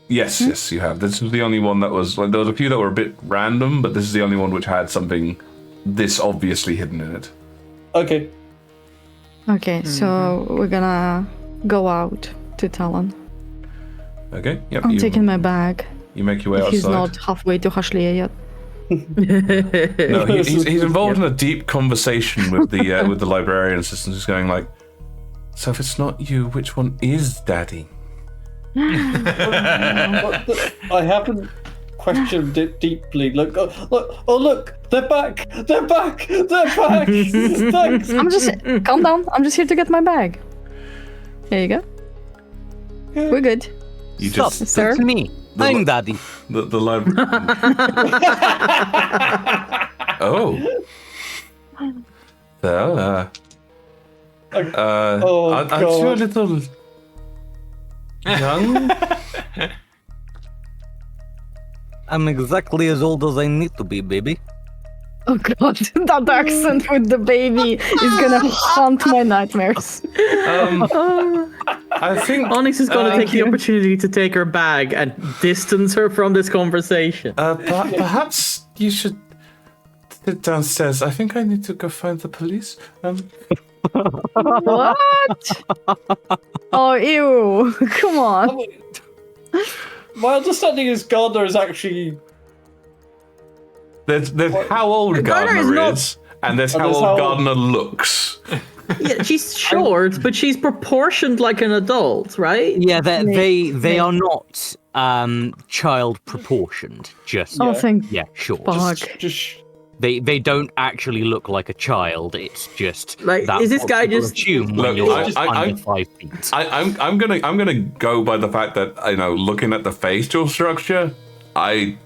Yes, you have. This was the only one that was like there was a few that were a bit random, but this is the only one which had something this obviously hidden in it. Okay. Okay, so we're gonna go out to Talon. Okay. Yep. I'm taking my bag. You make your way If outside. he's not halfway to Hashlia yet. No, he's involved in a deep conversation with the librarian assistant, who's going like, "So if it's not you, which one is Daddy?" I haven't questioned it deeply. Look, look, they're back. Thanks. I'm just calm down. I'm just here to get my bag. There you go. We're good. You Stop, just Sir? it's me. I'm Daddy. the library. Oh. Well, aren't you a God. little young? I'm exactly as old as I need to be, baby. Oh god, that accent with the baby is gonna haunt my nightmares. I think Onyx is going to take the you. opportunity to take her bag and distance her from this conversation. perhaps you should sit downstairs. I think I need to go find the police. What? Oh, ew. Come on. My understanding is Gardner is actually. There's how old Gardner is Gardner not- is, and there's And how there's old how- Gardner looks. Yeah, she's short, but she's proportioned like an adult, right? Yeah, they are not child proportioned. Just Oh, thank sure. fuck. Just They don't actually look like a child. It's just Like, that's is this what guy people just- assume when Look, you're I- under 5 feet? I'm gonna go by the fact that looking at the facial structure, I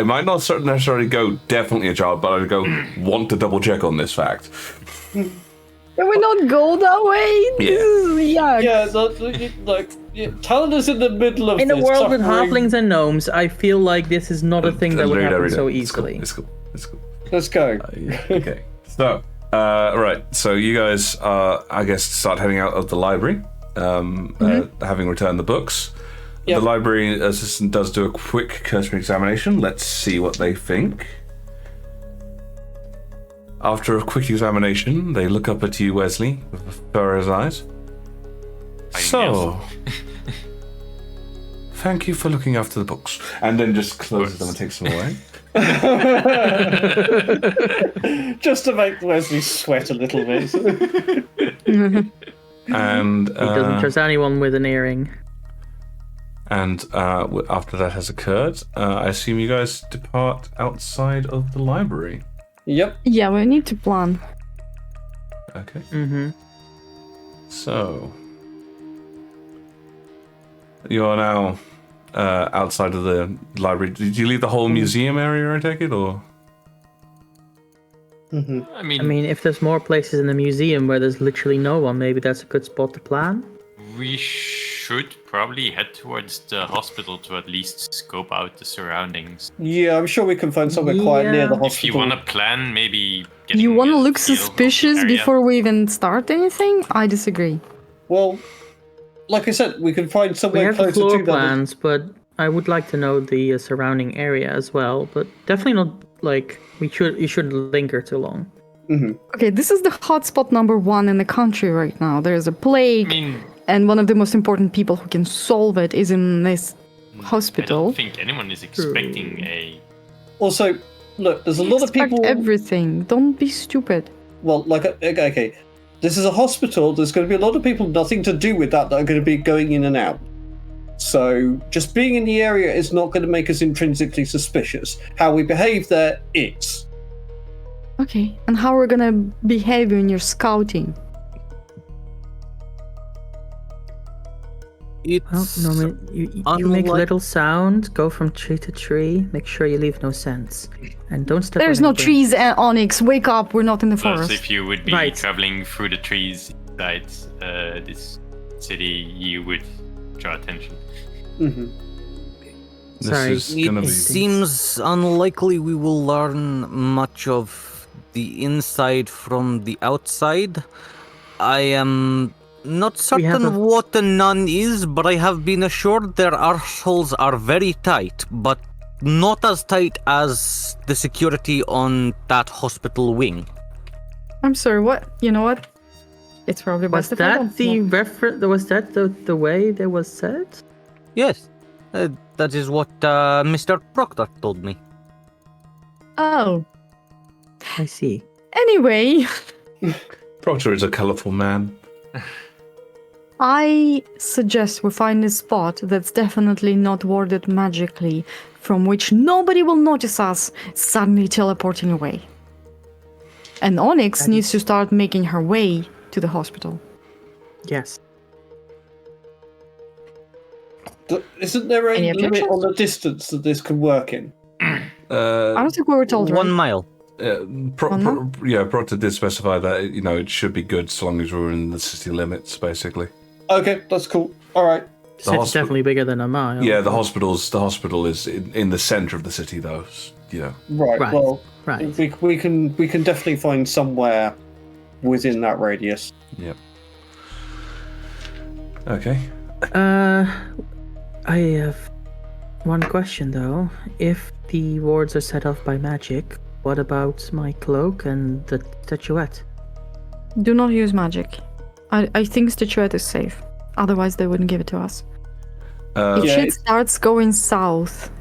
might not necessarily go definitely a child, but I'd go want to double check on this fact. Can we not go that way? Yeah. This is yuck. Talon is in the middle of In a this, world with suffering. halflings and gnomes, I feel like this is not a thing that would Read it, happen read it. so It's easily. cool. It's cool. Let's go. Okay. So, right. So you guys, I guess, start heading out of the library, having returned the books. Yep. The library assistant does do a quick cursory examination. Let's see what they think. After a quick examination, they look up at you, Wesley, with furrowed eyes. So, thank you for looking after the books. And then just closes them and takes them away. Just to make Wesley sweat a little bit. And He doesn't trust anyone with an earring. And after that has occurred, I assume you guys depart outside of the library. Yep. Yeah, we need to plan. Okay. Mm-hmm. So you are now outside of the library. Did you leave the whole museum area, I take it, or? I I mean, if there's more places in the museum where there's literally no one, maybe that's a good spot to plan. we should probably head towards the hospital to at least scope out the surroundings. Yeah, I'm sure we can find somewhere quiet near the Yeah. hospital. If you want to plan, maybe. You want to a look feel of the suspicious area. before we even start anything? I disagree. Well, like I said, we can find We somewhere have the closer floor to that. plans, but I would like to know the surrounding area as well. But definitely not like you shouldn't linger too long. Okay, this is the hotspot number 1 in the country right now. There's a plague, I mean, and one of the most important people who can solve it is in this I hospital. don't think anyone is expecting a. Also, look, there's a lot of Expect people. everything. Don't be stupid. Well, like, okay, this is a hospital. There's going to be a lot of people nothing to do with that are going to be going in and out. So just being in the area is not going to make us intrinsically suspicious. How we behave there is. Okay, and how we're gonna behave when you're scouting? Well, normally you make little sound, go from tree to tree, make sure you leave no scents, and don't step. There's on no any trees, Onyx. Wake up. We're not in the Plus, forest. if you would be Right. traveling through the trees inside this city, you would draw attention. Mm-hmm. This Sorry, is gonna It be. seems unlikely we will learn much of the inside from the outside. I am not have certain a- what a nun is, but I have been assured their arseholes are very tight, but not as tight as the security on that hospital wing. I'm sorry. What? You know what? It's probably Was best if I that don't the know. reference? Was that the way that was said? Yes, that is what Mr. Proctor told me. Oh. I see. Anyway, Proctor is a colourful man. I suggest we find a spot that's definitely not warded magically, from which nobody will notice us suddenly teleporting away. And Onyx needs to start making her way to the hospital. Yes. Isn't there a Any limit objections? on the distance that this can work in? I don't think we were told, 1 right? mile. Proctor did specify that it should be good so long as we're in the city limits, basically. Okay, that's cool. All right. City's definitely bigger than a mile. Yeah, the hospital is in the center of the city, though. Right. Right. Well, Right. we can definitely find somewhere within that radius. Yep. Okay. I have one question though. If the wards are set off by magic, what about my cloak and the statuette? Do not use magic. I think statuette is safe. Otherwise, they wouldn't give it to us. If Yeah, shit it- starts going south,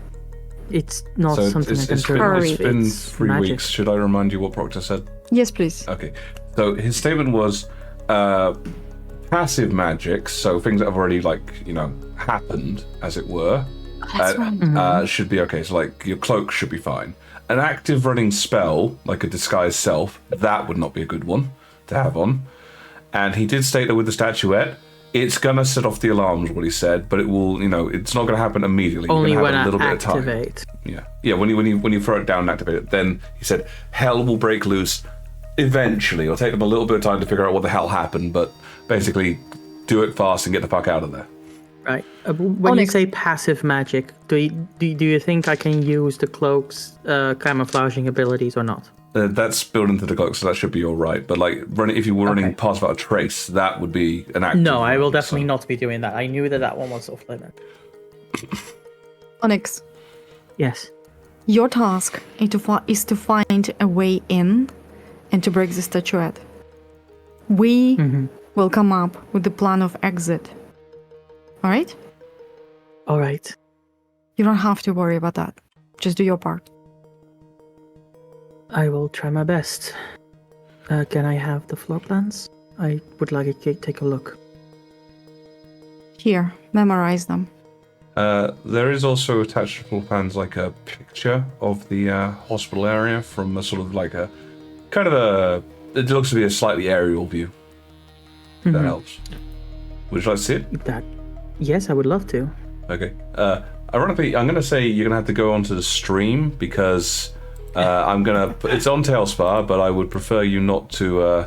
It's not So something I can it's turn Hurry. it's been It's 3 magic. weeks. Should I remind you what Proctor said? yes, please. Okay. So his statement was passive magic, so things that have already happened, as it were, That's right. should be okay. So your cloak should be fine. An active running spell, like a disguise self, that would not be a good one to have on. And he did state that with the statuette, it's gonna set off the alarms, what he said, but it will, it's not gonna happen immediately. You're Only gonna have when a I little bit of time. activate. Yeah. When you throw it down and activate it, then he said hell will break loose eventually. It'll take them a little bit of time to figure out what the hell happened, but basically do it fast and get the fuck out of there. Right. When Onyx. you say passive magic, do you think I can use the cloak's camouflaging abilities or not? That's built into the cloak, so that should be all right. But if you were running Okay. past without a trace, that would be an active. No, I will run, definitely so- not be doing that. I knew that one was off limit. Onyx, Yes. your task is to find a way in and to break the statuette. We will come up with the plan of exit. All right? All right. You don't have to worry about that. Just do your part. I will try my best. Can I have the floor plans? I would like to take a look. Here, memorize them. There is also attached to floor plans like a picture of the hospital area from a sort of like a kind of a. It looks to be a slightly aerial view. That helps. Would you like to see it? Yes, I would love to. Okay. Ironically, I'm going to say you're going to have to go onto the stream because it's on Tailspar, but I would prefer you not to.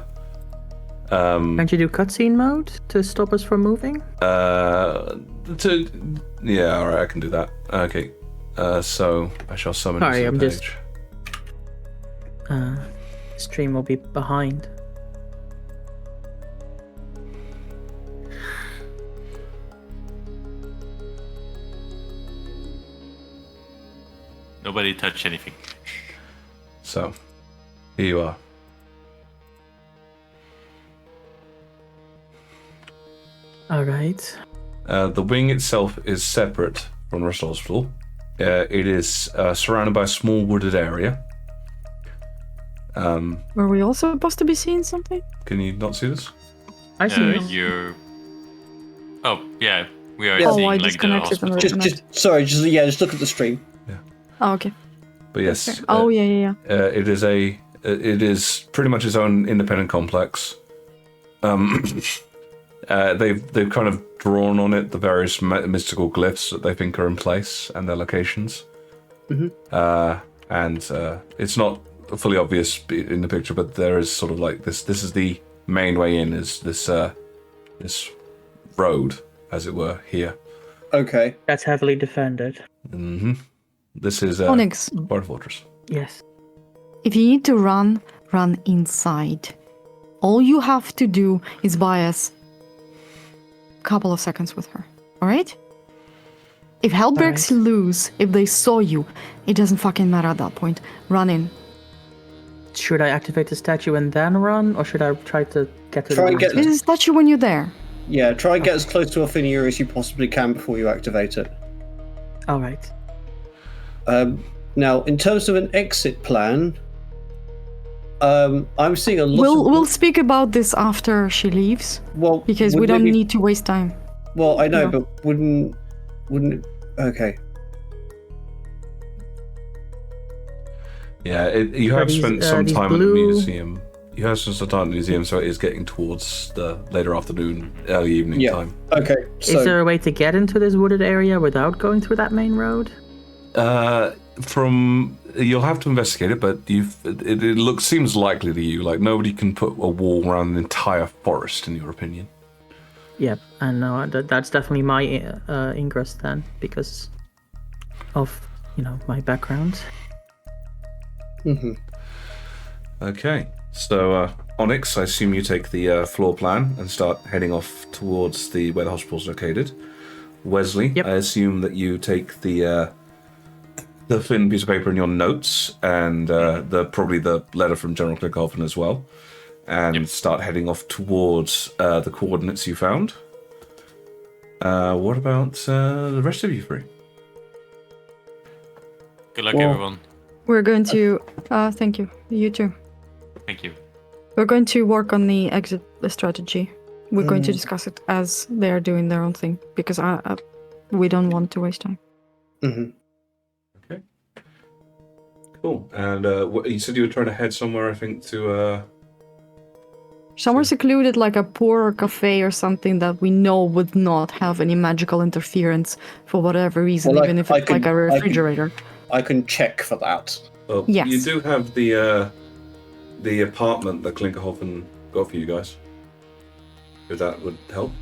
Can't you do cutscene mode to stop us from moving? Yeah, alright, I can do that. Okay. So I shall summon Sorry, you to I'm the just- page. Stream will be behind. Nobody touch anything. So, here you are. Alright. The wing itself is separate from the rest of the hospital. It is surrounded by a small wooded area. Were we also supposed to be seeing something? Can you not see this? I see you. You're. Oh yeah, we are Yeah. Oh, seeing I like the disconnected and hospital. reconnected. Just look at the stream. Oh, okay. But yes. Oh, yeah. It is pretty much its own independent complex. They've kind of drawn on it the various mystical glyphs that they think are in place and their locations. And it's not fully obvious in the picture, but there is sort of like this. This is the main way in. Is this this road, as it were, here? Okay. That's heavily defended. This is Onyx, part of fortress. Yes. if you need to run inside. All you have to do is buy us a couple of seconds with her. Alright? If hell breaks loose, if they saw you, it doesn't fucking matter at that point. Run in. Should I activate the statue and then run, or should I try to get to Try the and get- This is statue when you're there. Yeah, try and get as close to Ophinia as you possibly can before you activate it. Alright. Now, in terms of an exit plan, I'm seeing a lot We'll of... speak about this after she leaves, Well, because we wouldn't don't it be- need to waste time. Well, I know, No. but wouldn't... Okay. Yeah, you have these- spent some these time at the blue- museum. You have spent some time at the museum, so it is getting towards the later afternoon, early evening Yeah. time. Okay, so... Is there a way to get into this wooded area without going through that main road? You'll have to investigate it, but it seems likely to you. Like nobody can put a wall around an entire forest, in your opinion. Yep, and no, that's definitely my ingress then, because of, my background. Mhm. Okay, so Onyx, I assume you take the floor plan and start heading off towards where the hospital's located. Wesley, Yep. I assume that you take the thin piece of paper in your notes and probably the letter from General Klickhoffen as well, and start heading off towards the coordinates you found. What about the rest of you three? Good luck, Well- everyone. We're going to... thank you. You too. Thank you. We're going to work on the exit strategy. We're going to discuss it as they're doing their own thing, because we don't want to waste time. Mhm. Okay. Cool. And you said you were trying to head somewhere, I think, to... Somewhere secluded, like a poor cafe or something that we know would not have any magical interference for whatever reason, Well, even if it's like a refrigerator. I can check for that. Well, Yes. you do have the apartment that Klinkerhoffen got for you guys. If that would help.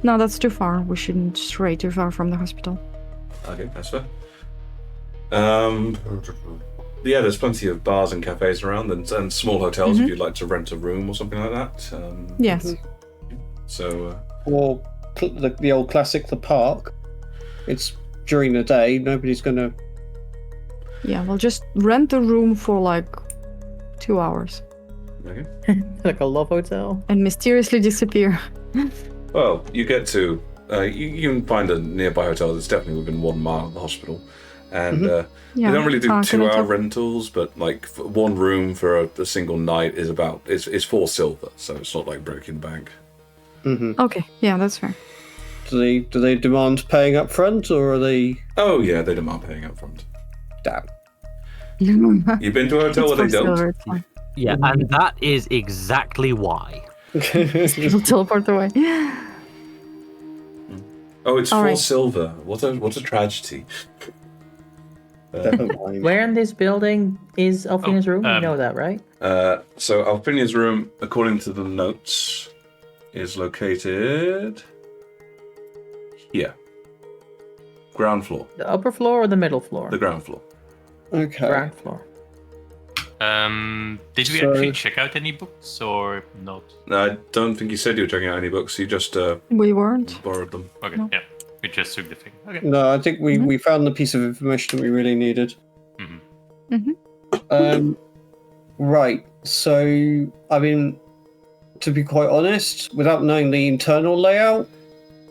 No, that's too far. We shouldn't stray too far from the hospital. Okay, that's fair. Yeah, there's plenty of bars and cafes around, and small hotels if you'd like to rent a room or something like that. Yes. So, Or the old classic, the park. It's during the day, nobody's gonna... Yeah, we'll just rent a room for like 2 hours okay. Like a love hotel? and mysteriously disappear. Well, you get to you can find a nearby hotel that's definitely within 1 mile of the hospital. And Yeah. they don't really do Can I 2-hour talk- rentals, but like one room for a single night is 4 silver, so it's not like breaking the bank. Okay, yeah, that's fair. Do they demand paying up front, or are they? Oh yeah, they demand paying up front. Damn. You've been to a hotel where they don't? Silver, it's fine. Yeah, and that is exactly why. People teleport away. Oh, it's All 4 right. silver. What a tragedy. Never mind. Where in this building is Alfina's room? You know that, right? So Alfinia's room, according to the notes, is located here. Ground floor. The upper floor or the middle floor? The ground floor. Okay. ground floor. Did we So- actually check out any books or not? No, I don't think you said you were checking out any books. You just We weren't. borrowed them. Okay, No. yeah. We just took the thing. Okay. No, I think we found the piece of information that we really needed. Right. So, I mean, to be quite honest, without knowing the internal layout,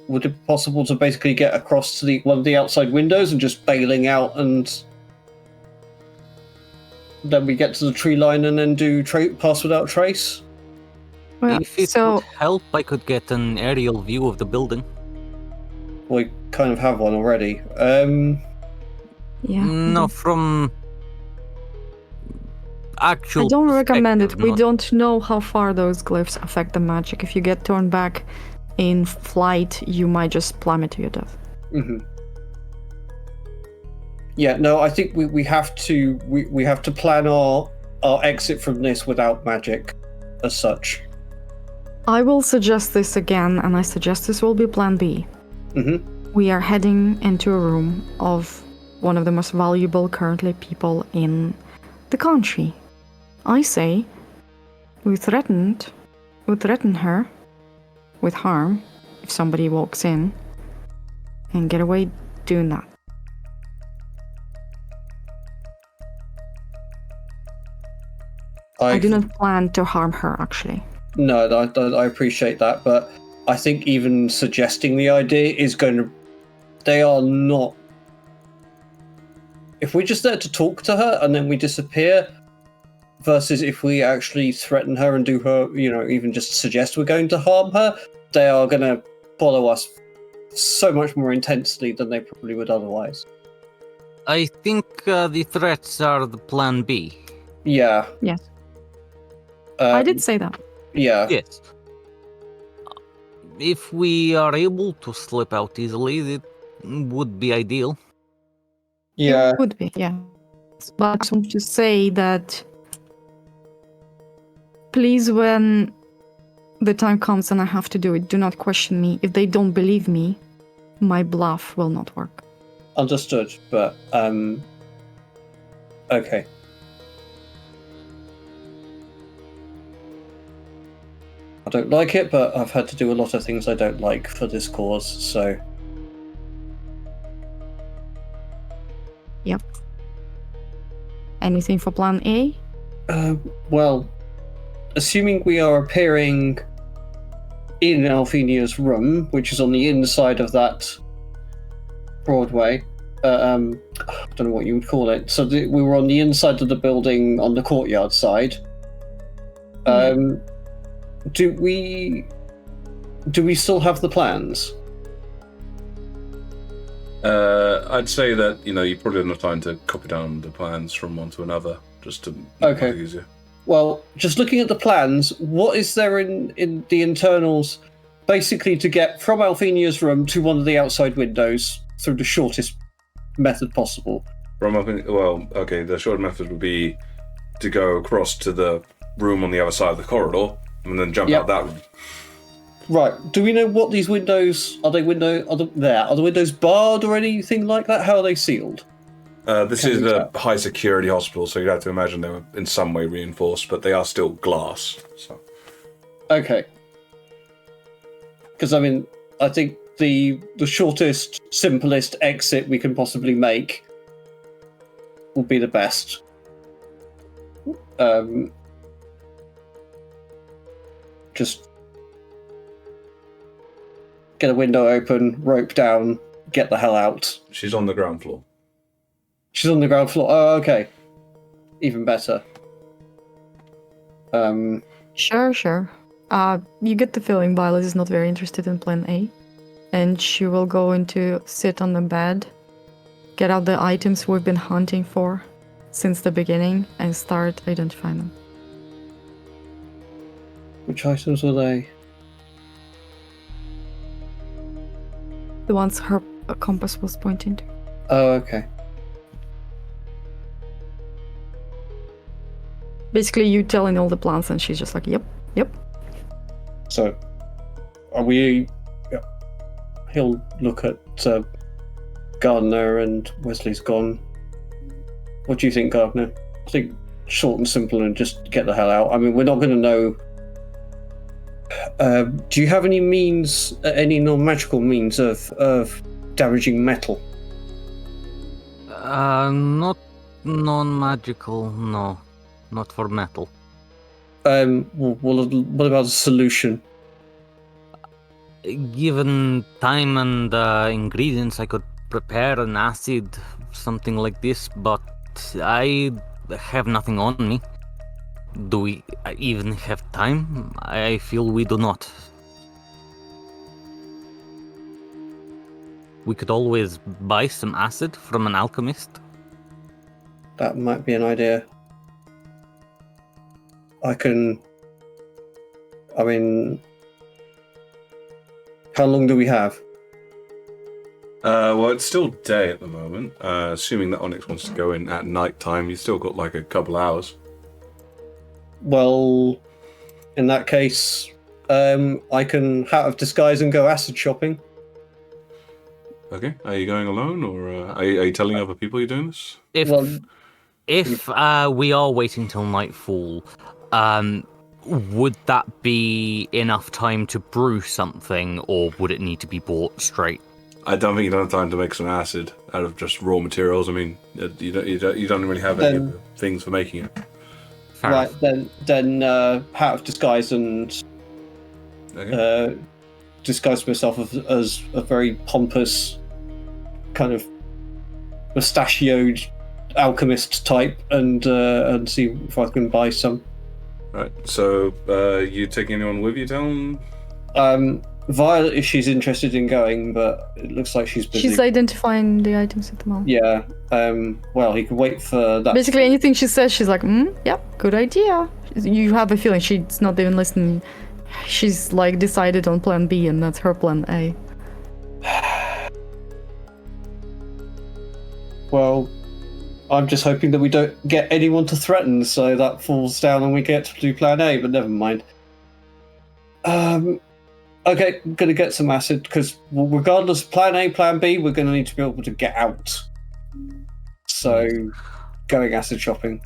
would it be possible to basically get across to one of the outside windows and just bailing out, and then we get to the tree line and then do pass without trace? Well, If it so would help, I could get an aerial view of the building. We kind of have one already. yeah. No, from actual. I don't recommend it. perspective, We not- don't know how far those glyphs affect the magic. If you get turned back in flight, you might just plummet to your death. Yeah, no, I think we have to plan our exit from this without magic, as such. I will suggest this again, and I suggest this will be Plan B. We are heading into a room of one of the most valuable currently people in the country. I say we threaten her with harm if somebody walks in and get away doing that. I do not plan to harm her, actually. No, I appreciate that, but I think even suggesting the idea is going to. They are not. If we're just there to talk to her and then we disappear, versus if we actually threaten her and do her, even just suggest we're going to harm her, they are going to follow us so much more intensely than they probably would otherwise. I think the threats are the plan B. Yeah. Yes. I Um, did say that. Yeah. Yes. If we are able to slip out easily, it would be ideal. Yeah. It would be, yeah. But I just want to say that please, when the time comes and I have to do it, do not question me. If they don't believe me, my bluff will not work. Understood, but okay. I don't like it, but I've had to do a lot of things I don't like for this cause, so Yep. Anything for Plan A? well, assuming we are appearing in Alfinia's room, which is on the inside of that Broadway, I don't know what you would call it. So we were on the inside of the building on the courtyard side. Do we still have the plans? I'd say that you probably have enough time to copy down the plans from one to another, just to make Okay. it easier. Well, just looking at the plans, what is there in the internals, basically to get from Alfinia's room to one of the outside windows through the shortest method possible? The short method would be to go across to the room on the other side of the corridor and then jump Yep. out that room. Right. Do we know what these windows are? Are the windows barred or anything like that? How are they sealed? This Can is we a tell? high security hospital, so you'd have to imagine they were in some way reinforced, but they are still glass. So Okay. Because I think the shortest, simplest exit we can possibly make will be the best. Just get a window open, rope down, get the hell out. She's on the ground floor. She's on the ground floor. Oh, okay. Even better. Sure. You get the feeling Violet is not very interested in plan A. And she will go into sit on the bed, get out the items we've been hunting for since the beginning, and start identifying them. Which items were they? The ones her compass was pointing to. Oh, okay. Basically, you telling all the plans, and she's just like, yep. So, are we... He'll look at Gardner, and Wesley's gone. What do you think, Gardner? I think short and simple and just get the hell out. I mean, we're not going to know... do you have any means, any non-magical means of damaging metal? Not non-magical, no. Not for metal. Well, what about a solution? Given time and ingredients, I could prepare an acid, something like this, but I have nothing on me. Do we even have time? I feel we do not. We could always buy some acid from an alchemist. That might be an idea. How long do we have? Well, it's still day at the moment. Assuming that Onyx wants to go in at night time, you've still got like a couple hours. Well, in that case, I can out of disguise and go acid shopping. Okay. Are you going alone, or are you telling other people you're doing this? If we are waiting till nightfall, would that be enough time to brew something, or would it need to be bought straight? I don't think you don't have time to make some acid out of just raw materials. I mean, you don't really have any of the things for making it. Right, then out of disguise and disguise myself as a very pompous, kind of mustachioed alchemist type, and see if I can buy some. Right. So, you taking anyone with you down? Violet, if she's interested in going, but it looks like she's busy. She's identifying the items at the moment. Yeah. Well, he could wait for that. Basically, anything she says, she's like, yep, good idea. You have a feeling she's not even listening. She's like decided on plan B, and that's her plan A. Well, I'm just hoping that we don't get anyone to threaten, so that falls down and we get to do plan A, but never mind. Okay, I'm going to get some acid, because regardless of plan A, plan B, we're going to need to be able to get out. So, going acid shopping.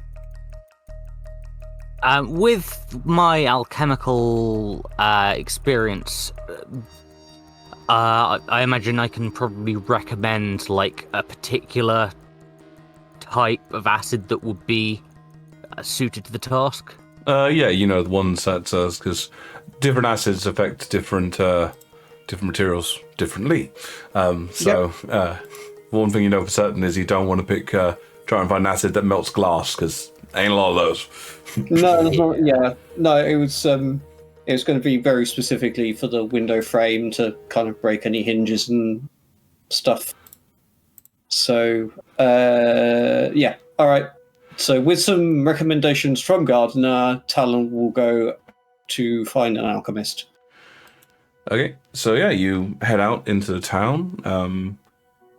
With my alchemical experience, I imagine I can probably recommend like a particular type of acid that would be suited to the task. Yeah, the ones that because different acids affect different materials differently. One thing you know for certain is you don't want to pick try and find acid that melts glass, because ain't a lot of those. No, it was going to be very specifically for the window frame to kind of break any hinges and stuff. So, all right. So with some recommendations from Gardner, Talon will go to find an alchemist. Okay, so yeah, you head out into the town.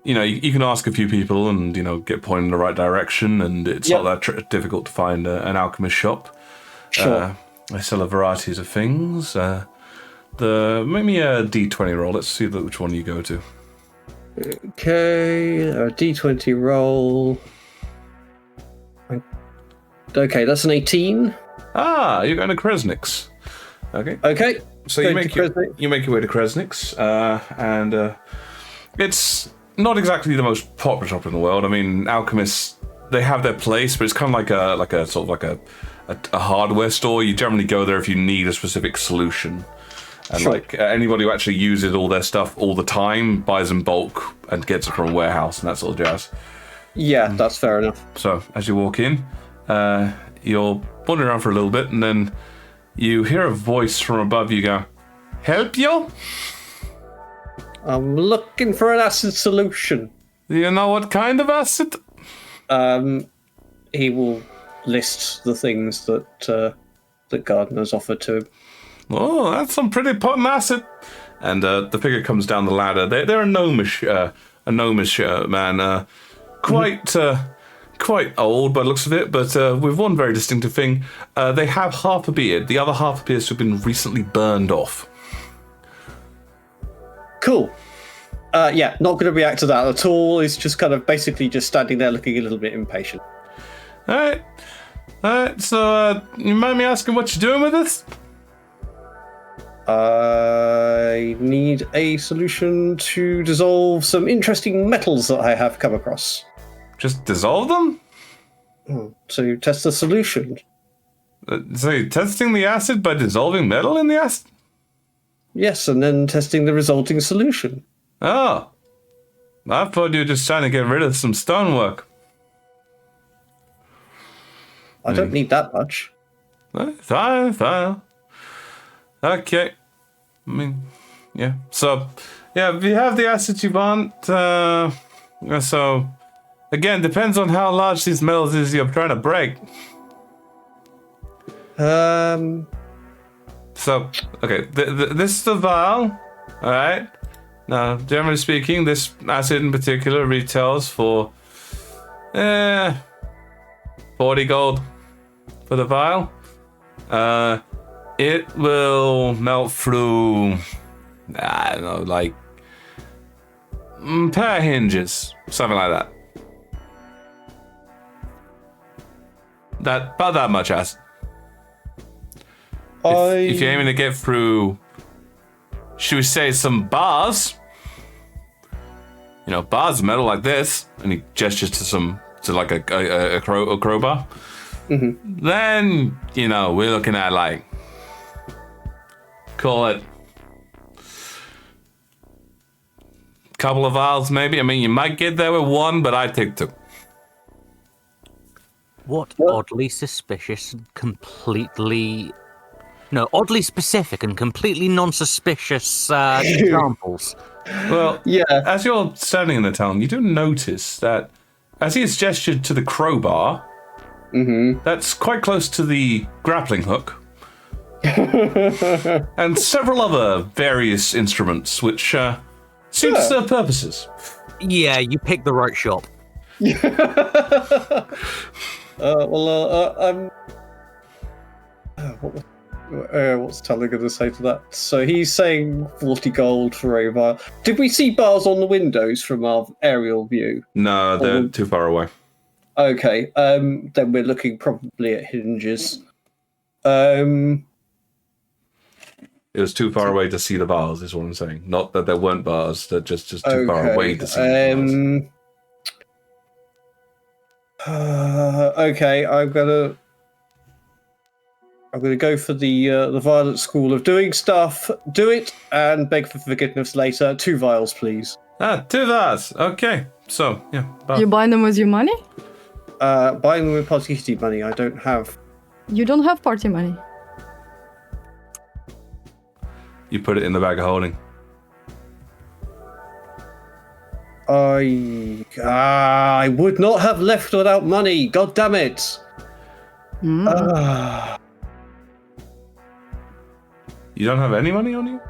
You can ask a few people and, get pointed in the right direction, and it's not that difficult to find an alchemist shop. Sure. They sell a varieties of things. Make me a D20 roll. Let's see which one you go to. Okay, a D20 roll. Okay, that's an 18. Ah, you're going to Kresnik's. Okay. So you make your way to Kresnik's, and it's not exactly the most popular shop in the world. I mean, alchemists, they have their place, but it's kind of like a hardware store. You generally go there if you need a specific solution. And Sure. like anybody who actually uses all their stuff all the time buys in bulk and gets it from a warehouse and that sort of jazz. Yeah, that's fair enough. So as you walk in, you're wandering around for a little bit, and then you hear a voice from above you go, "Help you? I'm looking for an acid solution." Do you know what kind of acid?" He will list the things that that Gardner's offered to him. "Oh, that's some pretty potent acid." And the figure comes down the ladder. They're a gnomish man, quite old by the looks of it, but with one very distinctive thing. They have half a beard. The other half appears to have been recently burned off. Cool. Yeah, not going to react to that at all. He's just kind of basically just standing there looking a little bit impatient. All right. So, you mind me asking what you're doing with this? I need a solution to dissolve some interesting metals that I have come across. Just dissolve them? To test the solution. So you're testing the acid by dissolving metal in the acid? Yes, and then testing the resulting solution. Oh. I thought you were just trying to get rid of some stonework. I don't need that much. Fine. Okay. I mean, yeah. So, yeah, if you have the acid you want, so, again, depends on how large these metals is you're trying to break. So, okay, this is the vial, alright? Now, generally speaking, this acid in particular retails for, 40 gold for the vial. It will melt through, I don't know, like, pair of hinges, something like that. About that much acid. If you're aiming to get through, should we say, some bars, bars of metal like this, and he gestures to like a crowbar, then, we're looking at like, call it a couple of vials maybe. I mean, you might get there with one, but I'd take two. What oddly suspicious and oddly specific and completely non-suspicious examples. Well, Yeah. as you're standing in the town, you do notice that as he has gestured to the crowbar, that's quite close to the grappling hook, and several other various instruments which seem to serve purposes. Yeah, you picked the right shop. What's Tyler going to say to that? So he's saying 40 gold for a vial. Did we see bars on the windows from our aerial view? No, they're too far away. Okay, then we're looking probably at hinges. It was too far away to see the bars, is what I'm saying. Not that there weren't bars, they're just too far away to see the bars. Okay, I'm gonna go for the violent school of doing stuff. Do it and beg for forgiveness later. 2 vials, please. 2 vials. Okay. So, yeah. You buy them with your money? Buying them with party money. I don't have. You don't have party money. You put it in the bag of holding. I would not have left without money. God damn it. You don't have any money on you?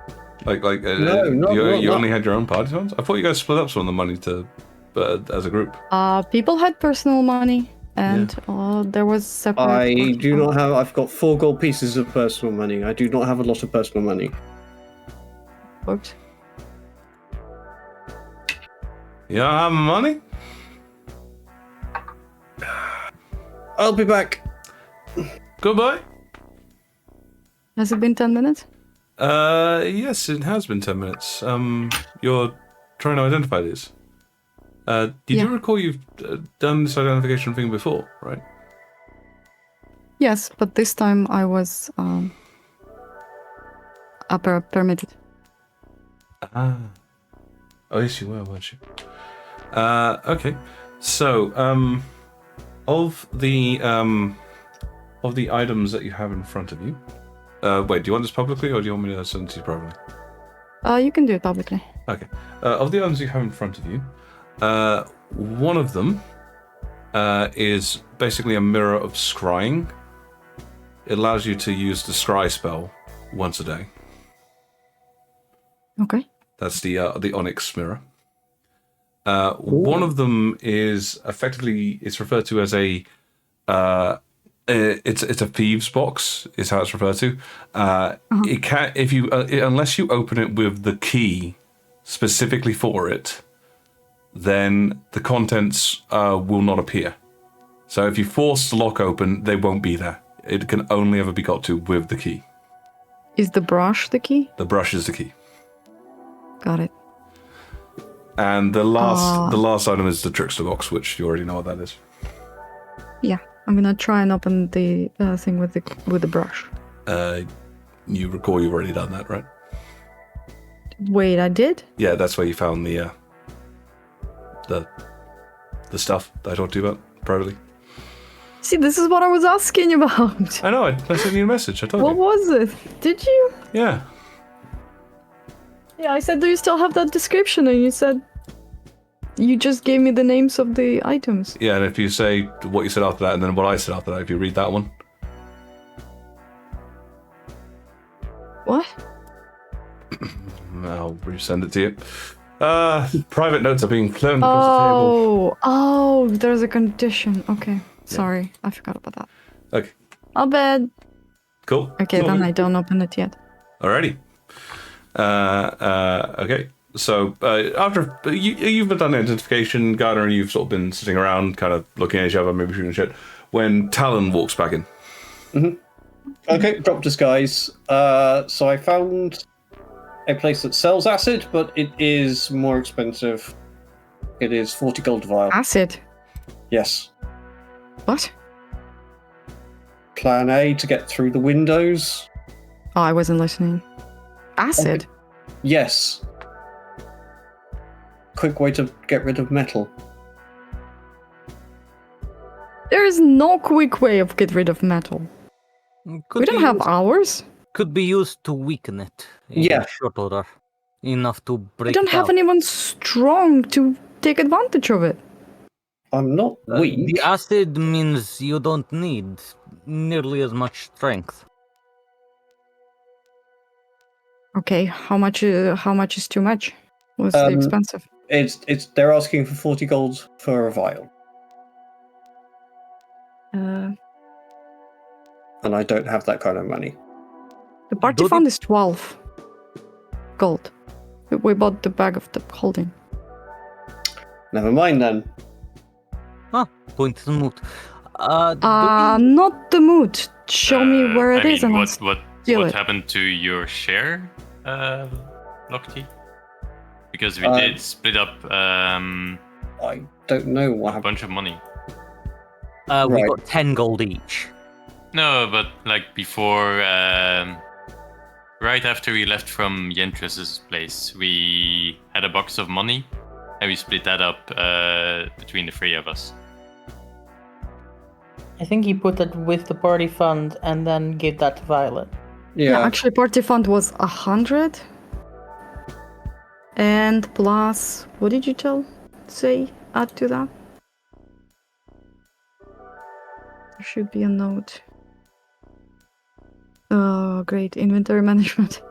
No, you only had your own party funds? I thought you guys split up some of the money as a group. People had personal money, and there was separate. I do not have. I've got 4 gold pieces of personal money. I do not have a lot of personal money. Oops. You don't have money? I'll be back. Goodbye. Has it been 10 minutes? Yes, it has been 10 minutes. You're trying to identify these. You do recall you've done this identification thing before, right? Yes, but this time I was permitted. Ah. Oh, yes, you were, weren't you? Okay. So, of the items that you have in front of you, wait, do you want this publicly, or do you want me to send it to you privately? You can do it publicly. Okay. Of the items you have in front of you, one of them is basically a mirror of scrying. It allows you to use the scry spell once a day. Okay. That's the Onyx mirror. One of them is effectively, it's referred to as a it's a thieves box is how it's referred to. It can, if you unless you open it with the key specifically for it, then the contents will not appear. So if you force the lock open, they won't be there. It can only ever be got to with the key. Is the brush the key? The brush is the key. Got it. And the last item is the trickster box, which you already know what that is. Yeah, I'm gonna try and open the thing with the brush. You recall you've already done that, right? Wait, I did? Yeah, that's where you found the stuff that I talked to you about privately. See, this is what I was asking about. I know, I sent you a message, I told What you. was it? Did you? Yeah. Yeah, I said, do you still have that description? And you said, you just gave me the names of the items. Yeah, and if you say what you said after that, and then what I said after that, if you read that one. What? I'll resend it to you. Private notes are being flown across the table. Oh, there's a condition. Okay, sorry, I forgot about that. Okay, I'll bet. cool. Okay, then I don't open it yet. Alrighty. Okay. So after you've done identification, Garner, and you've sort of been sitting around, kind of looking at each other, maybe shooting shit, when Talon walks back in. Okay, drop disguise. So I found a place that sells acid, but it is more expensive. It is 40 gold a vial. Acid. Yes. What? Plan A to get through the windows. Oh, I wasn't listening. Acid. Yes. Quick way to get rid of metal. There is no quick way of get rid of metal. We don't have hours. Could be used to weaken it. Yeah. Short order. Enough to break We don't it have out. anyone strong to take advantage of it. I'm not weak. The acid means you don't need nearly as much strength. Okay, how much is too much? What's the expensive? It's they're asking for 40 gold for a vial, Uh, and I don't have that kind of money. the party fund is 12 gold. We bought the bag of the holding. Never mind then. Point is moot. Not the mood. Show me where it is, and I'll what steal it. happened to your share, Lockty? Because we did split up I don't know what a happened. bunch of money. We Right. got 10 gold each. No, but like before, right after we left from Yentras's place, we had a box of money, and we split that up between the three of us. I think he put that with the party fund and then gave that to Violet. Yeah, actually, party fund was 100. And plus, what did you add to that? There should be a note. Oh, great. Inventory management.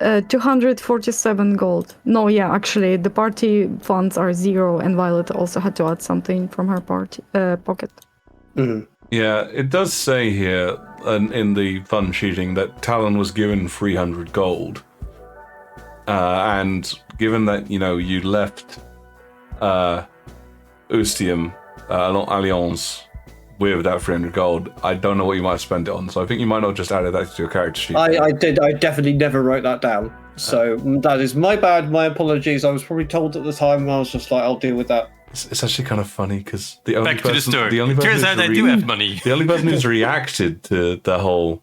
247 gold. No, yeah, actually, the party funds are 0, and Violet also had to add something from her pocket. Yeah, it does say here in the fund sheeting that Talon was given 300 gold. And given that, you left Ustium, Alliance, with that 300 gold, I don't know what you might have spent it on. So I think you might not just added that to your character sheet. I definitely never wrote that down. So that is my bad, my apologies. I was probably told at the time, and I was just like, I'll deal with that. It's actually kind of funny because the only Back to the person, story. the only person Turns out who's I do have money. The only person who's reacted to the whole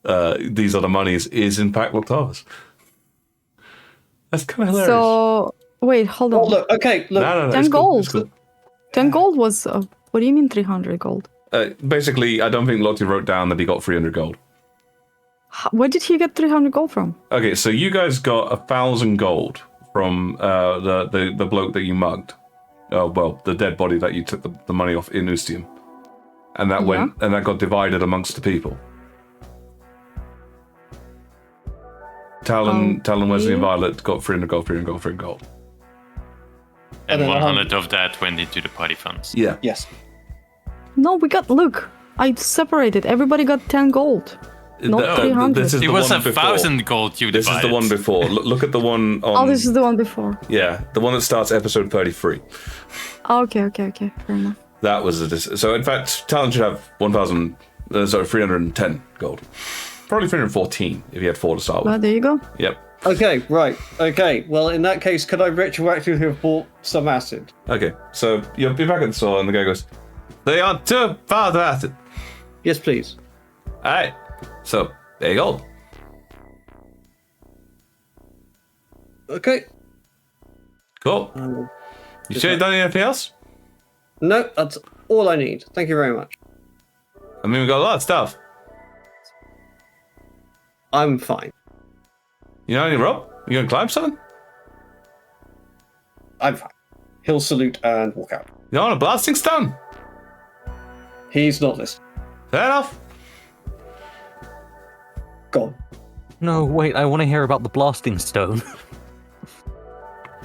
these other monies is in fact Octavius. That's kind of hilarious. So wait, hold on. Oh, look, okay, look. No, 10 it's cool, gold. it's cool. 10 gold was. What do you mean 300 gold? Basically, I don't think Lottie wrote down that he got 300 gold. Where did he get 300 gold from? Okay, so you guys got 1,000 gold from the bloke that you mugged. Oh well, the dead body that you took the money off in Ustium, and that that got divided amongst the people. Talon, Wesley, and Violet got 300 gold, 300 gold, 300 gold. And then 100 of that went into the party funds. Yeah. Yes. No, we got. Look, I separated. Everybody got 10 gold. Not 300. This is It the was one before. 1,000 gold you This divided. is the one before. Look at the one on. Oh, this is the one before. Yeah, the one that starts episode 33. Oh, okay, fair enough. That was so. In fact, Talon should have 310 gold. Probably 314 if he had 4 to start Well, with. there you go. Yep. Okay, right. Okay, well, in that case, could I retroactively have bought some acid? Okay, so you'll be back at the store, and the guy goes, "They are 2 pounds of acid." Yes, please. All right, so there you go. Okay. Cool. You sure you don't need anything else? No, that's all I need. Thank you very much. I mean, we got a lot of stuff. I'm fine. You know any rope? You gonna climb something? I'm fine. He'll salute and walk out. You want a blasting stone? He's not listening. Fair enough. Gone. No, wait, I want to hear about the blasting stone.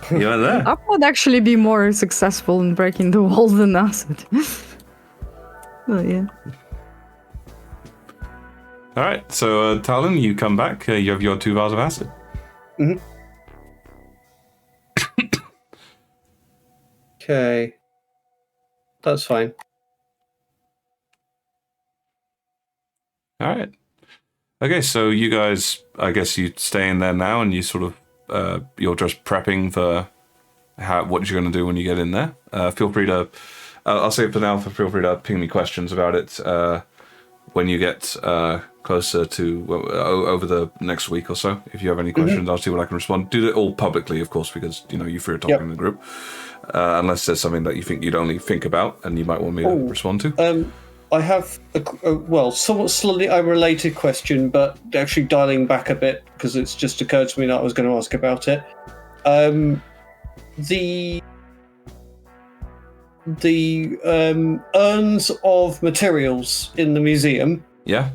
You went there. I would actually be more successful in breaking the walls than acid. Oh yeah. All right, so Talon, you come back. You have your 2 vials of acid. Mm-hmm. Okay. That's fine. All right. Okay, so you guys, I guess you stay in there now, and you sort of, you're just prepping for what you're going to do when you get in there. Feel free to, I'll say it for now. Feel free to ping me questions about it when you get closer to over the next week or so. If you have any questions, I'll see what I can respond. Do it all publicly, of course, because you free to talk in the group. Unless there's something that you think you'd only think about and you might want me to respond to. I have a somewhat slightly unrelated question, but actually dialing back a bit because it's just occurred to me that I was going to ask about it. The urns of materials in the museum. Yeah.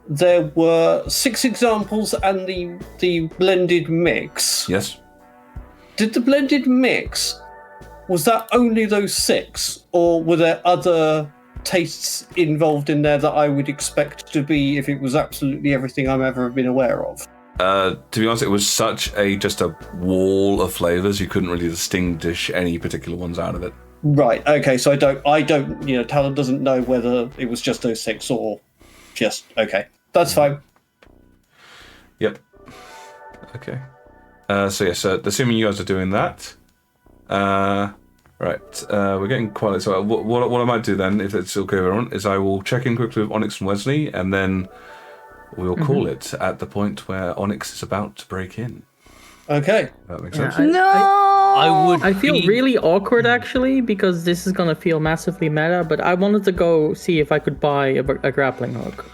There were 6 examples and the blended mix. Yes. Did the blended mix, was that only those 6, or were there other tastes involved in there that I would expect to be if it was absolutely everything I've ever been aware of? To be honest, it was such just a wall of flavors, you couldn't really distinguish any particular ones out of it. Right. Okay. So I don't. Talon doesn't know whether it was just those 6 or just okay. That's fine. Yep. Okay. So assuming you guys are doing that, right. We're getting quite late. So what I might do then, if it's okay with everyone, is I will check in quickly with Onyx and Wesley, and then we'll call it at the point where Onyx is about to break in. Okay. That makes sense. I feel really awkward actually because this is gonna feel massively meta, but I wanted to go see if I could buy a grappling hook.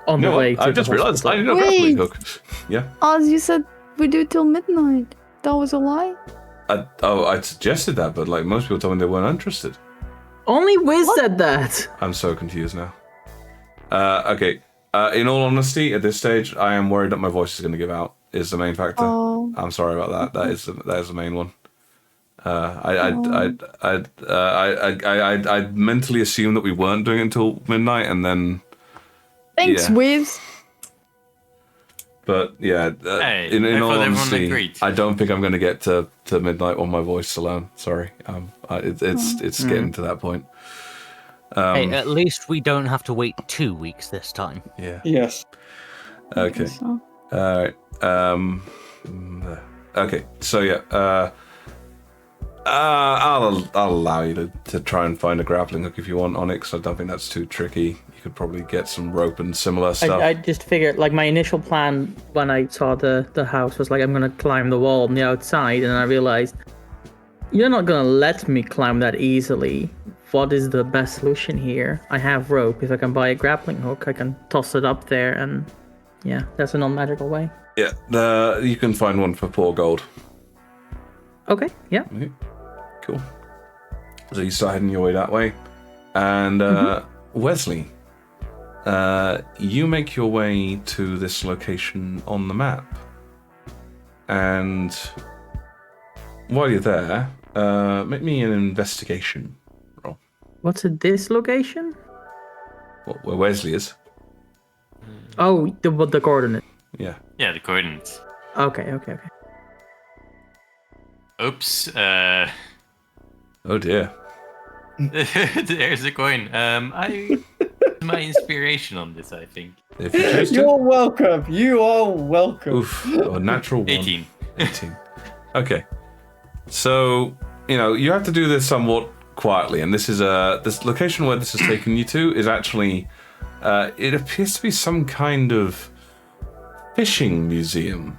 On the way to I just the realized I hospital. need a grappling hook. Yeah. Oz, you said we do it till midnight. That was a lie? I suggested that, but most people told me they weren't interested. Only Wiz said that. I'm so confused now. Okay. In all honesty, at this stage, I am worried that my voice is going to give out. Is the main factor. Oh. I'm sorry about that. That is the main one. I mentally assumed that we weren't doing it until midnight, and then. Thanks, Wiz. But yeah, Hey, in I all thought everyone honesty, agreed. I don't think I'm going to get to midnight on my voice alone. Sorry, it's getting to that point. Hey, at least we don't have to wait 2 weeks this time. Yeah. Yes. Okay. So. All right. Okay. So yeah. I'll allow you to try and find a grappling hook if you want, Onyx. I don't think that's too tricky. You could probably get some rope and similar stuff. I just figured, like, my initial plan when I saw the house was like, I'm gonna climb the wall on the outside, and I realized you're not gonna let me climb that easily. What is the best solution here? I have rope. If I can buy a grappling hook, I can toss it up there, and yeah, that's a non-magical way. Yeah, you can find one for 4 gold. Okay, yeah. Okay, cool. So you start heading your way that way. And Wesley, you make your way to this location on the map. And while you're there, make me an investigation roll. What's at this location? Where Wesley is. Oh, the coordinate. Yeah. Yeah, the coordinates. Okay. Oops. Oh dear. There's a coin. My inspiration on this, I think. If you choose to. You're welcome. You are welcome. Oof. A natural 1. 18. 18. Okay. So, you have to do this somewhat quietly, and this location where this has taken you to is actually, it appears to be some kind of fishing museum.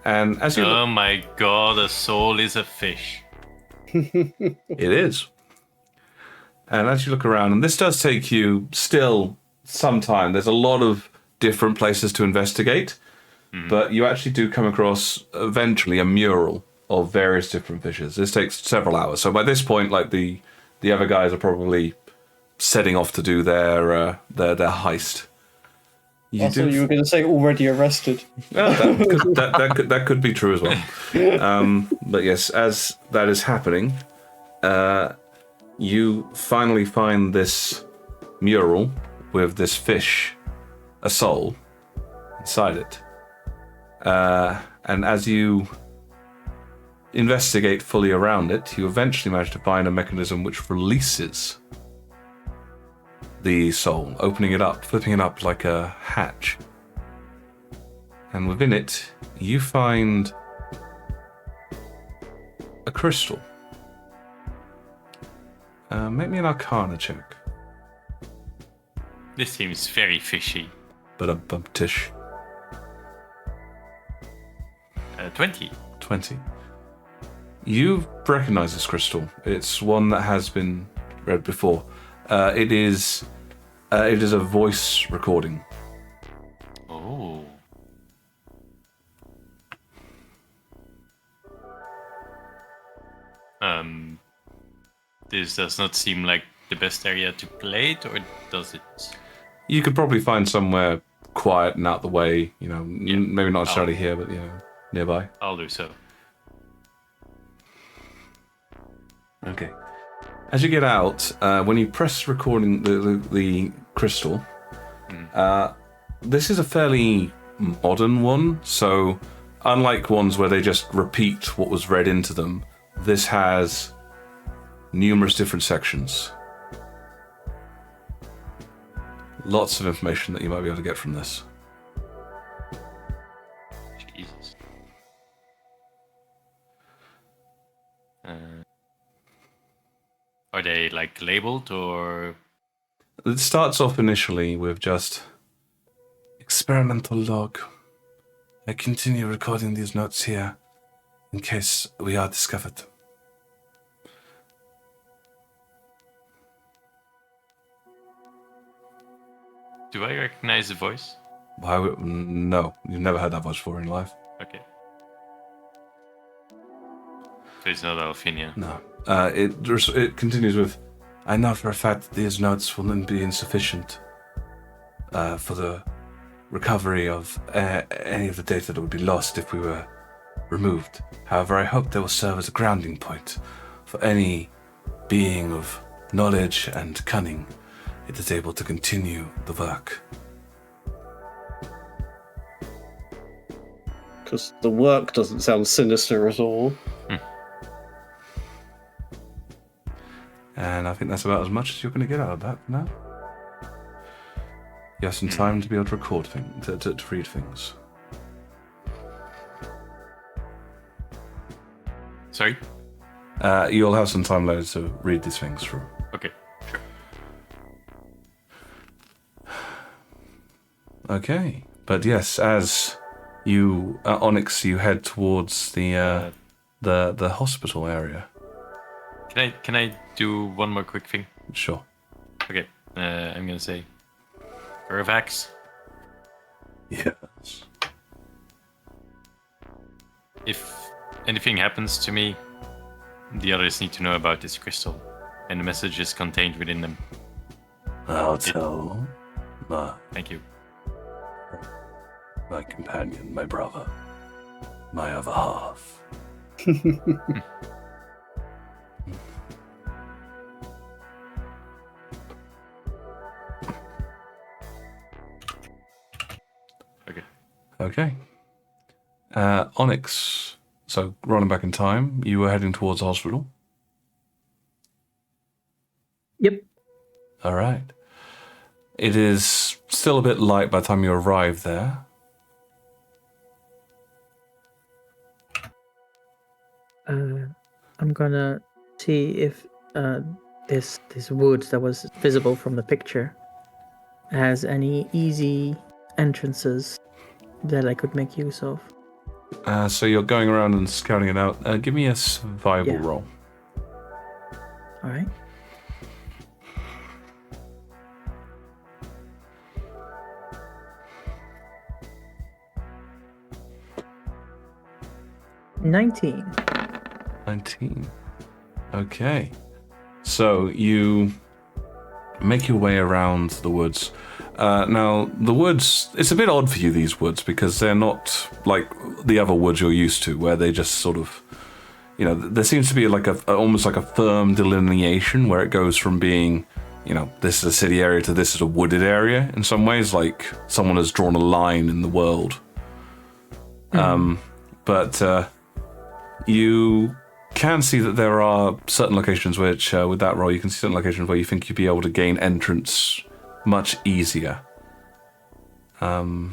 And as you Oh my god, a soul is a fish. It is. And as you look around, and this does take you still some time, there's a lot of different places to investigate, but you actually do come across eventually a mural of various different fishes. This takes several hours. So by this point, like the other guys are probably setting off to do their heist. I thought you were going to say already arrested. That could be true as well. But yes, as that is happening, you finally find this mural with this fish, a soul, inside it. And as you investigate fully around it, you eventually manage to find a mechanism which releases the soul, opening it up, flipping it up like a hatch. And within it, you find a crystal. Make me an Arcana check. This seems very fishy. But a bump-tish. 20. 20. You recognize this crystal. It's one that has been read before. It is a voice recording. Oh. This does not seem like the best area to play it, or does it? You could probably find somewhere quiet and out the way, maybe not necessarily here, but nearby. I'll do so. Okay. As you get out, when you press recording the crystal, this is a fairly modern one. So, unlike ones where they just repeat what was read into them, this has numerous different sections. Lots of information that you might be able to get from this. Jesus. Are they like labeled or? It starts off initially with just experimental log. I continue recording these notes here in case we are discovered. Do I recognize the voice? No, you've never heard that voice before in your life. Okay. So it's not Alfinia. No. It continues with, I know for a fact that these notes will not be insufficient for the recovery of any of the data that would be lost if we were removed. However, I hope they will serve as a grounding point for any being of knowledge and cunning it is able to continue the work. Because the work doesn't sound sinister at all. And I think that's about as much as you're going to get out of that for now. You have some time to be able to record things, to read things. Sorry? You'll have some time later to read these things through. Okay, sure. Okay, but yes, as you, Onyx, you head towards the hospital area. Can I do one more quick thing? Sure. Okay, I'm gonna say, Urvax, Yes. if anything happens to me, the others need to know about this crystal, and the message is contained within them. I'll tell Thank you. my companion, my brother, my other half. Okay. Onyx, so running back in time, you were heading towards the hospital. Yep. All right. It is still a bit light by the time you arrive there. I'm gonna see if this wood that was visible from the picture has any easy entrances that I could make use of. So you're going around and scouting it out. Give me a survival roll. All right. $19. 19. Okay. So you make your way around the woods. Now, the woods, it's a bit odd for you, these woods, because they're not like the other woods you're used to, where they just sort of, you know, there seems to be like almost like a firm delineation where it goes from being, you know, this is a city area to this is a wooded area. In some ways, like someone has drawn a line in the world. But you can see that there are certain locations which, with that roll, you can see certain locations where you think you'd be able to gain entrance much easier. I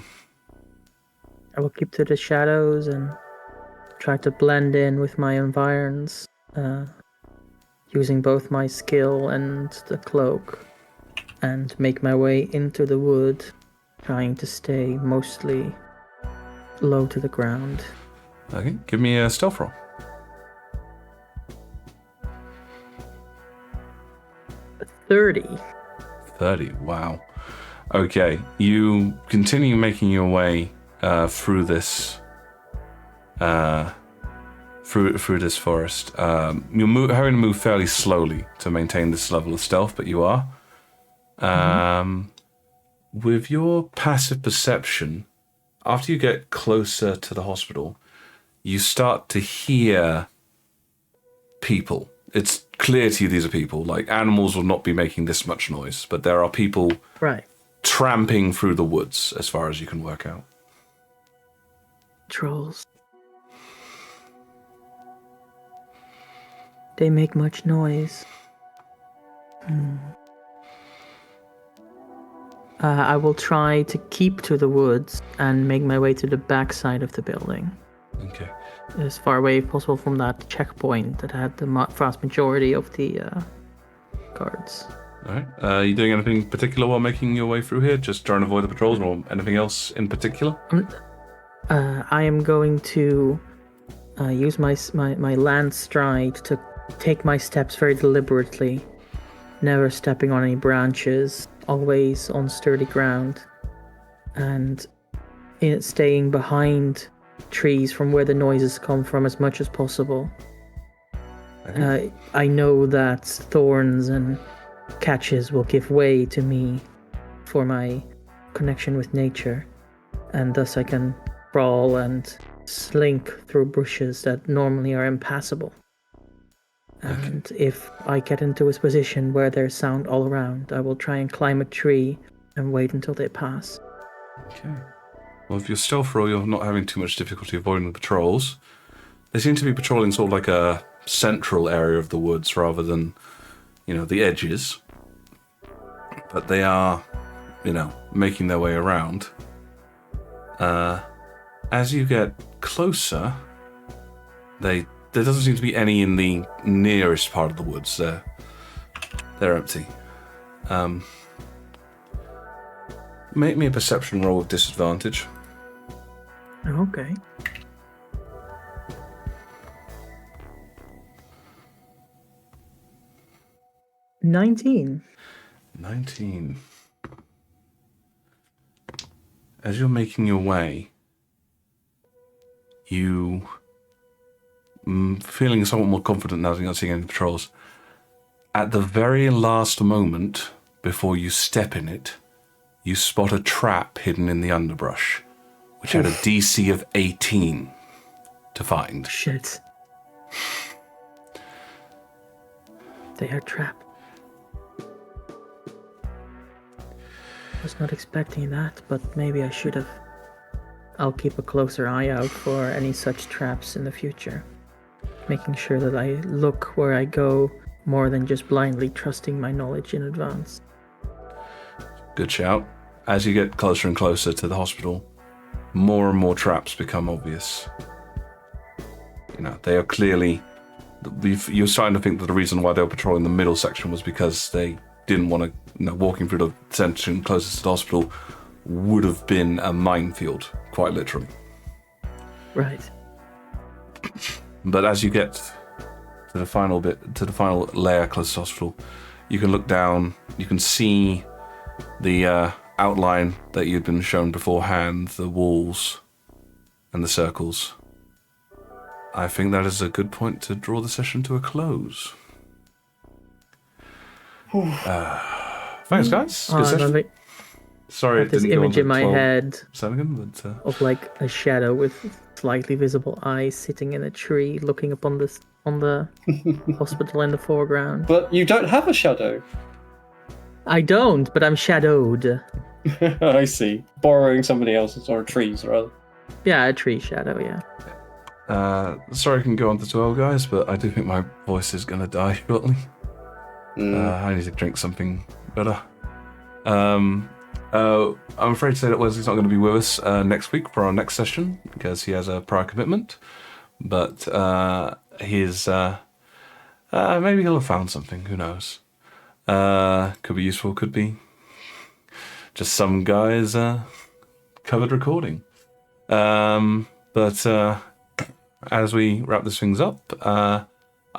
will keep to the shadows and try to blend in with my environs, using both my skill and the cloak, and make my way into the wood, trying to stay mostly low to the ground. Okay, give me a stealth roll. 30. 30, wow. Okay, you continue making your way through this through this forest. You're having to move fairly slowly to maintain this level of stealth, but you are. With your passive perception, after you get closer to the hospital, you start to hear people. It's clear to you these are people. Like, animals will not be making this much noise, but there are people tramping through the woods, as far as you can work out. Trolls. They make much noise. I will try to keep to the woods and make my way to the back side of the building. Okay. As far away as possible from that checkpoint that had the vast majority of the guards. All right. Are you doing anything particular while making your way through here? Just trying to avoid the patrols, or anything else in particular? I am going to use my land stride to take my steps very deliberately, never stepping on any branches, always on sturdy ground, and staying behind trees from where the noises come from as much as possible. I know that thorns and catches will give way to me for my connection with nature, and thus I can crawl and slink through bushes that normally are impassable. And if I get into a position where there's sound all around, I will try and climb a tree and wait until they pass. Okay. Well, if you're stealth roll, you're not having too much difficulty avoiding the patrols. They seem to be patrolling sort of like a central area of the woods rather than, you know, the edges. But they are, you know, making their way around. As you get closer, they there doesn't seem to be any in the nearest part of the woods. They're empty. Make me a perception roll with disadvantage. Okay. 19. 19. As you're making your way, you, feeling somewhat more confident now that you're not seeing any patrols, at the very last moment before you step in it, you spot a trap hidden in the underbrush, which had a DC of 18 to find. Shit. They are trapped. I was not expecting that, but maybe I should have. I'll keep a closer eye out for any such traps in the future, making sure that I look where I go more than just blindly trusting my knowledge in advance. Good shout. As you get closer and closer to the hospital, more and more traps become obvious. You know, they are clearly... You're starting to think that the reason why they were patrolling the middle section was because they didn't want to... You know, walking through the section closest to the hospital would have been a minefield, quite literally. Right. But as you get to the final layer close to the hospital, you can look down, you can see the outline that you'd been shown beforehand, the walls and the circles. I think that is a good point to draw the session to a close. Thanks, guys. Good session. Sorry, this image in my head Sanakan, but, of like a shadow with slightly visible eyes sitting in a tree, looking up on the hospital in the foreground. But you don't have a shadow. I don't, but I'm shadowed. I see. Borrowing somebody else's, or a tree's rather. Yeah, a tree shadow. Yeah. Sorry I can go on to 12, guys, but I do think my voice is going to die shortly. I need to drink something better. I'm afraid to say that Wesley's not going to be with us next week for our next session because he has a prior commitment. But maybe he'll have found something. Who knows? Could be useful. Could be just some guy's covered recording. But as we wrap this things up, I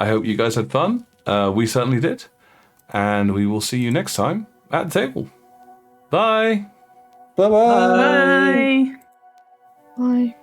hope you guys had fun. We certainly did. And we will see you next time at the table. Bye. Bye-bye. Bye. Bye.